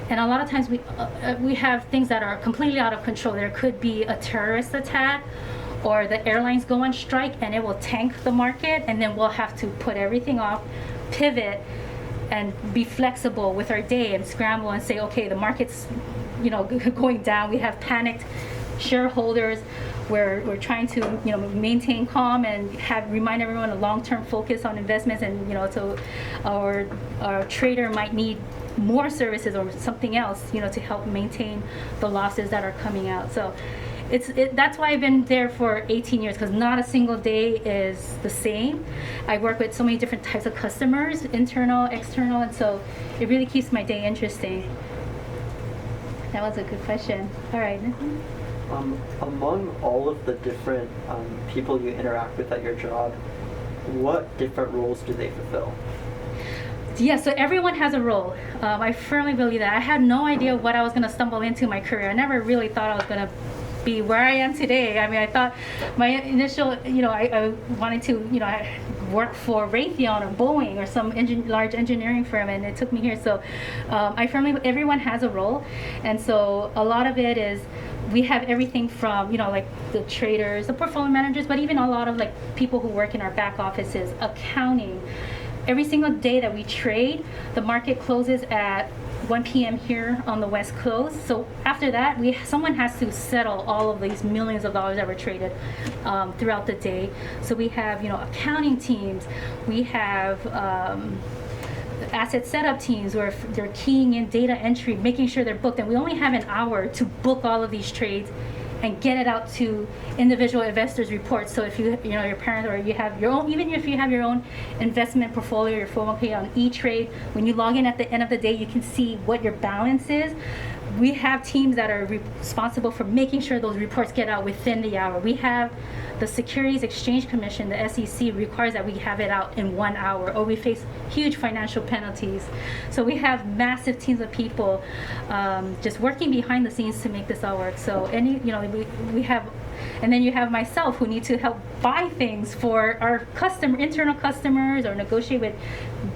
And a lot of times we have things that are completely out of control. There could be a terrorist attack, or the airlines go on strike, and it will tank the market, and then we'll have to put everything off, pivot, and be flexible with our day and scramble and say, okay, the market's, you know, going down. We have panicked shareholders. We're trying to, you know, maintain calm and remind everyone a long-term focus on investments. And, you know, so our trader might need more services or something else, you know, to help maintain the losses that are coming out. So that's why I've been there for 18 years, because not a single day is the same. I work with so many different types of customers, internal, external, and so it really keeps my day interesting. That was a good question. All right. Among all of the different people you interact with at your job, what different roles do they fulfill? Yeah, so everyone has a role. I firmly believe that. I had no idea what I was going to stumble into in my career. I never really thought I was going to be where I am today. I mean, I thought my initial, you know, I wanted to, you know, work for Raytheon or Boeing or some large engineering firm, and it took me here. So everyone has a role. And so a lot of it is, we have everything from, you know, like the traders, the portfolio managers, but even a lot of like people who work in our back offices, accounting. Every single day that we trade, the market closes at 1 p.m. here on the West Coast. So after that, someone has to settle all of these millions of dollars that were traded throughout the day. So we have, you know, accounting teams. We have asset setup teams where they're keying in data entry, making sure they're booked. And we only have an hour to book all of these trades and get it out to individual investors' reports. So if you know, your parents, or you have your own, even if you have your own investment portfolio, your 401k on E-Trade, when you log in at the end of the day, you can see what your balance is. We have teams that are responsible for making sure those reports get out within the hour. We have the Securities Exchange Commission, the SEC, requires that we have it out in 1 hour, or we face huge financial penalties. So we have massive teams of people just working behind the scenes to make this all work. So we have, and then you have myself who need to help buy things for our internal customers, or negotiate with,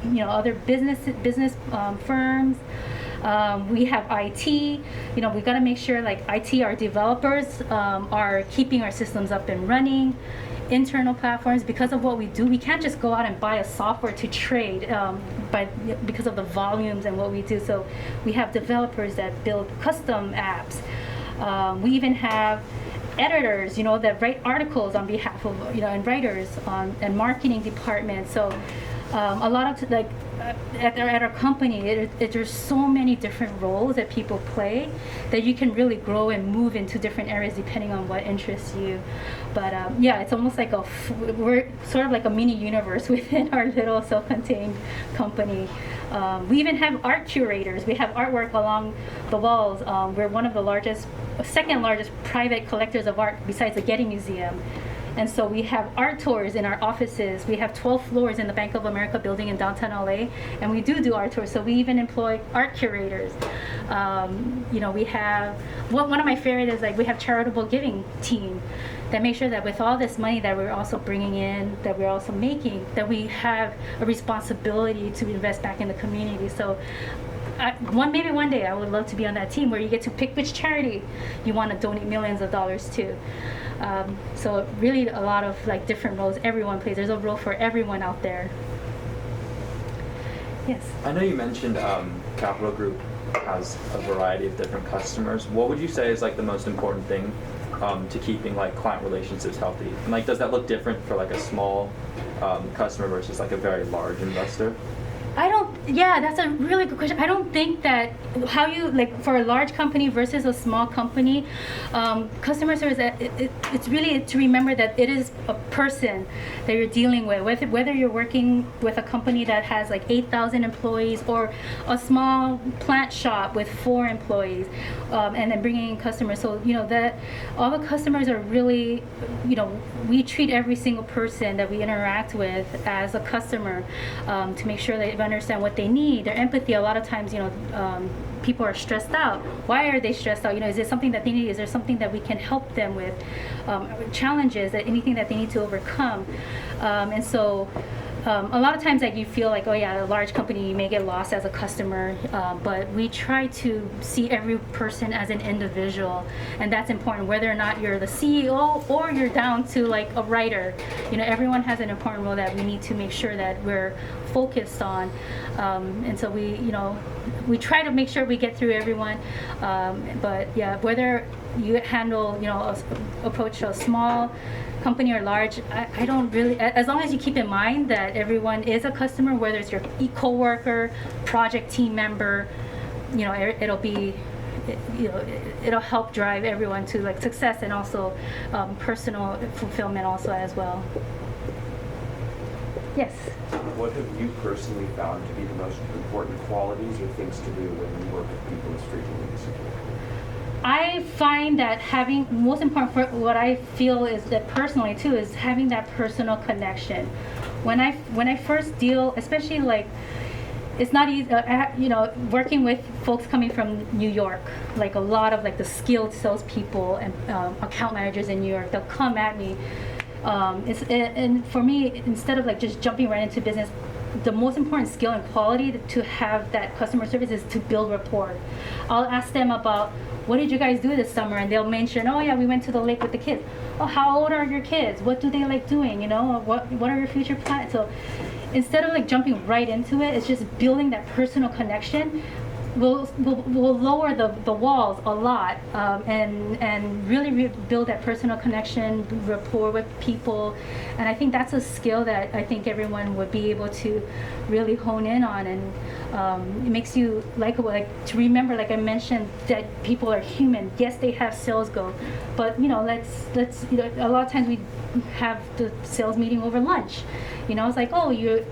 you know, other business firms. We have IT. You know, we got to make sure, like IT, our developers are keeping our systems up and running. Internal platforms, because of what we do, we can't just go out and buy a software to trade, because of the volumes and what we do. So we have developers that build custom apps. We even have editors, you know, that write articles on behalf of, you know, and writers and marketing departments. So a lot of, like, at our company, there's so many different roles that people play that you can really grow and move into different areas depending on what interests you. But yeah, it's almost like we're sort of like a mini universe within our little self-contained company. We even have art curators. We have artwork along the walls. We're one of the second largest private collectors of art besides the Getty Museum. And so we have art tours in our offices. We have 12 floors in the Bank of America building in downtown LA, and we do art tours. So we even employ art curators. We have, one of my favorites is we have charitable giving team that make sure that with all this money that we're also bringing in, that we're also making, that we have a responsibility to invest back in the community. So maybe one day I would love to be on that team where you get to pick which charity you want to donate millions of dollars to. So really a lot of different roles everyone plays. There's a role for everyone out there. Yes. I know you mentioned Capital Group has a variety of different customers. What would you say is the most important thing to keeping client relationships healthy? And does that look different for a small customer versus a very large investor? That's a really good question. I don't think that how you for a large company versus a small company, customer service, it's really to remember that it is a person that you're dealing with, whether you're working with a company that has 8,000 employees or a small plant shop with 4 employees, and then bringing in customers. So that all the customers are really, we treat every single person that we interact with as a customer, to make sure that we understand what they need, their empathy. A lot of times, people are stressed out. Why are they stressed out? Is it something that they need? Is there something that we can help them with? Challenges, anything that they need to overcome. And so a lot of times you feel a large company, you may get lost as a customer, but we try to see every person as an individual, and that's important, whether or not you're the CEO or you're down to a writer. Everyone has an important role that we need to make sure that we're focused on, and so we try to make sure we get through everyone, but yeah, whether you handle approach a small company or large, I don't really, as long as you keep in mind that everyone is a customer, whether it's your co-worker, project team member, it'll help drive everyone to success and also personal fulfillment also as well. Yes. What have you personally found to be the most important qualities or things to do when you work with people as frequently as you can? I find that most important for what I feel is that personally too is having that personal connection. When I first deal, especially it's not easy, working with folks coming from New York, a lot of the skilled salespeople and account managers in New York, they'll come at me. And for me, instead of just jumping right into business, the most important skill and quality to have that customer service is to build rapport. I'll ask them about, what did you guys do this summer? And they'll mention, oh yeah, we went to the lake with the kids. Oh, how old are your kids? What do they like doing? What are your future plans? So instead of jumping right into it, it's just building that personal connection. Will lower the walls a lot, and really build that personal connection, rapport with people, and I think that's a skill that I think everyone would be able to really hone in on, and it makes you likable. To remember, I mentioned, that people are human. Yes, they have sales goals, but let's a lot of times we have the sales meeting over lunch. It's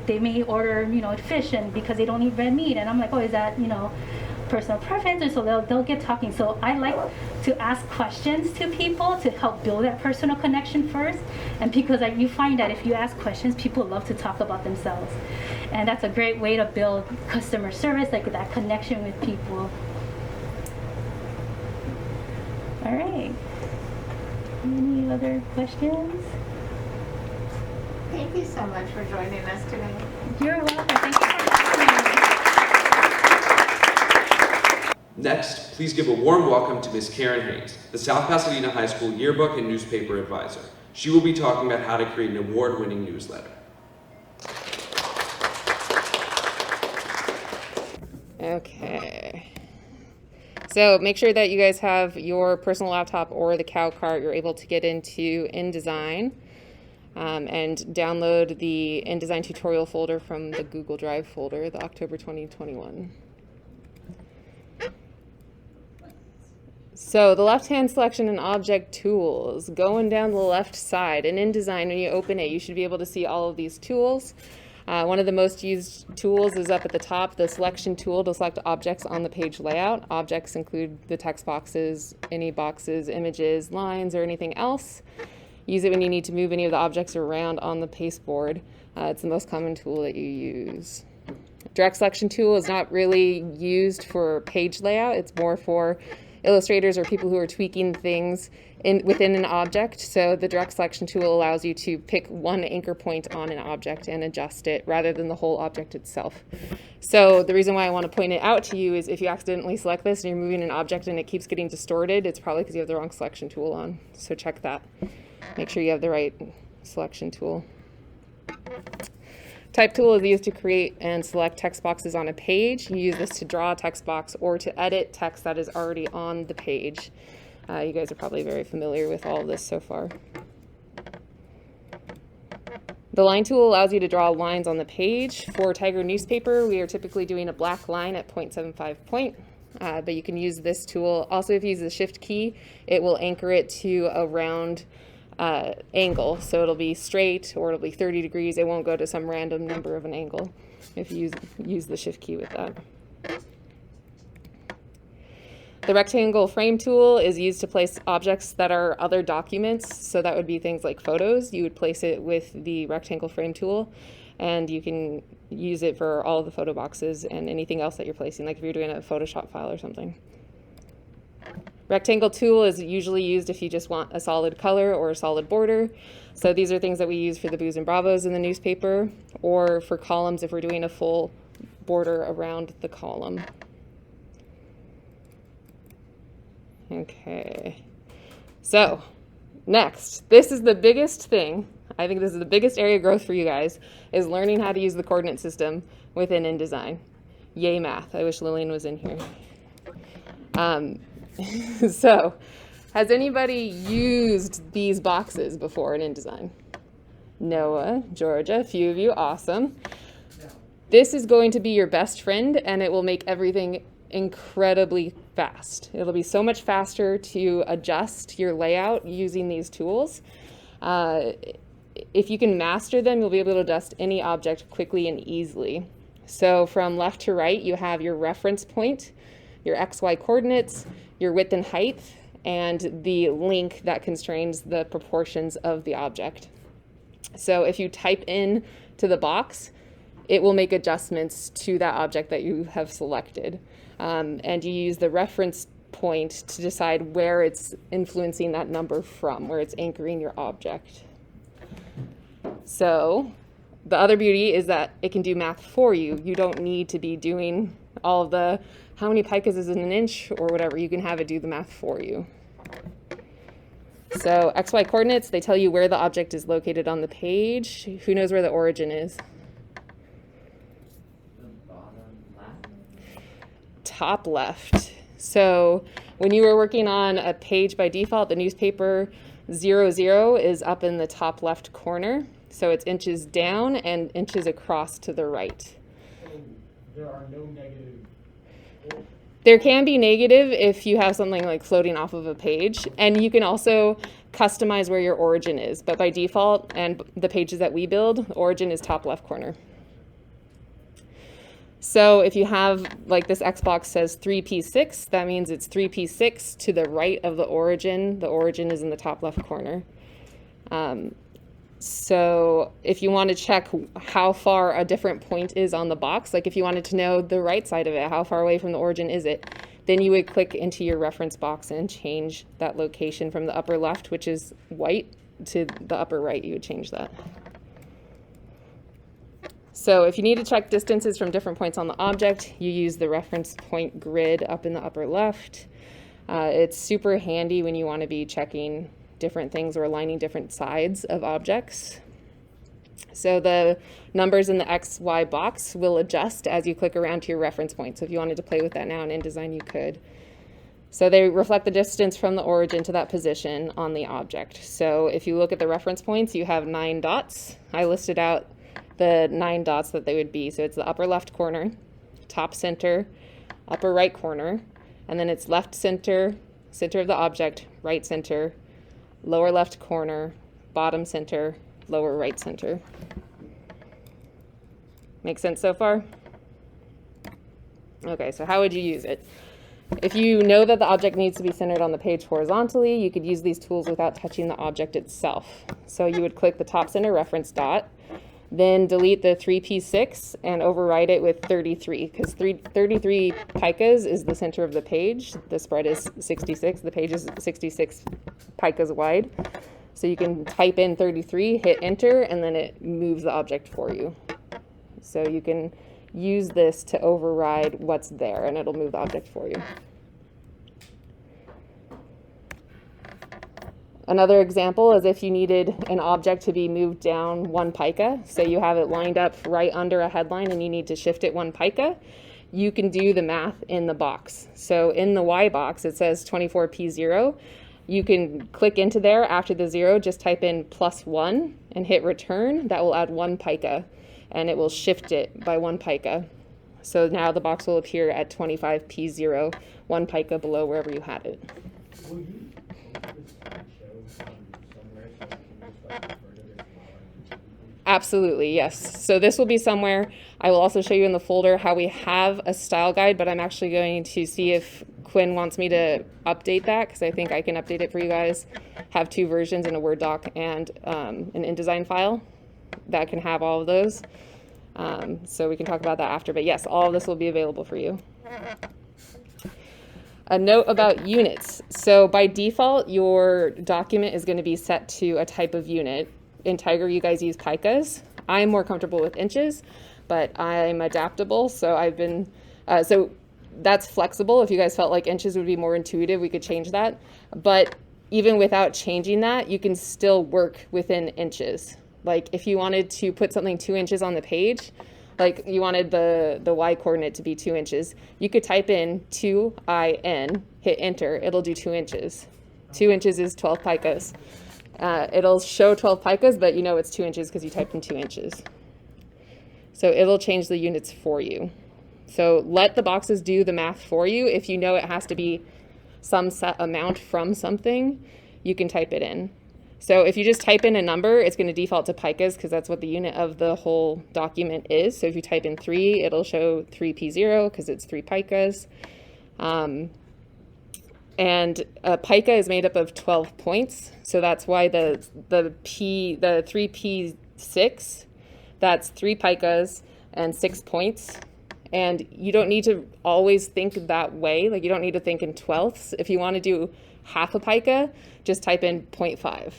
they may order fish, and because they don't eat red meat, and I'm like, oh, is that personal preference? Or so they'll get talking. So I like to ask questions to people to help build that personal connection first, and because you find that if you ask questions, people love to talk about themselves, and that's a great way to build customer service, that connection with people. All right. Any other questions? Thank you so much for joining us today. You're welcome. Thank you for having me. Next, please give a warm welcome to Ms. Karen Hayes, the South Pasadena High School Yearbook and Newspaper Advisor. She will be talking about how to create an award-winning newsletter. Okay. So make sure that you guys have your personal laptop or the cow cart you're able to get into InDesign. and download the InDesign tutorial folder from the Google Drive folder, the October 2021. So the left-hand selection and object tools, going down the left side, and InDesign, when you open it, you should be able to see all of these tools. One of the most used tools is up at the top, the selection tool to select objects on the page layout. Objects include the text boxes, any boxes, images, lines, or anything else. Use it when you need to move any of the objects around on the pasteboard. It's the most common tool that you use. Direct selection tool is not really used for page layout. It's more for illustrators or people who are tweaking things within an object. So the direct selection tool allows you to pick one anchor point on an object and adjust it rather than the whole object itself. So the reason why I want to point it out to you is if you accidentally select this and you're moving an object and it keeps getting distorted, it's probably because you have the wrong selection tool on. So check that. Make sure you have the right selection tool. Type tool is used to create and select text boxes on a page. You use this to draw a text box or to edit text that is already on the page. You guys are probably very familiar with all of this so far. The line tool allows you to draw lines on the page. For Tiger newspaper, we are typically doing a black line at 0.75 point, but you can use this tool. Also, if you use the shift key, it will anchor it to a round angle, so it'll be straight or it'll be 30 degrees. It won't go to some random number of an angle if you use the shift key with that. The rectangle frame tool is used to place objects that are other documents, so that would be things like photos. You would place it with the rectangle frame tool, and you can use it for all of the photo boxes and anything else that you're placing, like if you're doing a Photoshop file or something. Rectangle tool is usually used if you just want a solid color or a solid border. So these are things that we use for the boos and bravos in the newspaper, or for columns if we're doing a full border around the column. Okay, so next, this is the biggest thing. I think this is the biggest area of growth for you guys, is learning how to use the coordinate system within InDesign. Yay math, I wish Lillian was in here. So, has anybody used these boxes before in InDesign? Noah, Georgia, a few of you, awesome. This is going to be your best friend, and it will make everything incredibly fast. It'll be so much faster to adjust your layout using these tools. If you can master them, you'll be able to adjust any object quickly and easily. So from left to right, you have your reference point, your XY coordinates, your width and height, and the link that constrains the proportions of the object. So if you type in to the box, it will make adjustments to that object that you have selected. And you use the reference point to decide where it's influencing that number from, where it's anchoring your object. So the other beauty is that it can do math for you. You don't need to be doing all of the how many picas is in an inch or whatever. You can have it do the math for you. So XY coordinates, they tell you where the object is located on the page. Who knows where the origin is? Top left. So when you were working on a page by default, the newspaper 00 is up in the top left corner. So it's inches down and inches across to the right. There are no negative. There can be negative if you have something like floating off of a page, and you can also customize where your origin is. But by default, and the pages that we build, origin is top left corner. So if you have, like this X box says 3P6, that means it's 3P6 to the right of the origin. The origin is in the top left corner. So if you want to check how far a different point is on the box, like if you wanted to know the right side of it, how far away from the origin is it, then you would click into your reference box and change that location from the upper left, which is white, to the upper right. You would change that. So if you need to check distances from different points on the object, you use the reference point grid up in the upper left. It's super handy when you want to be checking different things or aligning different sides of objects. So the numbers in the XY box will adjust as you click around to your reference point. So if you wanted to play with that now in InDesign, you could. So they reflect the distance from the origin to that position on the object. So if you look at the reference points, you have 9 dots. I listed out the 9 dots that they would be. So it's the upper left corner, top center, upper right corner, and then it's left center, center of the object, right center, lower left corner, bottom center, lower right center. Make sense so far? Okay, so how would you use it? If you know that the object needs to be centered on the page horizontally, you could use these tools without touching the object itself. So you would click the top center reference dot, then delete the 3p6 and override it with 33, because 33 picas is the center of the page. The spread is 66. The page is 66 picas wide. So you can type in 33, hit enter, and then it moves the object for you. So you can use this to override what's there, and it'll move the object for you. Another example is if you needed an object to be moved down 1 pica, say you have it lined up right under a headline and you need to shift it 1 pica, you can do the math in the box. So in the Y box, it says 24p0. You can click into there after the 0, just type in +1 and hit return. That will add 1 pica, and it will shift it by 1 pica. So now the box will appear at 25p0, 1 pica below wherever you had it. Absolutely, yes. So this will be somewhere. I will also show you in the folder how we have a style guide, but I'm actually going to see if Quinn wants me to update that, because I think I can update it for you guys. Have 2 versions in a Word doc and an InDesign file that can have all of those. So we can talk about that after, but yes, all of this will be available for you. A note about units. So by default, your document is going to be set to a type of unit. In Tiger, you guys use picas. I'm more comfortable with inches, but I'm adaptable. So I've been, so that's flexible. If you guys felt like inches would be more intuitive, we could change that. But even without changing that, you can still work within inches. Like if you wanted to put something 2 inches on the page, like you wanted the Y coordinate to be 2 inches, you could type in 2IN, hit enter, it'll do 2 inches. 2 inches is 12 picas. It'll show 12 picas, but you know it's 2 inches because you typed in 2 inches. So it'll change the units for you. So let the boxes do the math for you. If you know it has to be some set amount from something, you can type it in. So if you just type in a number, it's going to default to picas because that's what the unit of the whole document is. So if you type in 3, it'll show 3p0 because it's 3 picas. And a pica is made up of 12 points. So that's why the 3p6, that's 3 picas and 6 points. And you don't need to always think that way. Like you don't need to think in twelfths. If you want to do half a pica, just type in 0.5.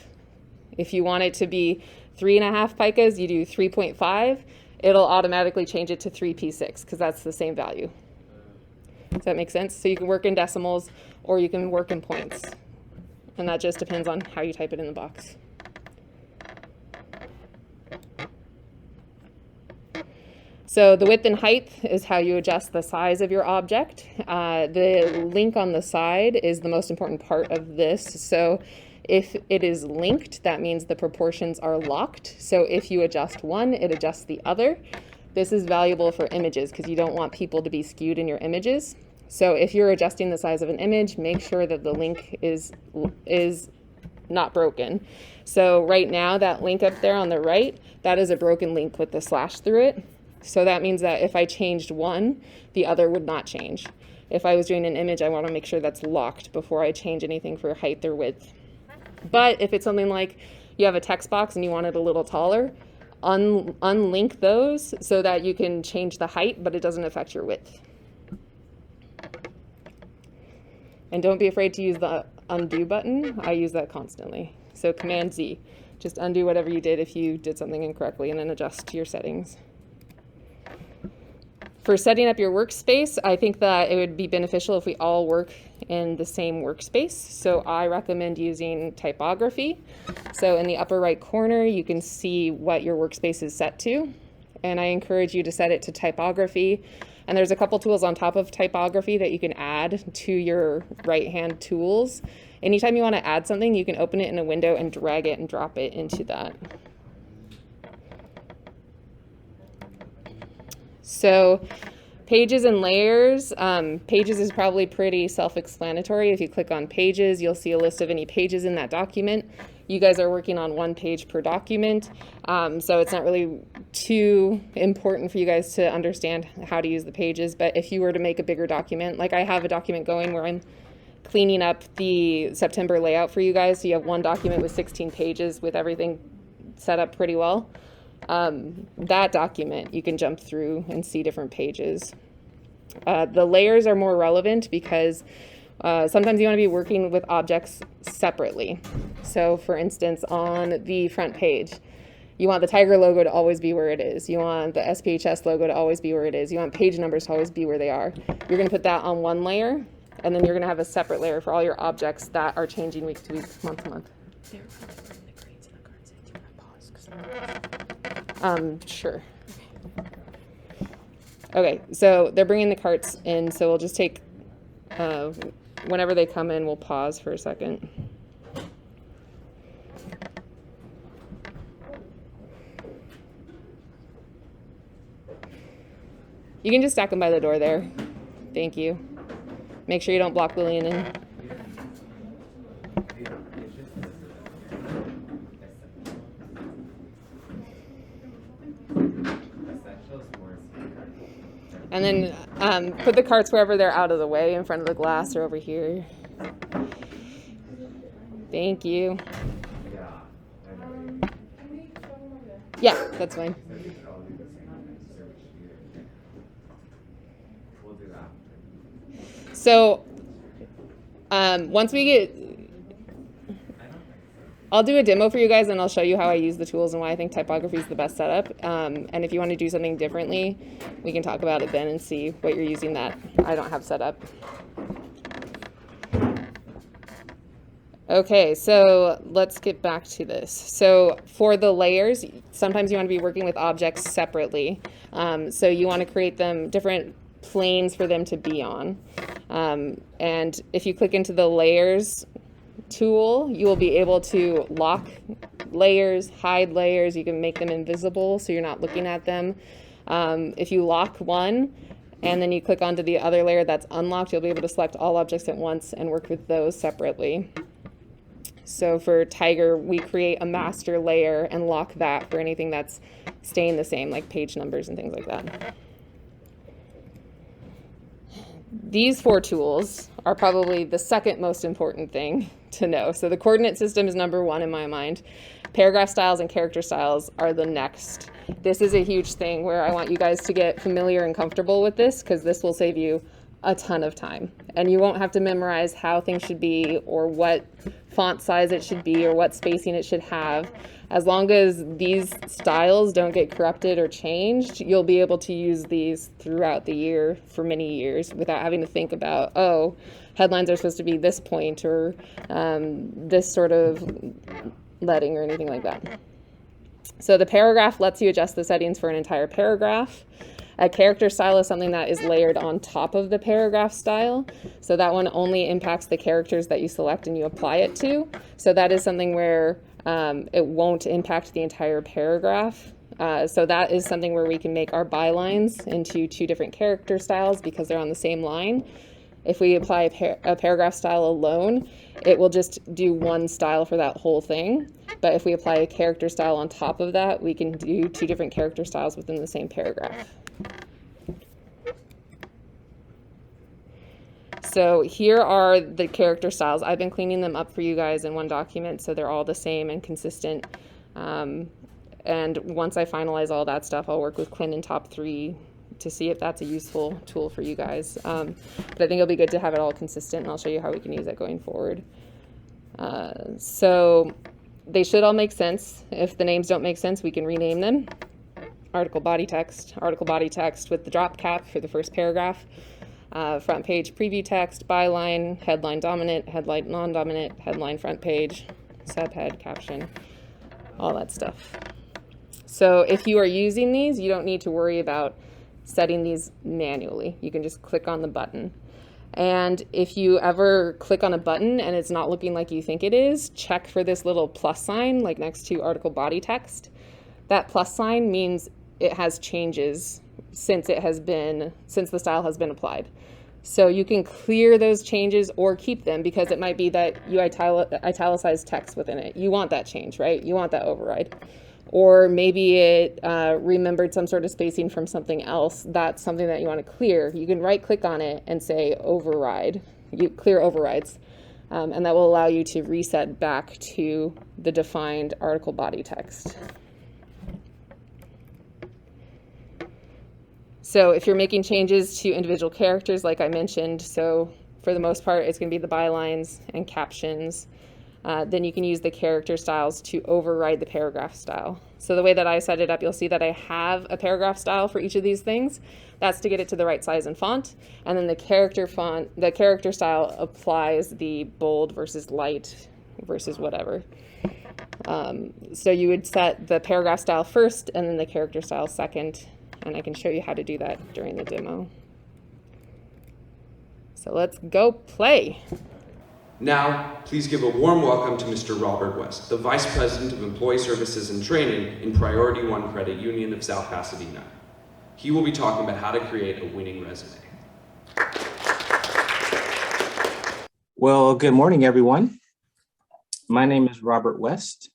If you want it to be 3.5 picas, you do 3.5. It'll automatically change it to 3p6 because that's the same value. Does that make sense? So you can work in decimals or you can work in points. And that just depends on how you type it in the box. So the width and height is how you adjust the size of your object. The link on the side is the most important part of this. So if it is linked, that means the proportions are locked. So if you adjust one, it adjusts the other. This is valuable for images because you don't want people to be skewed in your images. So if you're adjusting the size of an image, make sure that the link is not broken. So right now, that link up there on the right, that is a broken link with the slash through it. So that means that if I changed one, the other would not change. If I was doing an image, I want to make sure that's locked before I change anything for height or width. But if it's something like you have a text box and you want it a little taller, unlink those so that you can change the height, but it doesn't affect your width. And don't be afraid to use the undo button. I use that constantly. So Command Z, just undo whatever you did if you did something incorrectly and then adjust your settings. For setting up your workspace, I think that it would be beneficial if we all work in the same workspace. So I recommend using typography. So in the upper right corner, you can see what your workspace is set to. And I encourage you to set it to typography And there's a couple tools on top of typography that you can add to your right-hand tools. Anytime you want to add something, you can open it in a window and drag it and drop it into that. So pages and layers. Pages is probably pretty self-explanatory. If you click on pages, you'll see a list of any pages in that document. You guys are working on 1 page per document, so it's not really too important for you guys to understand how to use the pages. But if you were to make a bigger document, like I have a document going where I'm cleaning up the September layout for you guys, so you have 1 document with 16 pages with everything set up pretty well. That document, you can jump through and see different pages. The layers are more relevant because sometimes you want to be working with objects separately. So for instance, on the front page, you want the Tiger logo to always be where it is. You want the SPHS logo to always be where it is. You want page numbers to always be where they are. You're going to put that on 1 layer, and then you're going to have a separate layer for all your objects that are changing week to week, month to month. Sure. Okay, so they're bringing the carts in, so we'll just take, whenever they come in, we'll pause for a second. You can just stack them by the door there. Thank you. Make sure you don't block Lillian in. And then put the carts wherever they're out of the way, in front of the glass or over here. Thank you. Yeah, that's fine. So once we get, I'll do a demo for you guys and I'll show you how I use the tools and why I think typography is the best setup. And if you want to do something differently, we can talk about it then and see what you're using that I don't have set up. Okay, so let's get back to this. So for the layers, sometimes you want to be working with objects separately. So you want to create them different planes for them to be on. And if you click into the layers tool, you will be able to lock layers, hide layers. You can make them invisible so you're not looking at them. If you lock one and then you click onto the other layer that's unlocked, you'll be able to select all objects at once and work with those separately. So for Tiger, we create a master layer and lock that for anything that's staying the same, like page numbers and things like that. These 4 tools are probably the second most important thing to know. So the coordinate system is number 1 in my mind. Paragraph styles and character styles are the next. This is a huge thing where I want you guys to get familiar and comfortable with this, because this will save you a ton of time. And you won't have to memorize how things should be or what font size it should be or what spacing it should have. As long as these styles don't get corrupted or changed, you'll be able to use these throughout the year for many years without having to think about, oh, headlines are supposed to be this point or this sort of leading or anything like that. So the paragraph lets you adjust the settings for an entire paragraph. A character style is something that is layered on top of the paragraph style. So that one only impacts the characters that you select and you apply it to. So that is something where it won't impact the entire paragraph. So that is something where we can make our bylines into 2 different character styles because they're on the same line. If we apply a paragraph style alone, it will just do 1 style for that whole thing. But if we apply a character style on top of that, we can do 2 different character styles within the same paragraph. So here are the character styles. I've been cleaning them up for you guys in 1 document, so they're all the same and consistent. And once I finalize all that stuff, I'll work with Quinn in top 3 to see if that's a useful tool for you guys. But I think it'll be good to have it all consistent, and I'll show you how we can use it going forward. So they should all make sense. If the names don't make sense, we can rename them. Article body text with the drop cap for the first paragraph. Front page preview text, byline, headline dominant, headline non-dominant, headline front page, subhead, caption, all that stuff. So if you are using these, you don't need to worry about setting these manually. You can just click on the button. And if you ever click on a button and it's not looking like you think it is, check for this little plus sign, like next to article body text. That plus sign means it has changes since the style has been applied. So you can clear those changes or keep them, because it might be that you italicize text within it. You want that change, right? You want that override. Or maybe it remembered some sort of spacing from something else. That's something that you want to clear. You can right click on it and say override. You clear overrides. And that will allow you to reset back to the defined article body text. So if you're making changes to individual characters, like I mentioned, so for the most part, it's going to be the bylines and captions. Then you can use the character styles to override the paragraph style. So the way that I set it up, you'll see that I have a paragraph style for each of these things. That's to get it to the right size and font. And then the character style applies the bold versus light versus whatever. So you would set the paragraph style first and then the character style second. And I can show you how to do that during the demo. So let's go play. Now, please give a warm welcome to Mr. Robert West, the Vice President of Employee Services and Training in Priority One Credit Union of South Pasadena. He will be talking about how to create a winning resume. Well, good morning, everyone. My name is Robert West,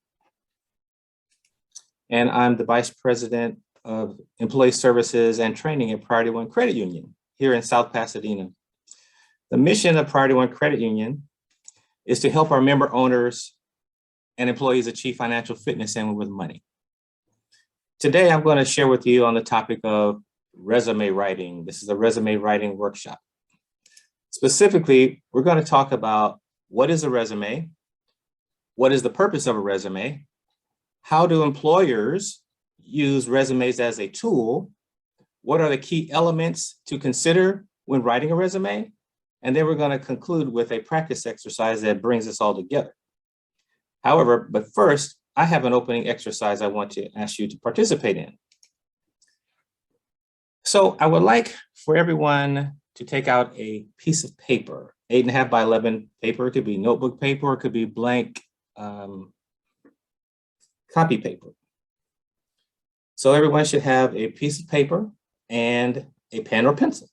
and I'm the Vice President of Employee Services and Training at Priority One Credit Union here in South Pasadena. The mission of Priority One Credit Union is to help our member owners and employees achieve financial fitness and with money. Today, I'm going to share with you on the topic of resume writing. This is a resume writing workshop. Specifically, we're going to talk about what is a resume, what is the purpose of a resume, how do employers use resumes as a tool, what are the key elements to consider when writing a resume, and then we're going to conclude with a practice exercise that brings us all together. However, but first, I have an opening exercise I want to ask you to participate in. So I would like for everyone to take out a piece of paper, 8.5 by 11 paper. It could be notebook paper, it could be blank copy paper. So everyone should have a piece of paper and a pen or pencil.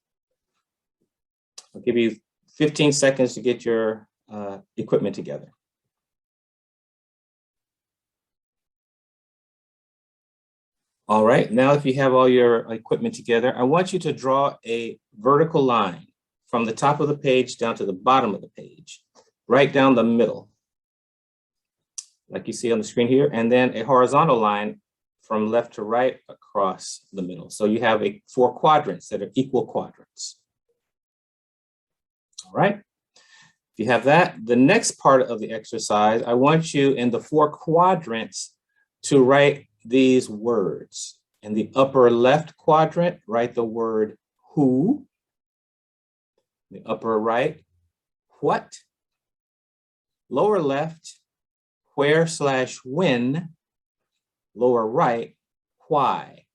I'll give you 15 seconds to get your equipment together. All right, now if you have all your equipment together, I want you to draw a vertical line from the top of the page down to the bottom of the page, right down the middle, like you see on the screen here, and then a horizontal line from left to right across the middle. So you have 4 quadrants that are equal quadrants. All right, if you have that, the next part of the exercise, I want you in the 4 quadrants to write these words. In the upper left quadrant, write the word who. The upper right, what. Lower left, where/when. Lower right, why.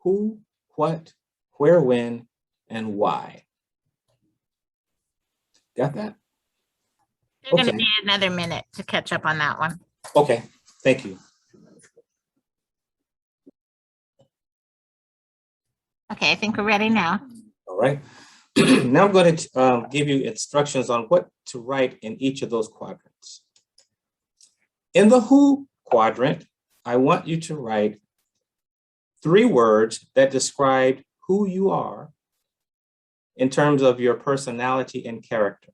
Who, what, where, when, and why. Got that? You're going to need another minute to catch up on that one. Okay, thank you. Okay, I think we're ready now. All right. Now I'm going to give you instructions on what to write in each of those quadrants. In the who quadrant, I want you to write 3 words that describe who you are in terms of your personality and character.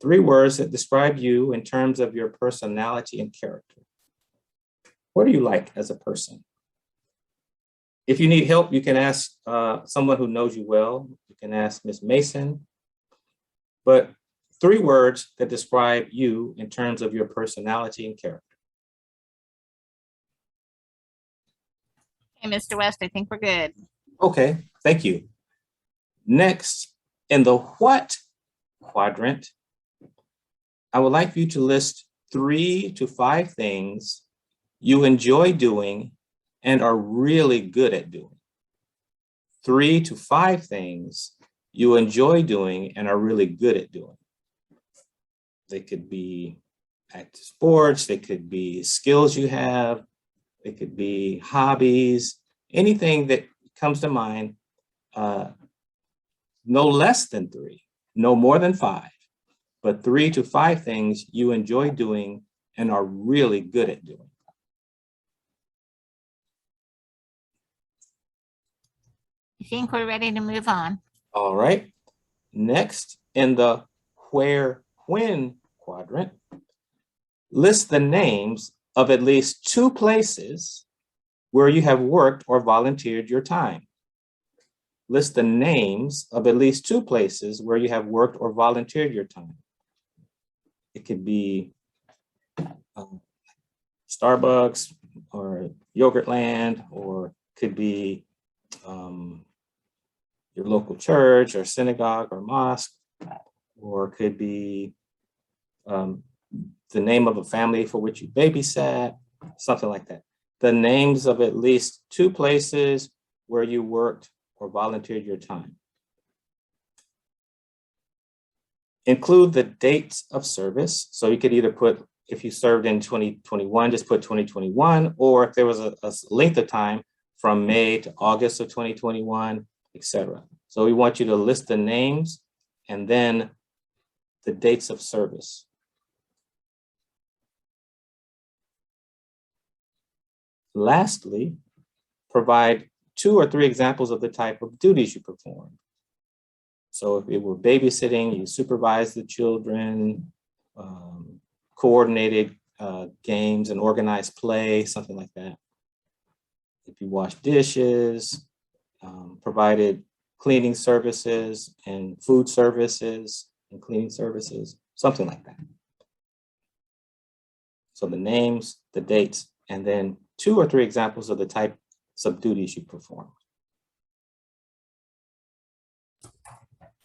3 words that describe you in terms of your personality and character. What are you like as a person? If you need help, you can ask someone who knows you well. You can ask Ms. Mason. But 3 words that describe you in terms of your personality and character. Hey, Mr. West, I think we're good. Okay, thank you. Next, in the what quadrant, I would like you to list 3 to 5 things you enjoy doing and are really good at doing. 3 to 5 things you enjoy doing and are really good at doing. They could be active sports, they could be skills you have, they could be hobbies, anything that comes to mind, no less than 3, no more than 5, but 3 to 5 things you enjoy doing and are really good at doing. I think we're ready to move on. All right. Next, in the where, when quadrant, list the names of at least 2 places where you have worked or volunteered your time. List the names of at least 2 places where you have worked or volunteered your time. It could be Starbucks or Yogurtland, or could be your local church or synagogue or mosque, or could be the name of a family for which you babysat, something like that. The names of at least 2 places where you worked or volunteered your time. Include the dates of service. So you could either put, if you served in 2021, just put 2021, or if there was a length of time from May to August of 2021, etc. So we want you to list the names and then the dates of service. Lastly, provide 2 or 3 examples of the type of duties you perform. So if it were babysitting, you supervised the children, coordinated games and organized play, something like that. If you washed dishes, provided cleaning services and food services and cleaning services, something like that. So the names, the dates, and then 2 or 3 examples of the types of duties you perform.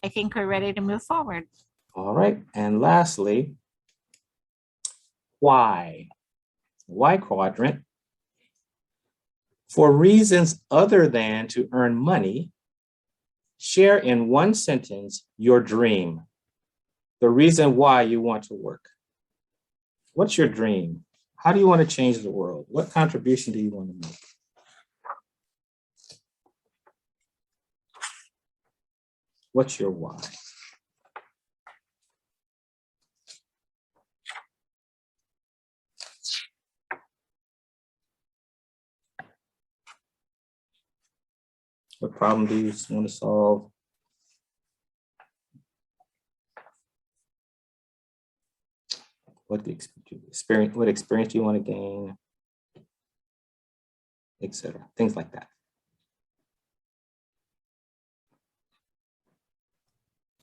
I think we're ready to move forward. All right, and lastly, why? Why quadrant? For reasons other than to earn money, share in 1 sentence your dream, the reason why you want to work. What's your dream? How do you want to change the world? What contribution do you want to make? What's your why? What problem do you want to solve? What experience do you want to gain, etc. Things like that.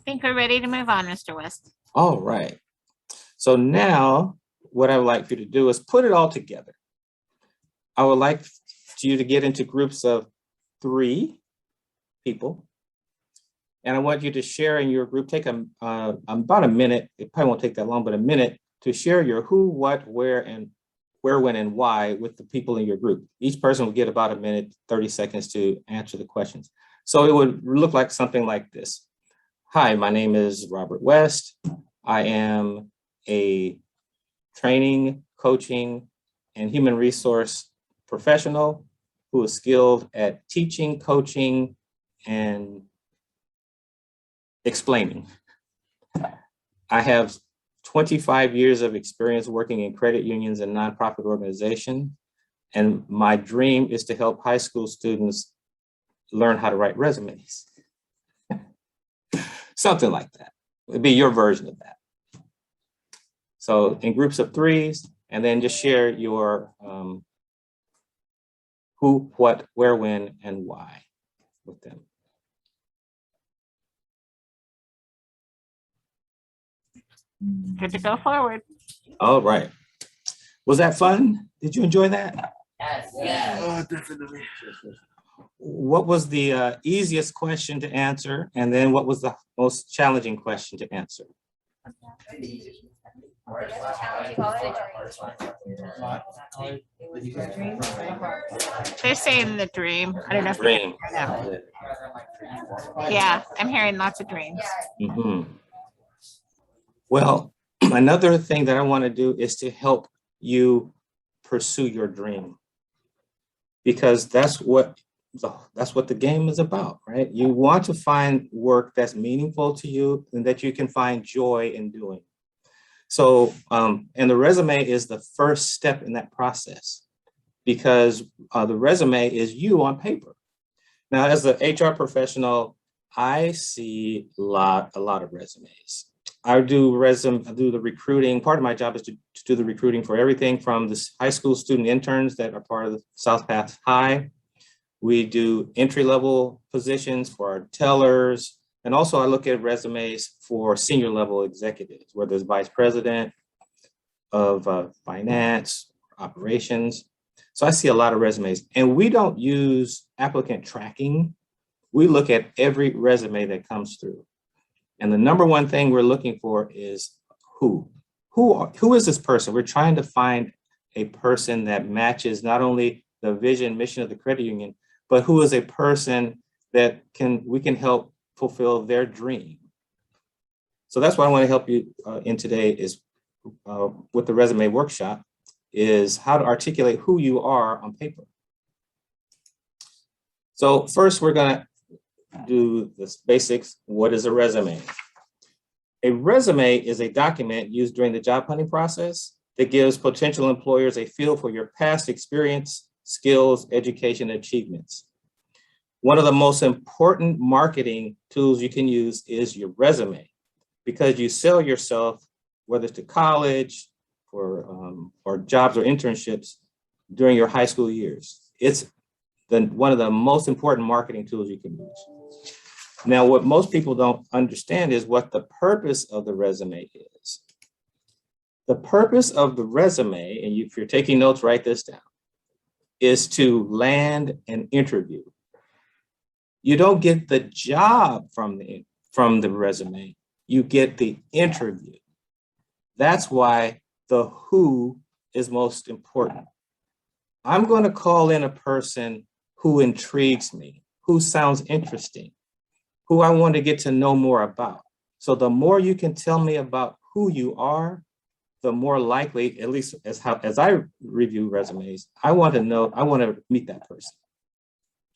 I think we're ready to move on, Mr. West. All right. So now what I would like for you to do is put it all together. I would like you to get into groups of 3 people. And I want you to share in your group, take about a minute, it probably won't take that long, but a minute to share your who, what, where, when, and why with the people in your group. Each person will get about a minute, 30 seconds to answer the questions. So it would look like something like this. Hi, my name is Robert West. I am a training, coaching, and human resource professional who is skilled at teaching, coaching, and explaining. I have 25 years of experience working in credit unions and nonprofit organizations, and my dream is to help high school students learn how to write resumes. Something like that. It'd be your version of that. So in groups of 3s, and then just share your who, what, where, when, and why with them. Good to go forward. All right. Was that fun? Did you enjoy that? Yes. Yes. Oh, definitely. What was the easiest question to answer? And then what was the most challenging question to answer? They're saying the dream. I don't know if Dream. Yeah, I'm hearing lots of dreams. Well, another thing that I want to do is to help you pursue your dream, because that's what the game is about, right? You want to find work that's meaningful to you and that you can find joy in doing. So, and the resume is the first step in that process, because the resume is you on paper. Now, as an HR professional, I see a lot of resumes. I do the recruiting. Part of my job is to do the recruiting for everything from the high school student interns that are part of the South Path High. We do entry-level positions for our tellers. And also I look at resumes for senior level executives, whether it's vice president of finance, operations. So I see a lot of resumes, and we don't use applicant tracking. We look at every resume that comes through. And the number one thing we're looking for is who is this person? We're trying to find a person that matches not only the vision, mission of the credit union, but who is a person that we can help fulfill their dream. So that's what I want to help you in today is with the resume workshop, is how to articulate who you are on paper. So first we're going to do this basics. What is a resume? A resume is a document used during the job hunting process that gives potential employers a feel for your past experience, skills, education, and achievements. One of the most important marketing tools you can use is your resume, because you sell yourself, whether it's to college or jobs or internships during your high school years. It's one of the most important marketing tools you can use. Now, what most people don't understand is what the purpose of the resume is. The purpose of the resume, and if you're taking notes, write this down, is to land an interview. You don't get the job from the resume, you get the interview. That's why the who is most important. I'm going to call in a person who intrigues me, who sounds interesting, who I want to get to know more about. So the more you can tell me about who you are, the more likely, at least as I review resumes, I want to meet that person.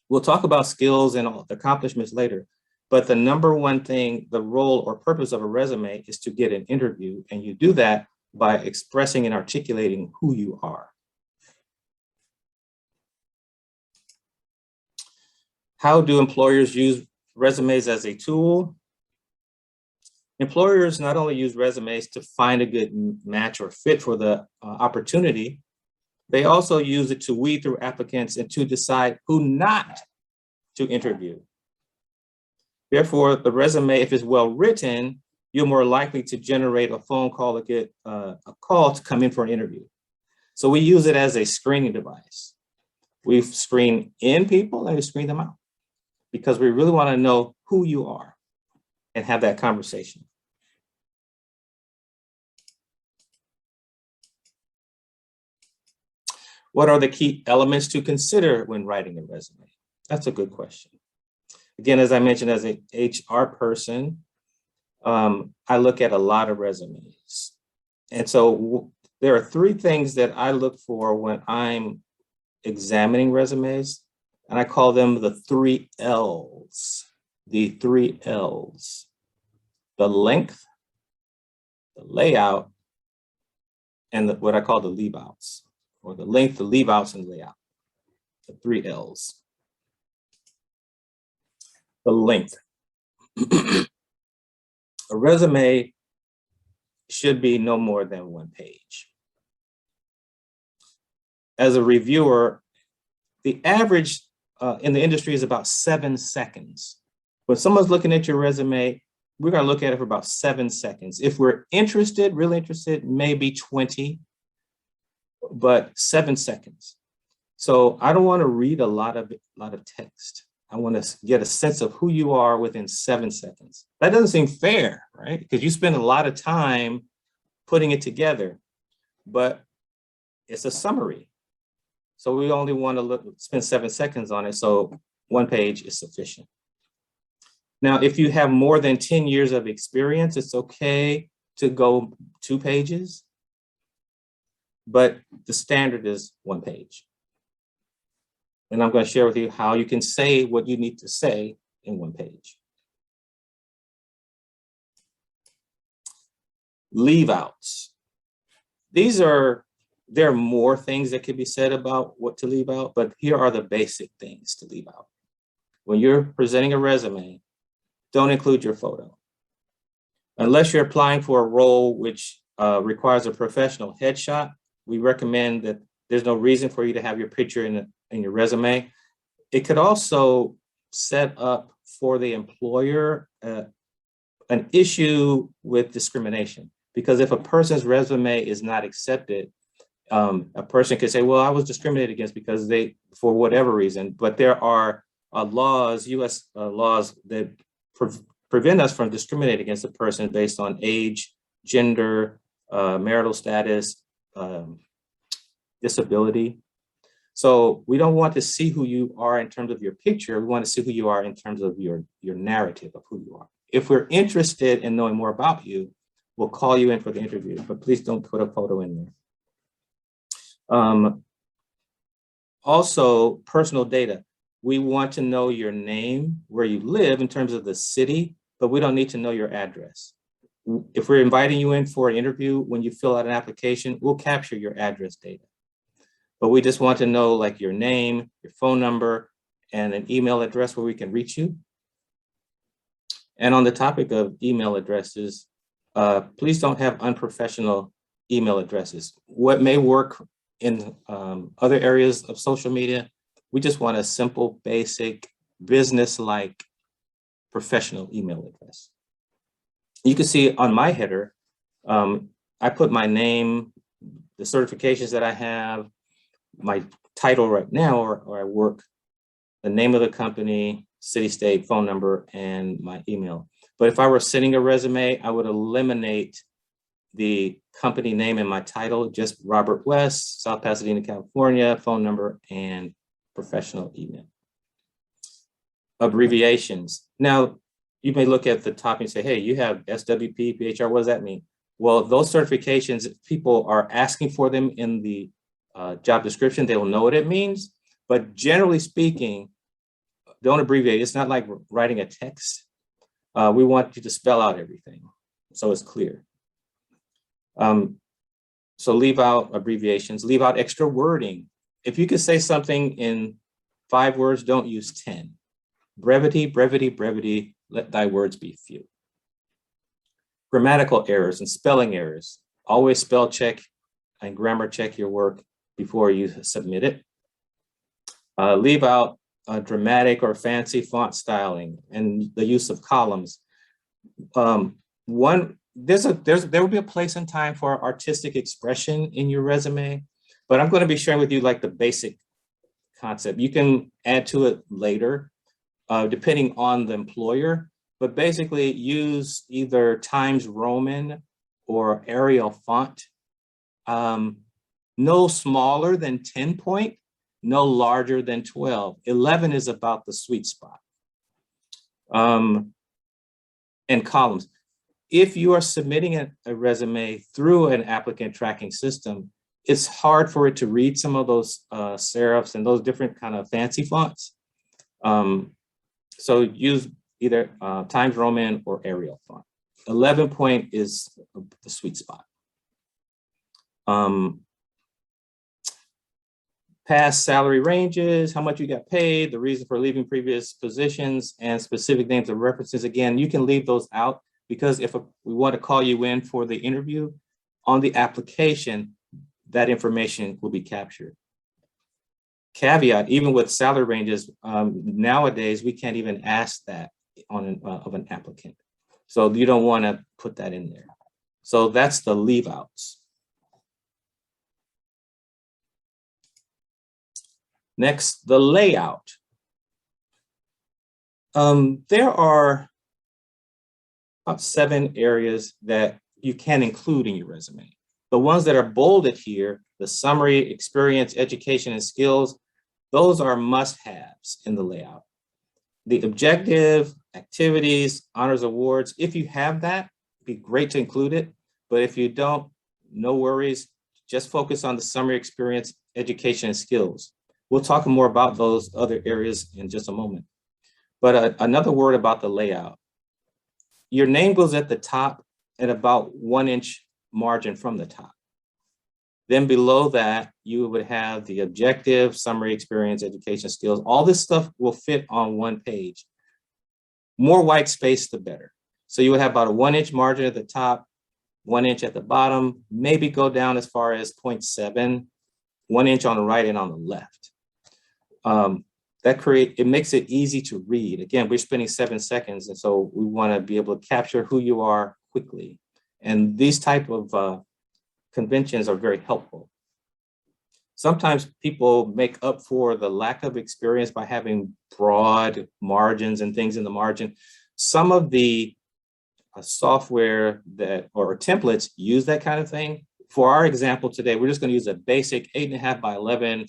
We'll talk about skills and accomplishments later, but the number one thing, the role or purpose of a resume is to get an interview, and you do that by expressing and articulating who you are. How do employers use resumes as a tool? Employers not only use resumes to find a good match or fit for the opportunity, they also use it to weed through applicants and to decide who not to interview. Therefore, the resume, if it's well written, you're more likely to generate a phone call to get a call to come in for an interview. So we use it as a screening device. We screen in people and we screen them out, because we really want to know who you are and have that conversation. What are the key elements to consider when writing a resume? That's a good question. Again, as I mentioned, as an HR person, I look at a lot of resumes. And so there are three things that I look for when I'm examining resumes, and I call them the 3 L's. The 3 L's. The length, the layout, and what I call the leave-outs, or the length, the leave-outs, and layout. The 3 L's. The length. A resume should be no more than 1 page. As a reviewer, the average in the industry is about 7 seconds. When someone's looking at your resume, we're going to look at it for about 7 seconds. If we're interested, really interested, maybe 20, but 7 seconds. So I don't want to read a lot of text. I want to get a sense of who you are within 7 seconds. That doesn't seem fair, right? Because you spend a lot of time putting it together, but it's a summary. So we only want to spend 7 seconds on it. So 1 page is sufficient. Now, if you have more than 10 years of experience, it's okay to go 2 pages, but the standard is 1 page. And I'm going to share with you how you can say what you need to say in 1 page. Leave outs. There are more things that could be said about what to leave out, but here are the basic things to leave out. When you're presenting a resume, don't include your photo. Unless you're applying for a role which requires a professional headshot, we recommend that there's no reason for you to have your picture in your resume. It could also set up for the employer an issue with discrimination, because if a person's resume is not accepted, a person could say, well, I was discriminated against because for whatever reason, but there are laws, US laws that prevent us from discriminating against a person based on age, gender, marital status, disability. So we don't want to see who you are in terms of your picture. We want to see who you are in terms of your narrative of who you are. If we're interested in knowing more about you, we'll call you in for the interview, but please don't put a photo in there. Also, personal data. We want to know your name, where you live in terms of the city, but we don't need to know your address. If we're inviting you in for an interview, when you fill out an application, we'll capture your address data. But we just want to know like your name, your phone number, and an email address where we can reach you. And on the topic of email addresses, please don't have unprofessional email addresses. What may work in other areas of social media, we just want a simple, basic, business-like professional email address. You can see on my header, I put my name, the certifications that I have, my title right now, or I work, the name of the company, city, state, phone number, and my email. But if I were sending a resume, I would eliminate the company name in my title, just Robert West, South Pasadena, California, phone number, and professional email. Abbreviations. Now, you may look at the top and say, hey, you have SWP, PHR, what does that mean? Well, those certifications, if people are asking for them in the job description, they will know what it means. But generally speaking, don't abbreviate. It's not like writing a text. We want you to spell out everything so it's clear. So leave out abbreviations, leave out extra wording. If you could say something in 5 words, don't use 10. Brevity, brevity, brevity, let thy words be few. Grammatical errors and spelling errors. Always spell check and grammar check your work before you submit it. Leave out dramatic or fancy font styling and the use of columns. There will be a place and time for artistic expression in your resume, but I'm going to be sharing with you like the basic concept. You can add to it later, depending on the employer, but basically use either Times Roman or Arial font. No smaller than 10 point, no larger than 12. 11 is about the sweet spot. And columns. If you are submitting a resume through an applicant tracking system, it's hard for it to read some of those serifs and those different kind of fancy fonts. So use either Times Roman or Arial font. 11 point is the sweet spot. Past salary ranges, how much you got paid, the reason for leaving previous positions, and specific names and references. Again, you can leave those out because if we want to call you in for the interview, on the application, that information will be captured. Caveat, even with salary ranges, nowadays, we can't even ask that of an applicant. So you don't want to put that in there. So that's the leave outs. Next, the layout. There are about 7 areas that you can include in your resume. The ones that are bolded here, the summary, experience, education, and skills, those are must-haves in the layout. The objective, activities, honors, awards. If you have that, it'd be great to include it. But if you don't, no worries. Just focus on the summary experience, education, and skills. We'll talk more about those other areas in just a moment. But another word about the layout. Your name goes at the top at about 1 inch margin from the top. Then below that, you would have the objective, summary, experience, education, skills. All this stuff will fit on one page. More white space, the better. So you would have about a 1 inch margin at the top, 1 inch at the bottom, maybe go down as far as 0.7, 1 inch on the right and on the left. It makes it easy to read. Again, we're spending 7 seconds, and so we want to be able to capture who you are quickly. And these type of conventions are very helpful. Sometimes people make up for the lack of experience by having broad margins and things in the margin. Some of the software or templates use that kind of thing. For our example today, we're just going to use a basic 8.5 by 11,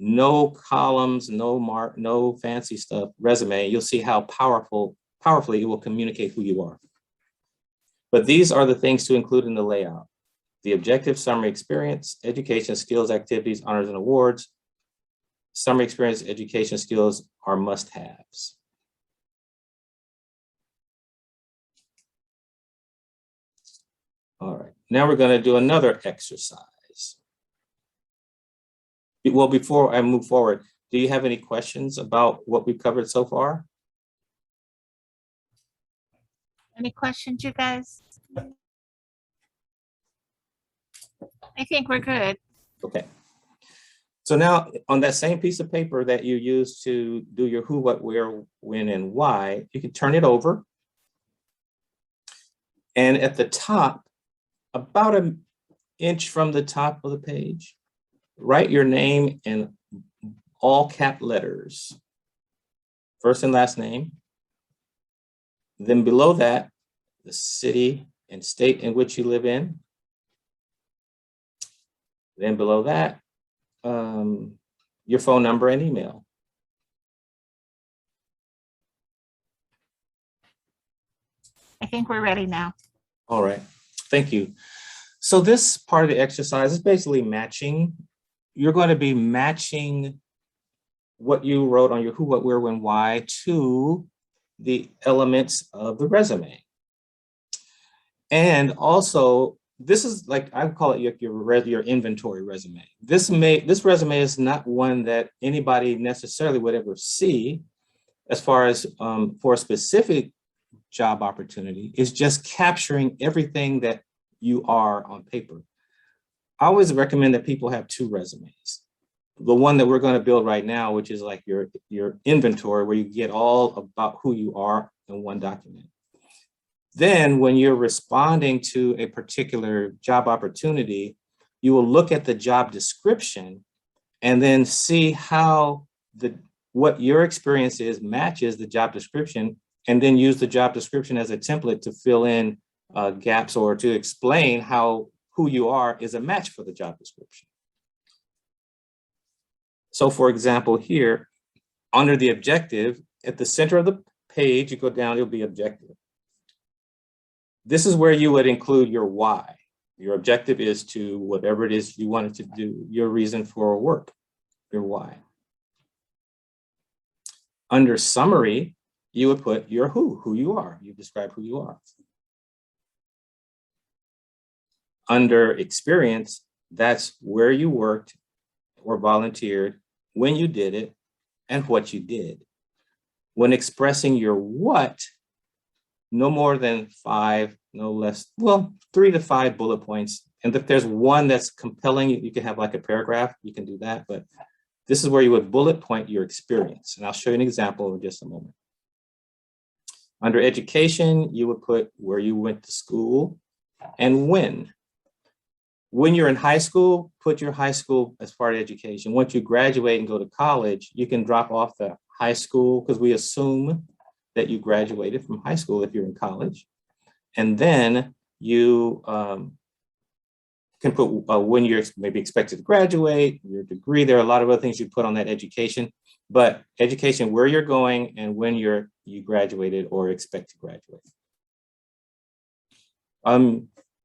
no columns, no fancy stuff resume. You'll see how powerfully it will communicate who you are. But these are the things to include in the layout. The objective, summary, experience, education, skills, activities, honors, and awards. Summary, experience, education, skills are must-haves. All right, now we're going to do another exercise. Well, before I move forward, do you have any questions about what we've covered so far? Any questions, you guys? I think we're good. Okay. So now on that same piece of paper that you used to do your who, what, where, when, and why, you can turn it over. And at the top, about an inch from the top of the page, write your name in all cap letters, first and last name. Then below that, the city and state in which you live in. Then below that, your phone number and email. I think we're ready now. All right, thank you. So this part of the exercise is basically matching. You're going to be matching what you wrote on your who, what, where, when, why to the elements of the resume. And also, this is like, I would call it your inventory resume. This resume is not one that anybody necessarily would ever see as far as for a specific job opportunity. It's just capturing everything that you are on paper. I always recommend that people have 2 resumes. The one that we're going to build right now, which is like your inventory, where you get all about who you are in one document. Then when you're responding to a particular job opportunity, you will look at the job description and then see how what your experience is matches the job description, and then use the job description as a template to fill in gaps or to explain how who you are is a match for the job description. So for example, here, under the objective, at the center of the page, you go down, it'll be objective. This is where you would include your why. Your objective is to whatever it is you wanted to do, your reason for work, your why. Under summary, you would put your who you are. You describe who you are. Under experience, that's where you worked or volunteered, when you did it, and what you did. When expressing your what, no more than 5, no less, well, 3 to 5 bullet points. And if there's one that's compelling, you can have like a paragraph, you can do that. But this is where you would bullet point your experience. And I'll show you an example in just a moment. Under education, you would put where you went to school and when. When you're in high school, put your high school as part of education. Once you graduate and go to college, you can drop off the high school, because we assume that you graduated from high school if you're in college. And then you can put when you're maybe expected to graduate, your degree. There are a lot of other things you put on that education, but education, where you're going and when you you graduated or expect to graduate.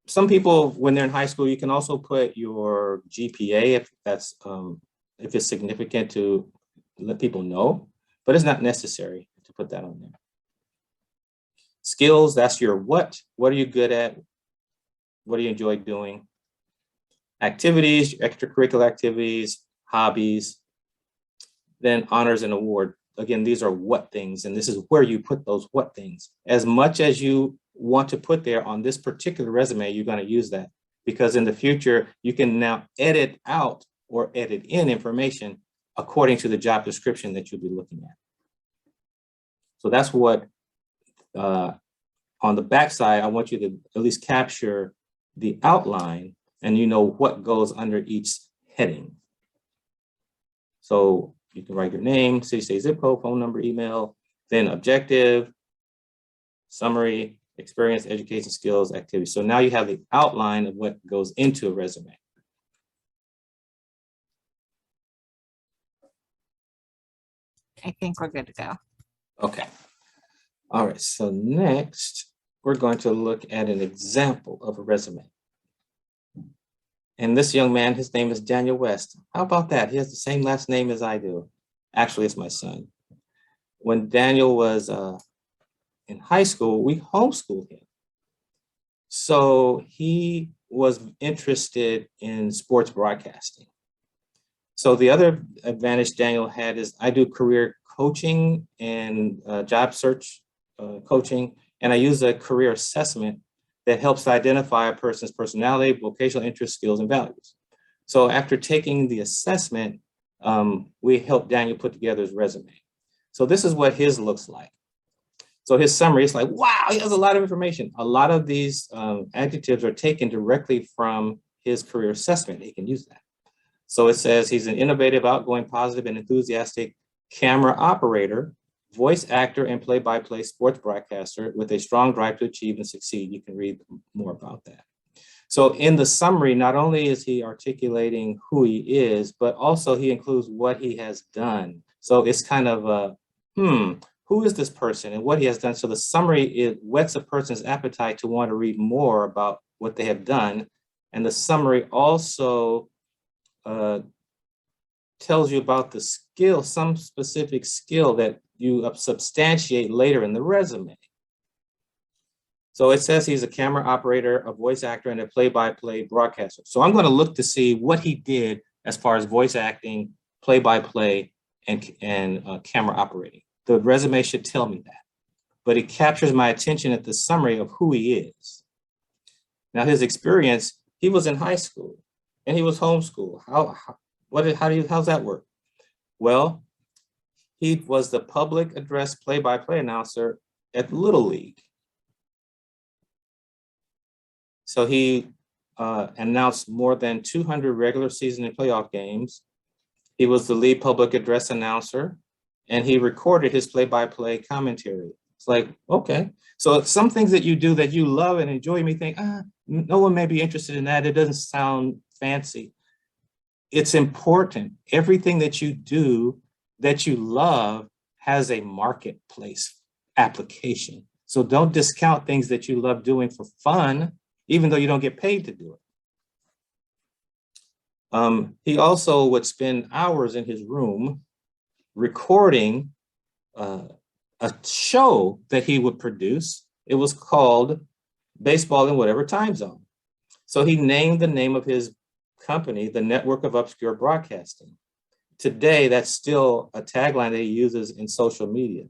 Some people, when they're in high school, you can also put your GPA if that's if it's significant to let people know, but it's not necessary to put that on there. Skills, that's your what. What are you good at? What do you enjoy doing? Activities, extracurricular activities, hobbies. Then honors and award. Again, these are what things, and this is where you put those what things. As much as you want to put there on this particular resume, you're going to use that, because in the future, you can now edit out or edit in information according to the job description that you'll be looking at. So that's what, on the backside, I want you to at least capture the outline and you know what goes under each heading. So you can write your name, city, state, zip code, phone number, email, then objective, summary, experience, education, skills, activities. So now you have the outline of what goes into a resume. I think we're good to go. Okay. All right, so next, we're going to look at an example of a resume. And this young man, his name is Daniel West. How about that? He has the same last name as I do. Actually, it's my son. When Daniel was in high school, we homeschooled him. So he was interested in sports broadcasting. So the other advantage Daniel had is I do career coaching and job search coaching, and I use a career assessment that helps identify a person's personality, vocational interests, skills, and values. So after taking the assessment, we helped Daniel put together his resume. So this is what his looks like. So his summary is like, wow, he has a lot of information. A lot of these adjectives are taken directly from his career assessment. He can use that. So it says he's an innovative, outgoing, positive, and enthusiastic camera operator, voice actor, and play-by-play sports broadcaster with a strong drive to achieve and succeed. You can read more about that. So in the summary, not only is he articulating who he is, but also he includes what he has done. So it's kind of a, who is this person and what he has done? So the summary, it whets a person's appetite to want to read more about what they have done. And the summary also tells you about the skill, some specific skill that you substantiate later in the resume. So it says he's a camera operator, a voice actor, and a play-by-play broadcaster. So I'm going to look to see what he did as far as voice acting, play-by-play, and camera operating. The resume should tell me that, but it captures my attention at the summary of who he is. Now his experience, he was in high school and he was homeschooled. How's that work? Well, he was the public address play-by-play announcer at Little League. So he announced more than 200 regular season and playoff games. He was the lead public address announcer, and he recorded his play-by-play commentary. It's like, okay. So some things that you do that you love and enjoy, you may think, no one may be interested in that. It doesn't sound fancy. It's important. Everything that you do that you love has a marketplace application. So don't discount things that you love doing for fun, even though you don't get paid to do it. He also would spend hours in his room recording a show that he would produce. It was called Baseball in Whatever Time Zone. So he named the name of his company, the Network of Obscure Broadcasting. Today, that's still a tagline that he uses in social media.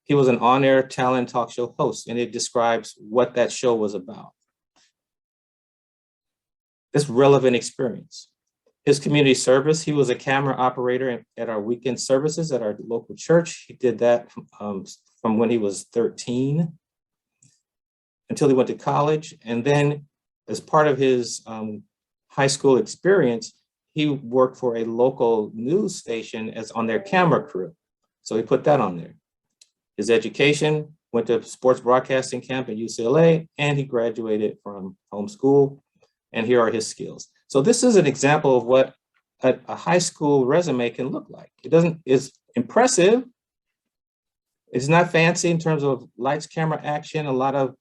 He was an on-air talent talk show host, and it describes what that show was about. This relevant experience. His community service, he was a camera operator at our weekend services at our local church. He did that from when he was 13 until he went to college. And then as part of his high school experience, he worked for a local news station as on their camera crew. So he put that on there. His education, went to sports broadcasting camp at UCLA, and he graduated from homeschool. And here are his skills. So this is an example of what a high school resume can look like. It's impressive. It's not fancy in terms of lights, camera, action, a lot of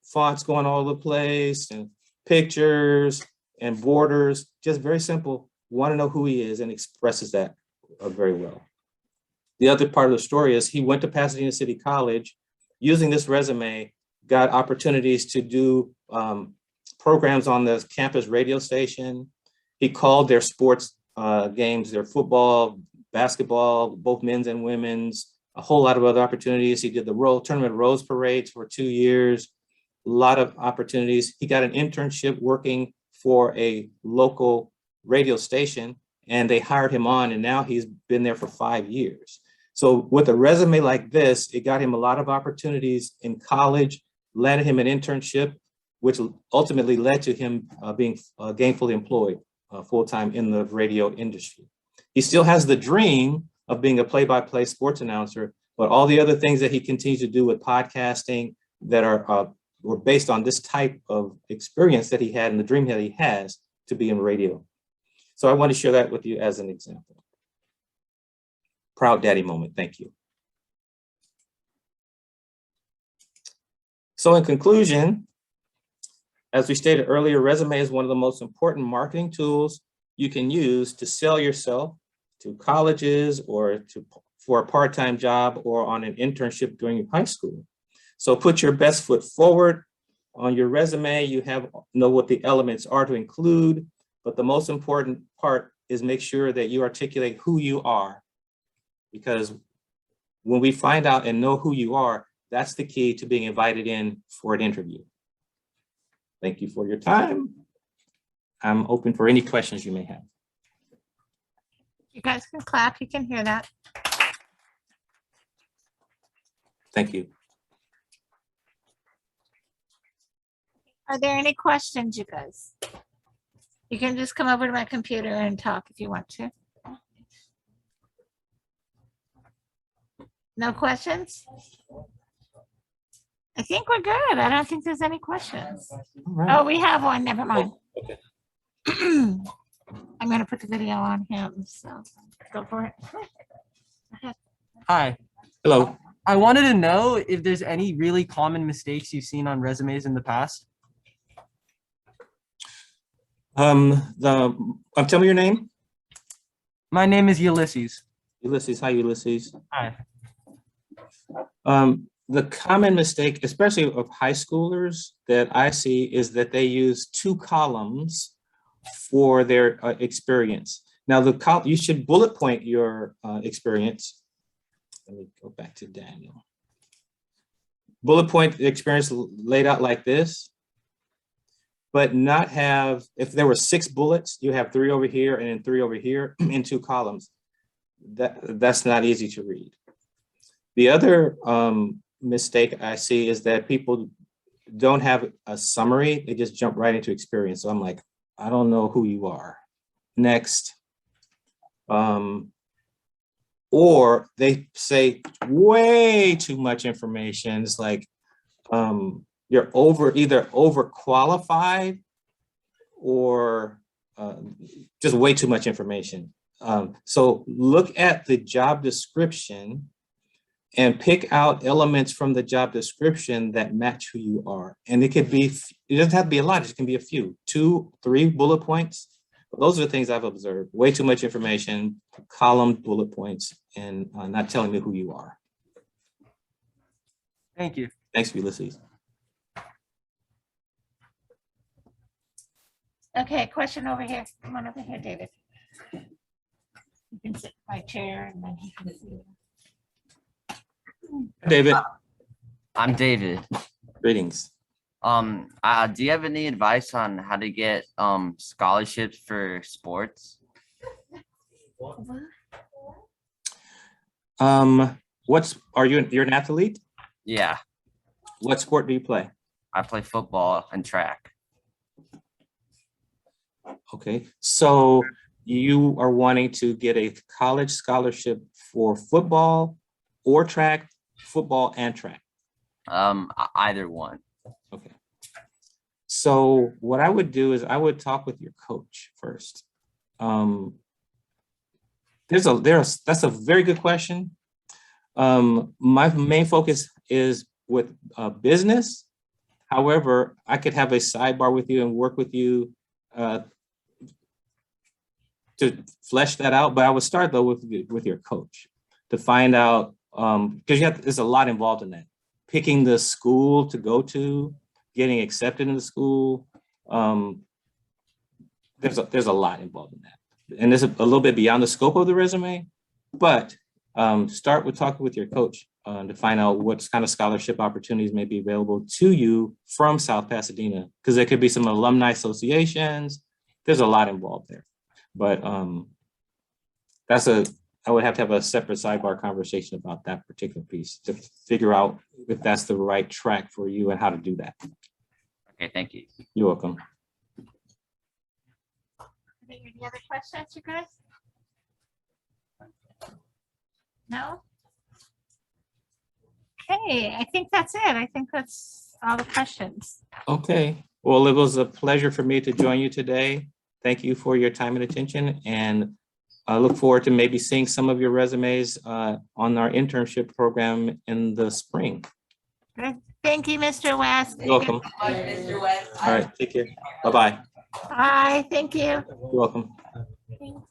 fonts going all over the place and pictures and borders, just very simple. Want to know who he is and expresses that very well. The other part of the story is he went to Pasadena City College, using this resume, got opportunities to do programs on the campus radio station. He called their sports games, their football, basketball, both men's and women's, a whole lot of other opportunities. He did the tournament rose parades for 2 years, a lot of opportunities. He got an internship working for a local radio station, and they hired him on, and now he's been there for 5 years. So with a resume like this, it got him a lot of opportunities in college, landed him an internship, which ultimately led to him being gainfully employed full-time in the radio industry. He still has the dream of being a play-by-play sports announcer, but all the other things that he continues to do with podcasting that were based on this type of experience that he had and the dream that he has to be in radio. So I want to share that with you as an example. Proud daddy moment, thank you. So in conclusion, as we stated earlier, resume is one of the most important marketing tools you can use to sell yourself to colleges or for a part-time job or on an internship during high school. So put your best foot forward on your resume. You know what the elements are to include, but the most important part is make sure that you articulate who you are, because when we find out and know who you are, that's the key to being invited in for an interview. Thank you for your time. I'm open for any questions you may have. You guys can clap, you can hear that. Thank you. Are there any questions, you guys? You can just come over to my computer and talk if you want to. No questions? I think we're good. I don't think there's any questions. Right. Oh, we have one, never mind. Oh, okay. I'm gonna put the video on him, so go for it. Hi. Hello. I wanted to know if there's any really common mistakes you've seen on resumes in the past. Tell me your name. My name is Ulysses. Ulysses, hi Ulysses. Hi. The common mistake, especially of high schoolers that I see, is that they use 2 columns for their experience. Now, you should bullet point your experience. Let me go back to Daniel. Bullet point the experience laid out like this, but not have, if there were 6 bullets, you have 3 over here and then 3 over here in 2 columns. That's not easy to read. The other mistake I see is that people don't have a summary. They just jump right into experience. So I'm like, I don't know who you are. Next. Or they say way too much information. It's like you're either overqualified or just way too much information. So look at the job description and pick out elements from the job description that match who you are. And it doesn't have to be a lot, it can be a few, 2, 3 bullet points. But those are the things I've observed. Way too much information, column bullet points, and not telling me who you are. Thank you. Thanks, Ulysses. Okay, question over here. Come on over here, David. You can sit in my chair and then he can see you. David. I'm David. Greetings. Do you have any advice on how to get scholarships for sports? You're an athlete? Yeah. What sport do you play? I play football and track. Okay, so you are wanting to get a college scholarship for football or track, football and track? Either one. Okay. So what I would do is I would talk with your coach first. That's a very good question. My main focus is with business. However, I could have a sidebar with you and work with you to flesh that out. But I would start though with your coach to find out, because there's a lot involved in that. Picking the school to go to, getting accepted in the school. There's a lot involved in that. And there's a little bit beyond the scope of the resume, but start with talking with your coach to find out what kind of scholarship opportunities may be available to you from South Pasadena, because there could be some alumni associations. There's a lot involved there, but I would have to have a separate sidebar conversation about that particular piece to figure out if that's the right track for you and how to do that. Okay, thank you. You're welcome. Any other questions, you guys? No? Okay, I think that's it. I think that's all the questions. Okay, well, it was a pleasure for me to join you today. Thank you for your time and attention, and I look forward to maybe seeing some of your resumes on our internship program in the spring. Good. Thank you, Mr. West. You're welcome. Mr. West. All right, take care. Bye-bye. Bye, thank you. You're welcome. Thank you.